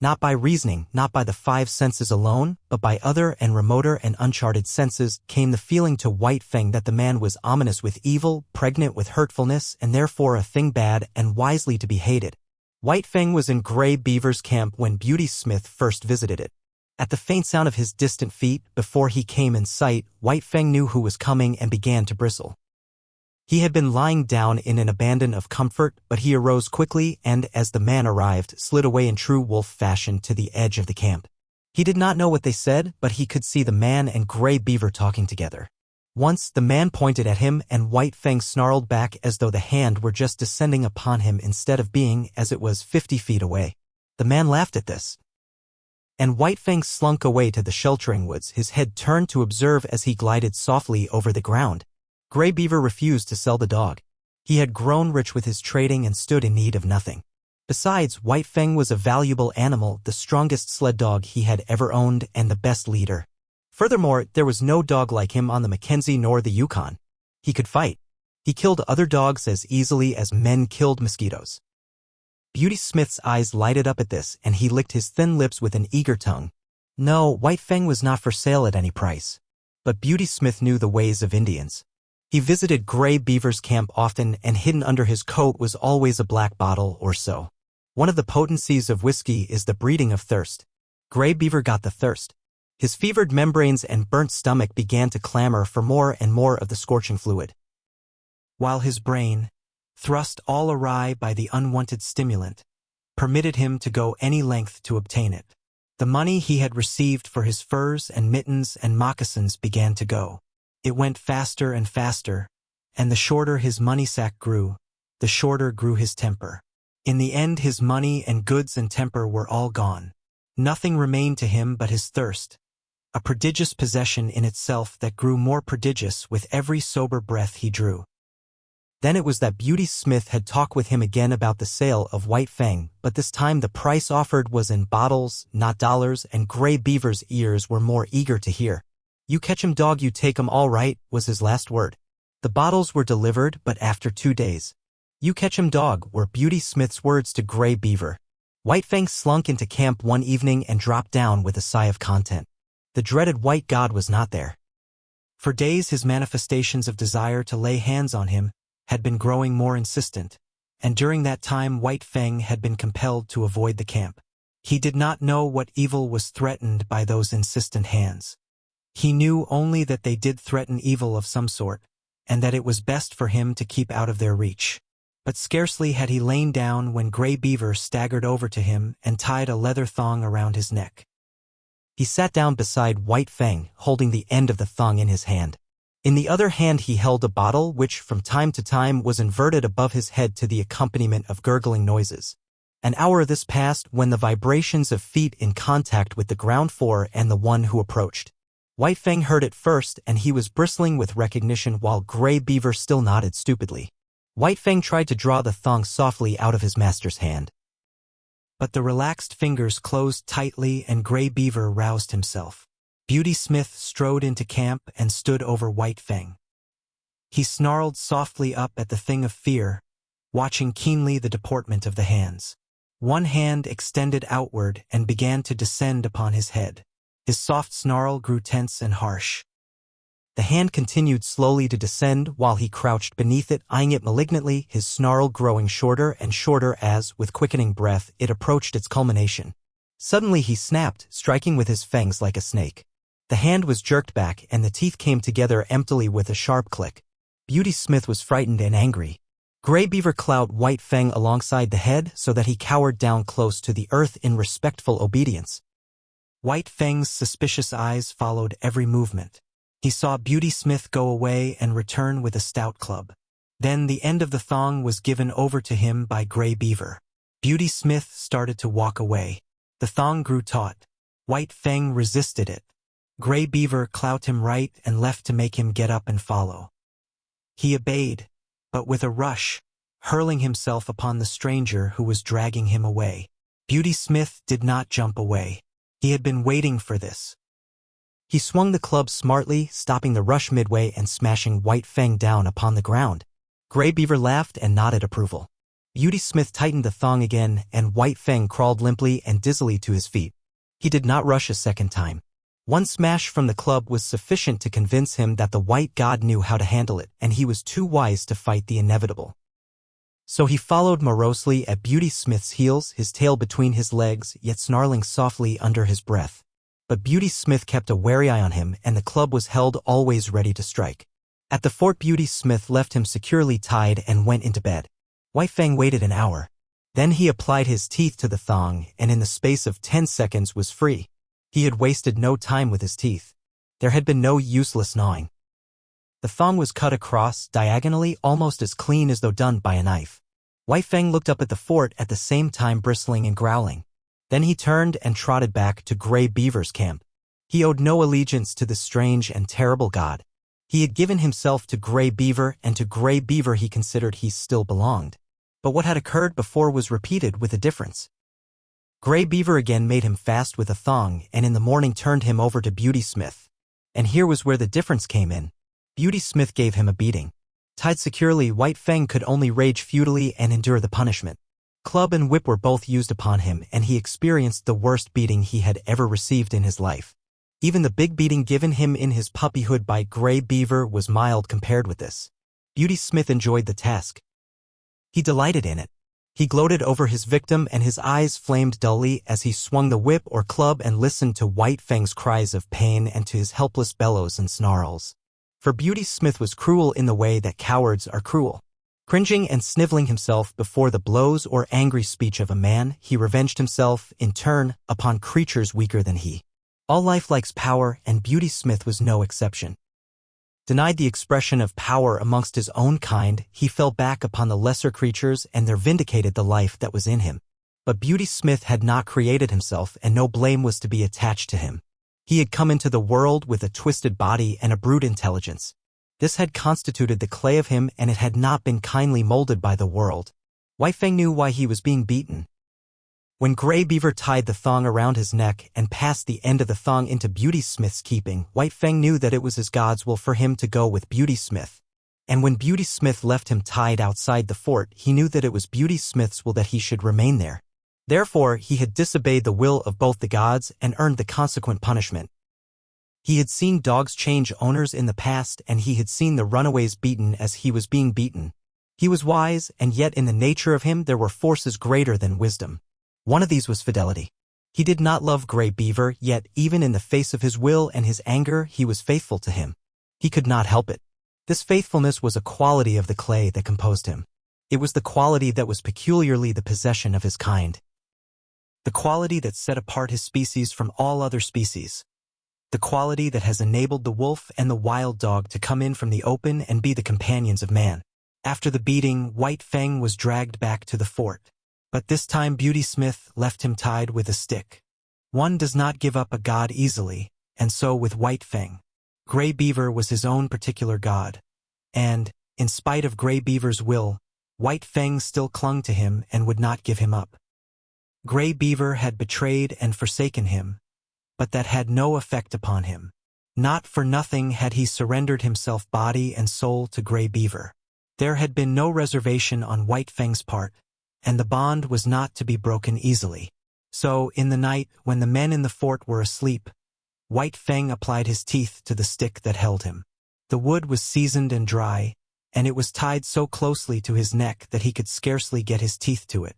Not by reasoning, not by the five senses alone, but by other and remoter and uncharted senses, came the feeling to White Fang that the man was ominous with evil, pregnant with hurtfulness, and therefore a thing bad and wisely to be hated. White Fang was in Gray Beaver's camp when Beauty Smith first visited it. At the faint sound of his distant feet, before he came in sight, White Fang knew who was coming and began to bristle. He had been lying down in an abandon of comfort, but he arose quickly and, as the man arrived, slid away in true wolf fashion to the edge of the camp. He did not know what they said, but he could see the man and Gray Beaver talking together. Once, the man pointed at him, and White Fang snarled back as though the hand were just descending upon him instead of being, as it was, 50 feet away. The man laughed at this. And White Fang slunk away to the sheltering woods, his head turned to observe as he glided softly over the ground. Gray Beaver refused to sell the dog. He had grown rich with his trading and stood in need of nothing. Besides, White Fang was a valuable animal, the strongest sled dog he had ever owned and the best leader. Furthermore, there was no dog like him on the Mackenzie nor the Yukon. He could fight. He killed other dogs as easily as men killed mosquitoes. Beauty Smith's eyes lighted up at this, and he licked his thin lips with an eager tongue. No, White Fang was not for sale at any price. But Beauty Smith knew the ways of Indians. He visited Gray Beaver's camp often, and hidden under his coat was always a black bottle or so. One of the potencies of whiskey is the breeding of thirst. Gray Beaver got the thirst. His fevered membranes and burnt stomach began to clamor for more and more of the scorching fluid. While his brain, thrust all awry by the unwanted stimulant, permitted him to go any length to obtain it. The money he had received for his furs and mittens and moccasins began to go. It went faster and faster, and the shorter his money sack grew, the shorter grew his temper. In the end, his money and goods and temper were all gone. Nothing remained to him but his thirst, a prodigious possession in itself that grew more prodigious with every sober breath he drew. Then it was that Beauty Smith had talked with him again about the sale of White Fang, but this time the price offered was in bottles, not dollars, and Gray Beaver's ears were more eager to hear. "You catch 'em, dog, you take 'em, all right," was his last word. The bottles were delivered, but after 2 days. "You catch 'em, dog," were Beauty Smith's words to Gray Beaver. White Fang slunk into camp one evening and dropped down with a sigh of content. The dreaded white god was not there. For days his manifestations of desire to lay hands on him had been growing more insistent, and during that time White Fang had been compelled to avoid the camp. He did not know what evil was threatened by those insistent hands. He knew only that they did threaten evil of some sort, and that it was best for him to keep out of their reach. But scarcely had he lain down when Gray Beaver staggered over to him and tied a leather thong around his neck. He sat down beside White Fang, holding the end of the thong in his hand. In the other hand he held a bottle which from time to time was inverted above his head to the accompaniment of gurgling noises. An hour thus passed when the vibrations of feet in contact with the ground floor and the one who approached. White Fang heard it first, and he was bristling with recognition while Gray Beaver still nodded stupidly. White Fang tried to draw the thong softly out of his master's hand. But the relaxed fingers closed tightly and Gray Beaver roused himself. Beauty Smith strode into camp and stood over White Fang. He snarled softly up at the thing of fear, watching keenly the deportment of the hands. One hand extended outward and began to descend upon his head. His soft snarl grew tense and harsh. The hand continued slowly to descend while he crouched beneath it, eyeing it malignantly, his snarl growing shorter and shorter as, with quickening breath, it approached its culmination. Suddenly he snapped, striking with his fangs like a snake. The hand was jerked back and the teeth came together emptily with a sharp click. Beauty Smith was frightened and angry. Gray Beaver clawed White Fang alongside the head so that he cowered down close to the earth in respectful obedience. White Fang's suspicious eyes followed every movement. He saw Beauty Smith go away and return with a stout club. Then the end of the thong was given over to him by Gray Beaver. Beauty Smith started to walk away. The thong grew taut. White Fang resisted it. Gray Beaver clout him right and left to make him get up and follow. He obeyed, but with a rush, hurling himself upon the stranger who was dragging him away. Beauty Smith did not jump away. He had been waiting for this. He swung the club smartly, stopping the rush midway and smashing White Fang down upon the ground. Gray Beaver laughed and nodded approval. Beauty Smith tightened the thong again, and White Fang crawled limply and dizzily to his feet. He did not rush a second time. One smash from the club was sufficient to convince him that the white god knew how to handle it, and he was too wise to fight the inevitable. So he followed morosely at Beauty Smith's heels, his tail between his legs, yet snarling softly under his breath. But Beauty Smith kept a wary eye on him, and the club was held always ready to strike. At the fort, Beauty Smith left him securely tied and went into bed. White Fang waited an hour. Then he applied his teeth to the thong, and in the space of 10 seconds was free. He had wasted no time with his teeth. There had been no useless gnawing. The thong was cut across, diagonally, almost as clean as though done by a knife. White Fang looked up at the fort at the same time bristling and growling. Then he turned and trotted back to Gray Beaver's camp. He owed no allegiance to this strange and terrible god. He had given himself to Gray Beaver, and to Gray Beaver he considered he still belonged. But what had occurred before was repeated with a difference. Gray Beaver again made him fast with a thong, and in the morning turned him over to Beauty Smith. And here was where the difference came in. Beauty Smith gave him a beating. Tied securely, White Fang could only rage futilely and endure the punishment. Club and whip were both used upon him, and he experienced the worst beating he had ever received in his life. Even the big beating given him in his puppyhood by Gray Beaver was mild compared with this. Beauty Smith enjoyed the task. He delighted in it. He gloated over his victim, and his eyes flamed dully as he swung the whip or club and listened to White Fang's cries of pain and to his helpless bellows and snarls. For Beauty Smith was cruel in the way that cowards are cruel. Cringing and sniveling himself before the blows or angry speech of a man, he revenged himself, in turn, upon creatures weaker than he. All life likes power, and Beauty Smith was no exception. Denied the expression of power amongst his own kind, he fell back upon the lesser creatures and there vindicated the life that was in him. But Beauty Smith had not created himself, and no blame was to be attached to him. He had come into the world with a twisted body and a brute intelligence. This had constituted the clay of him, and it had not been kindly molded by the world. White Fang knew why he was being beaten. When Gray Beaver tied the thong around his neck and passed the end of the thong into Beauty Smith's keeping, White Fang knew that it was his God's will for him to go with Beauty Smith. And when Beauty Smith left him tied outside the fort, he knew that it was Beauty Smith's will that he should remain there. Therefore, he had disobeyed the will of both the gods and earned the consequent punishment. He had seen dogs change owners in the past, and he had seen the runaways beaten as he was being beaten. He was wise, and yet in the nature of him there were forces greater than wisdom. One of these was fidelity. He did not love Gray Beaver, yet even in the face of his will and his anger, he was faithful to him. He could not help it. This faithfulness was a quality of the clay that composed him. It was the quality that was peculiarly the possession of his kind. The quality that set apart his species from all other species. The quality that has enabled the wolf and the wild dog to come in from the open and be the companions of man. After the beating, White Fang was dragged back to the fort. But this time Beauty Smith left him tied with a stick. One does not give up a god easily, and so with White Fang. Gray Beaver was his own particular god. And, in spite of Gray Beaver's will, White Fang still clung to him and would not give him up. Gray Beaver had betrayed and forsaken him, but that had no effect upon him. Not for nothing had he surrendered himself body and soul to Gray Beaver. There had been no reservation on White Fang's part, and the bond was not to be broken easily. So, in the night, when the men in the fort were asleep, White Fang applied his teeth to the stick that held him. The wood was seasoned and dry, and it was tied so closely to his neck that he could scarcely get his teeth to it.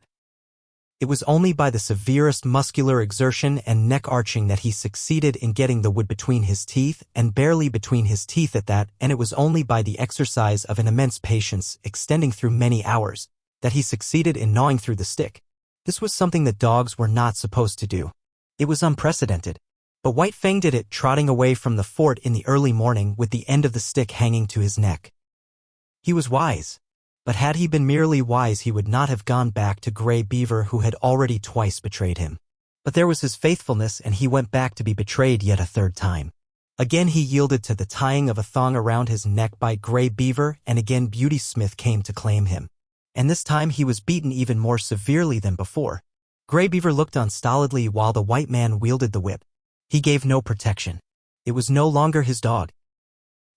It was only by the severest muscular exertion and neck arching that he succeeded in getting the wood between his teeth, and barely between his teeth at that, and it was only by the exercise of an immense patience, extending through many hours, that he succeeded in gnawing through the stick. This was something that dogs were not supposed to do. It was unprecedented. But White Fang did it, trotting away from the fort in the early morning with the end of the stick hanging to his neck. He was wise. But had he been merely wise, he would not have gone back to Gray Beaver, who had already twice betrayed him. But there was his faithfulness, and he went back to be betrayed yet a third time. Again he yielded to the tying of a thong around his neck by Gray Beaver, and again Beauty Smith came to claim him. And this time he was beaten even more severely than before. Gray Beaver looked on stolidly while the white man wielded the whip. He gave no protection. It was no longer his dog.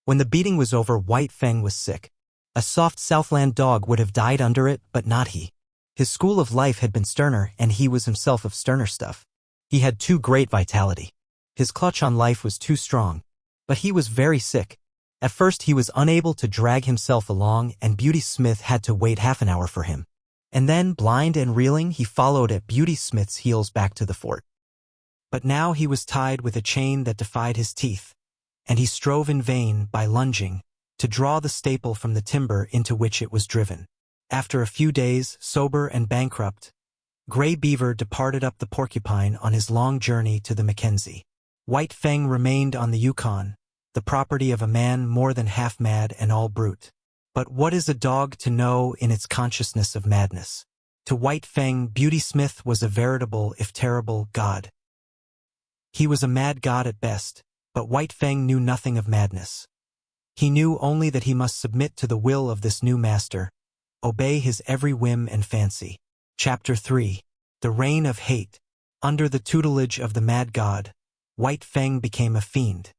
When the beating was over, White Fang was sick. A soft Southland dog would have died under it, but not he. His school of life had been sterner, and he was himself of sterner stuff. He had too great vitality. His clutch on life was too strong. But he was very sick. At first he was unable to drag himself along, and Beauty Smith had to wait half an hour for him. And then, blind and reeling, he followed at Beauty Smith's heels back to the fort. But now he was tied with a chain that defied his teeth, and he strove in vain, by lunging, to draw the staple from the timber into which it was driven. After a few days, sober and bankrupt, Gray Beaver departed up the Porcupine on his long journey to the Mackenzie. White Fang remained on the Yukon, the property of a man more than half mad and all brute. But what is a dog to know in its consciousness of madness? To White Fang, Beauty Smith was a veritable, if terrible, god. He was a mad god at best, but White Fang knew nothing of madness. He knew only that he must submit to the will of this new master, obey his every whim and fancy. Chapter 3. The Reign of Hate. Under the tutelage of the mad god, White Fang became a fiend.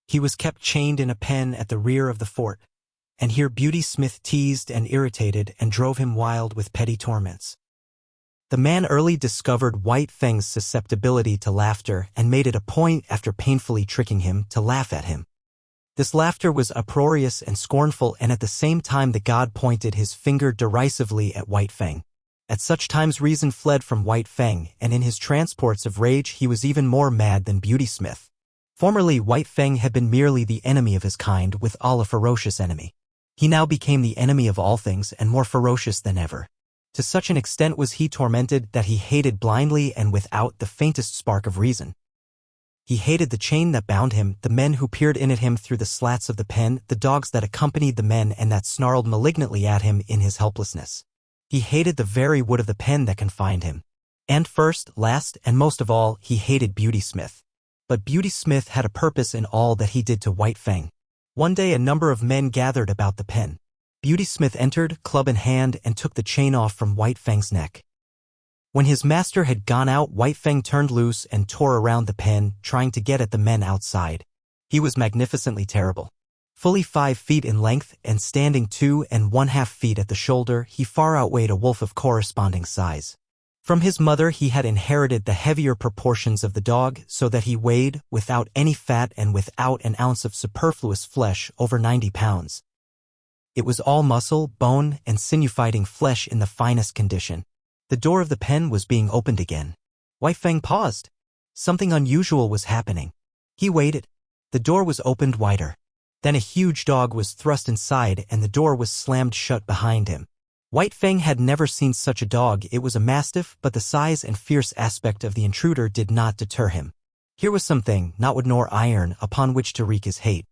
He was kept chained in a pen at the rear of the fort, and here Beauty Smith teased and irritated and drove him wild with petty torments. The man early discovered White Fang's susceptibility to laughter and made it a point, after painfully tricking him, to laugh at him. This laughter was uproarious and scornful, and at the same time the god pointed his finger derisively at White Fang. At such times reason fled from White Fang, and in his transports of rage he was even more mad than Beauty Smith. Formerly White Fang had been merely the enemy of his kind, withal a ferocious enemy. He now became the enemy of all things and more ferocious than ever. To such an extent was he tormented that he hated blindly and without the faintest spark of reason. He hated the chain that bound him, the men who peered in at him through the slats of the pen, the dogs that accompanied the men and that snarled malignantly at him in his helplessness. He hated the very wood of the pen that confined him. And first, last, and most of all, he hated Beauty Smith. But Beauty Smith had a purpose in all that he did to White Fang. One day a number of men gathered about the pen. Beauty Smith entered, club in hand, and took the chain off from White Fang's neck. When his master had gone out, White Fang turned loose and tore around the pen, trying to get at the men outside. He was magnificently terrible. Fully 5 feet in length and standing 2½ feet at the shoulder, he far outweighed a wolf of corresponding size. From his mother he had inherited the heavier proportions of the dog, so that he weighed, without any fat and without an ounce of superfluous flesh, over 90 pounds. It was all muscle, bone, and sinew-fighting flesh in the finest condition. The door of the pen was being opened again. White Fang paused. Something unusual was happening. He waited. The door was opened wider. Then a huge dog was thrust inside and the door was slammed shut behind him. White Fang had never seen such a dog. It was a mastiff, but the size and fierce aspect of the intruder did not deter him. Here was something, not wood nor iron, upon which to wreak his hate.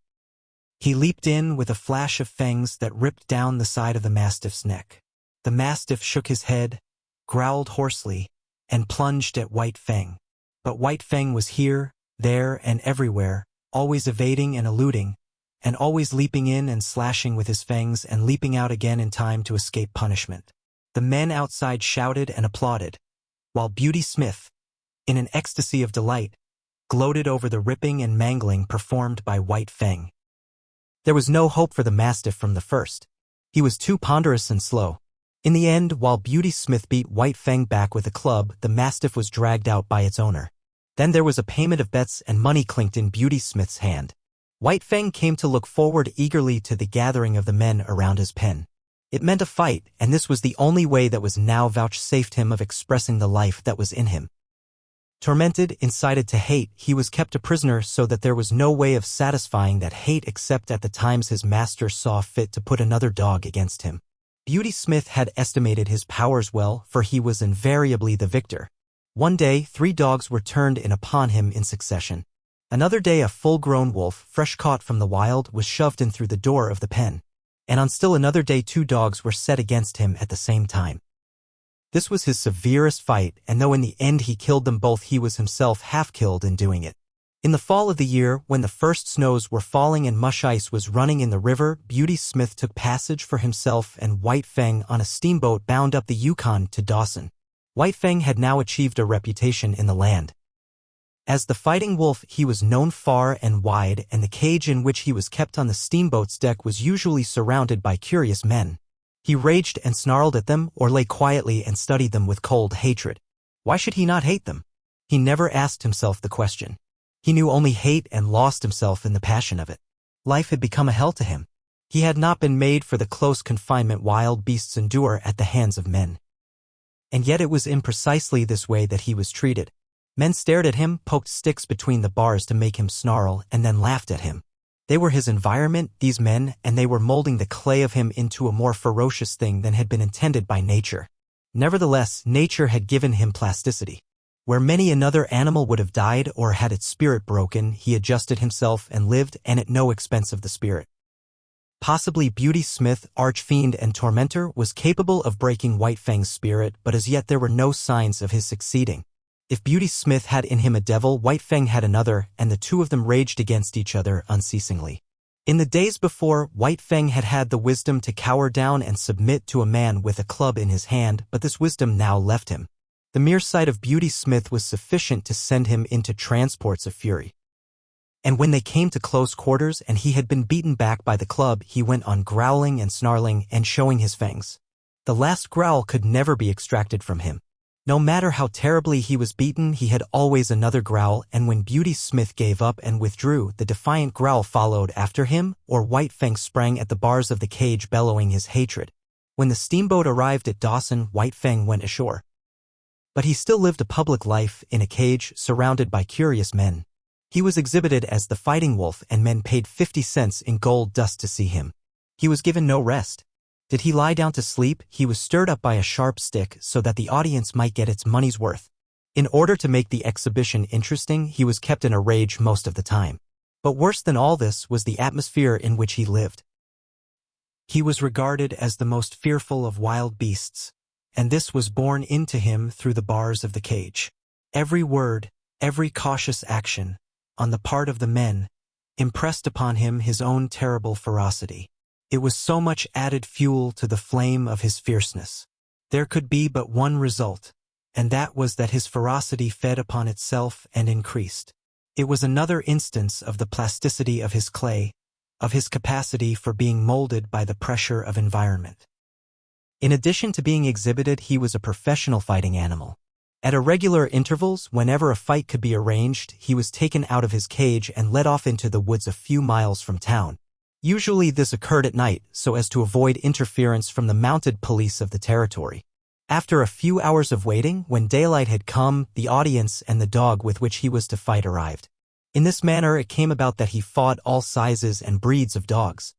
He leaped in with a flash of fangs that ripped down the side of the mastiff's neck. The mastiff shook his head, growled hoarsely, and plunged at White Fang. But White Fang was here, there, and everywhere, always evading and eluding, and always leaping in and slashing with his fangs and leaping out again in time to escape punishment. The men outside shouted and applauded, while Beauty Smith, in an ecstasy of delight, gloated over the ripping and mangling performed by White Fang. There was no hope for the mastiff from the first. He was too ponderous and slow. In the end, while Beauty Smith beat White Fang back with a club, the mastiff was dragged out by its owner. Then there was a payment of bets and money clinked in Beauty Smith's hand. White Fang came to look forward eagerly to the gathering of the men around his pen. It meant a fight, and this was the only way that was now vouchsafed him of expressing the life that was in him. Tormented, incited to hate, he was kept a prisoner so that there was no way of satisfying that hate except at the times his master saw fit to put another dog against him. Beauty Smith had estimated his powers well, for he was invariably the victor. One day 3 dogs were turned in upon him in succession. Another day a full-grown wolf, fresh caught from the wild, was shoved in through the door of the pen. And on still another day 2 dogs were set against him at the same time. This was his severest fight, and though in the end he killed them both, he was himself half-killed in doing it. In the fall of the year, when the first snows were falling and mush ice was running in the river, Beauty Smith took passage for himself and White Fang on a steamboat bound up the Yukon to Dawson. White Fang had now achieved a reputation in the land. As the fighting wolf, he was known far and wide, and the cage in which he was kept on the steamboat's deck was usually surrounded by curious men. He raged and snarled at them, or lay quietly and studied them with cold hatred. Why should he not hate them? He never asked himself the question. He knew only hate and lost himself in the passion of it. Life had become a hell to him. He had not been made for the close confinement wild beasts endure at the hands of men. And yet it was in precisely this way that he was treated. Men stared at him, poked sticks between the bars to make him snarl, and then laughed at him. They were his environment, these men, and they were molding the clay of him into a more ferocious thing than had been intended by nature. Nevertheless, nature had given him plasticity. Where many another animal would have died or had its spirit broken, he adjusted himself and lived, and at no expense of the spirit. Possibly Beauty Smith, arch-fiend and tormentor, was capable of breaking White Fang's spirit, but as yet there were no signs of his succeeding. If Beauty Smith had in him a devil, White Fang had another, and the two of them raged against each other unceasingly. In the days before, White Fang had had the wisdom to cower down and submit to a man with a club in his hand, but this wisdom now left him. The mere sight of Beauty Smith was sufficient to send him into transports of fury. And when they came to close quarters and he had been beaten back by the club, he went on growling and snarling and showing his fangs. The last growl could never be extracted from him. No matter how terribly he was beaten, he had always another growl, and when Beauty Smith gave up and withdrew, the defiant growl followed after him, or White Fang sprang at the bars of the cage bellowing his hatred. When the steamboat arrived at Dawson, White Fang went ashore. But he still lived a public life in a cage surrounded by curious men. He was exhibited as the fighting wolf, and men paid 50 cents in gold dust to see him. He was given no rest. Did he lie down to sleep, he was stirred up by a sharp stick so that the audience might get its money's worth. In order to make the exhibition interesting, he was kept in a rage most of the time. But worse than all this was the atmosphere in which he lived. He was regarded as the most fearful of wild beasts, and this was borne into him through the bars of the cage. Every word, every cautious action, on the part of the men, impressed upon him his own terrible ferocity. It was so much added fuel to the flame of his fierceness. There could be but one result, and that was that his ferocity fed upon itself and increased. It was another instance of the plasticity of his clay, of his capacity for being molded by the pressure of environment. In addition to being exhibited, he was a professional fighting animal. At irregular intervals, whenever a fight could be arranged, he was taken out of his cage and led off into the woods a few miles from town. Usually this occurred at night, so as to avoid interference from the mounted police of the territory. After a few hours of waiting, when daylight had come, the audience and the dog with which he was to fight arrived. In this manner it came about that he fought all sizes and breeds of dogs.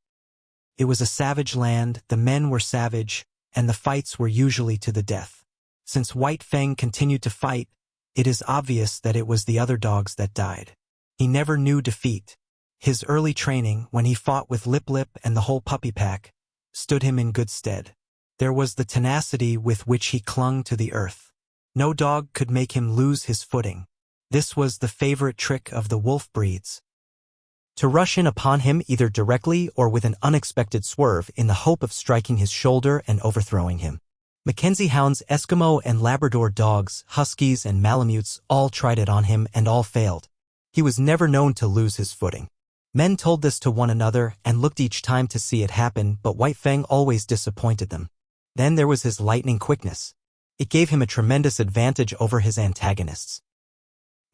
It was a savage land, the men were savage, and the fights were usually to the death. Since White Fang continued to fight, it is obvious that it was the other dogs that died. He never knew defeat. His early training, when he fought with Lip Lip and the whole puppy pack, stood him in good stead. There was the tenacity with which he clung to the earth. No dog could make him lose his footing. This was the favorite trick of the wolf breeds. To rush in upon him either directly or with an unexpected swerve in the hope of striking his shoulder and overthrowing him. Mackenzie hounds, Eskimo and Labrador dogs, huskies and malamutes all tried it on him and all failed. He was never known to lose his footing. Men told this to one another and looked each time to see it happen, but White Fang always disappointed them. Then there was his lightning quickness. It gave him a tremendous advantage over his antagonists.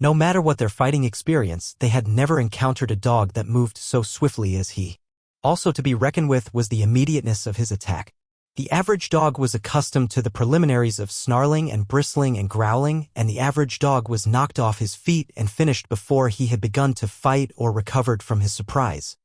No matter what their fighting experience, they had never encountered a dog that moved so swiftly as he. Also to be reckoned with was the immediateness of his attack. The average dog was accustomed to the preliminaries of snarling and bristling and growling, and the average dog was knocked off his feet and finished before he had begun to fight or recovered from his surprise.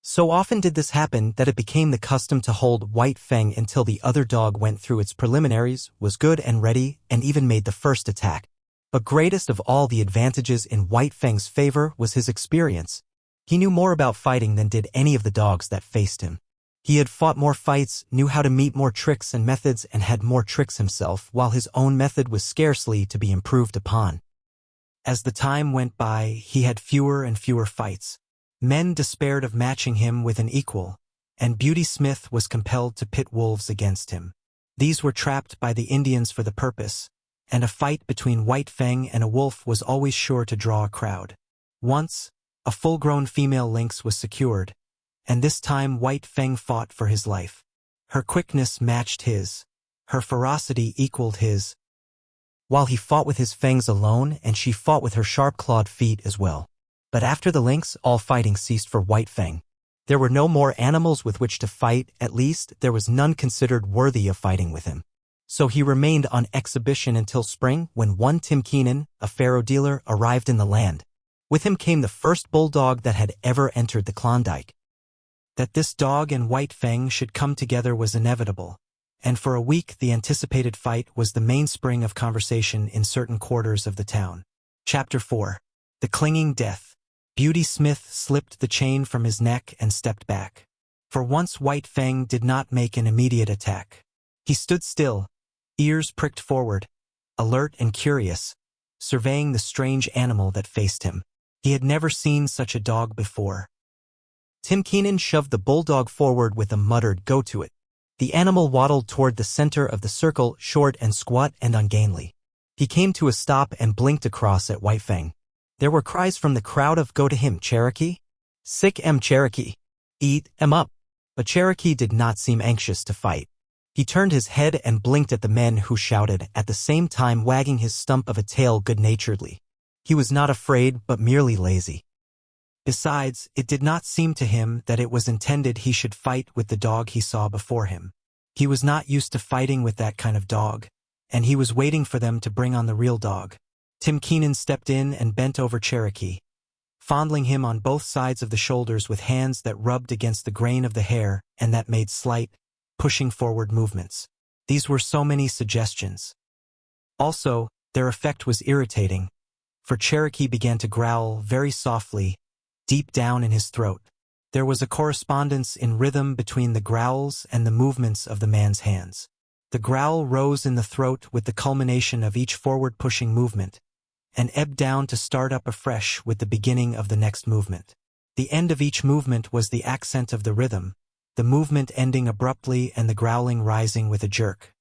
So often did this happen that it became the custom to hold White Fang until the other dog went through its preliminaries, was good and ready, and even made the first attack. But greatest of all the advantages in White Fang's favor was his experience. He knew more about fighting than did any of the dogs that faced him. He had fought more fights, knew how to meet more tricks and methods, and had more tricks himself, while his own method was scarcely to be improved upon. As the time went by, he had fewer and fewer fights. Men despaired of matching him with an equal, and Beauty Smith was compelled to pit wolves against him. These were trapped by the Indians for the purpose, and a fight between White Fang and a wolf was always sure to draw a crowd. Once, a full-grown female lynx was secured, and this time White Fang fought for his life. Her quickness matched his. Her ferocity equaled his. While he fought with his fangs alone, and she fought with her sharp-clawed feet as well. But after the lynx, all fighting ceased for White Fang. There were no more animals with which to fight, at least there was none considered worthy of fighting with him. So he remained on exhibition until spring, when one Tim Keenan, a faro dealer, arrived in the land. With him came the first bulldog that had ever entered the Klondike. That this dog and White Fang should come together was inevitable, and for a week the anticipated fight was the mainspring of conversation in certain quarters of the town. Chapter 4. The Clinging Death. Beauty Smith slipped the chain from his neck and stepped back. For once White Fang did not make an immediate attack. He stood still, ears pricked forward, alert and curious, surveying the strange animal that faced him. He had never seen such a dog before. Tim Keenan shoved the bulldog forward with a muttered, "Go to it." The animal waddled toward the center of the circle, short and squat and ungainly. He came to a stop and blinked across at White Fang. There were cries from the crowd of, "Go to him, Cherokee. Sick Cherokee. Eat up." But Cherokee did not seem anxious to fight. He turned his head and blinked at the men who shouted, at the same time wagging his stump of a tail good-naturedly. He was not afraid, but merely lazy. Besides, it did not seem to him that it was intended he should fight with the dog he saw before him. He was not used to fighting with that kind of dog, and he was waiting for them to bring on the real dog. Tim Keenan stepped in and bent over Cherokee. fondling him on both sides of the shoulders with hands that rubbed against the grain of the hair and that made slight, pushing forward movements. These were so many suggestions. Also, their effect was irritating, for Cherokee began to growl very softly, deep down in his throat. There was a correspondence in rhythm between the growls and the movements of the man's hands. The growl rose in the throat with the culmination of each forward-pushing movement, and ebbed down to start up afresh with the beginning of the next movement. The end of each movement was the accent of the rhythm, the movement ending abruptly and the growling rising with a jerk.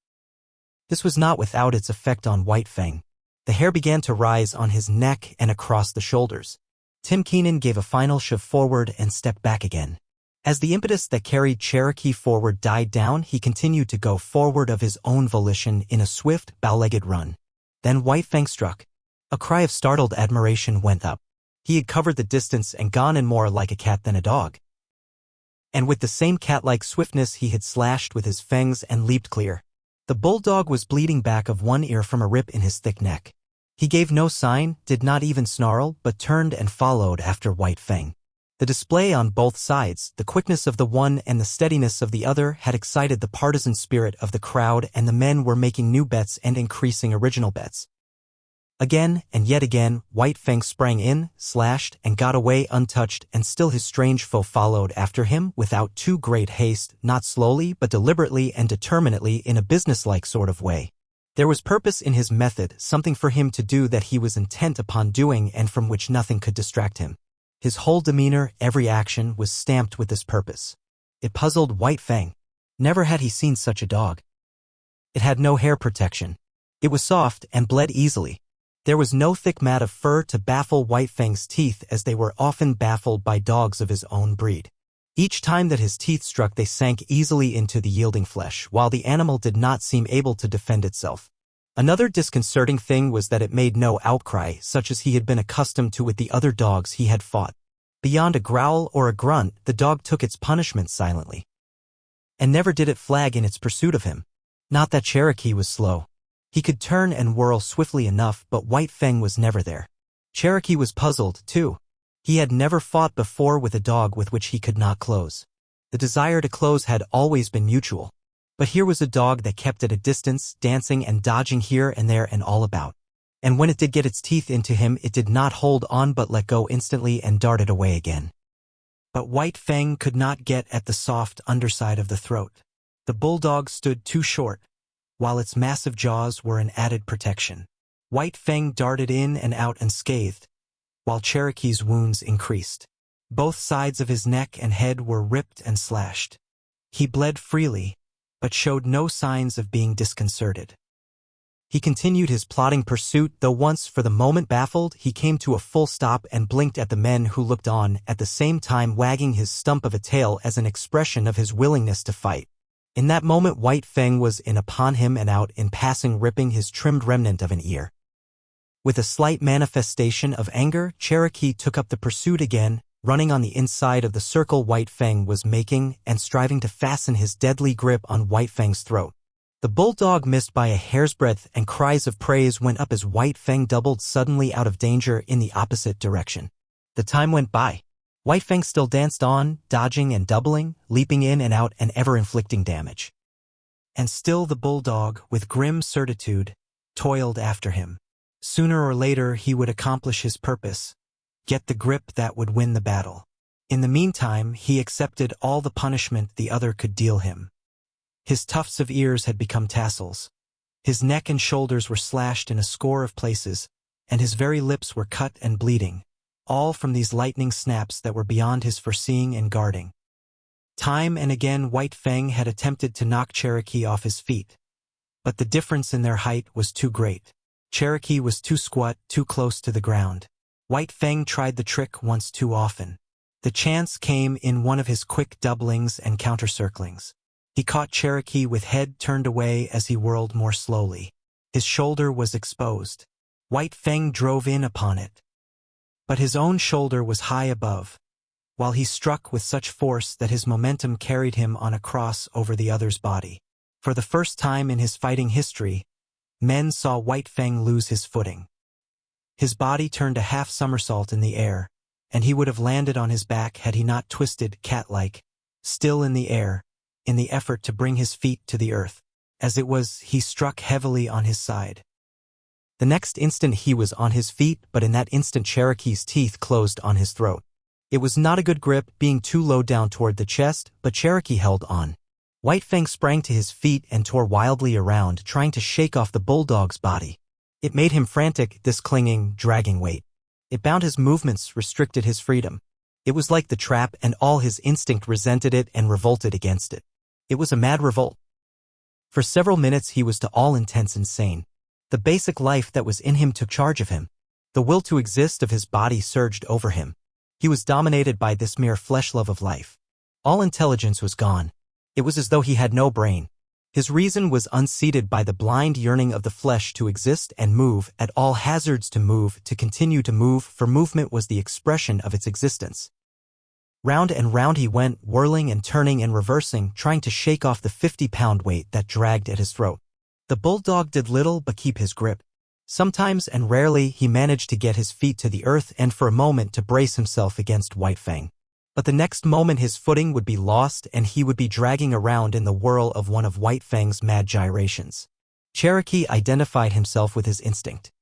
This was not without its effect on White Fang. The hair began to rise on his neck and across the shoulders. Tim Keenan gave a final shove forward and stepped back again. As the impetus that carried Cherokee forward died down, he continued to go forward of his own volition in a swift, bow-legged run. Then White Fang struck. A cry of startled admiration went up. He had covered the distance and gone in more like a cat than a dog. And with the same cat-like swiftness he had slashed with his fangs and leaped clear. The bulldog was bleeding back of one ear from a rip in his thick neck. He gave no sign, did not even snarl, but turned and followed after White Fang. The display on both sides, the quickness of the one and the steadiness of the other, had excited the partisan spirit of the crowd, and the men were making new bets and increasing original bets. Again and yet again, White Fang sprang in, slashed, and got away untouched, and still his strange foe followed after him without too great haste, not slowly but deliberately and determinately in a businesslike sort of way. There was purpose in his method, something for him to do that he was intent upon doing and from which nothing could distract him. His whole demeanor, every action, was stamped with this purpose. It puzzled White Fang. Never had he seen such a dog. It had no hair protection. It was soft and bled easily. There was no thick mat of fur to baffle White Fang's teeth, as they were often baffled by dogs of his own breed. Each time that his teeth struck, they sank easily into the yielding flesh, while the animal did not seem able to defend itself. Another disconcerting thing was that it made no outcry, such as he had been accustomed to with the other dogs he had fought. Beyond a growl or a grunt, the dog took its punishment silently. And never did it flag in its pursuit of him. Not that Cherokee was slow. He could turn and whirl swiftly enough, but White Fang was never there. Cherokee was puzzled, too. He had never fought before with a dog with which he could not close. The desire to close had always been mutual. But here was a dog that kept at a distance, dancing and dodging here and there and all about. And when it did get its teeth into him, it did not hold on but let go instantly and darted away again. But White Fang could not get at the soft underside of the throat. The bulldog stood too short, while its massive jaws were an added protection. White Fang darted in and out unscathed, while Cherokee's wounds increased. Both sides of his neck and head were ripped and slashed. He bled freely, but showed no signs of being disconcerted. He continued his plodding pursuit, though once, for the moment baffled, he came to a full stop and blinked at the men who looked on, at the same time wagging his stump of a tail as an expression of his willingness to fight. In that moment White Fang was in upon him and out, in passing ripping his trimmed remnant of an ear. With a slight manifestation of anger, Cherokee took up the pursuit again, running on the inside of the circle White Fang was making and striving to fasten his deadly grip on White Fang's throat. The bulldog missed by a hair's breadth, and cries of praise went up as White Fang doubled suddenly out of danger in the opposite direction. The time went by. White Fang still danced on, dodging and doubling, leaping in and out and ever inflicting damage. And still the bulldog, with grim certitude, toiled after him. Sooner or later he would accomplish his purpose, get the grip that would win the battle. In the meantime, he accepted all the punishment the other could deal him. His tufts of ears had become tassels. His neck and shoulders were slashed in a score of places, and his very lips were cut and bleeding, all from these lightning snaps that were beyond his foreseeing and guarding. Time and again White Fang had attempted to knock Cherokee off his feet, but the difference in their height was too great. Cherokee was too squat, too close to the ground. White Fang tried the trick once too often. The chance came in one of his quick doublings and countercirclings. He caught Cherokee with head turned away as he whirled more slowly. His shoulder was exposed. White Fang drove in upon it. But his own shoulder was high above, while he struck with such force that his momentum carried him on a cross over the other's body. For the first time in his fighting history, men saw White Fang lose his footing. His body turned a half somersault in the air, and he would have landed on his back had he not twisted, cat-like, still in the air, in the effort to bring his feet to the earth. As it was, he struck heavily on his side. The next instant he was on his feet, but in that instant Cherokee's teeth closed on his throat. It was not a good grip, being too low down toward the chest, but Cherokee held on. White Fang sprang to his feet and tore wildly around, trying to shake off the bulldog's body. It made him frantic, this clinging, dragging weight. It bound his movements, restricted his freedom. It was like the trap, and all his instinct resented it and revolted against it. It was a mad revolt. For several minutes he was to all intents insane. The basic life that was in him took charge of him. The will to exist of his body surged over him. He was dominated by this mere flesh love of life. All intelligence was gone. It was as though he had no brain. His reason was unseated by the blind yearning of the flesh to exist and move, at all hazards to move, to continue to move, for movement was the expression of its existence. Round and round he went, whirling and turning and reversing, trying to shake off the 50-pound weight that dragged at his throat. The bulldog did little but keep his grip. Sometimes and rarely he managed to get his feet to the earth and for a moment to brace himself against White Fang. But the next moment his footing would be lost and he would be dragging around in the whirl of one of White Fang's mad gyrations. Cherokee identified himself with his instinct.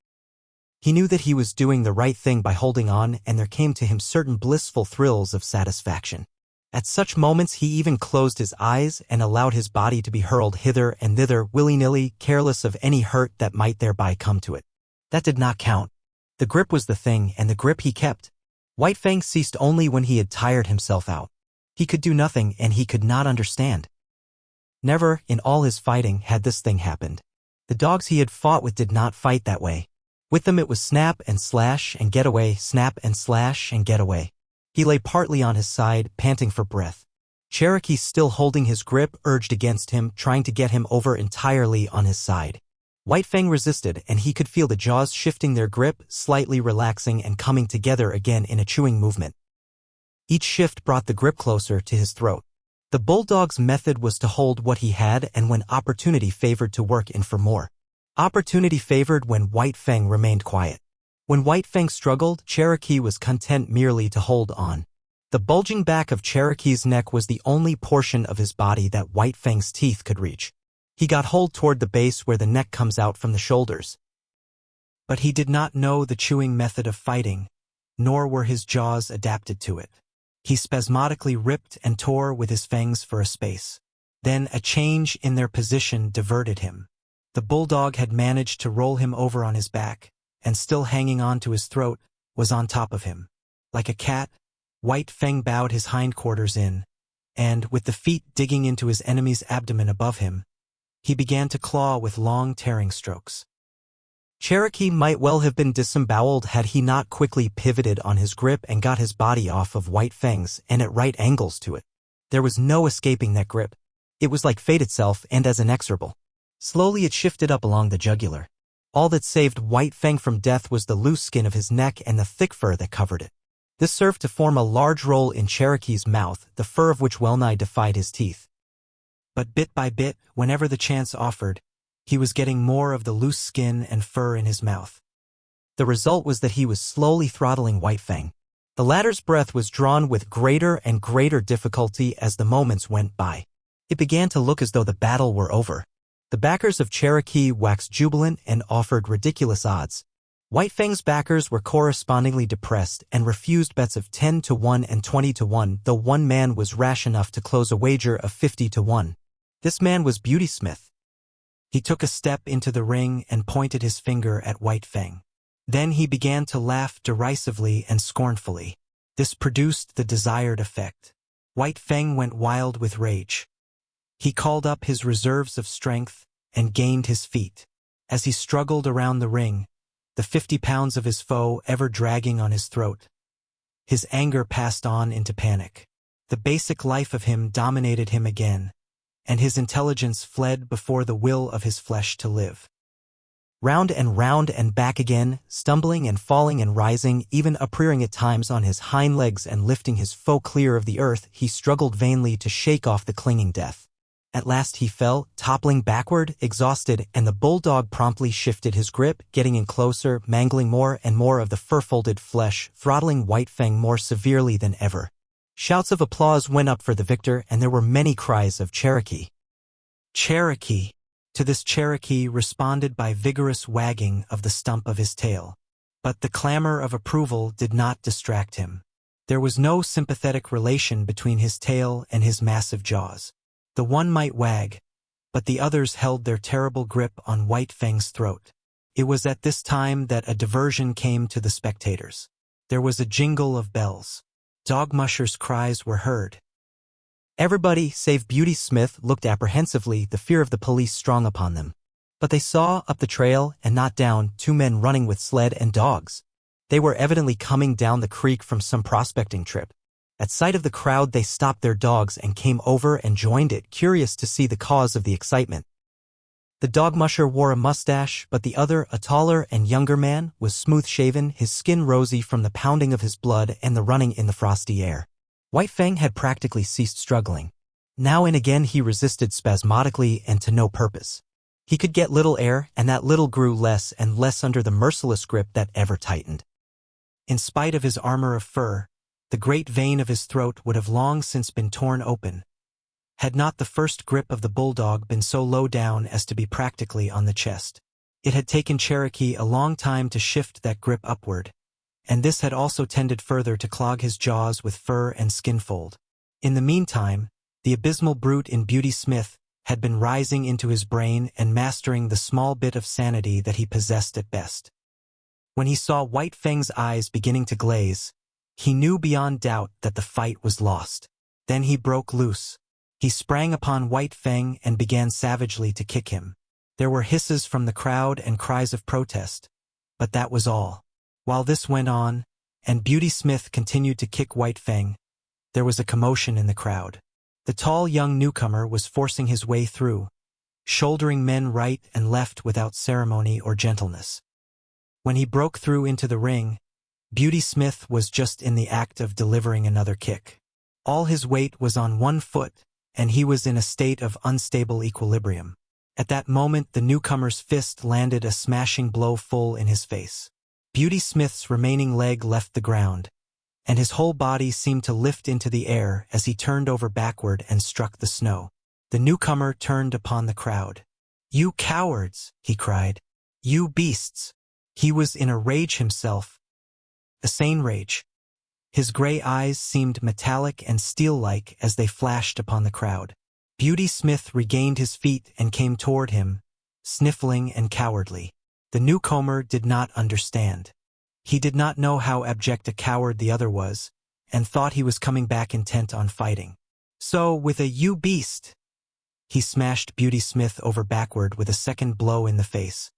He knew that he was doing the right thing by holding on, and there came to him certain blissful thrills of satisfaction. At such moments he even closed his eyes and allowed his body to be hurled hither and thither willy-nilly, careless of any hurt that might thereby come to it. That did not count. The grip was the thing, and the grip he kept. White Fang ceased only when he had tired himself out. He could do nothing, and he could not understand. Never, in all his fighting, had this thing happened. The dogs he had fought with did not fight that way. With them it was snap and slash and get away, snap and slash and get away. He lay partly on his side, panting for breath. Cherokee, still holding his grip, urged against him, trying to get him over entirely on his side. White Fang resisted, and he could feel the jaws shifting their grip, slightly relaxing and coming together again in a chewing movement. Each shift brought the grip closer to his throat. The bulldog's method was to hold what he had, and when opportunity favored, to work in for more. Opportunity favored when White Fang remained quiet. When White Fang struggled, Cherokee was content merely to hold on. The bulging back of Cherokee's neck was the only portion of his body that White Fang's teeth could reach. He got hold toward the base where the neck comes out from the shoulders. But he did not know the chewing method of fighting, nor were his jaws adapted to it. He spasmodically ripped and tore with his fangs for a space. Then a change in their position diverted him. The bulldog had managed to roll him over on his back, and still hanging on to his throat, was on top of him. Like a cat, White Fang bowed his hindquarters in, and, with the feet digging into his enemy's abdomen above him, he began to claw with long tearing strokes. Cherokee might well have been disemboweled had he not quickly pivoted on his grip and got his body off of White Fang's and at right angles to it. There was no escaping that grip. It was like fate itself and as inexorable. Slowly it shifted up along the jugular. All that saved White Fang from death was the loose skin of his neck and the thick fur that covered it. This served to form a large roll in Cherokee's mouth, the fur of which well-nigh defied his teeth. But bit by bit, whenever the chance offered, he was getting more of the loose skin and fur in his mouth. The result was that he was slowly throttling White Fang. The latter's breath was drawn with greater and greater difficulty as the moments went by. It began to look as though the battle were over. The backers of Cherokee waxed jubilant and offered ridiculous odds. White Fang's backers were correspondingly depressed and refused bets of 10-1 and 20-1, though one man was rash enough to close a wager of 50-1. This man was Beauty Smith. He took a step into the ring and pointed his finger at White Fang. Then he began to laugh derisively and scornfully. This produced the desired effect. White Fang went wild with rage. He called up his reserves of strength and gained his feet. As he struggled around the ring, the 50 pounds of his foe ever dragging on his throat, his anger passed on into panic. The basic life of him dominated him again, and his intelligence fled before the will of his flesh to live. Round and back again, stumbling and falling and rising, even uprearing at times on his hind legs and lifting his foe clear of the earth, he struggled vainly to shake off the clinging death. At last he fell, toppling backward, exhausted, and the bulldog promptly shifted his grip, getting in closer, mangling more and more of the fur-folded flesh, throttling White Fang more severely than ever. Shouts of applause went up for the victor, and there were many cries of Cherokee. Cherokee! To this Cherokee responded by vigorous wagging of the stump of his tail. But the clamor of approval did not distract him. There was no sympathetic relation between his tail and his massive jaws. The one might wag, but the others held their terrible grip on White Fang's throat. It was at this time that a diversion came to the spectators. There was a jingle of bells. Dog mushers' cries were heard. Everybody, save Beauty Smith, looked apprehensively, the fear of the police strong upon them. But they saw, up the trail and not down, two men running with sled and dogs. They were evidently coming down the creek from some prospecting trip. At sight of the crowd they stopped their dogs and came over and joined it, curious to see the cause of the excitement. The dog musher wore a mustache, but the other, a taller and younger man, was smooth-shaven, his skin rosy from the pounding of his blood and the running in the frosty air. White Fang had practically ceased struggling. Now and again he resisted spasmodically and to no purpose. He could get little air, and that little grew less and less under the merciless grip that ever tightened. In spite of his armor of fur, the great vein of his throat would have long since been torn open, had not the first grip of the bulldog been so low down as to be practically on the chest. It had taken Cherokee a long time to shift that grip upward, and this had also tended further to clog his jaws with fur and skin fold. In the meantime, the abysmal brute in Beauty Smith had been rising into his brain and mastering the small bit of sanity that he possessed at best. When he saw White Fang's eyes beginning to glaze, he knew beyond doubt that the fight was lost. Then he broke loose. He sprang upon White Fang and began savagely to kick him. There were hisses from the crowd and cries of protest, but that was all. While this went on, and Beauty Smith continued to kick White Fang, there was a commotion in the crowd. The tall young newcomer was forcing his way through, shouldering men right and left without ceremony or gentleness. When he broke through into the ring, Beauty Smith was just in the act of delivering another kick. All his weight was on one foot, and he was in a state of unstable equilibrium. At that moment the newcomer's fist landed a smashing blow full in his face. Beauty Smith's remaining leg left the ground, and his whole body seemed to lift into the air as he turned over backward and struck the snow. The newcomer turned upon the crowd. "You cowards!" he cried. "You beasts!" He was in a rage himself, a sane rage. His gray eyes seemed metallic and steel-like as they flashed upon the crowd. Beauty Smith regained his feet and came toward him, sniffling and cowardly. The newcomer did not understand. He did not know how abject a coward the other was, and thought he was coming back intent on fighting. So, with a "you beast," he smashed Beauty Smith over backward with a second blow in the face.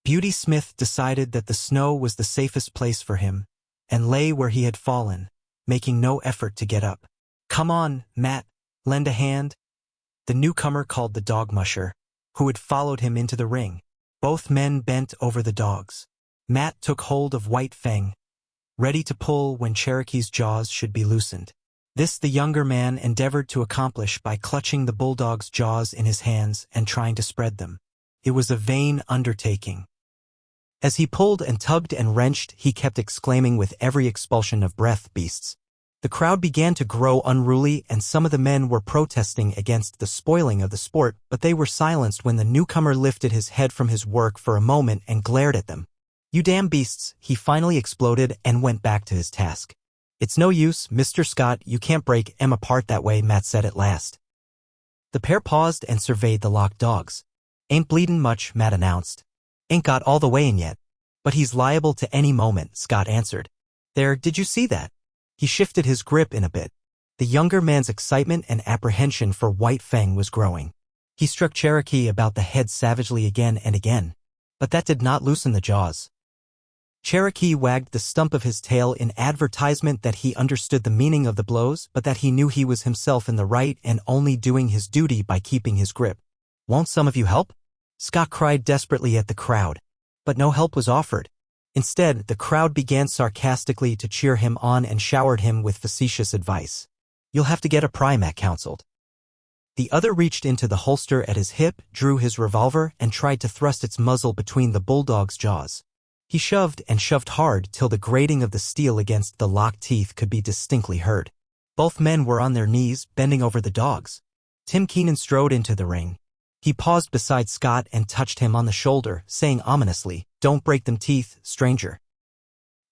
Beauty Smith decided that the snow was the safest place for him, and lay where he had fallen, making no effort to get up. "Come on, Matt, lend a hand," the newcomer called the dog musher, who had followed him into the ring. Both men bent over the dogs. Matt took hold of White Fang, ready to pull when Cherokee's jaws should be loosened. This the younger man endeavored to accomplish by clutching the bulldog's jaws in his hands and trying to spread them. It was a vain undertaking. As he pulled and tugged and wrenched, he kept exclaiming with every expulsion of breath, "Beasts." The crowd began to grow unruly, and some of the men were protesting against the spoiling of the sport, but they were silenced when the newcomer lifted his head from his work for a moment and glared at them. "You damn beasts," he finally exploded and went back to his task. "It's no use, Mr. Scott, you can't break 'em apart that way," Matt said at last. The pair paused and surveyed the locked dogs. "Ain't bleedin' much," Matt announced. "Ain't got all the way in yet. But he's liable to any moment," Scott answered. "There, did you see that?" He shifted his grip in a bit. The younger man's excitement and apprehension for White Fang was growing. He struck Cherokee about the head savagely again and again, but that did not loosen the jaws. Cherokee wagged the stump of his tail in advertisement that he understood the meaning of the blows, but that he knew he was himself in the right and only doing his duty by keeping his grip. "Won't some of you help?" Scott cried desperately at the crowd. But no help was offered. Instead, the crowd began sarcastically to cheer him on and showered him with facetious advice. "You'll have to get a pry," Matt counseled. The other reached into the holster at his hip, drew his revolver, and tried to thrust its muzzle between the bulldog's jaws. He shoved and shoved hard till the grating of the steel against the locked teeth could be distinctly heard. Both men were on their knees, bending over the dogs. Tim Keenan strode into the ring. He paused beside Scott and touched him on the shoulder, saying ominously, "Don't break them teeth, stranger."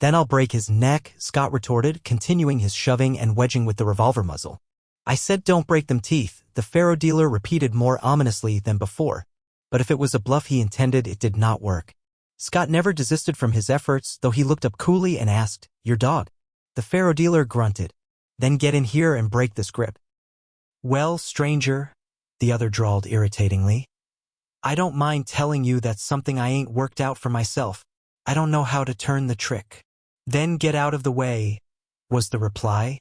"Then I'll break his neck," Scott retorted, continuing his shoving and wedging with the revolver muzzle. "I said don't break them teeth," the faro dealer repeated more ominously than before. But if it was a bluff he intended, it did not work. Scott never desisted from his efforts, though he looked up coolly and asked, "Your dog?" The faro dealer grunted. "Then get in here and break this grip." "Well, stranger," the other drawled irritatingly, "I don't mind telling you that's something I ain't worked out for myself. I don't know how to turn the trick." "Then get out of the way," was the reply.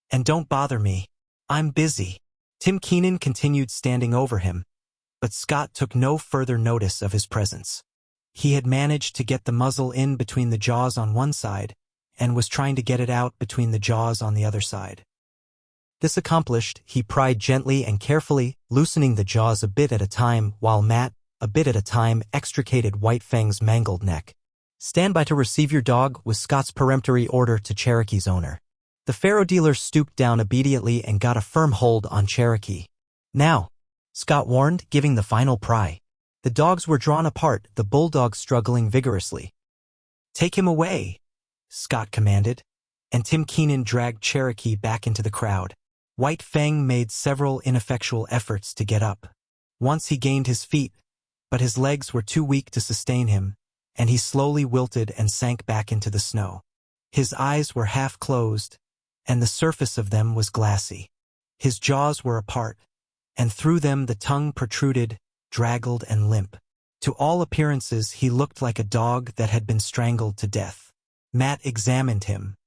"And don't bother me. I'm busy." Tim Keenan continued standing over him, but Scott took no further notice of his presence. He had managed to get the muzzle in between the jaws on one side and was trying to get it out between the jaws on the other side. This accomplished, he pried gently and carefully, loosening the jaws a bit at a time, while Matt, a bit at a time, extricated White Fang's mangled neck. "Stand by to receive your dog," was Scott's peremptory order to Cherokee's owner. The faro dealer stooped down obediently and got a firm hold on Cherokee. "Now," Scott warned, giving the final pry. The dogs were drawn apart, the bulldog struggling vigorously. "Take him away," Scott commanded, and Tim Keenan dragged Cherokee back into the crowd. White Fang made several ineffectual efforts to get up. Once he gained his feet, but his legs were too weak to sustain him, and he slowly wilted and sank back into the snow. His eyes were half closed, and the surface of them was glassy. His jaws were apart, and through them the tongue protruded, draggled and limp. To all appearances he looked like a dog that had been strangled to death. Matt examined him.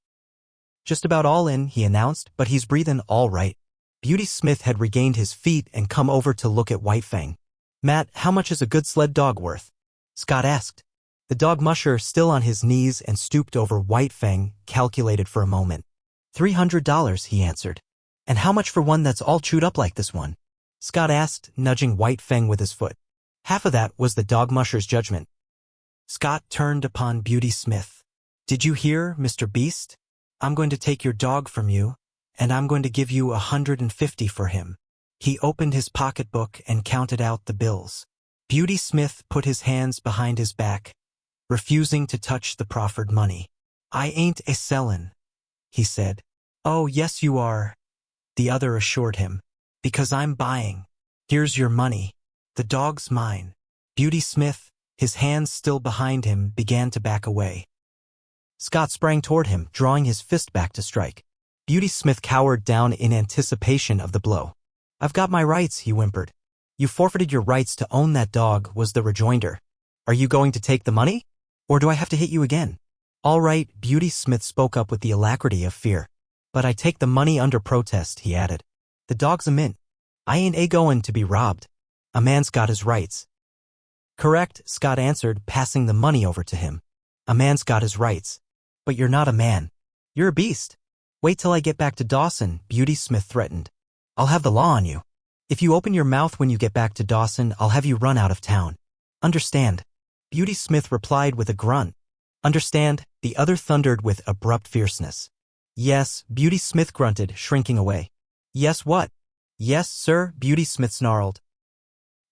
"Just about all in," he announced, "but he's breathing all right." Beauty Smith had regained his feet and come over to look at White Fang. "Matt, how much is a good sled dog worth?" Scott asked. The dog musher, still on his knees and stooped over White Fang, calculated for a moment. $300, he answered. "And how much for one that's all chewed up like this one?" Scott asked, nudging White Fang with his foot. "Half of that," was the dog musher's judgment. Scott turned upon Beauty Smith. "Did you hear, Mr. Beast? I'm going to take your dog from you, and I'm going to give you $150 for him." He opened his pocketbook and counted out the bills. Beauty Smith put his hands behind his back, refusing to touch the proffered money. "I ain't a sellin'," he said. "Oh, yes you are," the other assured him. "Because I'm buying. Here's your money. The dog's mine." Beauty Smith, his hands still behind him, began to back away. Scott sprang toward him, drawing his fist back to strike. Beauty Smith cowered down in anticipation of the blow. "I've got my rights," he whimpered. "You forfeited your rights to own that dog," was the rejoinder. "Are you going to take the money? Or do I have to hit you again?" "All right," Beauty Smith spoke up with the alacrity of fear. "But I take the money under protest," he added. "The dog's a mint. I ain't a-goin' to be robbed. A man's got his rights." "Correct," Scott answered, passing the money over to him. "A man's got his rights. But you're not a man. You're a beast. Wait till I get back to Dawson," Beauty Smith threatened. "I'll have the law on you. If you open your mouth when you get back to Dawson, I'll have you run out of town. Understand?" Beauty Smith replied with a grunt. "Understand?" the other thundered with abrupt fierceness. "Yes," Beauty Smith grunted, shrinking away. "Yes what?" "Yes, sir," Beauty Smith snarled.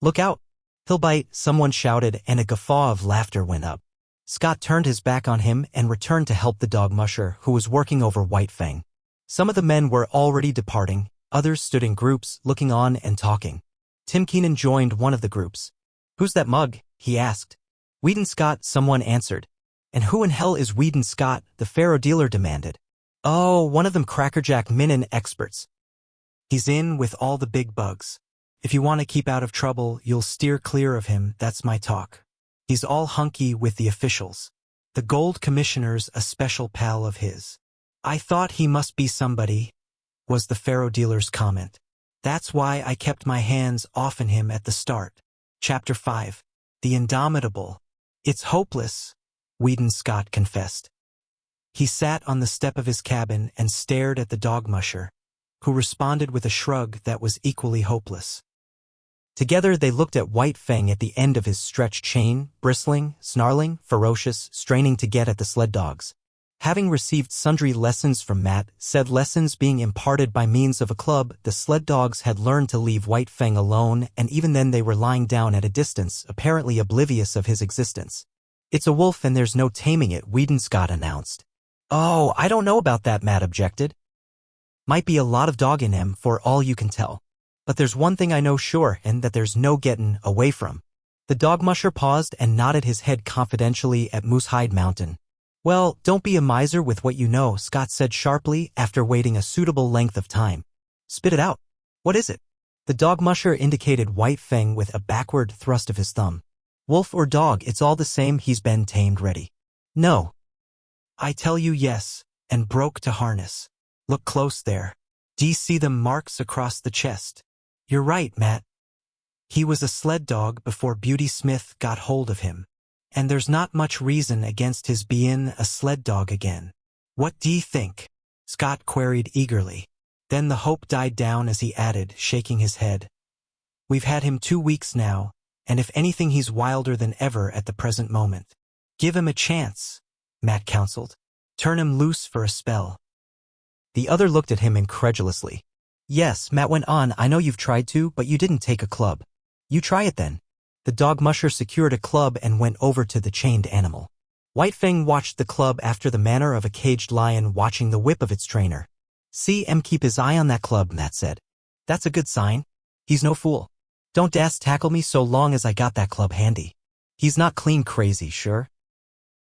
"Look out. He'll bite," someone shouted, and a guffaw of laughter went up. Scott turned his back on him and returned to help the dog musher, who was working over White Fang. Some of the men were already departing, others stood in groups, looking on and talking. Tim Keenan joined one of the groups. "Who's that mug?" he asked. "Weedon Scott," someone answered. "And who in hell is Weedon Scott?" the faro dealer demanded. "Oh, one of them crackerjack Minin experts. He's in with all the big bugs. If you want to keep out of trouble, you'll steer clear of him, that's my talk. He's all hunky with the officials. The Gold Commissioner's a special pal of his." "I thought he must be somebody," was the faro dealer's comment. "That's why I kept my hands off him at the start." Chapter 5. The Indomitable. "It's hopeless," Weedon Scott confessed. He sat on the step of his cabin and stared at the dog musher, who responded with a shrug that was equally hopeless. Together they looked at White Fang at the end of his stretched chain, bristling, snarling, ferocious, straining to get at the sled dogs. Having received sundry lessons from Matt, said lessons being imparted by means of a club, the sled dogs had learned to leave White Fang alone, and even then they were lying down at a distance, apparently oblivious of his existence. "It's a wolf and there's no taming it," Whedon Scott announced. "Oh, I don't know about that," Matt objected. "Might be a lot of dog in him, for all you can tell. But there's one thing I know sure, and that there's no getting away from." The dog musher paused and nodded his head confidentially at Moosehide Mountain. "Well, don't be a miser with what you know," Scott said sharply after waiting a suitable length of time. "Spit it out. What is it?" The dog musher indicated White Fang with a backward thrust of his thumb. "Wolf or dog, it's all the same, he's been tamed ready." "No. I tell you yes, and broke to harness. Look close there. D'ye see them marks across the chest? You're right, Matt. He was a sled dog before Beauty Smith got hold of him. And there's not much reason against his bein' a sled dog again. What d'ye think?" Scott queried eagerly. Then the hope died down as he added, shaking his head. "We've had him 2 weeks now, and if anything he's wilder than ever at the present moment. Give him a chance," Matt counseled. "Turn him loose for a spell." The other looked at him incredulously. "Yes," Matt went on, "I know you've tried to, but you didn't take a club. You try it then." The dog musher secured a club and went over to the chained animal. White Fang watched the club after the manner of a caged lion watching the whip of its trainer. "See him keep his eye on that club," Matt said. "That's a good sign. He's no fool. Don't dast tackle me so long as I got that club handy. He's not clean crazy, sure?"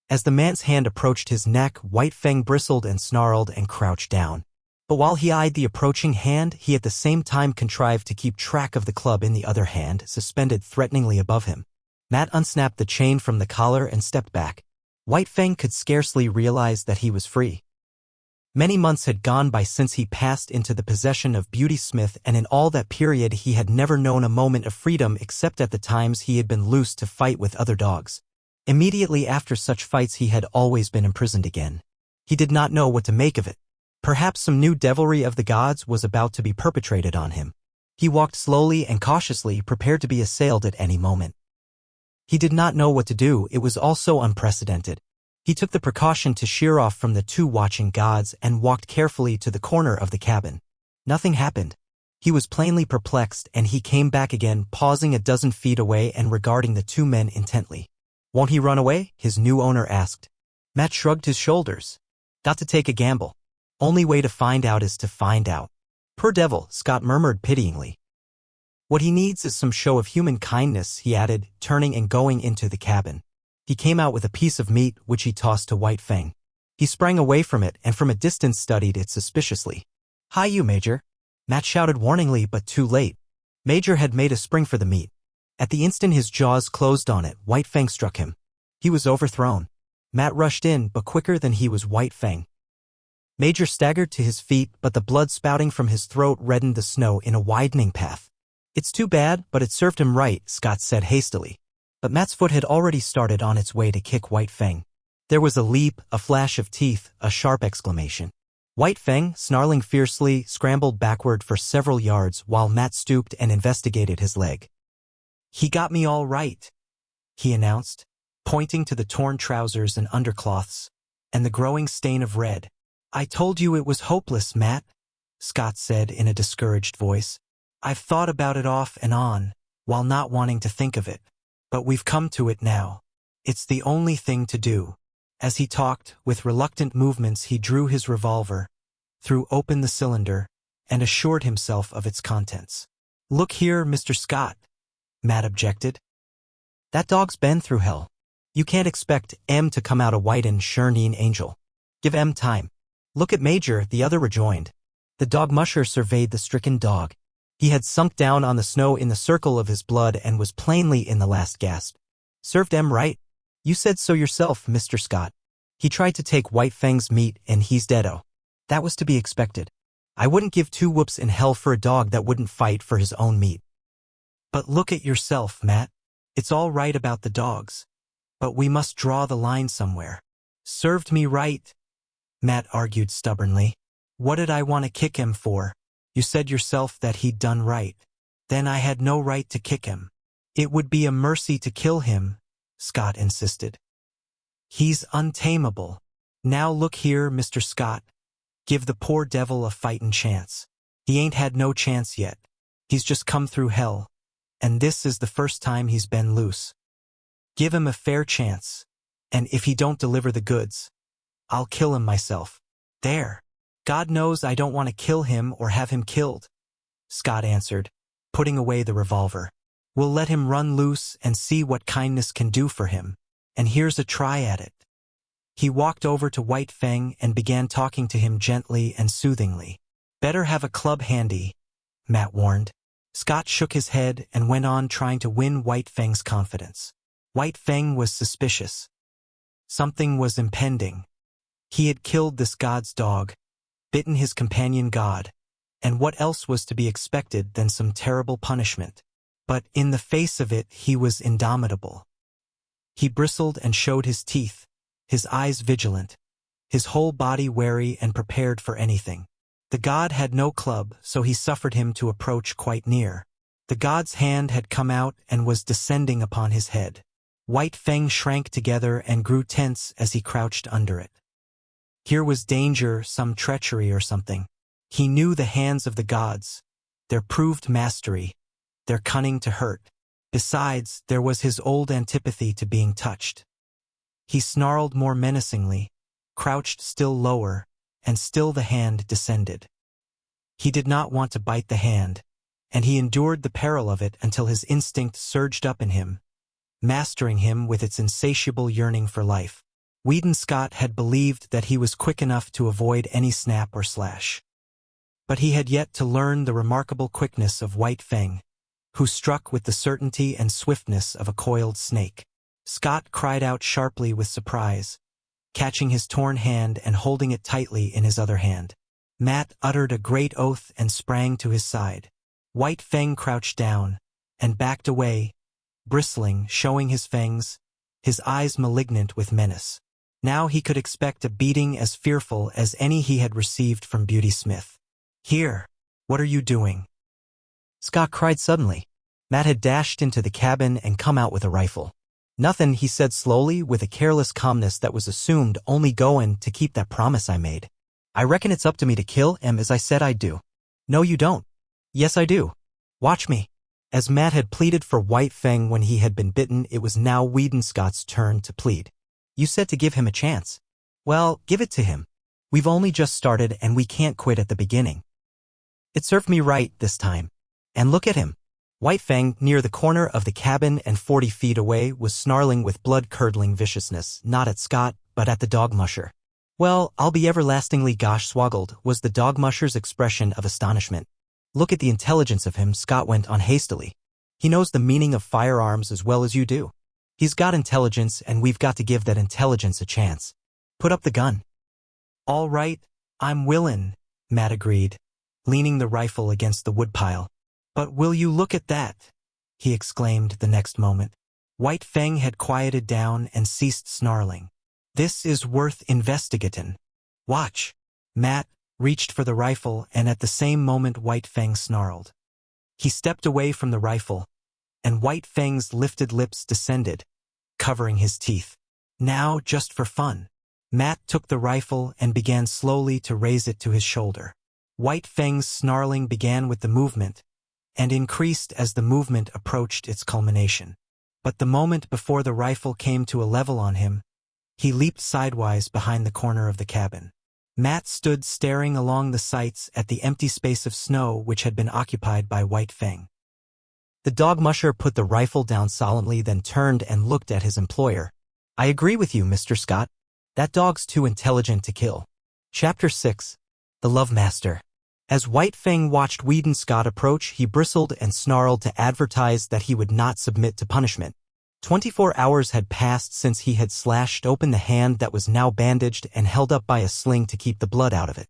As the man's hand approached his neck, White Fang bristled and snarled and crouched down. But while he eyed the approaching hand, he at the same time contrived to keep track of the club in the other hand, suspended threateningly above him. Matt unsnapped the chain from the collar and stepped back. White Fang could scarcely realize that he was free. Many months had gone by since he passed into the possession of Beauty Smith, and in all that period he had never known a moment of freedom except at the times he had been loosed to fight with other dogs. Immediately after such fights he had always been imprisoned again. He did not know what to make of it. Perhaps some new devilry of the gods was about to be perpetrated on him. He walked slowly and cautiously, prepared to be assailed at any moment. He did not know what to do, it was all so unprecedented. He took the precaution to sheer off from the 2 watching gods and walked carefully to the corner of the cabin. Nothing happened. He was plainly perplexed, and he came back again, pausing a dozen feet away and regarding the 2 men intently. "Won't he run away?" his new owner asked. Matt shrugged his shoulders. "Got to take a gamble. Only way to find out is to find out." "Poor devil," Scott murmured pityingly. "What he needs is some show of human kindness," he added, turning and going into the cabin. He came out with a piece of meat, which he tossed to White Fang. He sprang away from it and from a distance studied it suspiciously. "Hi you, Major," Matt shouted warningly, but too late. Major had made a spring for the meat. At the instant his jaws closed on it, White Fang struck him. He was overthrown. Matt rushed in, but quicker than he was White Fang. Major staggered to his feet, but the blood spouting from his throat reddened the snow in a widening path. "It's too bad, but it served him right," Scott said hastily. But Matt's foot had already started on its way to kick White Fang. There was a leap, a flash of teeth, a sharp exclamation. White Fang, snarling fiercely, scrambled backward for several yards while Matt stooped and investigated his leg. "He got me all right," he announced, pointing to the torn trousers and undercloths, and the growing stain of red. "I told you it was hopeless, Matt," Scott said in a discouraged voice. "I've thought about it off and on, while not wanting to think of it. But we've come to it now. It's the only thing to do." As he talked, with reluctant movements he drew his revolver, threw open the cylinder, and assured himself of its contents. "Look here, Mr. Scott," Matt objected. "That dog's been through hell. You can't expect M to come out a white and shireen angel. Give M time." "Look at Major," the other rejoined. The dog musher surveyed the stricken dog. He had sunk down on the snow in the circle of his blood and was plainly in the last gasp. "Served M right. You said so yourself, Mr. Scott. He tried to take White Fang's meat and he's deado. That was to be expected. I wouldn't give 2 whoops in hell for a dog that wouldn't fight for his own meat." "But look at yourself, Matt. It's all right about the dogs. But we must draw the line somewhere." "Served me right," Matt argued stubbornly. "What did I want to kick him for? You said yourself that he'd done right. Then I had no right to kick him. It would be a mercy to kill him, Scott insisted. He's untamable. Now look here, Mr. Scott. Give the poor devil a fightin' chance. He ain't had no chance yet. He's just come through hell, and this is the first time he's been loose. Give him a fair chance, and if he don't deliver the goods, I'll kill him myself. There. God knows I don't want to kill him or have him killed, Scott answered, putting away the revolver. We'll let him run loose and see what kindness can do for him, and here's a try at it. He walked over to White Fang and began talking to him gently and soothingly. Better have a club handy, Matt warned. Scott shook his head and went on trying to win White Fang's confidence. White Fang was suspicious. Something was impending. He had killed this god's dog, bitten his companion god, and what else was to be expected than some terrible punishment? But in the face of it, he was indomitable. He bristled and showed his teeth, his eyes vigilant, his whole body wary and prepared for anything. The god had no club, so he suffered him to approach quite near. The god's hand had come out and was descending upon his head. White Fang shrank together and grew tense as he crouched under it. Here was danger, some treachery or something. He knew the hands of the gods, their proved mastery, their cunning to hurt. Besides, there was his old antipathy to being touched. He snarled more menacingly, crouched still lower, and still the hand descended. He did not want to bite the hand, and he endured the peril of it until his instinct surged up in him, mastering him with its insatiable yearning for life. Weedon Scott had believed that he was quick enough to avoid any snap or slash. But he had yet to learn the remarkable quickness of White Fang, who struck with the certainty and swiftness of a coiled snake. Scott cried out sharply with surprise, catching his torn hand and holding it tightly in his other hand. Matt uttered a great oath and sprang to his side. White Fang crouched down and backed away, bristling, showing his fangs, his eyes malignant with menace. Now he could expect a beating as fearful as any he had received from Beauty Smith. Here, what are you doing? Scott cried suddenly. Matt had dashed into the cabin and come out with a rifle. Nothing, he said slowly with a careless calmness that was assumed, only goin' to keep that promise I made. I reckon it's up to me to kill him as I said I'd do. No, you don't. Yes, I do. Watch me. As Matt had pleaded for White Fang when he had been bitten, it was now Weedon Scott's turn to plead. You said to give him a chance. Well, give it to him. We've only just started and we can't quit at the beginning. It served me right this time. And look at him. White Fang, near the corner of the cabin and 40 feet away, was snarling with blood-curdling viciousness, not at Scott, but at the dog musher. Well, I'll be everlastingly gosh swoggled, was the dog musher's expression of astonishment. Look at the intelligence of him, Scott went on hastily. He knows the meaning of firearms as well as you do. He's got intelligence, and we've got to give that intelligence a chance. Put up the gun. All right, I'm willin', Matt agreed, leaning the rifle against the woodpile. But will you look at that? He exclaimed the next moment. White Fang had quieted down and ceased snarling. This is worth investigatin'. Watch. Matt reached for the rifle, and at the same moment White Fang snarled. He stepped away from the rifle, and White Fang's lifted lips descended, covering his teeth. Now, just for fun. Matt took the rifle and began slowly to raise it to his shoulder. White Fang's snarling began with the movement, and increased as the movement approached its culmination. But the moment before the rifle came to a level on him, he leaped sidewise behind the corner of the cabin. Matt stood staring along the sights at the empty space of snow which had been occupied by White Fang. The dog musher put the rifle down solemnly, then turned and looked at his employer. I agree with you, Mr. Scott. That dog's too intelligent to kill. Chapter 6. The Love Master. As White Fang watched Weedon Scott approach, he bristled and snarled to advertise that he would not submit to punishment. 24 hours had passed since he had slashed open the hand that was now bandaged and held up by a sling to keep the blood out of it.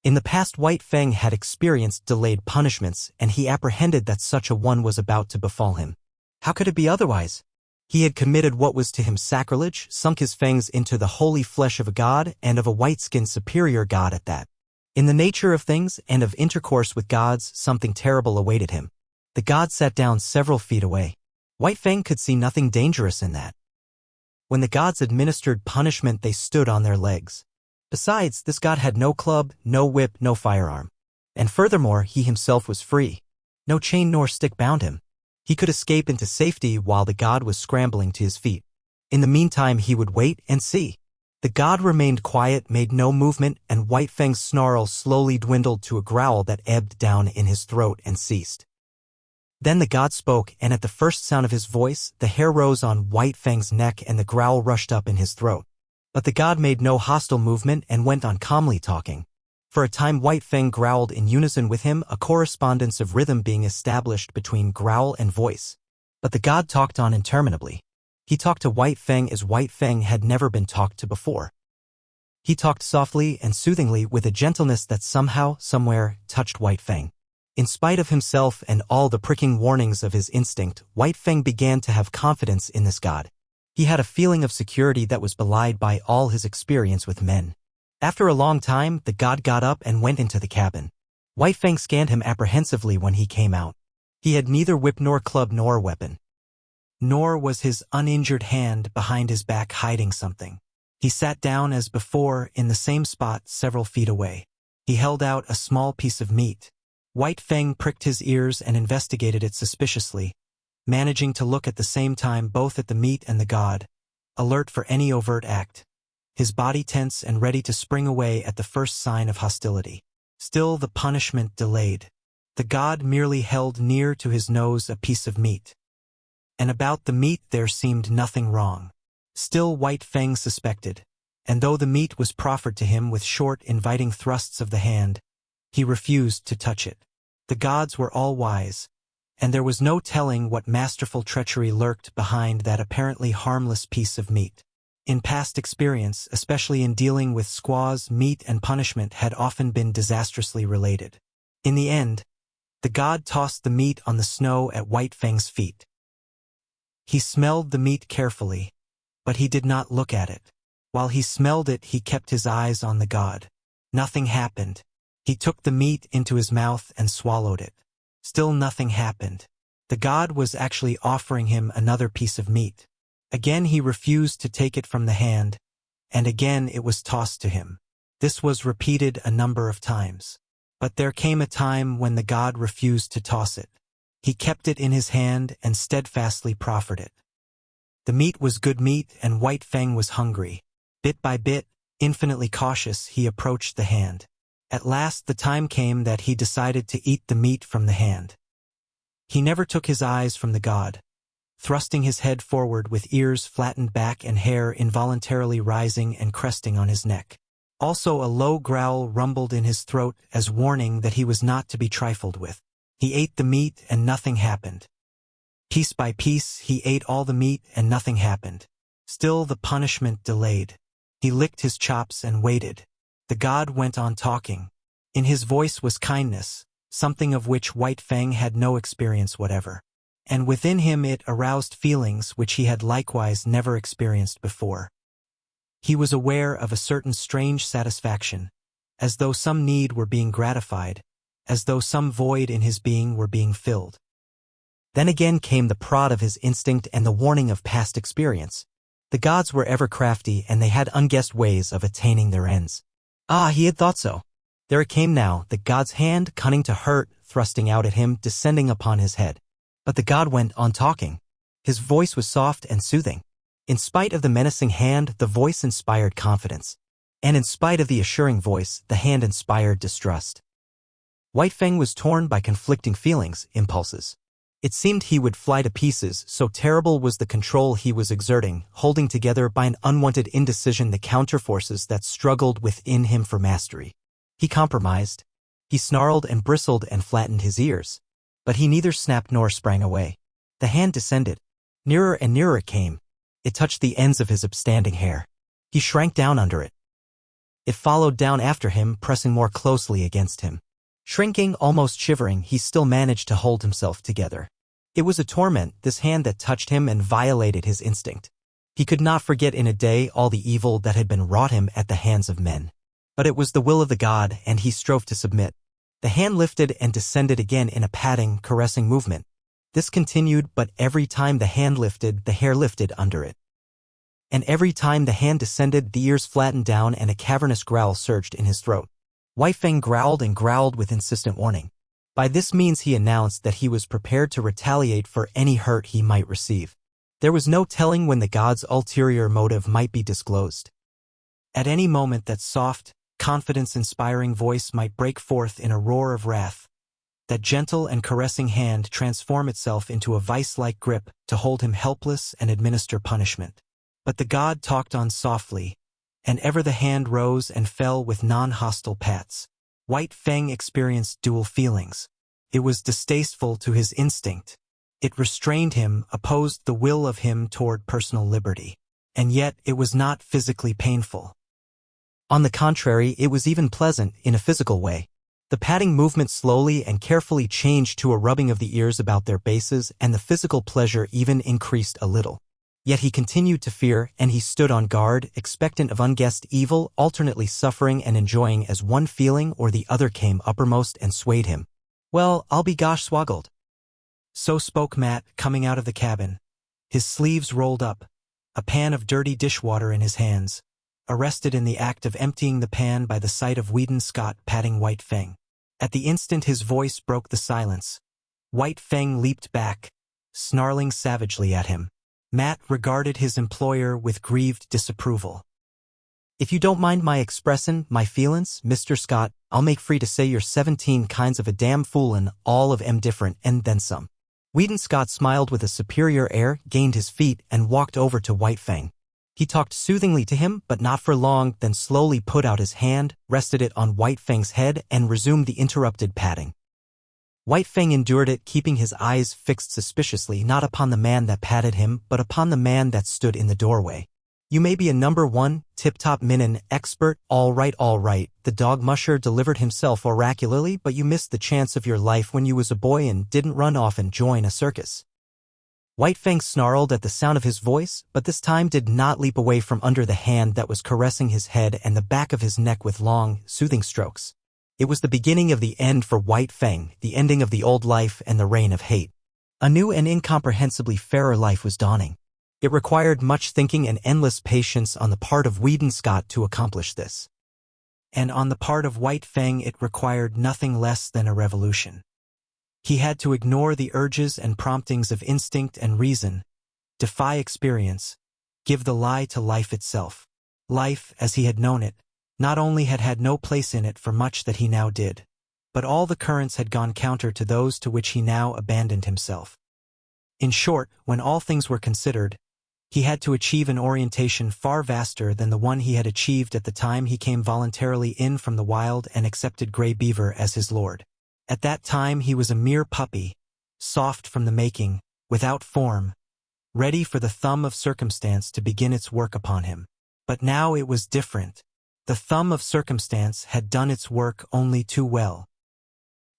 In the past, White Fang had experienced delayed punishments, and he apprehended that such a one was about to befall him. How could it be otherwise? He had committed what was to him sacrilege, sunk his fangs into the holy flesh of a god, and of a white-skinned superior god at that. In the nature of things and of intercourse with gods, something terrible awaited him. The god sat down several feet away. White Fang could see nothing dangerous in that. When the gods administered punishment, they stood on their legs. Besides, this god had no club, no whip, no firearm. And furthermore, he himself was free. No chain nor stick bound him. He could escape into safety while the god was scrambling to his feet. In the meantime, he would wait and see. The god remained quiet, made no movement, and White Fang's snarl slowly dwindled to a growl that ebbed down in his throat and ceased. Then the god spoke, and at the first sound of his voice, the hair rose on White Fang's neck and the growl rushed up in his throat. But the god made no hostile movement and went on calmly talking. For a time White Fang growled in unison with him, a correspondence of rhythm being established between growl and voice. But the god talked on interminably. He talked to White Fang as White Fang had never been talked to before. He talked softly and soothingly with a gentleness that somehow, somewhere, touched White Fang. In spite of himself and all the pricking warnings of his instinct, White Fang began to have confidence in this god. He had a feeling of security that was belied by all his experience with men. After a long time, the god got up and went into the cabin. White Fang scanned him apprehensively when he came out. He had neither whip nor club nor weapon. Nor was his uninjured hand behind his back hiding something. He sat down as before in the same spot several feet away. He held out a small piece of meat. White Fang pricked his ears and investigated it suspiciously, managing to look at the same time both at the meat and the god, alert for any overt act, his body tense and ready to spring away at the first sign of hostility. Still the punishment delayed. The god merely held near to his nose a piece of meat. And about the meat there seemed nothing wrong. Still White Fang suspected, and though the meat was proffered to him with short, inviting thrusts of the hand, he refused to touch it. The gods were all wise, and there was no telling what masterful treachery lurked behind that apparently harmless piece of meat. In past experience, especially in dealing with squaws, meat and punishment had often been disastrously related. In the end, the god tossed the meat on the snow at White Fang's feet. He smelled the meat carefully, but he did not look at it. While he smelled it, he kept his eyes on the god. Nothing happened. He took the meat into his mouth and swallowed it. Still nothing happened. The god was actually offering him another piece of meat. Again he refused to take it from the hand, and again it was tossed to him. This was repeated a number of times. But there came a time when the god refused to toss it. He kept it in his hand and steadfastly proffered it. The meat was good meat, and White Fang was hungry. Bit by bit, infinitely cautious, he approached the hand. At last the time came that he decided to eat the meat from the hand. He never took his eyes from the god, thrusting his head forward with ears flattened back and hair involuntarily rising and cresting on his neck. Also a low growl rumbled in his throat as warning that he was not to be trifled with. He ate the meat and nothing happened. Piece by piece he ate all the meat and nothing happened. Still the punishment delayed. He licked his chops and waited. The god went on talking. In his voice was kindness, something of which White Fang had no experience whatever. And within him it aroused feelings which he had likewise never experienced before. He was aware of a certain strange satisfaction, as though some need were being gratified, as though some void in his being were being filled. Then again came the prod of his instinct and the warning of past experience. The gods were ever crafty, and they had unguessed ways of attaining their ends. Ah, he had thought so. There it came now, the god's hand, cunning to hurt, thrusting out at him, descending upon his head. But the god went on talking. His voice was soft and soothing. In spite of the menacing hand, the voice inspired confidence. And in spite of the assuring voice, the hand inspired distrust. White Fang was torn by conflicting feelings, impulses. It seemed he would fly to pieces, so terrible was the control he was exerting, holding together by an unwanted indecision the counterforces that struggled within him for mastery. He compromised. He snarled and bristled and flattened his ears. But he neither snapped nor sprang away. The hand descended. Nearer and nearer it came. It touched the ends of his upstanding hair. He shrank down under it. It followed down after him, pressing more closely against him. Shrinking, almost shivering, he still managed to hold himself together. It was a torment, this hand that touched him and violated his instinct. He could not forget in a day all the evil that had been wrought him at the hands of men. But it was the will of the god, and he strove to submit. The hand lifted and descended again in a patting, caressing movement. This continued, but every time the hand lifted, the hair lifted under it. And every time the hand descended, the ears flattened down and a cavernous growl surged in his throat. White Fang growled and growled with insistent warning. By this means he announced that he was prepared to retaliate for any hurt he might receive. There was no telling when the god's ulterior motive might be disclosed. At any moment that soft, confidence-inspiring voice might break forth in a roar of wrath. That gentle and caressing hand transform itself into a vice-like grip to hold him helpless and administer punishment. But the god talked on softly, and ever the hand rose and fell with non-hostile pats. White Fang experienced dual feelings. It was distasteful to his instinct. It restrained him, opposed the will of him toward personal liberty. And yet it was not physically painful. On the contrary, it was even pleasant in a physical way. The patting movement slowly and carefully changed to a rubbing of the ears about their bases, and the physical pleasure even increased a little. Yet he continued to fear, and he stood on guard, expectant of unguessed evil, alternately suffering and enjoying as one feeling or the other came uppermost and swayed him. "Well, I'll be gosh swoggled." So spoke Matt, coming out of the cabin. His sleeves rolled up, a pan of dirty dishwater in his hands, arrested in the act of emptying the pan by the sight of Weedon Scott patting White Fang. At the instant his voice broke the silence. White Fang leaped back, snarling savagely at him. Matt regarded his employer with grieved disapproval. "If you don't mind my expressin' my feelin's, Mr. Scott, I'll make free to say you're 17 kinds of a damn foolin', all of 'em different, and then some." Weedon Scott smiled with a superior air, gained his feet, and walked over to White Fang. He talked soothingly to him, but not for long, then slowly put out his hand, rested it on White Fang's head, and resumed the interrupted patting. White Fang endured it, keeping his eyes fixed suspiciously not upon the man that patted him, but upon the man that stood in the doorway. "You may be a number one, tip-top minin, expert, all right, the dog musher delivered himself oracularly, but you missed the chance of your life when you was a boy and didn't run off and join a circus." White Fang snarled at the sound of his voice, but this time did not leap away from under the hand that was caressing his head and the back of his neck with long, soothing strokes. It was the beginning of the end for White Fang, the ending of the old life and the reign of hate. A new and incomprehensibly fairer life was dawning. It required much thinking and endless patience on the part of Weedon Scott to accomplish this. And on the part of White Fang it required nothing less than a revolution. He had to ignore the urges and promptings of instinct and reason, defy experience, give the lie to life itself. Life, as he had known it, not only had had no place in it for much that he now did, but all the currents had gone counter to those to which he now abandoned himself. In short, when all things were considered, he had to achieve an orientation far vaster than the one he had achieved at the time he came voluntarily in from the wild and accepted Grey Beaver as his lord. At that time he was a mere puppy, soft from the making, without form, ready for the thumb of circumstance to begin its work upon him. But now it was different. The thumb of circumstance had done its work only too well.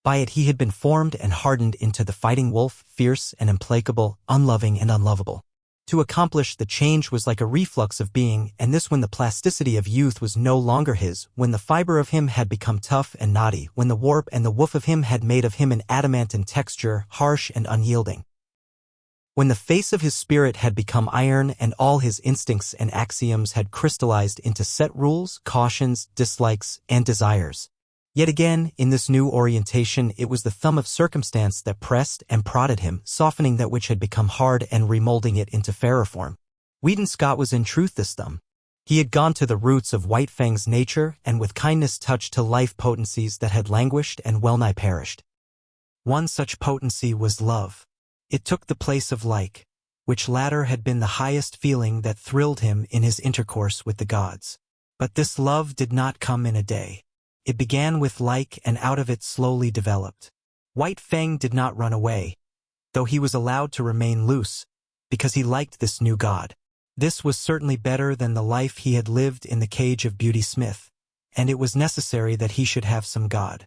By it he had been formed and hardened into the fighting wolf, fierce and implacable, unloving and unlovable. To accomplish the change was like a reflux of being, and this when the plasticity of youth was no longer his, when the fiber of him had become tough and knotty, when the warp and the woof of him had made of him an adamantine texture, harsh and unyielding. When the face of his spirit had become iron and all his instincts and axioms had crystallized into set rules, cautions, dislikes, and desires. Yet again, in this new orientation, it was the thumb of circumstance that pressed and prodded him, softening that which had become hard and remolding it into fairer form. Weedon Scott was in truth this thumb. He had gone to the roots of White Fang's nature and with kindness touched to life potencies that had languished and well-nigh perished. One such potency was love. It took the place of like, which latter had been the highest feeling that thrilled him in his intercourse with the gods. But this love did not come in a day. It began with like and out of it slowly developed. White Fang did not run away, though he was allowed to remain loose, because he liked this new god. This was certainly better than the life he had lived in the cage of Beauty Smith, and it was necessary that he should have some god.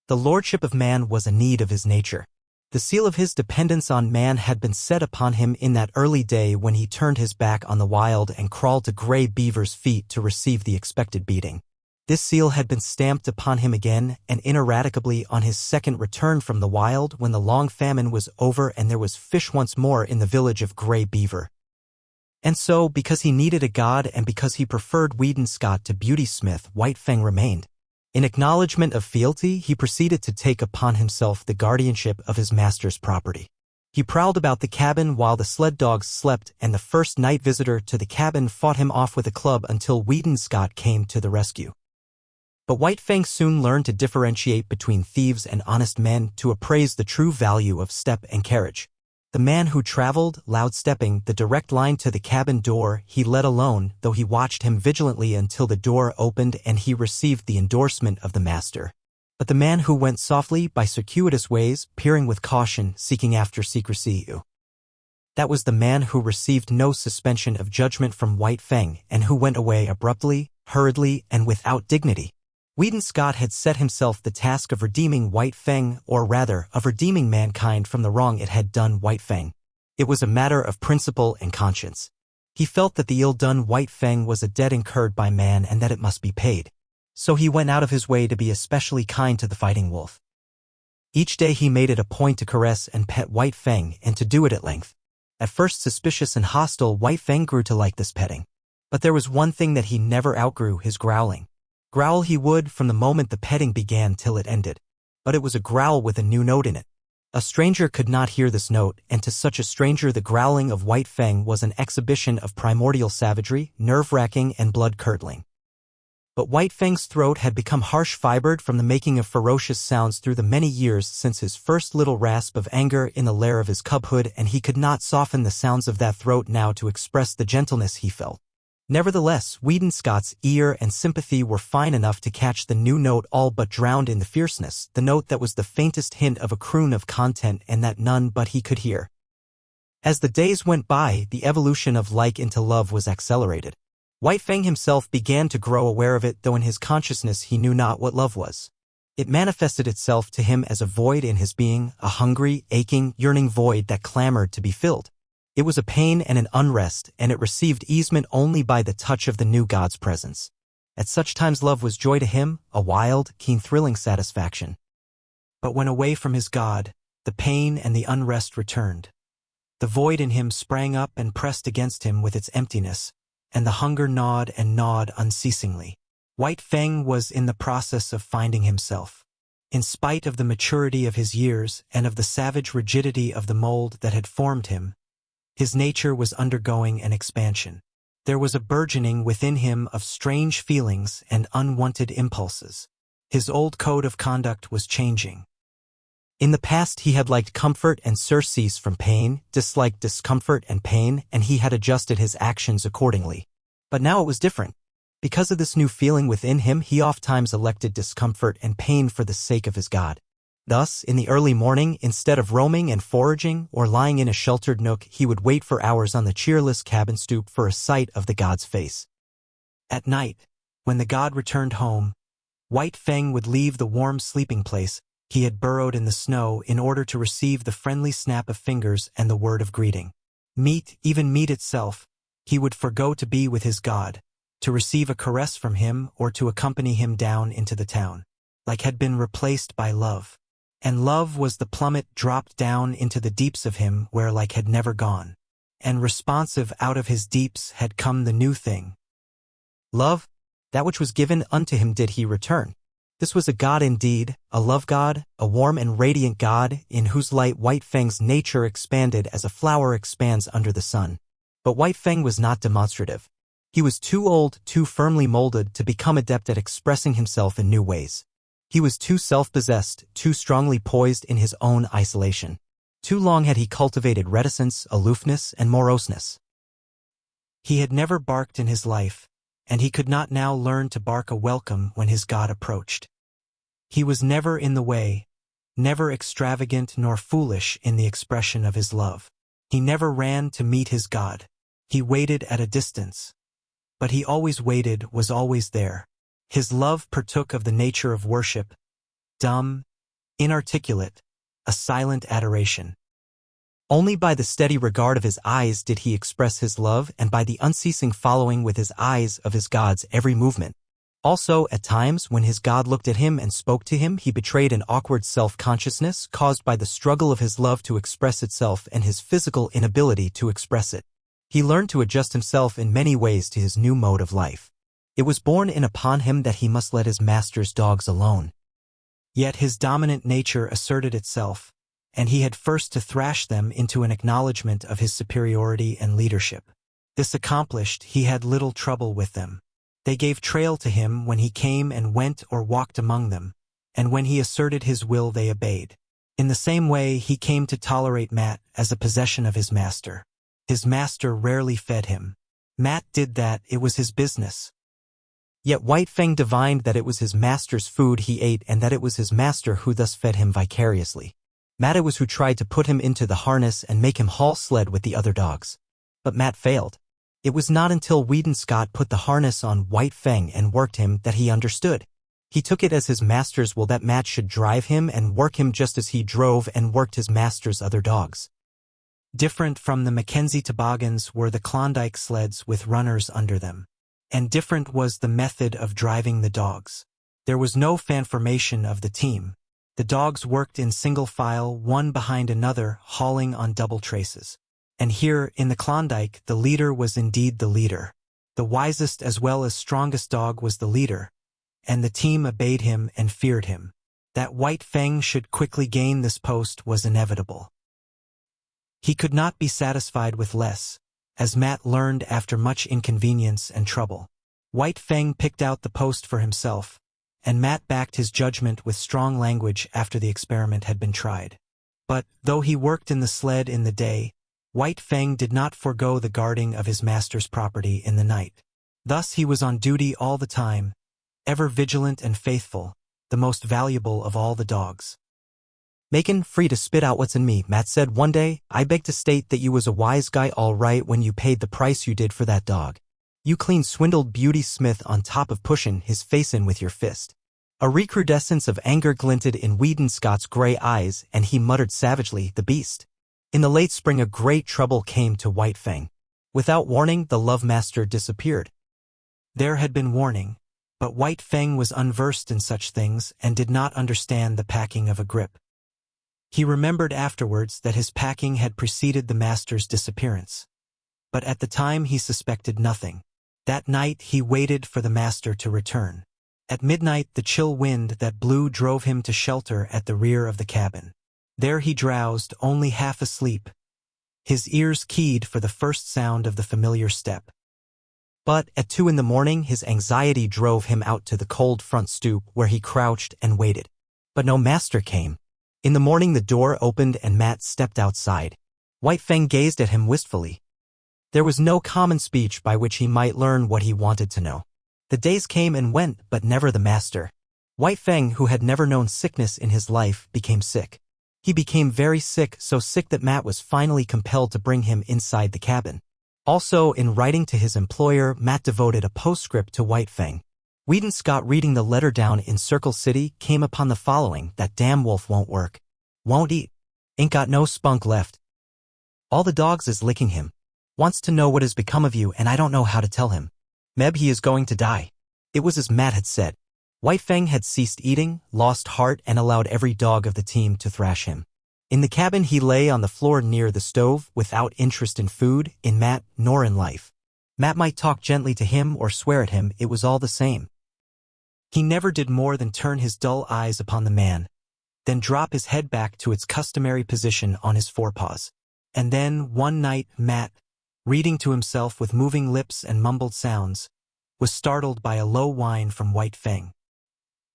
The lordship of man was a need of his nature. The seal of his dependence on man had been set upon him in that early day when he turned his back on the wild and crawled to Grey Beaver's feet to receive the expected beating. This seal had been stamped upon him again and ineradicably on his second return from the wild when the long famine was over and there was fish once more in the village of Grey Beaver. And so, because he needed a god and because he preferred Weedon Scott to Beauty Smith, White Fang remained. In acknowledgement of fealty, he proceeded to take upon himself the guardianship of his master's property. He prowled about the cabin while the sled dogs slept, and the first night visitor to the cabin fought him off with a club until Weedon Scott came to the rescue. But White Fang soon learned to differentiate between thieves and honest men, to appraise the true value of step and carriage. The man who traveled, loud-stepping, the direct line to the cabin door, he let alone, though he watched him vigilantly until the door opened and he received the endorsement of the master. But the man who went softly, by circuitous ways, peering with caution, seeking after secrecy, that was the man who received no suspension of judgment from White Fang, and who went away abruptly, hurriedly, and without dignity. Weedon Scott had set himself the task of redeeming White Fang, or rather, of redeeming mankind from the wrong it had done White Fang. It was a matter of principle and conscience. He felt that the ill done White Fang was a debt incurred by man and that it must be paid. So he went out of his way to be especially kind to the fighting wolf. Each day he made it a point to caress and pet White Fang, and to do it at length. At first suspicious and hostile, White Fang grew to like this petting. But there was one thing that he never outgrew: his growling. Growl he would from the moment the petting began till it ended. But it was a growl with a new note in it. A stranger could not hear this note, and to such a stranger the growling of White Fang was an exhibition of primordial savagery, nerve-wracking and blood-curdling. But White Fang's throat had become harsh-fibered from the making of ferocious sounds through the many years since his first little rasp of anger in the lair of his cubhood, and he could not soften the sounds of that throat now to express the gentleness he felt. Nevertheless, Weedon Scott's ear and sympathy were fine enough to catch the new note all but drowned in the fierceness, the note that was the faintest hint of a croon of content and that none but he could hear. As the days went by, the evolution of like into love was accelerated. White Fang himself began to grow aware of it, though in his consciousness he knew not what love was. It manifested itself to him as a void in his being, a hungry, aching, yearning void that clamored to be filled. It was a pain and an unrest, and it received easement only by the touch of the new God's presence. At such times love was joy to him, a wild, keen thrilling satisfaction. But when away from his God, the pain and the unrest returned. The void in him sprang up and pressed against him with its emptiness, and the hunger gnawed and gnawed unceasingly. White Fang was in the process of finding himself. In spite of the maturity of his years and of the savage rigidity of the mold that had formed him, his nature was undergoing an expansion. There was a burgeoning within him of strange feelings and unwanted impulses. His old code of conduct was changing. In the past he had liked comfort and surcease from pain, disliked discomfort and pain, and he had adjusted his actions accordingly. But now it was different. Because of this new feeling within him, he ofttimes elected discomfort and pain for the sake of his God. Thus, in the early morning, instead of roaming and foraging or lying in a sheltered nook, he would wait for hours on the cheerless cabin stoop for a sight of the God's face. At night, when the God returned home, White Fang would leave the warm sleeping place he had burrowed in the snow in order to receive the friendly snap of fingers and the word of greeting. Meat, even meat itself, he would forgo to be with his God, to receive a caress from him or to accompany him down into the town, like had been replaced by love. And love was the plummet dropped down into the deeps of him where like had never gone. And responsive out of his deeps had come the new thing. Love, that which was given unto him did he return. This was a God indeed, a love God, a warm and radiant God, in whose light White Fang's nature expanded as a flower expands under the sun. But White Fang was not demonstrative. He was too old, too firmly molded to become adept at expressing himself in new ways. He was too self-possessed, too strongly poised in his own isolation. Too long had he cultivated reticence, aloofness, and moroseness. He had never barked in his life, and he could not now learn to bark a welcome when his God approached. He was never in the way, never extravagant nor foolish in the expression of his love. He never ran to meet his God. He waited at a distance. But he always waited, was always there. His love partook of the nature of worship, dumb, inarticulate, a silent adoration. Only by the steady regard of his eyes did he express his love, and by the unceasing following with his eyes of his God's every movement. Also, at times, when his God looked at him and spoke to him, he betrayed an awkward self-consciousness caused by the struggle of his love to express itself and his physical inability to express it. He learned to adjust himself in many ways to his new mode of life. It was borne in upon him that he must let his master's dogs alone. Yet his dominant nature asserted itself, and he had first to thrash them into an acknowledgement of his superiority and leadership. This accomplished, he had little trouble with them. They gave trail to him when he came and went or walked among them, and when he asserted his will they obeyed. In the same way, he came to tolerate Matt as a possession of his master. His master rarely fed him. Matt did that, it was his business. Yet White Fang divined that it was his master's food he ate and that it was his master who thus fed him vicariously. Matt it was who tried to put him into the harness and make him haul sled with the other dogs. But Matt failed. It was not until Weedon Scott put the harness on White Fang and worked him that he understood. He took it as his master's will that Matt should drive him and work him just as he drove and worked his master's other dogs. Different from the Mackenzie toboggans were the Klondike sleds with runners under them. And different was the method of driving the dogs. There was no fan formation of the team. The dogs worked in single file, one behind another, hauling on double traces. And here, in the Klondike, the leader was indeed the leader. The wisest as well as strongest dog was the leader, and the team obeyed him and feared him. That White Fang should quickly gain this post was inevitable. He could not be satisfied with less, as Matt learned after much inconvenience and trouble. White Fang picked out the post for himself, and Matt backed his judgment with strong language after the experiment had been tried. But, though he worked in the sled in the day, White Fang did not forego the guarding of his master's property in the night. Thus he was on duty all the time, ever vigilant and faithful, the most valuable of all the dogs. "Makin' free to spit out what's in me," Matt said one day. "I beg to state that you was a wise guy all right when you paid the price you did for that dog. You clean swindled Beauty Smith on top of pushin' his face in with your fist." A recrudescence of anger glinted in Weedon Scott's gray eyes, and he muttered savagely, "The beast." In the late spring a great trouble came to White Fang. Without warning, the love master disappeared. There had been warning, but White Fang was unversed in such things and did not understand the packing of a grip. He remembered afterwards that his packing had preceded the master's disappearance. But at the time he suspected nothing. That night he waited for the master to return. At midnight the chill wind that blew drove him to shelter at the rear of the cabin. There he drowsed, only half asleep, his ears keyed for the first sound of the familiar step. But at 2 a.m, his anxiety drove him out to the cold front stoop where he crouched and waited. But no master came. In the morning the door opened and Matt stepped outside. White Fang gazed at him wistfully. There was no common speech by which he might learn what he wanted to know. The days came and went, but never the master. White Fang, who had never known sickness in his life, became sick. He became very sick, so sick that Matt was finally compelled to bring him inside the cabin. Also, in writing to his employer, Matt devoted a postscript to White Fang. Weedon Scott, reading the letter down in Circle City, came upon the following: "That damn wolf won't work. Won't eat. Ain't got no spunk left. All the dogs is licking him. Wants to know what has become of you, and I don't know how to tell him. Meb, he is going to die." It was as Matt had said. White Fang had ceased eating, lost heart, and allowed every dog of the team to thrash him. In the cabin he lay on the floor near the stove, without interest in food, in Matt, nor in life. Matt might talk gently to him or swear at him, it was all the same. He never did more than turn his dull eyes upon the man, then drop his head back to its customary position on his forepaws. And then, one night, Matt, reading to himself with moving lips and mumbled sounds, was startled by a low whine from White Fang.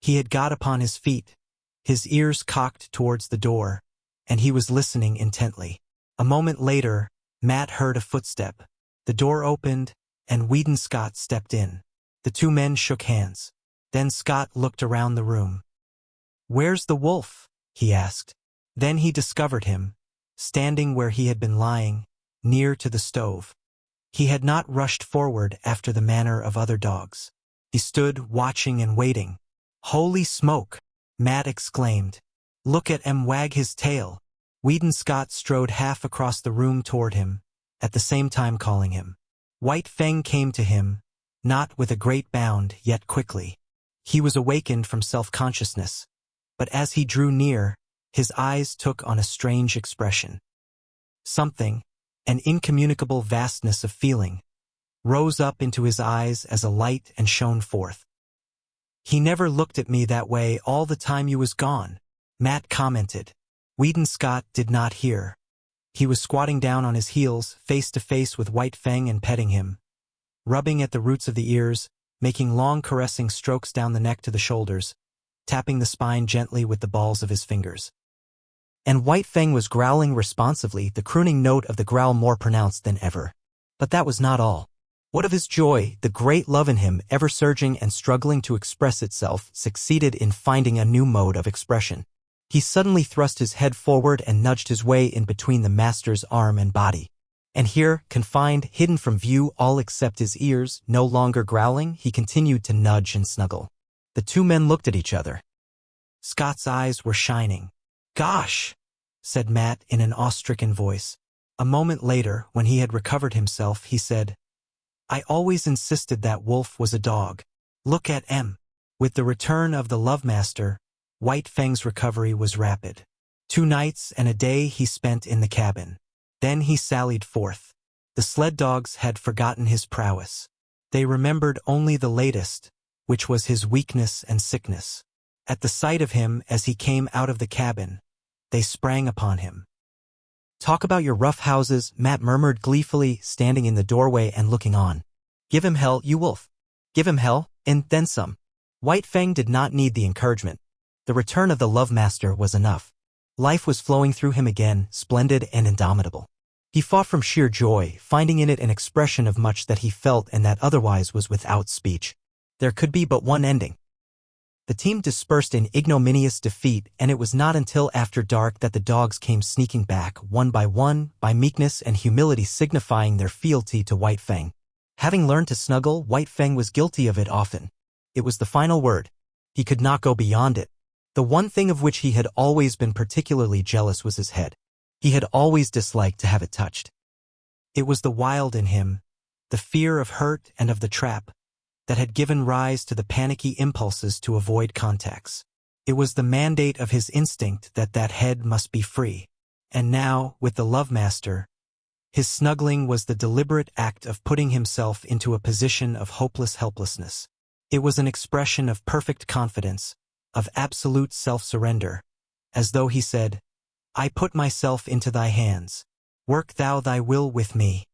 He had got upon his feet, his ears cocked towards the door, and he was listening intently. A moment later, Matt heard a footstep. The door opened, and Weedon Scott stepped in. The two men shook hands. Then Scott looked around the room. "Where's the wolf?" he asked. Then he discovered him, standing where he had been lying, near to the stove. He had not rushed forward after the manner of other dogs. He stood watching and waiting. "Holy smoke!" Matt exclaimed. "Look at him wag his tail." Weedon Scott strode half across the room toward him, at the same time calling him. White Fang came to him, not with a great bound, yet quickly. He was awakened from self-consciousness, but as he drew near, his eyes took on a strange expression. Something, an incommunicable vastness of feeling, rose up into his eyes as a light and shone forth. "He never looked at me that way all the time you was gone," Matt commented. Weedon Scott did not hear. He was squatting down on his heels, face to face with White Fang and petting him, rubbing at the roots of the ears, making long caressing strokes down the neck to the shoulders, tapping the spine gently with the balls of his fingers. And White Fang was growling responsively, the crooning note of the growl more pronounced than ever. But that was not all. What of his joy, the great love in him, ever surging and struggling to express itself, succeeded in finding a new mode of expression. He suddenly thrust his head forward and nudged his way in between the master's arm and body. And here, confined, hidden from view all except his ears, no longer growling, he continued to nudge and snuggle. The two men looked at each other. Scott's eyes were shining. "Gosh," said Matt in an awe-stricken voice. A moment later, when he had recovered himself, he said, "I always insisted that Wolf was a dog. Look at M." With the return of the Love Master, White Fang's recovery was rapid. 2 nights and a day he spent in the cabin. Then he sallied forth. The sled dogs had forgotten his prowess. They remembered only the latest, which was his weakness and sickness. At the sight of him as he came out of the cabin, they sprang upon him. "Talk about your rough houses," Matt murmured gleefully, standing in the doorway and looking on. "Give him hell, you wolf. Give him hell, and then some." White Fang did not need the encouragement. The return of the Love Master was enough. Life was flowing through him again, splendid and indomitable. He fought from sheer joy, finding in it an expression of much that he felt and that otherwise was without speech. There could be but one ending. The team dispersed in ignominious defeat, and it was not until after dark that the dogs came sneaking back, one, by meekness and humility signifying their fealty to White Fang. Having learned to snuggle, White Fang was guilty of it often. It was the final word. He could not go beyond it. The one thing of which he had always been particularly jealous was his head. He had always disliked to have it touched. It was the wild in him, the fear of hurt and of the trap, that had given rise to the panicky impulses to avoid contacts. It was the mandate of his instinct that that head must be free. And now, with the Love Master, his snuggling was the deliberate act of putting himself into a position of hopeless helplessness. It was an expression of perfect confidence, of absolute self-surrender, as though he said, "I put myself into thy hands. Work thou thy will with me."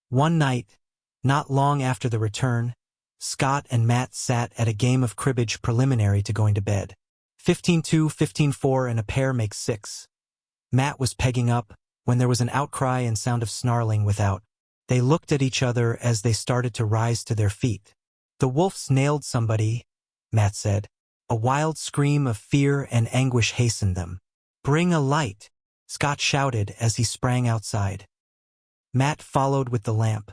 One night, not long after the return, Scott and Matt sat at a game of cribbage preliminary to going to bed. 15-2, 15-4, and a pair makes 6. Matt was pegging up, when there was an outcry and sound of snarling without. They looked at each other as they started to rise to their feet. "The wolf's nailed somebody," Matt said. A wild scream of fear and anguish hastened them. "Bring a light," Scott shouted as he sprang outside. Matt followed with the lamp,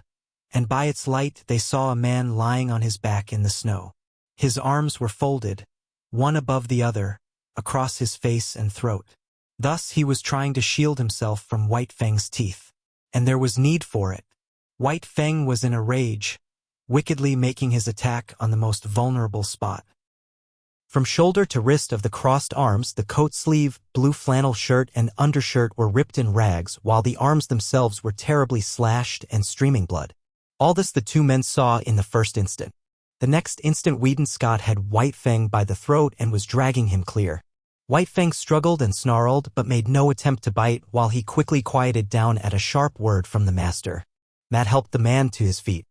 and by its light they saw a man lying on his back in the snow. His arms were folded, one above the other, across his face and throat. Thus he was trying to shield himself from White Fang's teeth. And there was need for it. White Fang was in a rage, wickedly making his attack on the most vulnerable spot. From shoulder to wrist of the crossed arms, the coat sleeve, blue flannel shirt, and undershirt were ripped in rags, while the arms themselves were terribly slashed and streaming blood. All this the two men saw in the first instant. The next instant Weedon Scott had White Fang by the throat and was dragging him clear. White Fang struggled and snarled but made no attempt to bite while he quickly quieted down at a sharp word from the master. Matt helped the man to his feet.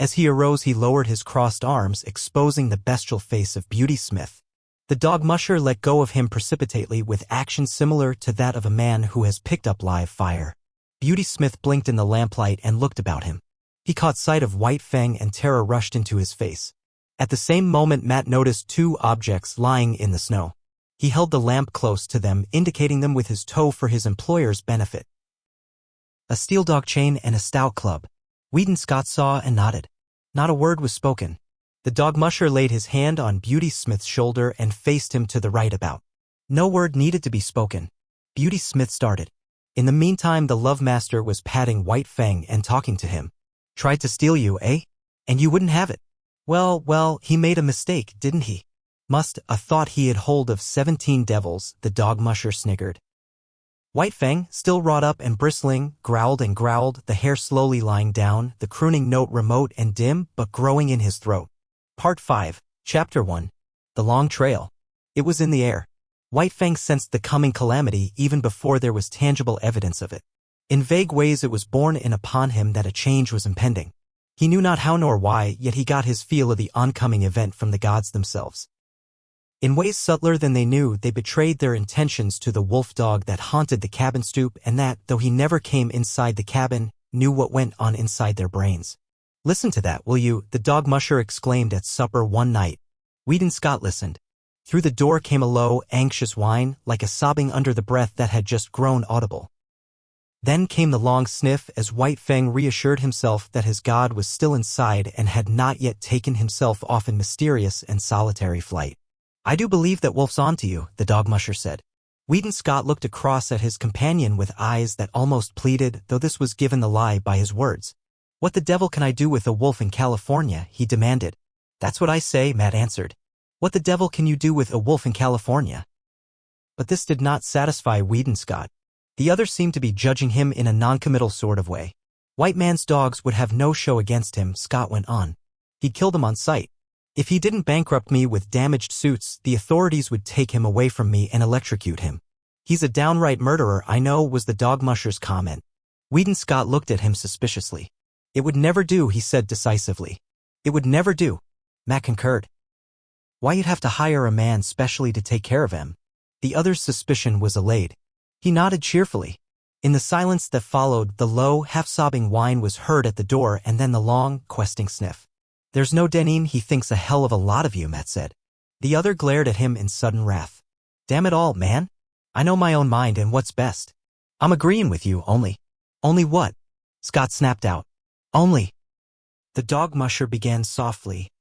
As he arose he lowered his crossed arms, exposing the bestial face of Beauty Smith. The dog musher let go of him precipitately with action similar to that of a man who has picked up live fire. Beauty Smith blinked in the lamplight and looked about him. He caught sight of White Fang and terror rushed into his face. At the same moment Matt noticed 2 objects lying in the snow. He held the lamp close to them, indicating them with his toe for his employer's benefit. A steel dog chain and a stout club. Weedon Scott saw and nodded. Not a word was spoken. The dog musher laid his hand on Beauty Smith's shoulder and faced him to the right about. No word needed to be spoken. Beauty Smith started. In the meantime the Love Master was patting White Fang and talking to him. "Tried to steal you, eh?" And you wouldn't have it. Well, he made a mistake, didn't he? Must-a thought he had hold of 17 devils, the dog musher sniggered. White Fang, still wrought up and bristling, growled and growled, the hair slowly lying down, the crooning note remote and dim, but growing in his throat. Part 5, Chapter 1. The Long Trail. It was in the air. White Fang sensed the coming calamity even before there was tangible evidence of it. In vague ways it was borne in upon him that a change was impending. He knew not how nor why, yet he got his feel of the oncoming event from the gods themselves. In ways subtler than they knew, they betrayed their intentions to the wolf dog that haunted the cabin stoop and that, though he never came inside the cabin, knew what went on inside their brains. "Listen to that, will you?" the dog musher exclaimed at supper one night. Weedon Scott listened. Through the door came a low, anxious whine, like a sobbing under the breath that had just grown audible. Then came the long sniff as White Fang reassured himself that his god was still inside and had not yet taken himself off in mysterious and solitary flight. "I do believe that wolf's on to you," the dog musher said. Weedon Scott looked across at his companion with eyes that almost pleaded, though this was given the lie by his words. "What the devil can I do with a wolf in California?" he demanded. "That's what I say," Matt answered. "What the devil can you do with a wolf in California?" But this did not satisfy Weedon Scott. The other seemed to be judging him in a noncommittal sort of way. "White man's dogs would have no show against him," Scott went on. "He'd kill them on sight. If he didn't bankrupt me with damaged suits, the authorities would take him away from me and electrocute him. He's a downright murderer, I know," was the dog musher's comment. Weedon Scott looked at him suspiciously. "It would never do," he said decisively. "It would never do." Matt concurred. "Why, you'd have to hire a man specially to take care of him." The other's suspicion was allayed. He nodded cheerfully. In the silence that followed, the low, half-sobbing whine was heard at the door and then the long, questing sniff. "There's no denying he thinks a hell of a lot of you," Matt said. The other glared at him in sudden wrath. "Damn it all, man. I know my own mind and what's best. I'm agreeing with you, only." "Only what?" Scott snapped out. "Only." The dog musher began softly,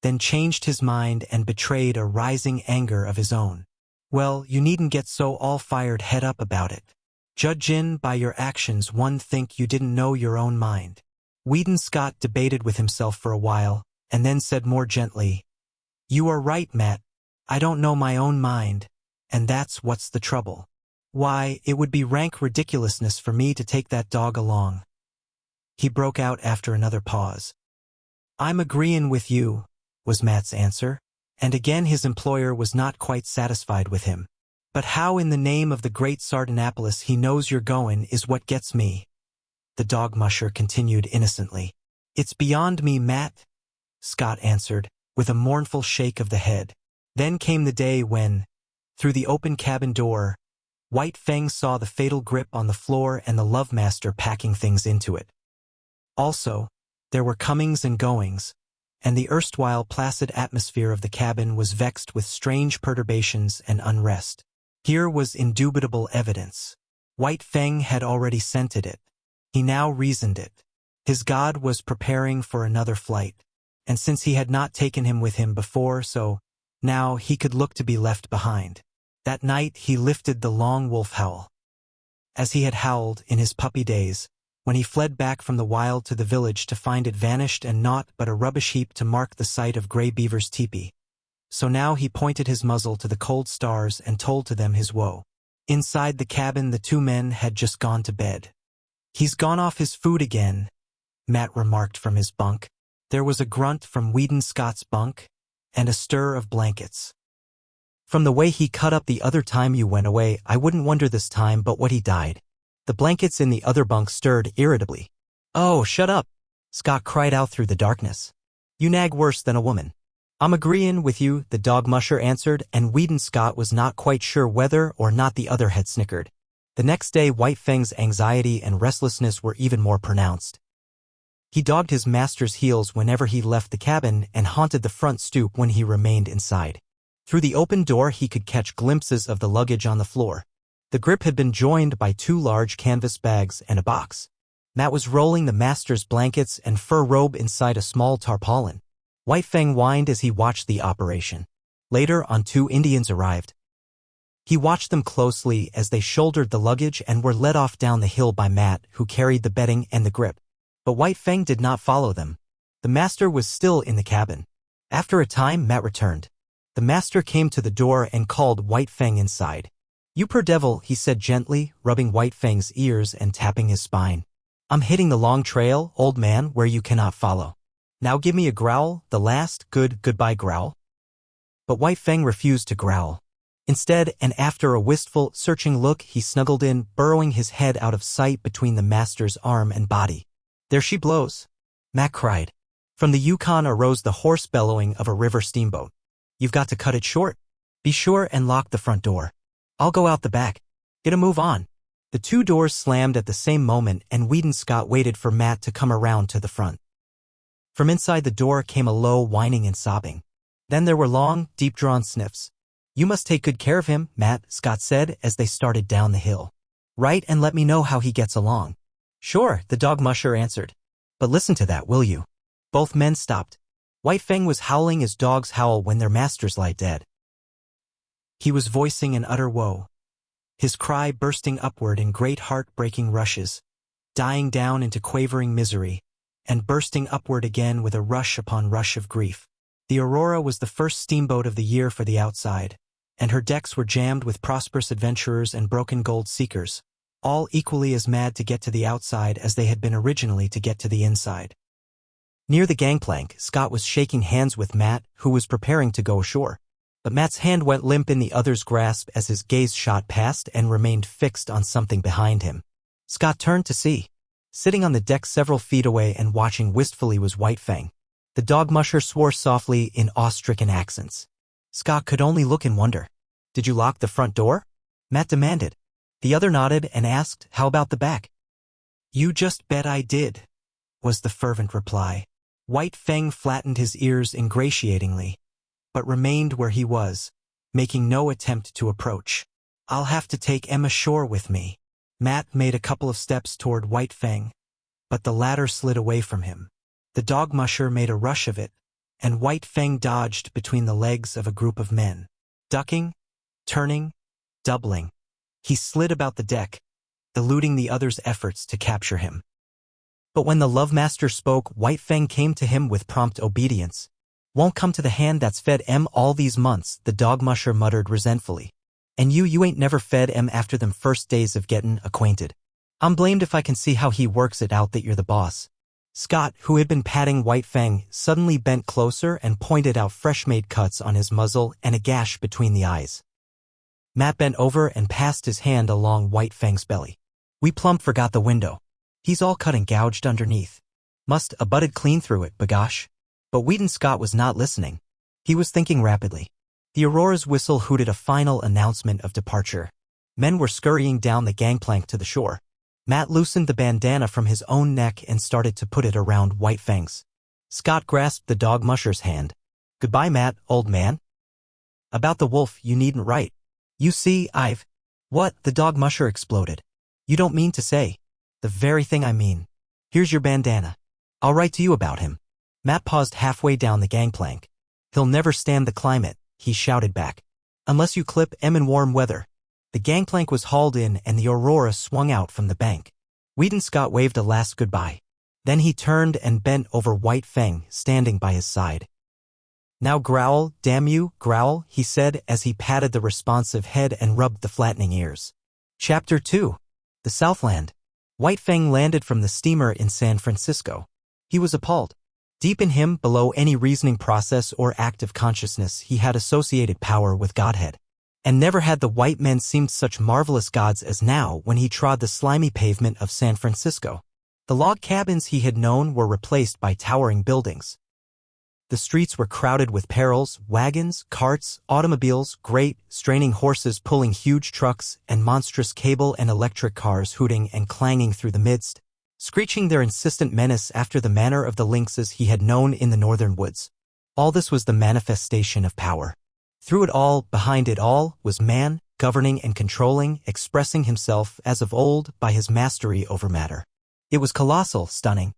then changed his mind and betrayed a rising anger of his own. "Well, you needn't get so all-fired head up about it. Judgin' by your actions one think you didn't know your own mind." Weedon Scott debated with himself for a while, and then said more gently, "You are right, Matt. I don't know my own mind, and that's what's the trouble. Why, it would be rank ridiculousness for me to take that dog along." He broke out after another pause. "I'm agreein' with you," was Matt's answer, and again his employer was not quite satisfied with him. "But how in the name of the great Sardanapalus he knows you're goin' is what gets me," the dog musher continued innocently. "It's beyond me, Matt," Scott answered, with a mournful shake of the head. Then came the day when, through the open cabin door, White Fang saw the fatal grip on the floor and the love master packing things into it. Also, there were comings and goings, and the erstwhile placid atmosphere of the cabin was vexed with strange perturbations and unrest. Here was indubitable evidence. White Fang had already scented it. He now reasoned it. His god was preparing for another flight, and since he had not taken him with him before, so now he could look to be left behind. That night he lifted the long wolf howl, as he had howled in his puppy days, when he fled back from the wild to the village to find it vanished and naught but a rubbish heap to mark the site of Gray Beaver's teepee. So now he pointed his muzzle to the cold stars and told to them his woe. Inside the cabin the two men had just gone to bed. "He's gone off his food again," Matt remarked from his bunk. There was a grunt from Weedon Scott's bunk, and a stir of blankets. "From the way he cut up the other time you went away, I wouldn't wonder this time but what he died." The blankets in the other bunk stirred irritably. "Oh, shut up," Scott cried out through the darkness. "You nag worse than a woman." "I'm agreein' with you," the dog musher answered, and Weedon Scott was not quite sure whether or not the other had snickered. The next day White Fang's anxiety and restlessness were even more pronounced. He dogged his master's heels whenever he left the cabin and haunted the front stoop when he remained inside. Through the open door he could catch glimpses of the luggage on the floor. The grip had been joined by 2 large canvas bags and a box. Matt was rolling the master's blankets and fur robe inside a small tarpaulin. White Fang whined as he watched the operation. Later on 2 Indians arrived. He watched them closely as they shouldered the luggage and were led off down the hill by Matt, who carried the bedding and the grip. But White Fang did not follow them. The master was still in the cabin. After a time, Matt returned. The master came to the door and called White Fang inside. "You poor devil," he said gently, rubbing White Fang's ears and tapping his spine. "I'm hitting the long trail, old man, where you cannot follow. Now give me a growl, the last goodbye growl." But White Fang refused to growl. Instead, and after a wistful, searching look, he snuggled in, burrowing his head out of sight between the master's arm and body. "There she blows," Matt cried. From the Yukon arose the hoarse bellowing of a river steamboat. "You've got to cut it short. Be sure and lock the front door. I'll go out the back. Get a move on." The two doors slammed at the same moment, and Weedon Scott waited for Matt to come around to the front. From inside the door came a low whining and sobbing. Then there were long, deep-drawn sniffs. "You must take good care of him, Matt," Scott said as they started down the hill. "Right, and let me know how he gets along." "Sure," the dog musher answered. "But listen to that, will you?" Both men stopped. White Fang was howling as dogs howl when their masters lie dead. He was voicing an utter woe, his cry bursting upward in great heart-breaking rushes, dying down into quavering misery, and bursting upward again with a rush upon rush of grief. The Aurora was the first steamboat of the year for the outside, and her decks were jammed with prosperous adventurers and broken gold seekers, all equally as mad to get to the outside as they had been originally to get to the inside. Near the gangplank, Scott was shaking hands with Matt, who was preparing to go ashore. But Matt's hand went limp in the other's grasp as his gaze shot past and remained fixed on something behind him. Scott turned to see. Sitting on the deck several feet away and watching wistfully was White Fang. The dog musher swore softly in awe-stricken accents. Scott could only look in wonder. "Did you lock the front door?" Matt demanded. The other nodded and asked, "How about the back?" "You just bet I did," was the fervent reply. White Fang flattened his ears ingratiatingly, but remained where he was, making no attempt to approach. "I'll have to take Em ashore with me." Matt made a couple of steps toward White Fang, but the latter slid away from him. The dog musher made a rush of it, and White Fang dodged between the legs of a group of men. Ducking, turning, doubling, he slid about the deck, eluding the other's efforts to capture him. But when the love master spoke, White Fang came to him with prompt obedience. "Won't come to the hand that's fed Em all these months," the dog musher muttered resentfully. "And you ain't never fed Em after them first days of gettin' acquainted. I'm blamed if I can see how he works it out that you're the boss." Scott, who had been patting White Fang, suddenly bent closer and pointed out fresh-made cuts on his muzzle and a gash between the eyes. Matt bent over and passed his hand along White Fang's belly. "We plumb forgot the window. He's all cut and gouged underneath. Must a butted clean through it, bagosh." But Weedon Scott was not listening. He was thinking rapidly. The Aurora's whistle hooted a final announcement of departure. Men were scurrying down the gangplank to the shore. Matt loosened the bandana from his own neck and started to put it around White Fang's. Scott grasped the dog musher's hand. "Goodbye, Matt, old man. About the wolf, you needn't write. You see, I've—" "What?" the dog musher exploded. "You don't mean to say—" "The very thing I mean. Here's your bandana. I'll write to you about him." Matt paused halfway down the gangplank. "He'll never stand the climate," he shouted back. "Unless you clip Em in warm weather." The gangplank was hauled in and the Aurora swung out from the bank. Weedon Scott waved a last goodbye. Then he turned and bent over White Fang, standing by his side. "Now growl, damn you, growl," he said as he patted the responsive head and rubbed the flattening ears. Chapter 2. The Southland. White Fang landed from the steamer in San Francisco. He was appalled. Deep in him, below any reasoning process or active consciousness, he had associated power with Godhead. And never had the white men seemed such marvelous gods as now when he trod the slimy pavement of San Francisco. The log cabins he had known were replaced by towering buildings. The streets were crowded with perils, wagons, carts, automobiles, great, straining horses pulling huge trucks, and monstrous cable and electric cars hooting and clanging through the midst, screeching their insistent menace after the manner of the lynxes he had known in the northern woods. All this was the manifestation of power. Through it all, behind it all, was man, governing and controlling, expressing himself, as of old, by his mastery over matter. It was colossal, stunning.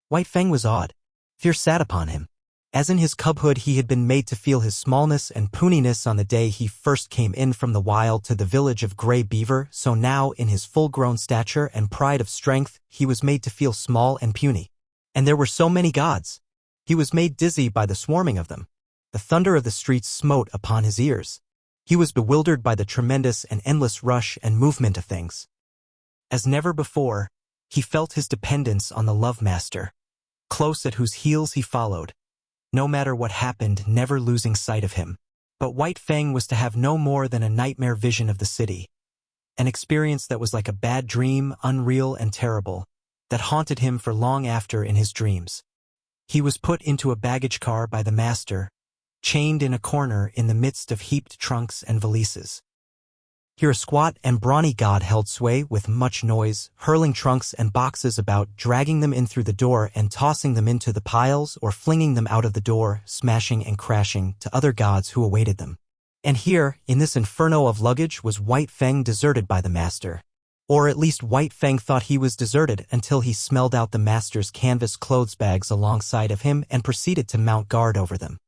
White Fang was awed. Fear sat upon him. As in his cubhood he had been made to feel his smallness and puniness on the day he first came in from the wild to the village of Gray Beaver, so now in his full-grown stature and pride of strength he was made to feel small and puny. And there were so many gods. He was made dizzy by the swarming of them. The thunder of the streets smote upon his ears. He was bewildered by the tremendous and endless rush and movement of things. As never before, he felt his dependence on the Love Master, close at whose heels he followed, no matter what happened, never losing sight of him. But White Fang was to have no more than a nightmare vision of the city, an experience that was like a bad dream, unreal and terrible, that haunted him for long after in his dreams. He was put into a baggage car by the master, chained in a corner in the midst of heaped trunks and valises. Here a squat and brawny god held sway with much noise, hurling trunks and boxes about, dragging them in through the door and tossing them into the piles or flinging them out of the door, smashing and crashing to other gods who awaited them. And here, in this inferno of luggage, was White Fang deserted by the master. Or at least White Fang thought he was deserted until he smelled out the master's canvas clothes bags alongside of him and proceeded to mount guard over them.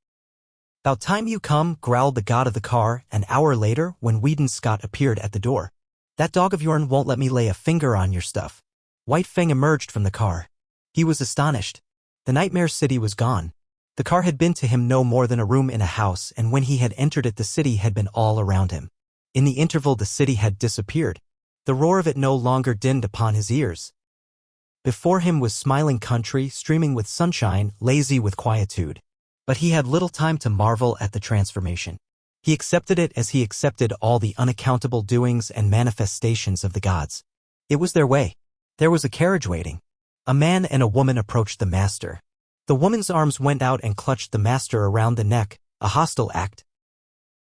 "About time you come," growled the god of the car, an hour later when Weedon Scott appeared at the door. "That dog of yourn won't let me lay a finger on your stuff." White Fang emerged from the car. He was astonished. The nightmare city was gone. The car had been to him no more than a room in a house, and when he had entered it the city had been all around him. In the interval the city had disappeared. The roar of it no longer dinned upon his ears. Before him was smiling country, streaming with sunshine, lazy with quietude. But he had little time to marvel at the transformation. He accepted it as he accepted all the unaccountable doings and manifestations of the gods. It was their way. There was a carriage waiting. A man and a woman approached the master. The woman's arms went out and clutched the master around the neck, a hostile act.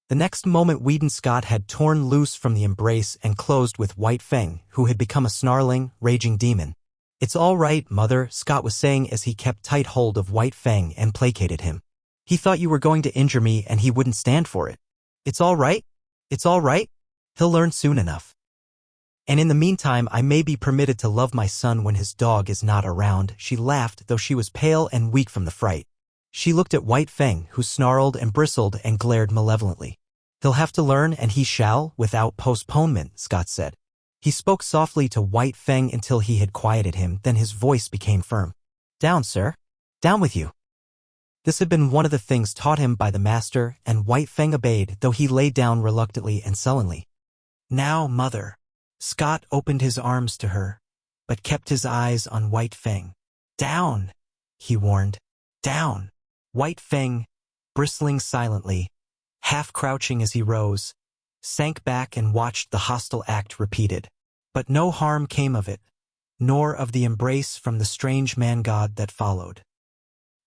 The next moment Weedon Scott had torn loose from the embrace and closed with White Fang, who had become a snarling, raging demon. "It's all right, mother," Scott was saying as he kept tight hold of White Fang and placated him. "He thought you were going to injure me and he wouldn't stand for it. It's all right? It's all right? He'll learn soon enough. And in the meantime I may be permitted to love my son when his dog is not around." She laughed, though she was pale and weak from the fright. She looked at White Fang, who snarled and bristled and glared malevolently. "He'll have to learn, and he shall, without postponement," Scott said. He spoke softly to White Fang until he had quieted him, then his voice became firm. "Down, sir. Down with you." This had been one of the things taught him by the master, and White Fang obeyed, though he lay down reluctantly and sullenly. "Now, mother." Scott opened his arms to her, but kept his eyes on White Fang. "Down," he warned. "Down." White Fang, bristling silently, half crouching as he rose, sank back and watched the hostile act repeated. But no harm came of it, nor of the embrace from the strange man-god that followed.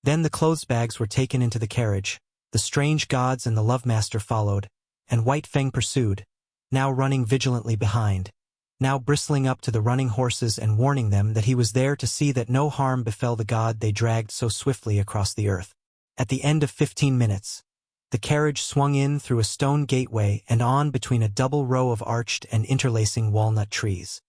Then the clothes bags were taken into the carriage, the strange gods and the love master followed, and White Fang pursued, now running vigilantly behind, now bristling up to the running horses and warning them that he was there to see that no harm befell the god they dragged so swiftly across the earth. At the end of 15 minutes, the carriage swung in through a stone gateway and on between a double row of arched and interlacing walnut trees.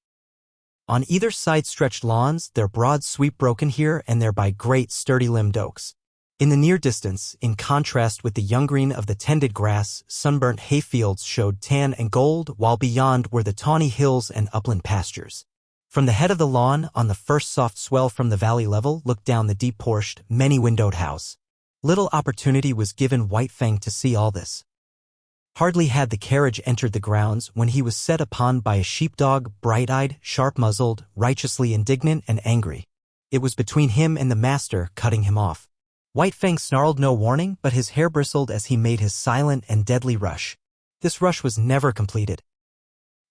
On either side stretched lawns, their broad sweep broken here and there by great sturdy-limbed oaks. In the near distance, in contrast with the young green of the tended grass, sunburnt hayfields showed tan and gold, while beyond were the tawny hills and upland pastures. From the head of the lawn, on the first soft swell from the valley level, looked down the deep-porched, many-windowed house. Little opportunity was given White Fang to see all this. Hardly had the carriage entered the grounds when he was set upon by a sheepdog, bright-eyed, sharp-muzzled, righteously indignant and angry. It was between him and the master, cutting him off. White Fang snarled no warning, but his hair bristled as he made his silent and deadly rush. This rush was never completed.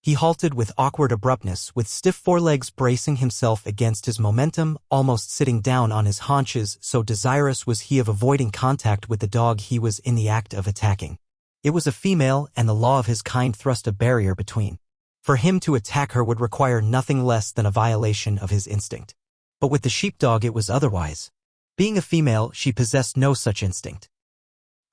He halted with awkward abruptness, with stiff forelegs bracing himself against his momentum, almost sitting down on his haunches, so desirous was he of avoiding contact with the dog he was in the act of attacking. It was a female, and the law of his kind thrust a barrier between. For him to attack her would require nothing less than a violation of his instinct. But with the sheepdog it was otherwise. Being a female, she possessed no such instinct.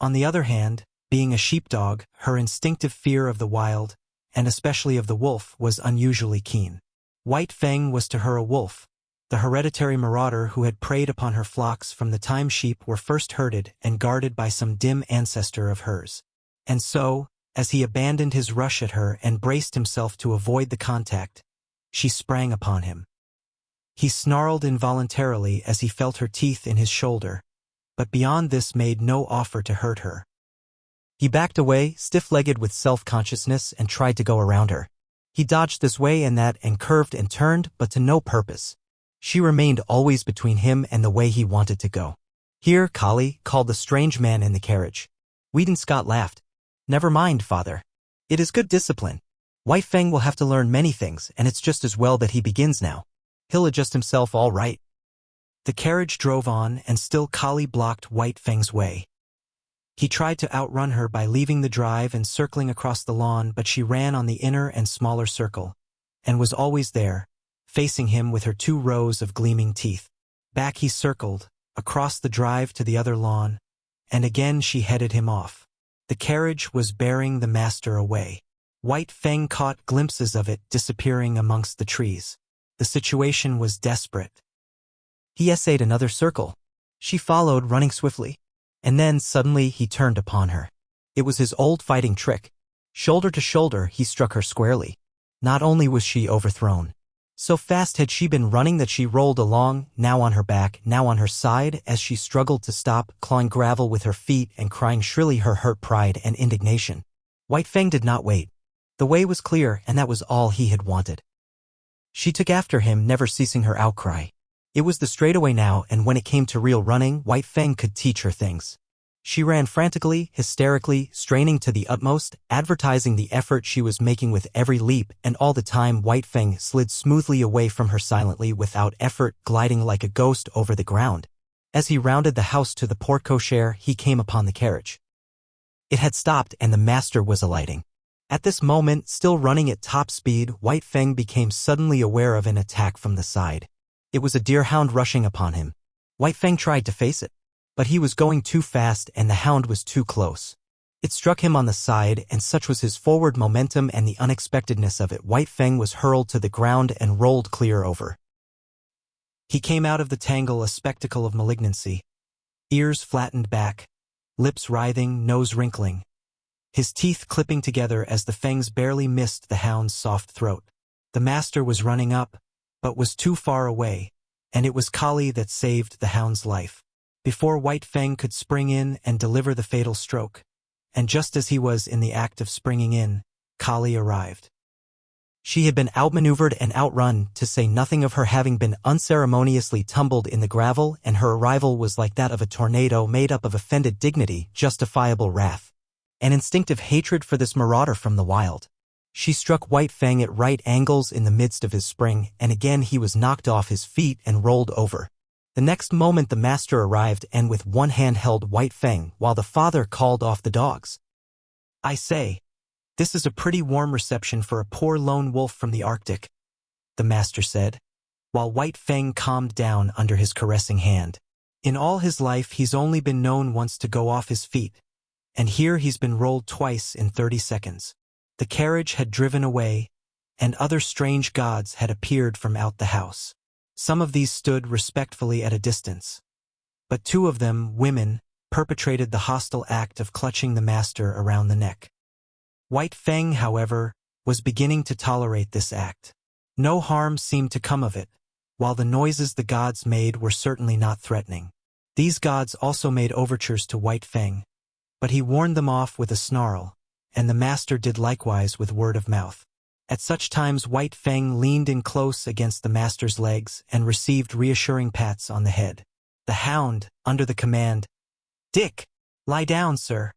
On the other hand, being a sheepdog, her instinctive fear of the wild, and especially of the wolf, was unusually keen. White Fang was to her a wolf, the hereditary marauder who had preyed upon her flocks from the time sheep were first herded and guarded by some dim ancestor of hers. And so, as he abandoned his rush at her and braced himself to avoid the contact, she sprang upon him. He snarled involuntarily as he felt her teeth in his shoulder, but beyond this made no offer to hurt her. He backed away, stiff-legged with self-consciousness, and tried to go around her. He dodged this way and that and curved and turned, but to no purpose. She remained always between him and the way he wanted to go. "Here, Kali," called the strange man in the carriage. Whedon Scott laughed. "Never mind, father. It is good discipline. White Fang will have to learn many things, and it's just as well that he begins now. He'll adjust himself all right." The carriage drove on, and still Kali blocked White Fang's way. He tried to outrun her by leaving the drive and circling across the lawn, but she ran on the inner and smaller circle, and was always there, facing him with her 2 rows of gleaming teeth. Back he circled, across the drive to the other lawn, and again she headed him off. The carriage was bearing the master away. White Fang caught glimpses of it disappearing amongst the trees. The situation was desperate. He essayed another circle. She followed, running swiftly. And then, suddenly, he turned upon her. It was his old fighting trick. Shoulder to shoulder, he struck her squarely. Not only was she overthrown. So fast had she been running that she rolled along, now on her back, now on her side, as she struggled to stop, clawing gravel with her feet and crying shrilly her hurt pride and indignation. White Fang did not wait. The way was clear, and that was all he had wanted. She took after him, never ceasing her outcry. It was the straightaway now, and when it came to real running, White Fang could teach her things. She ran frantically, hysterically, straining to the utmost, advertising the effort she was making with every leap, and all the time White Fang slid smoothly away from her silently without effort, gliding like a ghost over the ground. As he rounded the house to the porte-cochere, he came upon the carriage. It had stopped, and the master was alighting. At this moment, still running at top speed, White Fang became suddenly aware of an attack from the side. It was a deerhound rushing upon him. White Fang tried to face it, but he was going too fast and the hound was too close. It struck him on the side, and such was his forward momentum and the unexpectedness of it, White Fang was hurled to the ground and rolled clear over. He came out of the tangle a spectacle of malignancy. Ears flattened back, lips writhing, nose wrinkling. His teeth clipping together as the fangs barely missed the hound's soft throat. The master was running up, but was too far away, and it was Kali that saved the hound's life. Before White Fang could spring in and deliver the fatal stroke, and just as he was in the act of springing in, Kali arrived. She had been outmaneuvered and outrun, to say nothing of her having been unceremoniously tumbled in the gravel, and her arrival was like that of a tornado made up of offended dignity, justifiable wrath, and instinctive hatred for this marauder from the wild. She struck White Fang at right angles in the midst of his spring, and again he was knocked off his feet and rolled over. The next moment the master arrived and with one hand held White Fang while the father called off the dogs. "I say, this is a pretty warm reception for a poor lone wolf from the Arctic," the master said, while White Fang calmed down under his caressing hand. "In all his life he's only been known once to go off his feet, and here he's been rolled twice in 30 seconds. The carriage had driven away, and other strange gods had appeared from out the house. Some of these stood respectfully at a distance, but 2 of them, women, perpetrated the hostile act of clutching the master around the neck. White Fang, however, was beginning to tolerate this act. No harm seemed to come of it, while the noises the gods made were certainly not threatening. These gods also made overtures to White Fang, but he warned them off with a snarl, and the master did likewise with word of mouth. At such times White Fang leaned in close against the master's legs and received reassuring pats on the head. The hound, under the command, "Dick, lie down, sir,"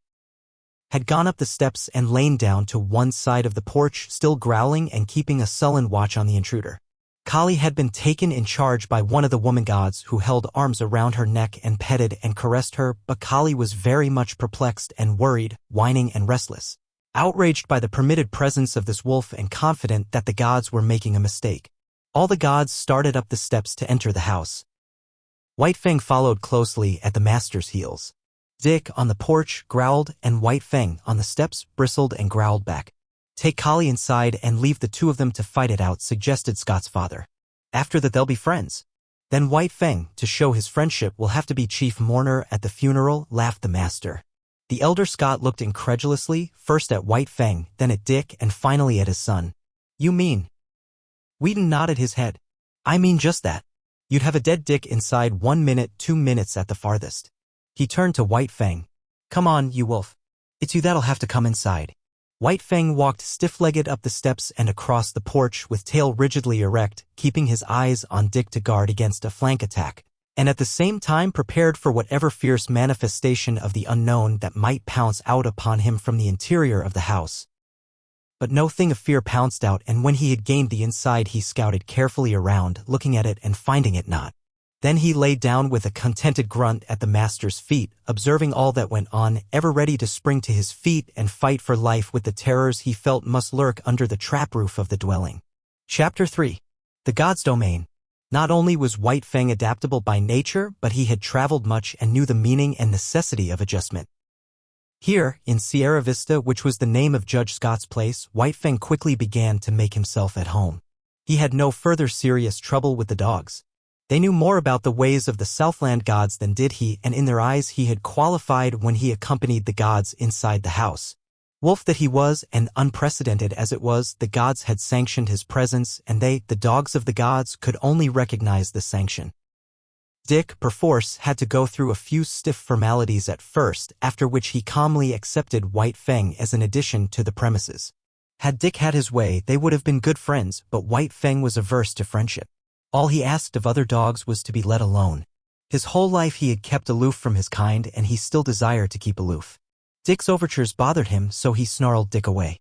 had gone up the steps and lain down to one side of the porch, still growling and keeping a sullen watch on the intruder. Kali had been taken in charge by one of the woman gods who held arms around her neck and petted and caressed her, but Kali was very much perplexed and worried, whining and restless, outraged by the permitted presence of this wolf and confident that the gods were making a mistake. All the gods started up the steps to enter the house. White Fang followed closely at the master's heels. Dick on the porch growled, and White Fang on the steps bristled and growled back. "Take Kali inside and leave the 2 of them to fight it out," suggested Scott's father. "After that they'll be friends. Then White Fang, to show his friendship, will have to be chief mourner at the funeral," laughed the master. The elder Scott looked incredulously, first at White Fang, then at Dick, and finally at his son. "You mean?" Whedon nodded his head. "I mean just that. You'd have a dead Dick inside 1 minute, 2 minutes at the farthest. He turned to White Fang. Come on, you wolf. It's you that'll have to come inside. White Fang walked stiff-legged up the steps and across the porch with tail rigidly erect, keeping his eyes on Dick to guard against a flank attack, and at the same time prepared for whatever fierce manifestation of the unknown that might pounce out upon him from the interior of the house. But no thing of fear pounced out, and when he had gained the inside he scouted carefully around, looking at it and finding it not. Then he lay down with a contented grunt at the master's feet, observing all that went on, ever ready to spring to his feet and fight for life with the terrors he felt must lurk under the trap roof of the dwelling. Chapter 3. The God's Domain. Not only was White Fang adaptable by nature, but he had traveled much and knew the meaning and necessity of adjustment. Here, in Sierra Vista, which was the name of Judge Scott's place, White Fang quickly began to make himself at home. He had no further serious trouble with the dogs. They knew more about the ways of the Southland gods than did he, and in their eyes he had qualified when he accompanied the gods inside the house. Wolf that he was, and unprecedented as it was, the gods had sanctioned his presence, and they, the dogs of the gods, could only recognize the sanction. Dick, perforce, had to go through a few stiff formalities at first, after which he calmly accepted White Fang as an addition to the premises. Had Dick had his way, they would have been good friends, but White Fang was averse to friendship. All he asked of other dogs was to be let alone. His whole life he had kept aloof from his kind, and he still desired to keep aloof. Dick's overtures bothered him, so he snarled Dick away.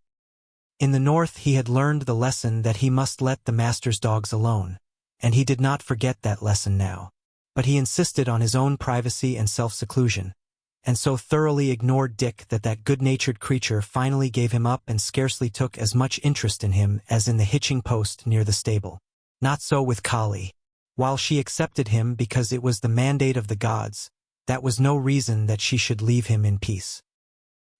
In the north he had learned the lesson that he must let the master's dogs alone, and he did not forget that lesson now. But he insisted on his own privacy and self-seclusion, and so thoroughly ignored Dick that that good-natured creature finally gave him up and scarcely took as much interest in him as in the hitching post near the stable. Not so with Kali. While she accepted him because it was the mandate of the gods, that was no reason that she should leave him in peace.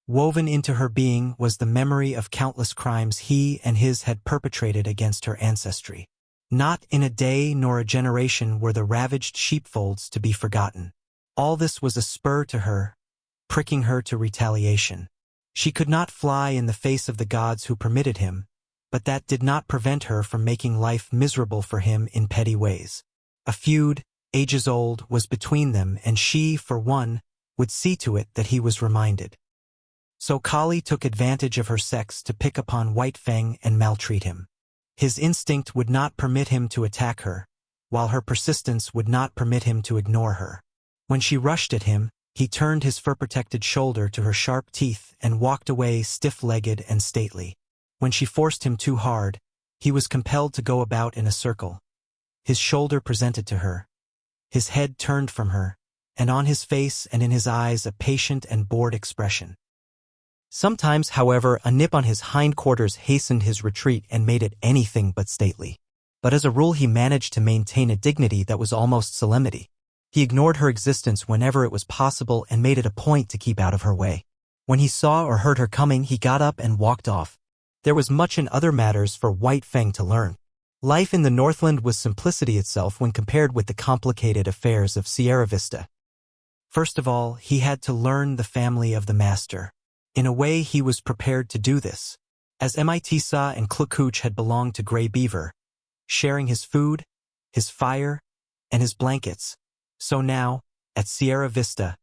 Woven into her being was the memory of countless crimes he and his had perpetrated against her ancestry. Not in a day nor a generation were the ravaged sheepfolds to be forgotten. All this was a spur to her, pricking her to retaliation. She could not fly in the face of the gods who permitted him, but that did not prevent her from making life miserable for him in petty ways. A feud, ages old, was between them, and she, for one, would see to it that he was reminded. So Kali took advantage of her sex to pick upon White Fang and maltreat him. His instinct would not permit him to attack her, while her persistence would not permit him to ignore her. When she rushed at him, he turned his fur-protected shoulder to her sharp teeth and walked away stiff-legged and stately. When she forced him too hard, he was compelled to go about in a circle. His shoulder presented to her, his head turned from her, and on his face and in his eyes a patient and bored expression. Sometimes, however, a nip on his hindquarters hastened his retreat and made it anything but stately. But as a rule he managed to maintain a dignity that was almost solemnity. He ignored her existence whenever it was possible and made it a point to keep out of her way. When he saw or heard her coming, he got up and walked off. There was much in other matters for White Fang to learn. Life in the Northland was simplicity itself when compared with the complicated affairs of Sierra Vista. First of all, he had to learn the family of the master. In a way, he was prepared to do this, as Mitisa and Klukuch had belonged to Gray Beaver, sharing his food, his fire, and his blankets. So now, at Sierra Vista,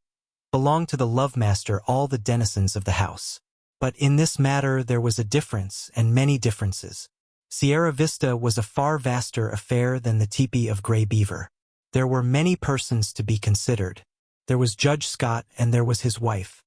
belonged to the Love Master all the denizens of the house. But in this matter there was a difference, and many differences. Sierra Vista was a far vaster affair than the teepee of Gray Beaver. There were many persons to be considered. There was Judge Scott, and there was his wife.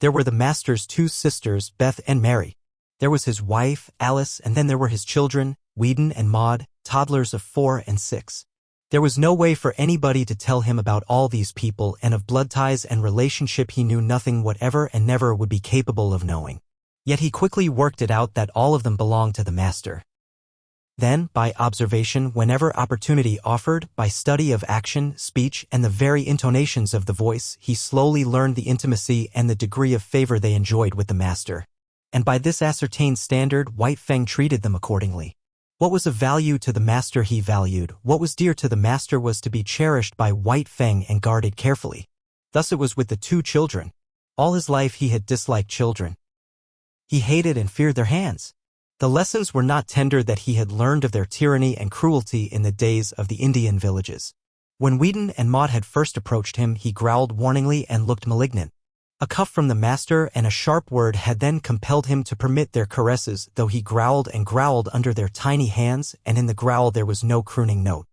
There were the master's 2 sisters, Beth and Mary. There was his wife, Alice, and then there were his children, Whedon and Maud, toddlers of 4 and 6. There was no way for anybody to tell him about all these people, and of blood ties and relationship he knew nothing whatever and never would be capable of knowing. Yet he quickly worked it out that all of them belonged to the master. Then, by observation whenever opportunity offered, by study of action, speech, and the very intonations of the voice, he slowly learned the intimacy and the degree of favor they enjoyed with the master. And by this ascertained standard, White Fang treated them accordingly. What was of value to the master he valued, what was dear to the master was to be cherished by White Fang and guarded carefully. Thus it was with the 2 children. All his life he had disliked children. He hated and feared their hands. The lessons were not tender that he had learned of their tyranny and cruelty in the days of the Indian villages. When Whedon and Maud had first approached him, he growled warningly and looked malignant. A cuff from the master and a sharp word had then compelled him to permit their caresses, though he growled and growled under their tiny hands, and in the growl there was no crooning note.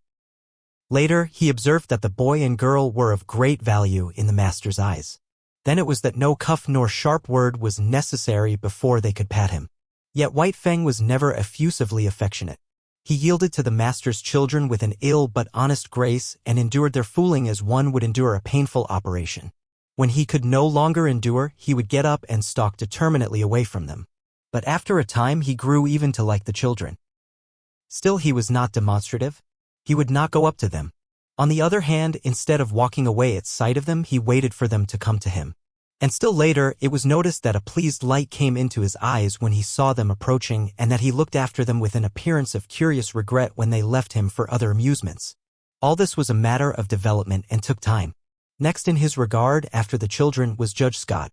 Later, he observed that the boy and girl were of great value in the master's eyes. Then it was that no cuff nor sharp word was necessary before they could pat him. Yet White Fang was never effusively affectionate. He yielded to the master's children with an ill but honest grace and endured their fooling as one would endure a painful operation. When he could no longer endure, he would get up and stalk determinedly away from them. But after a time he grew even to like the children. Still he was not demonstrative. He would not go up to them. On the other hand, instead of walking away at sight of them, he waited for them to come to him. And still later, it was noticed that a pleased light came into his eyes when he saw them approaching, and that he looked after them with an appearance of curious regret when they left him for other amusements. All this was a matter of development and took time. Next in his regard after the children was Judge Scott.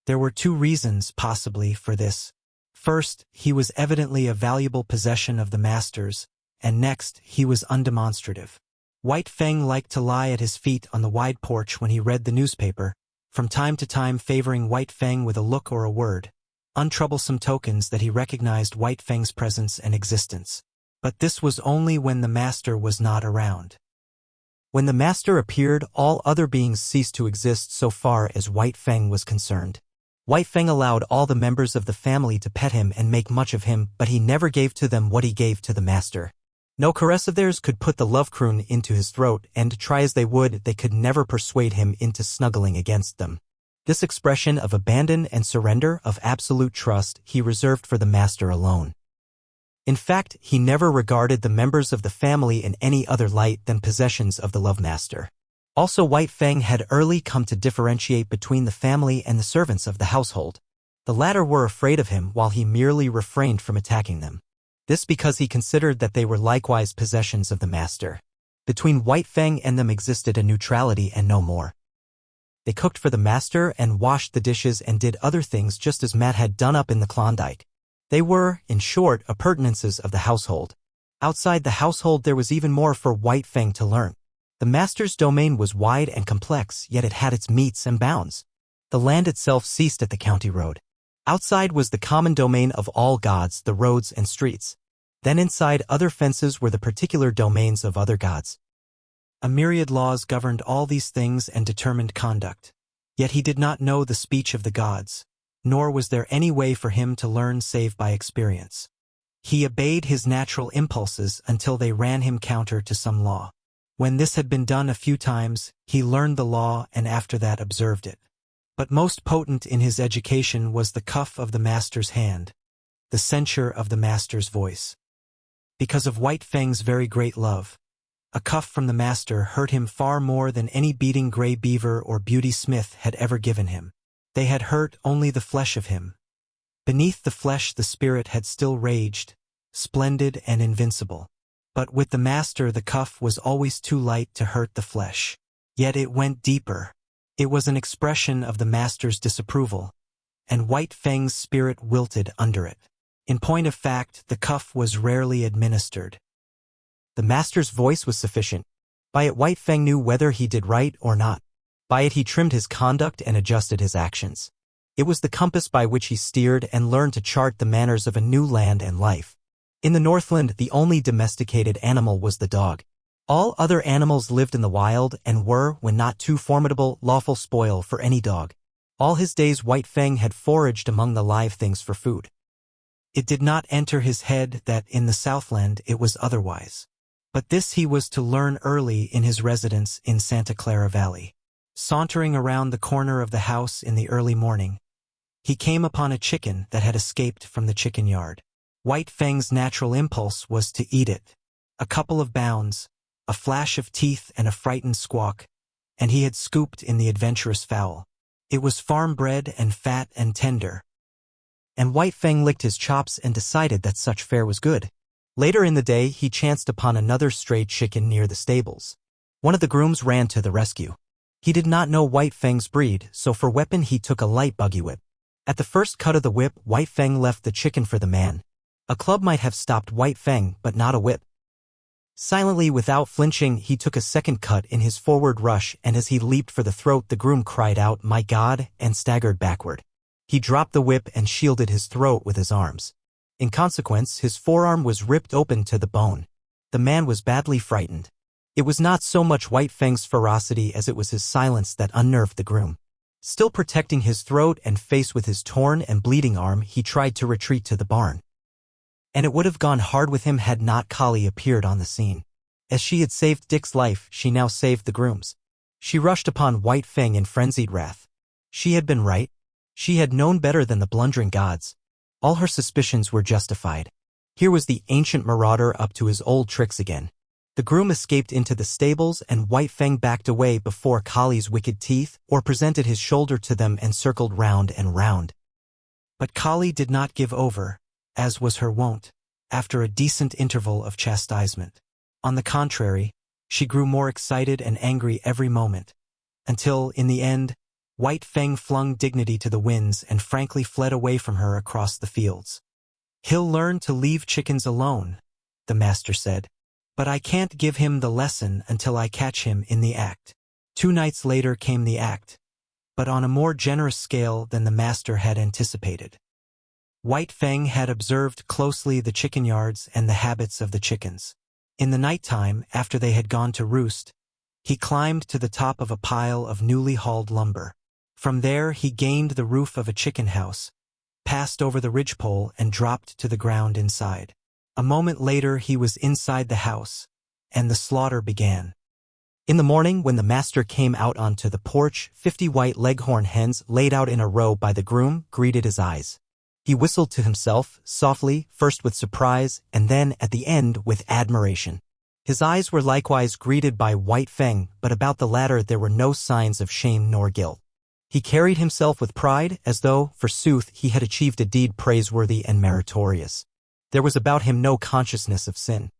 There were two reasons, possibly, for this. First, he was evidently a valuable possession of the master's, and next, he was undemonstrative. White Fang liked to lie at his feet on the wide porch when he read the newspaper, from time to time favoring White Fang with a look or a word, untroublesome tokens that he recognized White Fang's presence and existence. But this was only when the master was not around. When the master appeared, all other beings ceased to exist so far as White Fang was concerned. White Fang allowed all the members of the family to pet him and make much of him, but he never gave to them what he gave to the master. No caress of theirs could put the love croon into his throat, and try as they would, they could never persuade him into snuggling against them. This expression of abandon and surrender, of absolute trust, he reserved for the master alone. In fact, he never regarded the members of the family in any other light than possessions of the love master. Also, White Fang had early come to differentiate between the family and the servants of the household. The latter were afraid of him while he merely refrained from attacking them. This because he considered that they were likewise possessions of the master. Between White Fang and them existed a neutrality and no more. They cooked for the master and washed the dishes and did other things just as Matt had done up in the Klondike. They were, in short, appurtenances of the household. Outside the household there was even more for White Fang to learn. The master's domain was wide and complex, yet it had its metes and bounds. The land itself ceased at the county road. Outside was the common domain of all gods, the roads and streets. Then inside other fences were the particular domains of other gods. A myriad laws governed all these things and determined conduct. Yet he did not know the speech of the gods, nor was there any way for him to learn save by experience. He obeyed his natural impulses until they ran him counter to some law. When this had been done a few times, he learned the law and after that observed it. But most potent in his education was the cuff of the master's hand, the censure of the master's voice. Because of White Fang's very great love, a cuff from the master hurt him far more than any beating Gray Beaver or Beauty Smith had ever given him. They had hurt only the flesh of him. Beneath the flesh the spirit had still raged, splendid and invincible. But with the master the cuff was always too light to hurt the flesh. Yet it went deeper. It was an expression of the master's disapproval, and White Fang's spirit wilted under it. In point of fact, the cuff was rarely administered. The master's voice was sufficient. By it White Fang knew whether he did right or not. By it he trimmed his conduct and adjusted his actions. It was the compass by which he steered and learned to chart the manners of a new land and life. In the Northland, the only domesticated animal was the dog. All other animals lived in the wild and were, when not too formidable, lawful spoil for any dog. All his days White Fang had foraged among the live things for food. It did not enter his head that in the Southland it was otherwise. But this he was to learn early in his residence in Santa Clara Valley. Sauntering around the corner of the house in the early morning, he came upon a chicken that had escaped from the chicken yard. White Fang's natural impulse was to eat it. A couple of bounds, a flash of teeth and a frightened squawk, and he had scooped in the adventurous fowl. It was farm-bred and fat and tender. And White Fang licked his chops and decided that such fare was good. Later in the day he chanced upon another stray chicken near the stables. One of the grooms ran to the rescue. He did not know White Fang's breed, so for weapon he took a light buggy whip. At the first cut of the whip, White Fang left the chicken for the man. A club might have stopped White Fang, but not a whip. Silently, without flinching, he took a second cut in his forward rush, and as he leaped for the throat, the groom cried out, "My God," and staggered backward. He dropped the whip and shielded his throat with his arms. In consequence, his forearm was ripped open to the bone. The man was badly frightened. It was not so much White Fang's ferocity as it was his silence that unnerved the groom. Still protecting his throat and face with his torn and bleeding arm, he tried to retreat to the barn. And it would have gone hard with him had not Kali appeared on the scene. As she had saved Dick's life, she now saved the groom's. She rushed upon White Fang in frenzied wrath. She had been right. She had known better than the blundering gods. All her suspicions were justified. Here was the ancient marauder up to his old tricks again. The groom escaped into the stables, and White Fang backed away before Kali's wicked teeth, or presented his shoulder to them and circled round and round. But Kali did not give over, as was her wont, after a decent interval of chastisement. On the contrary, she grew more excited and angry every moment, until, in the end, White Fang flung dignity to the winds and frankly fled away from her across the fields. "He'll learn to leave chickens alone," the master said. "But I can't give him the lesson until I catch him in the act." 2 nights later came the act, but on a more generous scale than the master had anticipated. White Fang had observed closely the chicken yards and the habits of the chickens. In the nighttime, after they had gone to roost, he climbed to the top of a pile of newly hauled lumber. From there he gained the roof of a chicken house, passed over the ridgepole, and dropped to the ground inside. A moment later he was inside the house, and the slaughter began. In the morning, when the master came out onto the porch, 50 white leghorn hens laid out in a row by the groom greeted his eyes. He whistled to himself, softly, first with surprise, and then, at the end, with admiration. His eyes were likewise greeted by White Fang, but about the latter there were no signs of shame nor guilt. He carried himself with pride, as though, forsooth, he had achieved a deed praiseworthy and meritorious. There was about him no consciousness of sin.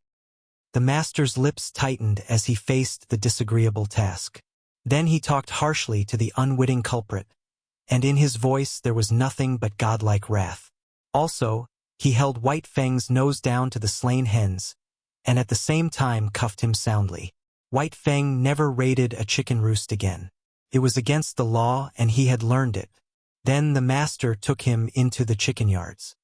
The master's lips tightened as he faced the disagreeable task. Then he talked harshly to the unwitting culprit, and in his voice there was nothing but godlike wrath. Also, he held White Fang's nose down to the slain hens, and at the same time cuffed him soundly. White Fang never raided a chicken roost again. It was against the law, and he had learned it. Then the master took him into the chicken yards.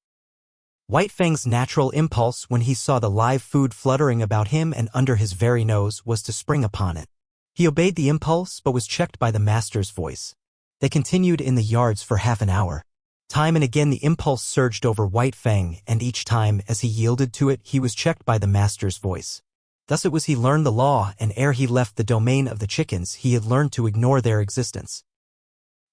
White Fang's natural impulse when he saw the live food fluttering about him and under his very nose was to spring upon it. He obeyed the impulse, but was checked by the master's voice. They continued in the yards for half an hour. Time and again the impulse surged over White Fang, and each time, as he yielded to it, he was checked by the master's voice. Thus it was he learned the law, and ere he left the domain of the chickens, he had learned to ignore their existence.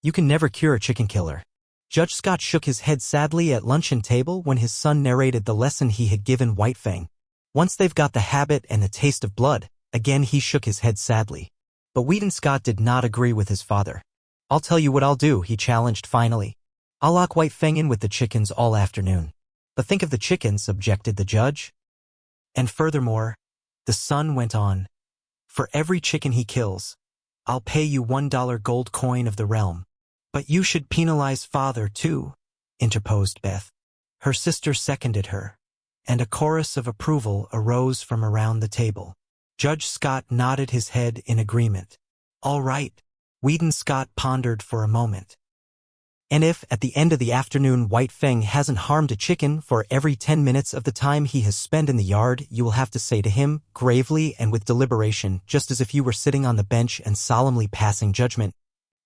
You can never cure a chicken killer. Judge Scott shook his head sadly at luncheon table when his son narrated the lesson he had given White Fang. Once they've got the habit and the taste of blood, again he shook his head sadly. But Weedon Scott did not agree with his father. "I'll tell you what I'll do," he challenged finally. "I'll lock White Fang in with the chickens all afternoon." "But think of the chickens," objected the judge. "And furthermore," the son went on, "for every chicken he kills, I'll pay you $1 gold coin of the realm." "But you should penalize father, too," interposed Beth. Her sister seconded her, and a chorus of approval arose from around the table. Judge Scott nodded his head in agreement. "All right." Weedon Scott pondered for a moment. "And if, at the end of the afternoon, White Fang hasn't harmed a chicken for every 10 minutes of the time he has spent in the yard, you will have to say to him, gravely and with deliberation, just as if you were sitting on the bench and solemnly passing judgment,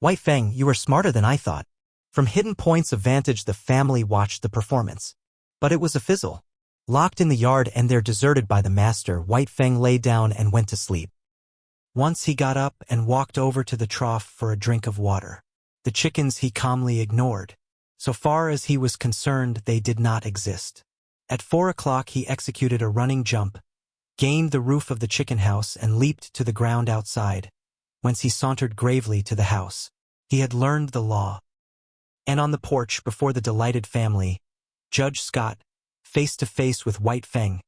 'White Fang, you are smarter than I thought.'" From hidden points of vantage the family watched the performance. But it was a fizzle. Locked in the yard and there deserted by the master, White Fang lay down and went to sleep. Once he got up and walked over to the trough for a drink of water. The chickens he calmly ignored. So far as he was concerned, they did not exist. At 4 o'clock he executed a running jump, gained the roof of the chicken house, and leaped to the ground outside, whence he sauntered gravely to the house. He had learned the law. And on the porch before the delighted family, Judge Scott, face to face with White Fang,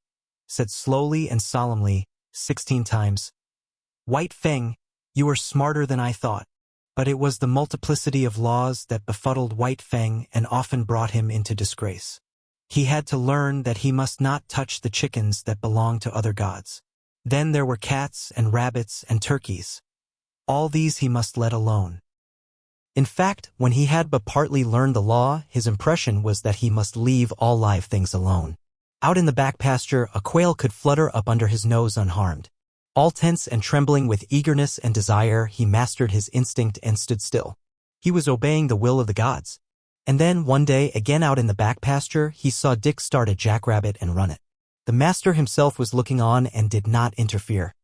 said slowly and solemnly, 16 times, "White Fang, you are smarter than I thought." But it was the multiplicity of laws that befuddled White Fang and often brought him into disgrace. He had to learn that he must not touch the chickens that belonged to other gods. Then there were cats and rabbits and turkeys. All these he must let alone. In fact, when he had but partly learned the law, his impression was that he must leave all live things alone. Out in the back pasture, a quail could flutter up under his nose unharmed. All tense and trembling with eagerness and desire, he mastered his instinct and stood still. He was obeying the will of the gods. And then, one day, again out in the back pasture, he saw Dick start a jackrabbit and run it. The master himself was looking on and did not interfere.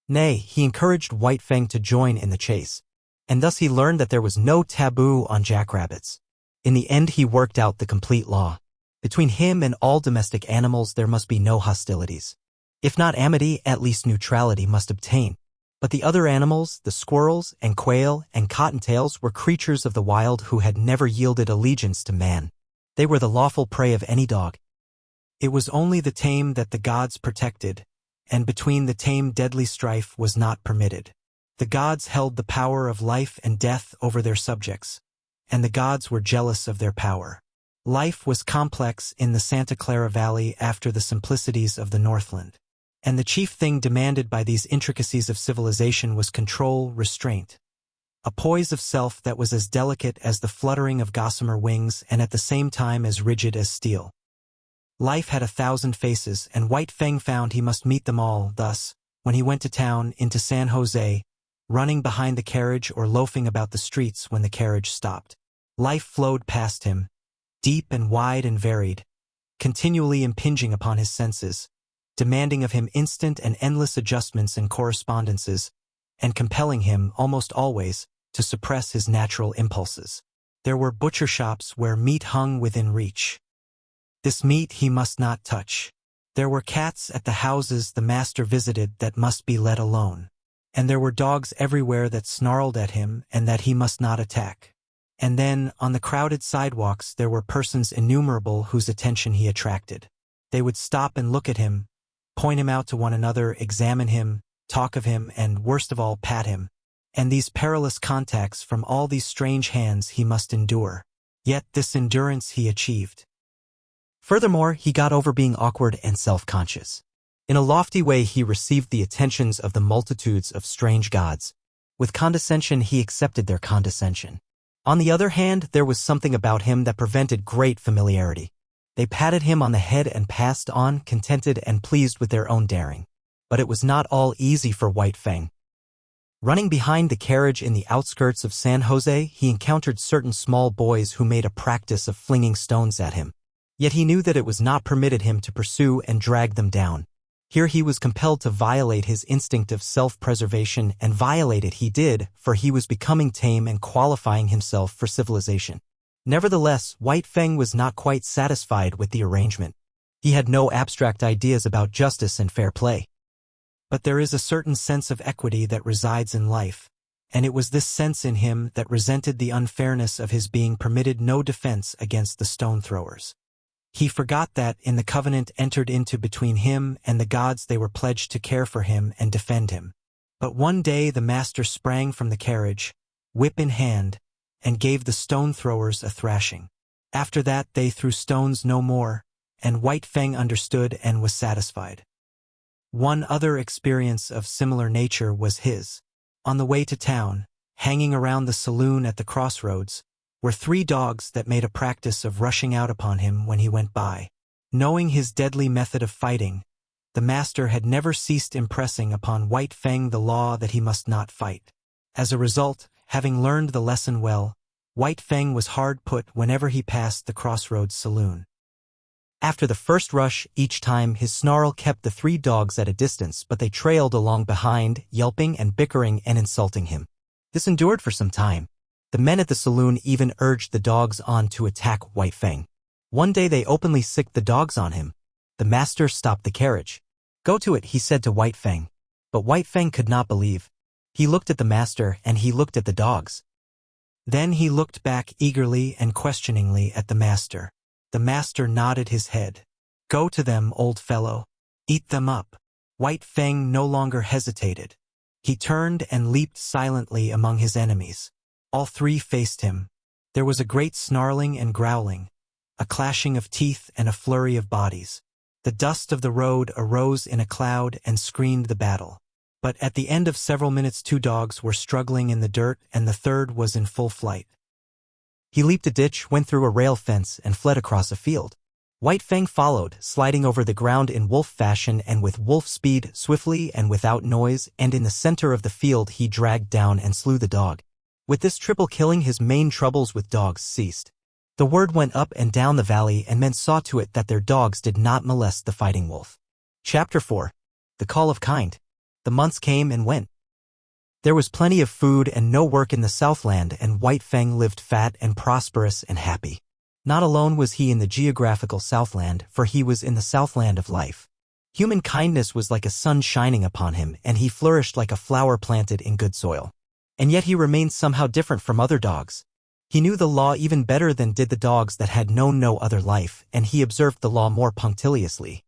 Nay, he encouraged White Fang to join in the chase. And thus he learned that there was no taboo on jackrabbits. In the end he worked out the complete law. Between him and all domestic animals there must be no hostilities. If not amity, at least neutrality must obtain. But the other animals, the squirrels and quail and cottontails, were creatures of the wild who had never yielded allegiance to man. They were the lawful prey of any dog. It was only the tame that the gods protected, and between the tame deadly strife was not permitted. The gods held the power of life and death over their subjects, and the gods were jealous of their power. Life was complex in the Santa Clara Valley after the simplicities of the Northland. And the chief thing demanded by these intricacies of civilization was control, restraint. A poise of self that was as delicate as the fluttering of gossamer wings and at the same time as rigid as steel. Life had 1,000 faces, and White Fang found he must meet them all. Thus, when he went to town, into San Jose, running behind the carriage or loafing about the streets when the carriage stopped, life flowed past him, deep and wide and varied, continually impinging upon his senses, demanding of him instant and endless adjustments and correspondences, and compelling him, almost always, to suppress his natural impulses. There were butcher shops where meat hung within reach. This meat he must not touch. There were cats at the houses the master visited that must be let alone. And there were dogs everywhere that snarled at him and that he must not attack. And then, on the crowded sidewalks, there were persons innumerable whose attention he attracted. They would stop and look at him, point him out to one another, examine him, talk of him, and, worst of all, pat him. And these perilous contacts from all these strange hands he must endure. Yet this endurance he achieved. Furthermore, he got over being awkward and self-conscious. In a lofty way he received the attentions of the multitudes of strange gods. With condescension he accepted their condescension. On the other hand, there was something about him that prevented great familiarity. They patted him on the head and passed on, contented and pleased with their own daring. But it was not all easy for White Fang. Running behind the carriage in the outskirts of San Jose, he encountered certain small boys who made a practice of flinging stones at him. Yet he knew that it was not permitted him to pursue and drag them down. Here he was compelled to violate his instinct of self-preservation, and violate it he did, for he was becoming tame and qualifying himself for civilization. Nevertheless, White Fang was not quite satisfied with the arrangement. He had no abstract ideas about justice and fair play. But there is a certain sense of equity that resides in life, and it was this sense in him that resented the unfairness of his being permitted no defense against the stone-throwers. He forgot that, in the covenant entered into between him and the gods, they were pledged to care for him and defend him. But one day the master sprang from the carriage, whip in hand, and gave the stone-throwers a thrashing. After that they threw stones no more, and White Fang understood and was satisfied. One other experience of similar nature was his. On the way to town, hanging around the saloon at the crossroads, were 3 dogs that made a practice of rushing out upon him when he went by. Knowing his deadly method of fighting, the master had never ceased impressing upon White Fang the law that he must not fight. As a result, having learned the lesson well, White Fang was hard put whenever he passed the crossroads saloon. After the first rush, each time his snarl kept the 3 dogs at a distance, but they trailed along behind, yelping and bickering and insulting him. This endured for some time. The men at the saloon even urged the dogs on to attack White Fang. One day they openly sicked the dogs on him. The master stopped the carriage. "Go to it," he said to White Fang. But White Fang could not believe. He looked at the master and he looked at the dogs. Then he looked back eagerly and questioningly at the master. The master nodded his head. "Go to them, old fellow. Eat them up." White Fang no longer hesitated. He turned and leaped silently among his enemies. All 3 faced him. There was a great snarling and growling. a clashing of teeth and a flurry of bodies. The dust of the road arose in a cloud and screened the battle. But at the end of several minutes 2 dogs were struggling in the dirt and the third was in full flight. He leaped a ditch, went through a rail fence, and fled across a field. White Fang followed, sliding over the ground in wolf fashion and with wolf speed, swiftly and without noise, and in the center of the field he dragged down and slew the dog. With this triple killing his main troubles with dogs ceased. The word went up and down the valley and men saw to it that their dogs did not molest the fighting wolf. Chapter 4. The Call of Kind. The months came and went. There was plenty of food and no work in the Southland, and White Fang lived fat and prosperous and happy. Not alone was he in the geographical Southland, for he was in the Southland of life. Human kindness was like a sun shining upon him, and he flourished like a flower planted in good soil. And yet he remained somehow different from other dogs. He knew the law even better than did the dogs that had known no other life, and he observed the law more punctiliously.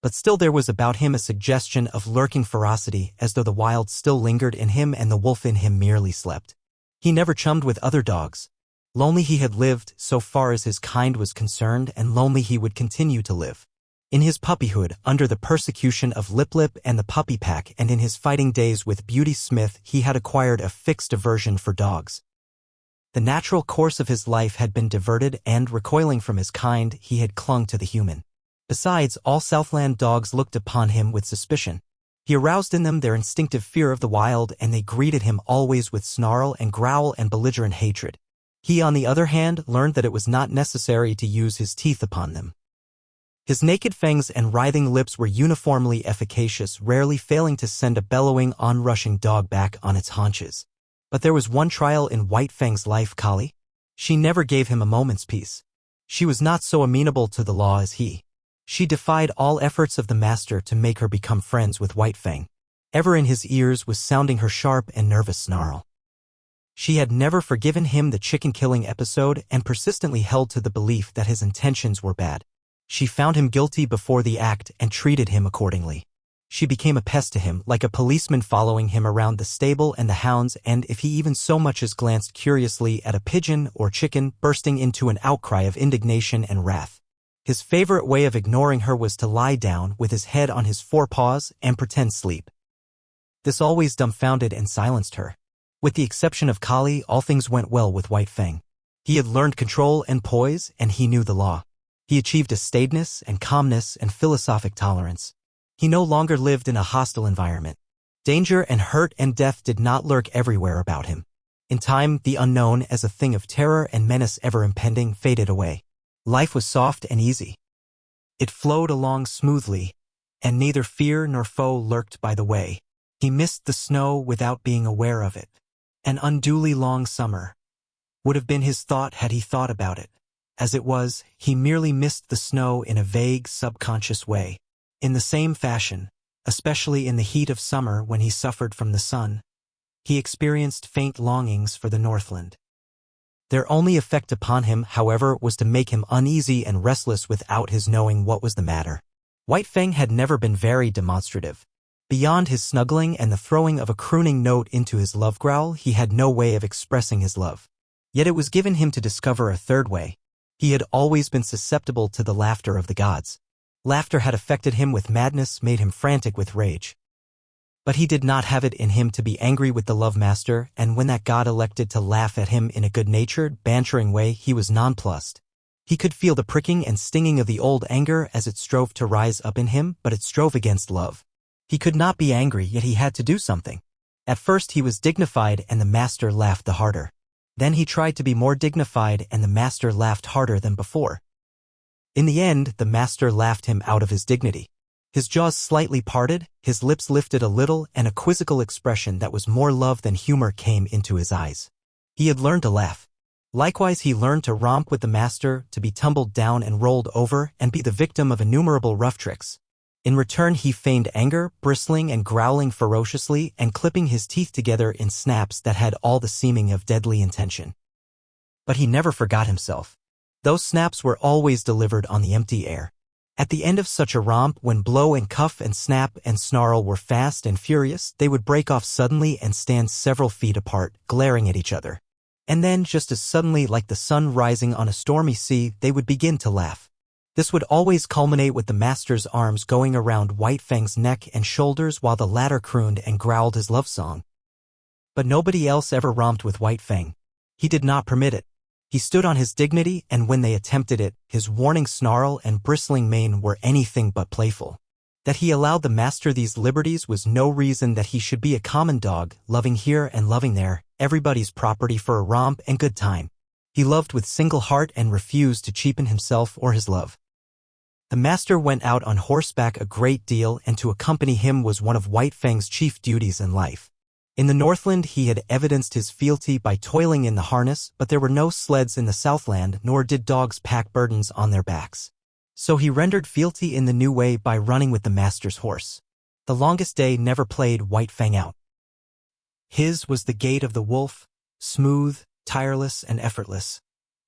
But still there was about him a suggestion of lurking ferocity, as though the wild still lingered in him and the wolf in him merely slept. He never chummed with other dogs. Lonely he had lived, so far as his kind was concerned, and lonely he would continue to live. In his puppyhood, under the persecution of Lip Lip and the puppy pack, and in his fighting days with Beauty Smith, he had acquired a fixed aversion for dogs. The natural course of his life had been diverted, and, recoiling from his kind, he had clung to the human. Besides, all Southland dogs looked upon him with suspicion. He aroused in them their instinctive fear of the wild, and they greeted him always with snarl and growl and belligerent hatred. He, on the other hand, learned that it was not necessary to use his teeth upon them. His naked fangs and writhing lips were uniformly efficacious, rarely failing to send a bellowing, onrushing dog back on its haunches. But there was one trial in White Fang's life, Kali. She never gave him a moment's peace. She was not so amenable to the law as he. She defied all efforts of the master to make her become friends with White Fang. Ever in his ears was sounding her sharp and nervous snarl. She had never forgiven him the chicken-killing episode and persistently held to the belief that his intentions were bad. She found him guilty before the act and treated him accordingly. She became a pest to him, like a policeman following him around the stable and the hounds, and if he even so much as glanced curiously at a pigeon or chicken, bursting into an outcry of indignation and wrath. His favorite way of ignoring her was to lie down with his head on his forepaws and pretend sleep. This always dumbfounded and silenced her. With the exception of Kali, all things went well with White Fang. He had learned control and poise, and he knew the law. He achieved a staidness and calmness and philosophic tolerance. He no longer lived in a hostile environment. Danger and hurt and death did not lurk everywhere about him. In time, the unknown, as a thing of terror and menace ever impending, faded away. Life was soft and easy. It flowed along smoothly, and neither fear nor foe lurked by the way. He missed the snow without being aware of it. An unduly long summer would have been his thought had he thought about it. As it was, he merely missed the snow in a vague, subconscious way. In the same fashion, especially in the heat of summer when he suffered from the sun, he experienced faint longings for the Northland. Their only effect upon him, however, was to make him uneasy and restless without his knowing what was the matter. White Fang had never been very demonstrative. Beyond his snuggling and the throwing of a crooning note into his love growl, he had no way of expressing his love. Yet it was given him to discover a third way. He had always been susceptible to the laughter of the gods. Laughter had affected him with madness, made him frantic with rage. But he did not have it in him to be angry with the love master, and when that god elected to laugh at him in a good-natured, bantering way, he was nonplussed. He could feel the pricking and stinging of the old anger as it strove to rise up in him, but it strove against love. He could not be angry, yet he had to do something. At first he was dignified, and the master laughed the harder. Then he tried to be more dignified, and the master laughed harder than before. In the end, the master laughed him out of his dignity. His jaws slightly parted, his lips lifted a little, and a quizzical expression that was more love than humor came into his eyes. He had learned to laugh. Likewise, he learned to romp with the master, to be tumbled down and rolled over, and be the victim of innumerable rough tricks. In return, he feigned anger, bristling and growling ferociously, and clipping his teeth together in snaps that had all the seeming of deadly intention. But he never forgot himself. Those snaps were always delivered on the empty air. At the end of such a romp, when blow and cuff and snap and snarl were fast and furious, they would break off suddenly and stand several feet apart, glaring at each other. And then, just as suddenly like the sun rising on a stormy sea, they would begin to laugh. This would always culminate with the master's arms going around White Fang's neck and shoulders while the latter crooned and growled his love song. But nobody else ever romped with White Fang. He did not permit it. He stood on his dignity, and when they attempted it, his warning snarl and bristling mane were anything but playful. That he allowed the master these liberties was no reason that he should be a common dog, loving here and loving there, everybody's property for a romp and good time. He loved with single heart and refused to cheapen himself or his love. The master went out on horseback a great deal, and to accompany him was one of White Fang's chief duties in life. In the Northland he had evidenced his fealty by toiling in the harness, but there were no sleds in the Southland, nor did dogs pack burdens on their backs. So he rendered fealty in the new way by running with the master's horse. The longest day never played White Fang out. His was the gait of the wolf, smooth, tireless, and effortless,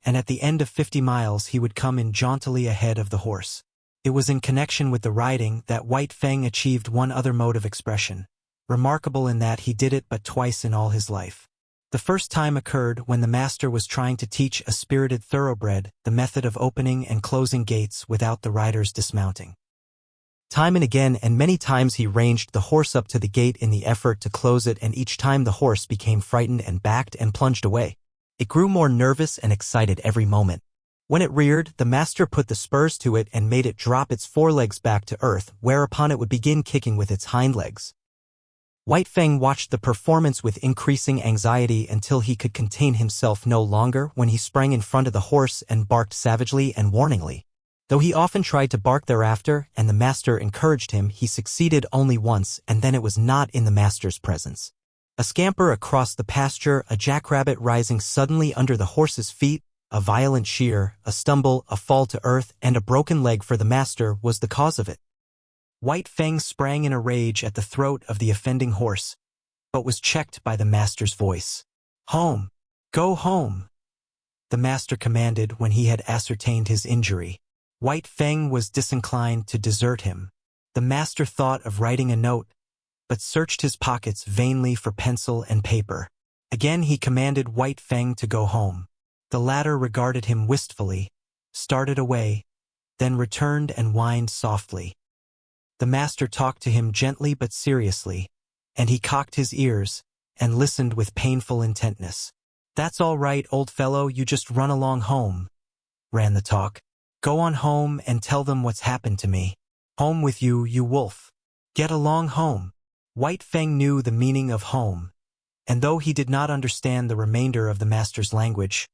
and at the end of 50 miles he would come in jauntily ahead of the horse. It was in connection with the riding that White Fang achieved one other mode of expression, remarkable in that he did it but twice in all his life. The first time occurred when the master was trying to teach a spirited thoroughbred the method of opening and closing gates without the rider's dismounting. Time and again and many times he ranged the horse up to the gate in the effort to close it, and each time the horse became frightened and backed and plunged away. It grew more nervous and excited every moment. When it reared, the master put the spurs to it and made it drop its forelegs back to earth, whereupon it would begin kicking with its hind legs. White Fang watched the performance with increasing anxiety until he could contain himself no longer, when he sprang in front of the horse and barked savagely and warningly. Though he often tried to bark thereafter, and the master encouraged him, he succeeded only once, and then it was not in the master's presence. A scamper across the pasture, a jackrabbit rising suddenly under the horse's feet, a violent shear, a stumble, a fall to earth, and a broken leg for the master was the cause of it. White Fang sprang in a rage at the throat of the offending horse, but was checked by the master's voice. "Home! Go home!" the master commanded when he had ascertained his injury. White Fang was disinclined to desert him. The master thought of writing a note, but searched his pockets vainly for pencil and paper. Again he commanded White Fang to go home. The latter regarded him wistfully, started away, then returned and whined softly. The master talked to him gently but seriously, and he cocked his ears and listened with painful intentness. "That's all right, old fellow, you just run along home," ran the talk. "Go on home and tell them what's happened to me. Home with you, you wolf. Get along home." White Fang knew the meaning of home, and though he did not understand the remainder of the master's language,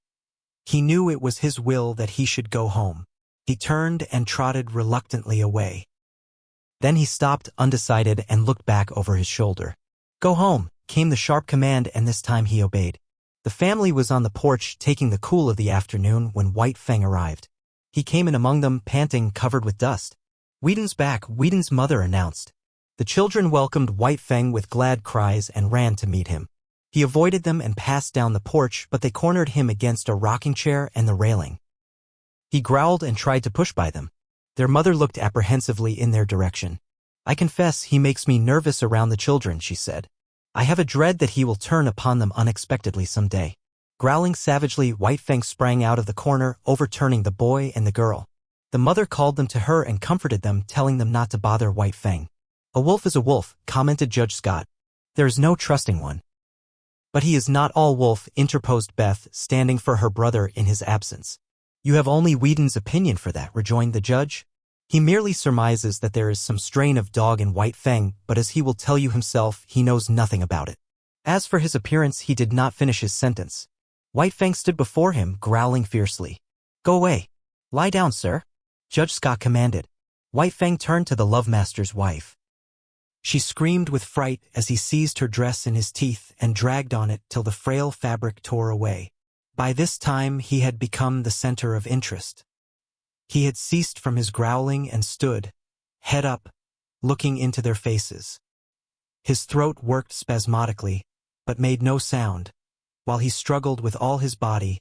he knew it was his will that he should go home. He turned and trotted reluctantly away. Then he stopped, undecided, and looked back over his shoulder. "Go home," came the sharp command, and this time he obeyed. The family was on the porch taking the cool of the afternoon when White Fang arrived. He came in among them, panting, covered with dust. "Whedon's back," Whedon's mother announced. The children welcomed White Fang with glad cries and ran to meet him. He avoided them and passed down the porch, but they cornered him against a rocking chair and the railing. He growled and tried to push by them. Their mother looked apprehensively in their direction. "I confess he makes me nervous around the children," she said. "I have a dread that he will turn upon them unexpectedly some day." Growling savagely, White Fang sprang out of the corner, overturning the boy and the girl. The mother called them to her and comforted them, telling them not to bother White Fang. "A wolf is a wolf," commented Judge Scott. "There is no trusting one." "But he is not all wolf," interposed Beth, standing for her brother in his absence. "You have only Whedon's opinion for that," rejoined the judge. "He merely surmises that there is some strain of dog in White Fang, but as he will tell you himself, he knows nothing about it." As for his appearance, he did not finish his sentence. White Fang stood before him, growling fiercely. "Go away. Lie down, sir," Judge Scott commanded. White Fang turned to the love-master's wife. She screamed with fright as he seized her dress in his teeth and dragged on it till the frail fabric tore away. By this time he had become the center of interest. He had ceased from his growling and stood, head up, looking into their faces. His throat worked spasmodically, but made no sound, while he struggled with all his body,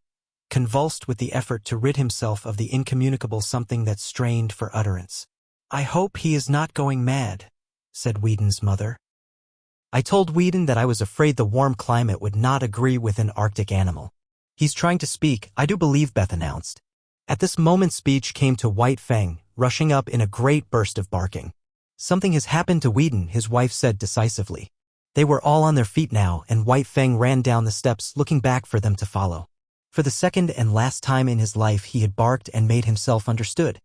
convulsed with the effort to rid himself of the incommunicable something that strained for utterance. "I hope he is not going mad," said Whedon's mother. "I told Whedon that I was afraid the warm climate would not agree with an Arctic animal. "He's trying to speak, I do believe," Beth announced. At this moment speech came to White Fang, rushing up in a great burst of barking. "Something has happened to Whedon," his wife said decisively. They were all on their feet now, and White Fang ran down the steps, looking back for them to follow. For the second and last time in his life he had barked and made himself understood.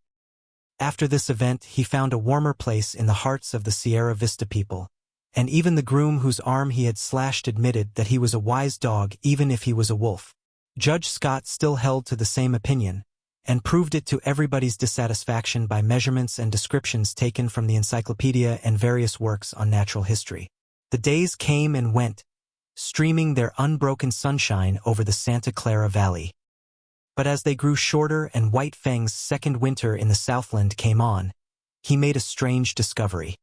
After this event he found a warmer place in the hearts of the Sierra Vista people, and even the groom whose arm he had slashed admitted that he was a wise dog even if he was a wolf. Judge Scott still held to the same opinion, and proved it to everybody's dissatisfaction by measurements and descriptions taken from the encyclopedia and various works on natural history. The days came and went, streaming their unbroken sunshine over the Santa Clara Valley. But as they grew shorter and White Fang's second winter in the Southland came on, he made a strange discovery.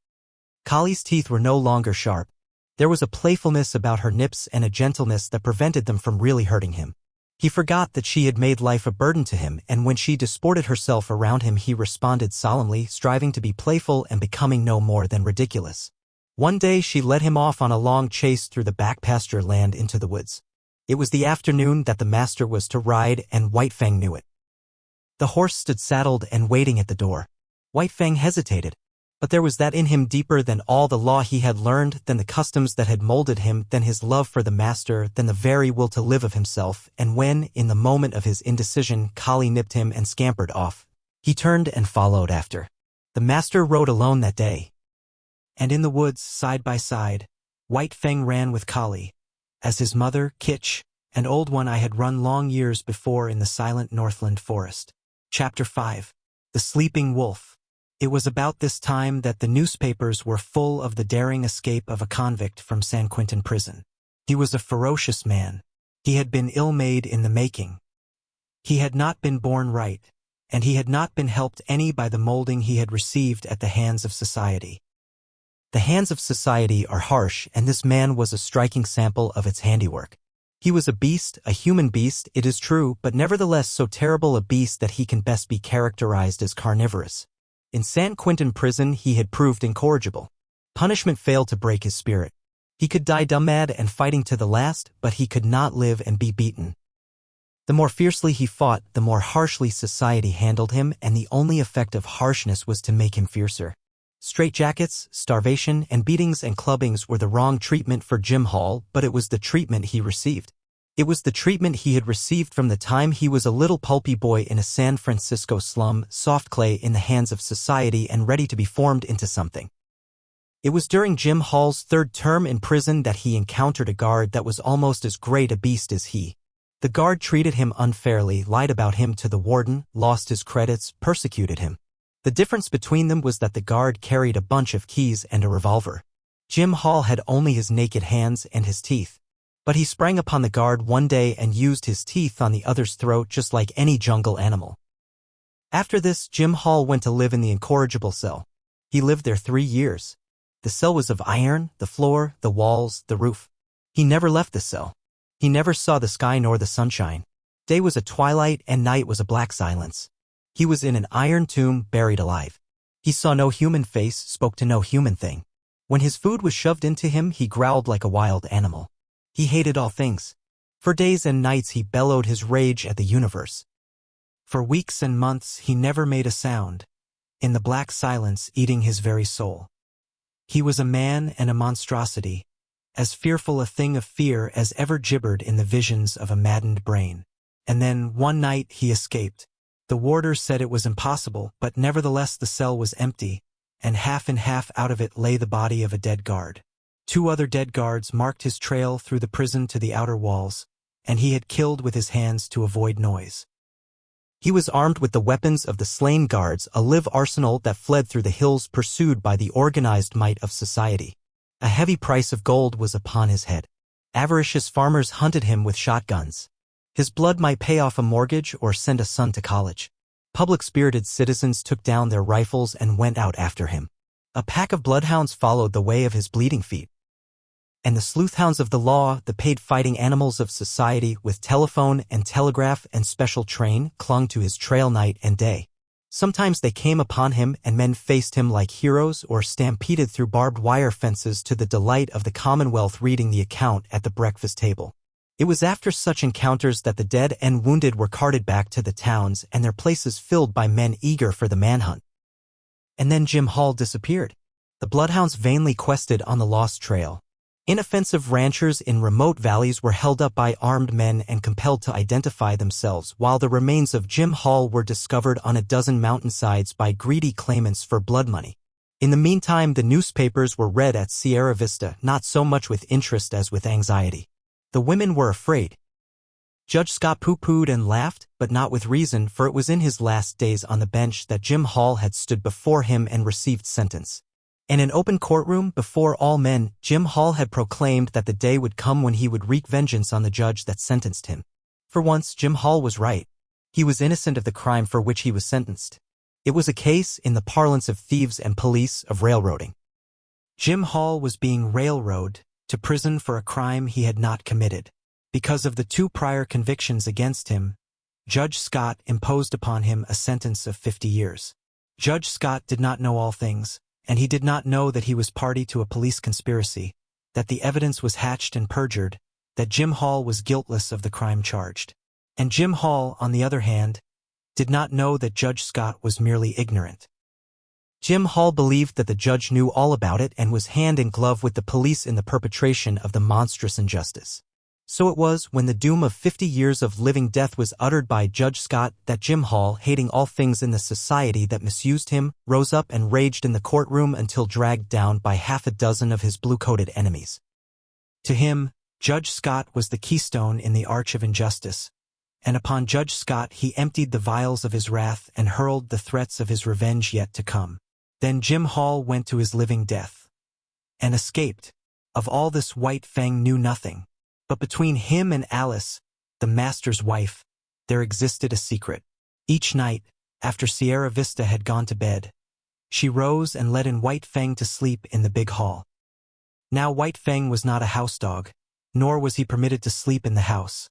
Collie's teeth were no longer sharp. There was a playfulness about her nips and a gentleness that prevented them from really hurting him. He forgot that she had made life a burden to him, and when she disported herself around him he responded solemnly, striving to be playful and becoming no more than ridiculous. One day she led him off on a long chase through the back pasture land into the woods. It was the afternoon that the master was to ride, and White Fang knew it. The horse stood saddled and waiting at the door. White Fang hesitated, but there was that in him deeper than all the law he had learned, than the customs that had molded him, than his love for the master, than the very will to live of himself, and when, in the moment of his indecision, Collie nipped him and scampered off, he turned and followed after. The master rode alone that day, and in the woods, side by side, White Fang ran with Collie, as his mother, Kitch, and Old One I had run long years before in the silent Northland forest. Chapter 5. The Sleeping Wolf. It was about this time that the newspapers were full of the daring escape of a convict from San Quentin prison. He was a ferocious man. He had been ill-made in the making. He had not been born right, and he had not been helped any by the molding he had received at the hands of society. The hands of society are harsh, and this man was a striking sample of its handiwork. He was a beast, a human beast, it is true, but nevertheless so terrible a beast that he can best be characterized as carnivorous. In San Quentin prison he had proved incorrigible. Punishment failed to break his spirit. He could die dumb-mad and fighting to the last, but he could not live and be beaten. The more fiercely he fought, the more harshly society handled him, and the only effect of harshness was to make him fiercer. Straitjackets, starvation, and beatings and clubbings were the wrong treatment for Jim Hall, but it was the treatment he received. It was the treatment he had received from the time he was a little pulpy boy in a San Francisco slum, soft clay in the hands of society and ready to be formed into something. It was during Jim Hall's third term in prison that he encountered a guard that was almost as great a beast as he. The guard treated him unfairly, lied about him to the warden, lost his credits, persecuted him. The difference between them was that the guard carried a bunch of keys and a revolver. Jim Hall had only his naked hands and his teeth. But he sprang upon the guard one day and used his teeth on the other's throat just like any jungle animal. After this, Jim Hall went to live in the incorrigible cell. He lived there 3 years. The cell was of iron, the floor, the walls, the roof. He never left the cell. He never saw the sky nor the sunshine. Day was a twilight and night was a black silence. He was in an iron tomb, buried alive. He saw no human face, spoke to no human thing. When his food was shoved into him, he growled like a wild animal. He hated all things. For days and nights he bellowed his rage at the universe. For weeks and months he never made a sound, in the black silence eating his very soul. He was a man and a monstrosity, as fearful a thing of fear as ever gibbered in the visions of a maddened brain. And then, one night, he escaped. The warders said it was impossible, but nevertheless the cell was empty, and half and half out of it lay the body of a dead guard. 2 other dead guards marked his trail through the prison to the outer walls, and he had killed with his hands to avoid noise. He was armed with the weapons of the slain guards, a live arsenal that fled through the hills pursued by the organized might of society. A heavy price of gold was upon his head. Avaricious farmers hunted him with shotguns. His blood might pay off a mortgage or send a son to college. Public-spirited citizens took down their rifles and went out after him. A pack of bloodhounds followed the way of his bleeding feet. And the sleuthhounds of the law, the paid fighting animals of society, with telephone and telegraph and special train, clung to his trail night and day. Sometimes they came upon him and men faced him like heroes or stampeded through barbed wire fences to the delight of the Commonwealth reading the account at the breakfast table. It was after such encounters that the dead and wounded were carted back to the towns and their places filled by men eager for the manhunt. And then Jim Hall disappeared. The bloodhounds vainly quested on the lost trail. Inoffensive ranchers in remote valleys were held up by armed men and compelled to identify themselves, while the remains of Jim Hall were discovered on a dozen mountainsides by greedy claimants for blood money. In the meantime, the newspapers were read at Sierra Vista, not so much with interest as with anxiety. The women were afraid. Judge Scott pooh-poohed and laughed, but not with reason, for it was in his last days on the bench that Jim Hall had stood before him and received sentence. In an open courtroom before all men, Jim Hall had proclaimed that the day would come when he would wreak vengeance on the judge that sentenced him. For once, Jim Hall was right. He was innocent of the crime for which he was sentenced. It was a case, in the parlance of thieves and police, of railroading. Jim Hall was being railroaded to prison for a crime he had not committed. Because of the 2 prior convictions against him, Judge Scott imposed upon him a sentence of 50 years. Judge Scott did not know all things, and he did not know that he was party to a police conspiracy, that the evidence was hatched and perjured, that Jim Hall was guiltless of the crime charged. And Jim Hall, on the other hand, did not know that Judge Scott was merely ignorant. Jim Hall believed that the judge knew all about it and was hand in glove with the police in the perpetration of the monstrous injustice. So it was, when the doom of 50 years of living death was uttered by Judge Scott, that Jim Hall, hating all things in the society that misused him, rose up and raged in the courtroom until dragged down by half a dozen of his blue-coated enemies. To him, Judge Scott was the keystone in the arch of injustice, and upon Judge Scott he emptied the vials of his wrath and hurled the threats of his revenge yet to come. Then Jim Hall went to his living death, and escaped. Of all this White Fang knew nothing. But between him and Alice, the master's wife, there existed a secret. Each night, after Sierra Vista had gone to bed, she rose and let in White Fang to sleep in the big hall. Now White Fang was not a house dog, nor was he permitted to sleep in the house.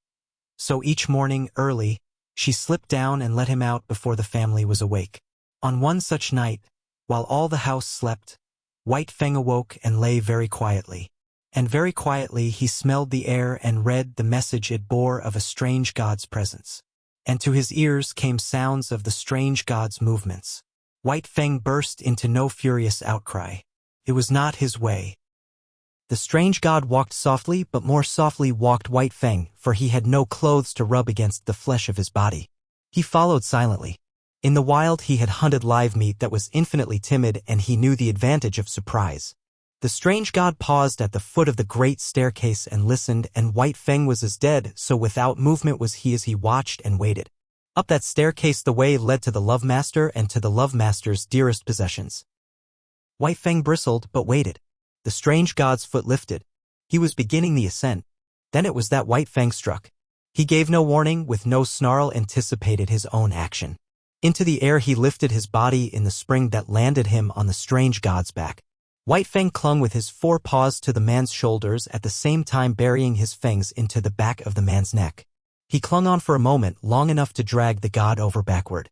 So each morning, early, she slipped down and let him out before the family was awake. On one such night, while all the house slept, White Fang awoke and lay very quietly. And very quietly he smelled the air and read the message it bore of a strange god's presence. And to his ears came sounds of the strange god's movements. White Fang burst into no furious outcry. It was not his way. The strange god walked softly, but more softly walked White Fang, for he had no clothes to rub against the flesh of his body. He followed silently. In the wild he had hunted live meat that was infinitely timid, and he knew the advantage of surprise. The strange god paused at the foot of the great staircase and listened, and White Fang was as dead, so without movement was he as he watched and waited. Up that staircase the way led to the Love Master and to the Love Master's dearest possessions. White Fang bristled, but waited. The strange god's foot lifted. He was beginning the ascent. Then it was that White Fang struck. He gave no warning, with no snarl anticipated his own action. Into the air he lifted his body in the spring that landed him on the strange god's back. White Fang clung with his 4 paws to the man's shoulders, at the same time burying his fangs into the back of the man's neck. He clung on for a moment, long enough to drag the god over backward.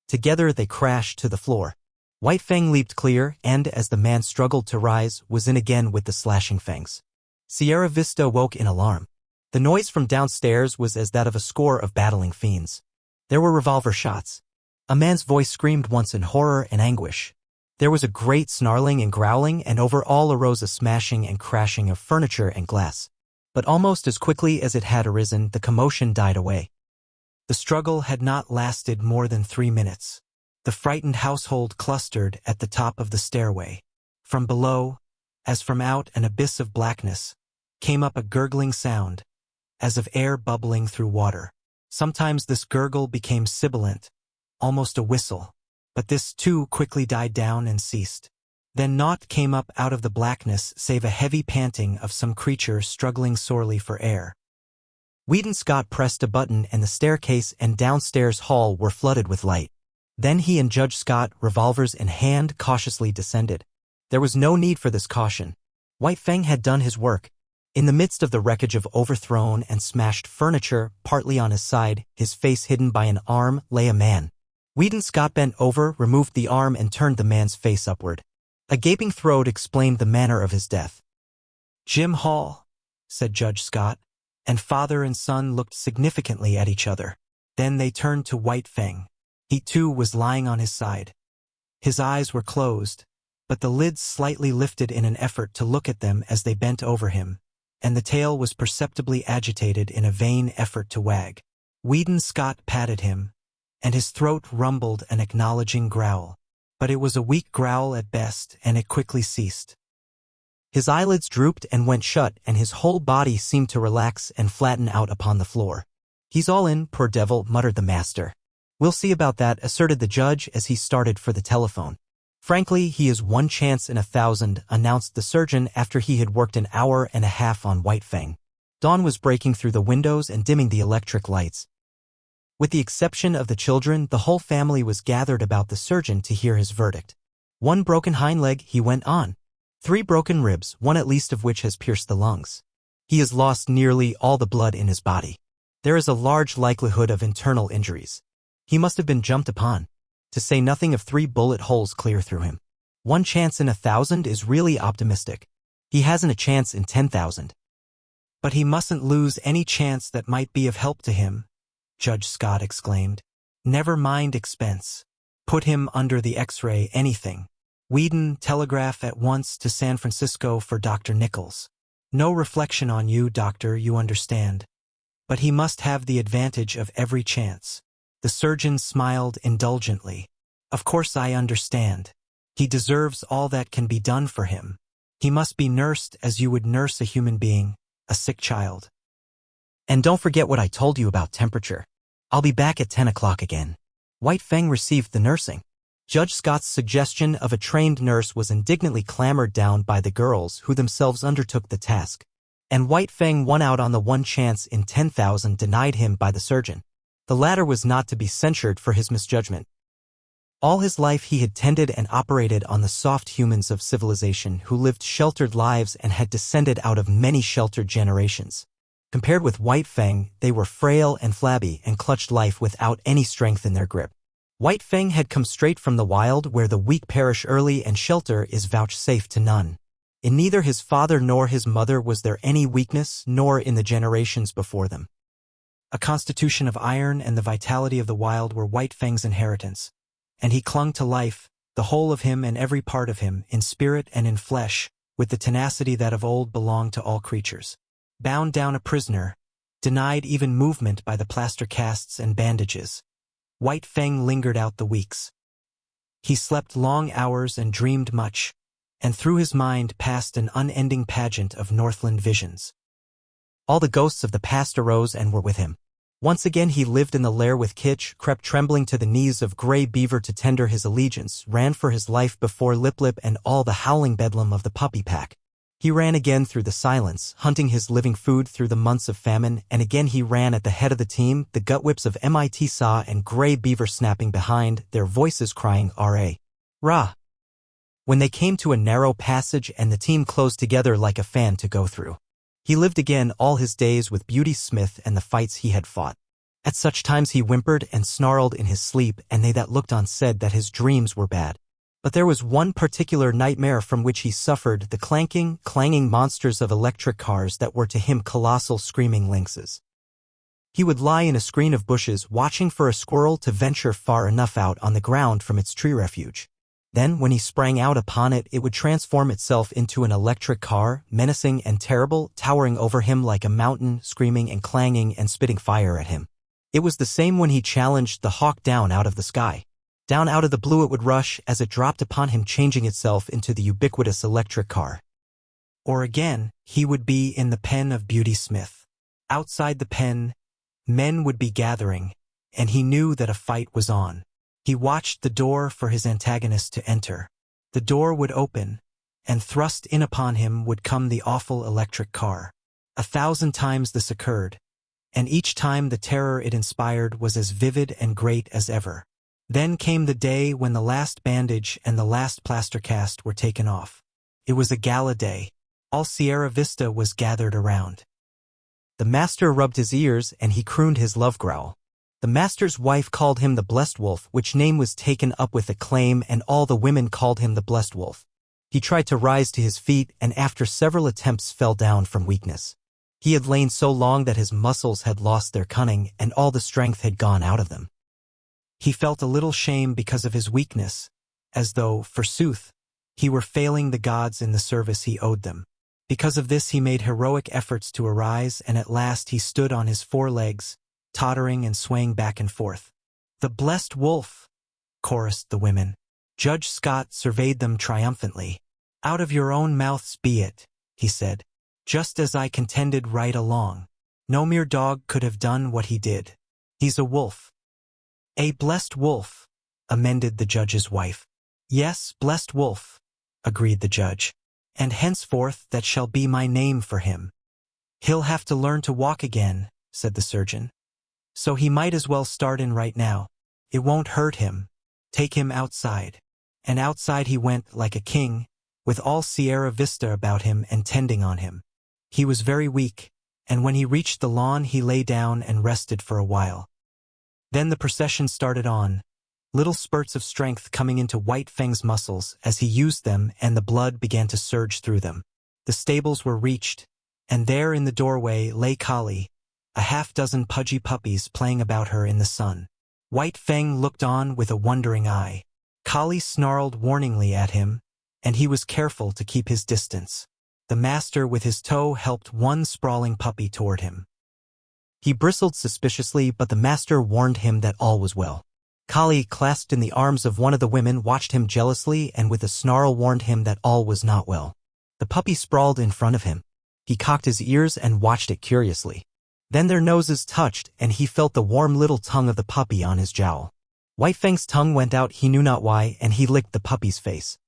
Together they crashed to the floor. White Fang leaped clear, and, as the man struggled to rise, was in again with the slashing fangs. Sierra Vista woke in alarm. The noise from downstairs was as that of a score of battling fiends. There were revolver shots. A man's voice screamed once in horror and anguish. There was a great snarling and growling, and over all arose a smashing and crashing of furniture and glass. But almost as quickly as it had arisen, the commotion died away. The struggle had not lasted more than 3 minutes. The frightened household clustered at the top of the stairway. From below, as from out an abyss of blackness, came up a gurgling sound, as of air bubbling through water. Sometimes this gurgle became sibilant, almost a whistle. But this too quickly died down and ceased. Then naught came up out of the blackness save a heavy panting of some creature struggling sorely for air. Weedon Scott pressed a button, and the staircase and downstairs hall were flooded with light. Then he and Judge Scott, revolvers in hand, cautiously descended. There was no need for this caution. White Fang had done his work. In the midst of the wreckage of overthrown and smashed furniture, partly on his side, his face hidden by an arm, lay a man. Weedon Scott bent over, removed the arm, and turned the man's face upward. A gaping throat explained the manner of his death. "Jim Hall," said Judge Scott, and father and son looked significantly at each other. Then they turned to White Fang. He too was lying on his side. His eyes were closed, but the lids slightly lifted in an effort to look at them as they bent over him, and the tail was perceptibly agitated in a vain effort to wag. Weedon Scott patted him, and his throat rumbled an acknowledging growl. But it was a weak growl at best, and it quickly ceased. His eyelids drooped and went shut, and his whole body seemed to relax and flatten out upon the floor. "He's all in, poor devil," muttered the master. "We'll see about that," asserted the judge as he started for the telephone. "Frankly, he is 1 chance in 1,000, announced the surgeon after he had worked an hour and a half on White Fang. Dawn was breaking through the windows and dimming the electric lights. With the exception of the children, the whole family was gathered about the surgeon to hear his verdict. 1 broken hind leg, he went on. 3 broken ribs, 1 at least of which has pierced the lungs. He has lost nearly all the blood in his body. There is a large likelihood of internal injuries. He must have been jumped upon, to say nothing of 3 bullet holes clear through him. 1 chance in 1,000 is really optimistic. He hasn't a chance in 10,000. But he mustn't lose any chance that might be of help to him," Judge Scott exclaimed. "Never mind expense. Put him under the X-ray, anything. Weedon, telegraph at once to San Francisco for Dr. Nichols. No reflection on you, doctor, you understand. But he must have the advantage of every chance." The surgeon smiled indulgently. "Of course I understand. He deserves all that can be done for him. He must be nursed as you would nurse a human being, a sick child. And don't forget what I told you about temperature. I'll be back at 10 o'clock again." White Fang received the nursing. Judge Scott's suggestion of a trained nurse was indignantly clamored down by the girls who themselves undertook the task. And White Fang won out on the 1 chance in 10,000 denied him by the surgeon. The latter was not to be censured for his misjudgment. All his life he had tended and operated on the soft humans of civilization who lived sheltered lives and had descended out of many sheltered generations. Compared with White Fang, they were frail and flabby and clutched life without any strength in their grip. White Fang had come straight from the wild where the weak perish early and shelter is vouchsafed to none. In neither his father nor his mother was there any weakness, nor in the generations before them. A constitution of iron and the vitality of the wild were White Fang's inheritance, and he clung to life, the whole of him and every part of him, in spirit and in flesh, with the tenacity that of old belonged to all creatures. Bound down a prisoner, denied even movement by the plaster casts and bandages, White Fang lingered out the weeks. He slept long hours and dreamed much, and through his mind passed an unending pageant of Northland visions. All the ghosts of the past arose and were with him. Once again he lived in the lair with Kitch, crept trembling to the knees of Gray Beaver to tender his allegiance, ran for his life before Lip Lip and all the howling bedlam of the puppy pack. He ran again through the silence, hunting his living food through the months of famine, and again he ran at the head of the team, the gut whips of MIT Saw and Gray Beaver snapping behind, their voices crying R.A. Rah! When they came to a narrow passage and the team closed together like a fan to go through. He lived again all his days with Beauty Smith and the fights he had fought. At such times he whimpered and snarled in his sleep, and they that looked on said that his dreams were bad. But there was one particular nightmare from which he suffered, the clanking, clanging monsters of electric cars that were to him colossal screaming lynxes. He would lie in a screen of bushes watching for a squirrel to venture far enough out on the ground from its tree refuge. Then, when he sprang out upon it, it would transform itself into an electric car, menacing and terrible, towering over him like a mountain, screaming and clanging and spitting fire at him. It was the same when he challenged the hawk down out of the sky. Down out of the blue it would rush as it dropped upon him, changing itself into the ubiquitous electric car. Or again, he would be in the pen of Beauty Smith. Outside the pen, men would be gathering, and he knew that a fight was on. He watched the door for his antagonist to enter. The door would open, and thrust in upon him would come the awful electric car. 1,000 times this occurred, and each time the terror it inspired was as vivid and great as ever. Then came the day when the last bandage and the last plaster cast were taken off. It was a gala day. All Sierra Vista was gathered around. The master rubbed his ears and he crooned his love growl. The master's wife called him the Blessed Wolf, which name was taken up with acclaim, and all the women called him the Blessed Wolf. He tried to rise to his feet and after several attempts fell down from weakness. He had lain so long that his muscles had lost their cunning and all the strength had gone out of them. He felt a little shame because of his weakness, as though, forsooth, he were failing the gods in the service he owed them. Because of this he made heroic efforts to arise, and at last he stood on his 4 legs, tottering and swaying back and forth. "The blessed wolf!" chorused the women. Judge Scott surveyed them triumphantly. "Out of your own mouths be it," he said, "just as I contended right along. No mere dog could have done what he did. He's a wolf." "A blessed wolf," amended the judge's wife. "Yes, blessed wolf," agreed the judge. "And henceforth that shall be my name for him." "He'll have to learn to walk again," said the surgeon. "So he might as well start in right now. It won't hurt him. Take him outside." And outside he went like a king, with all Sierra Vista about him and tending on him. He was very weak, and when he reached the lawn he lay down and rested for a while. Then the procession started on, little spurts of strength coming into White Fang's muscles as he used them, and the blood began to surge through them. The stables were reached, and there in the doorway lay Kali, a half-dozen pudgy puppies playing about her in the sun. White Fang looked on with a wondering eye. Kali snarled warningly at him, and he was careful to keep his distance. The master with his toe helped one sprawling puppy toward him. He bristled suspiciously, but the master warned him that all was well. Kali, clasped in the arms of one of the women, watched him jealously and with a snarl warned him that all was not well. The puppy sprawled in front of him. He cocked his ears and watched it curiously. Then their noses touched, and he felt the warm little tongue of the puppy on his jowl. White Fang's tongue went out he knew not why, and he licked the puppy's face.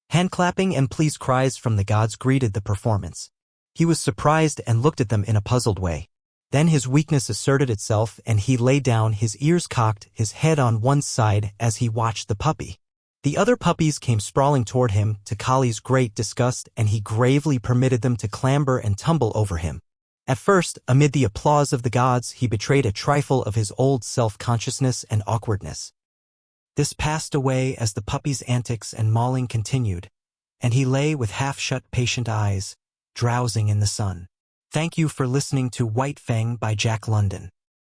Hand-clapping and pleased cries from the gods greeted the performance. He was surprised and looked at them in a puzzled way. Then his weakness asserted itself, and he lay down, his ears cocked, his head on one side as he watched the puppy. The other puppies came sprawling toward him, to Kali's great disgust, and he gravely permitted them to clamber and tumble over him. At first, amid the applause of the gods, he betrayed a trifle of his old self-consciousness and awkwardness. This passed away as the puppy's antics and mauling continued, and he lay with half-shut patient eyes, drowsing in the sun. Thank you for listening to White Fang by Jack London.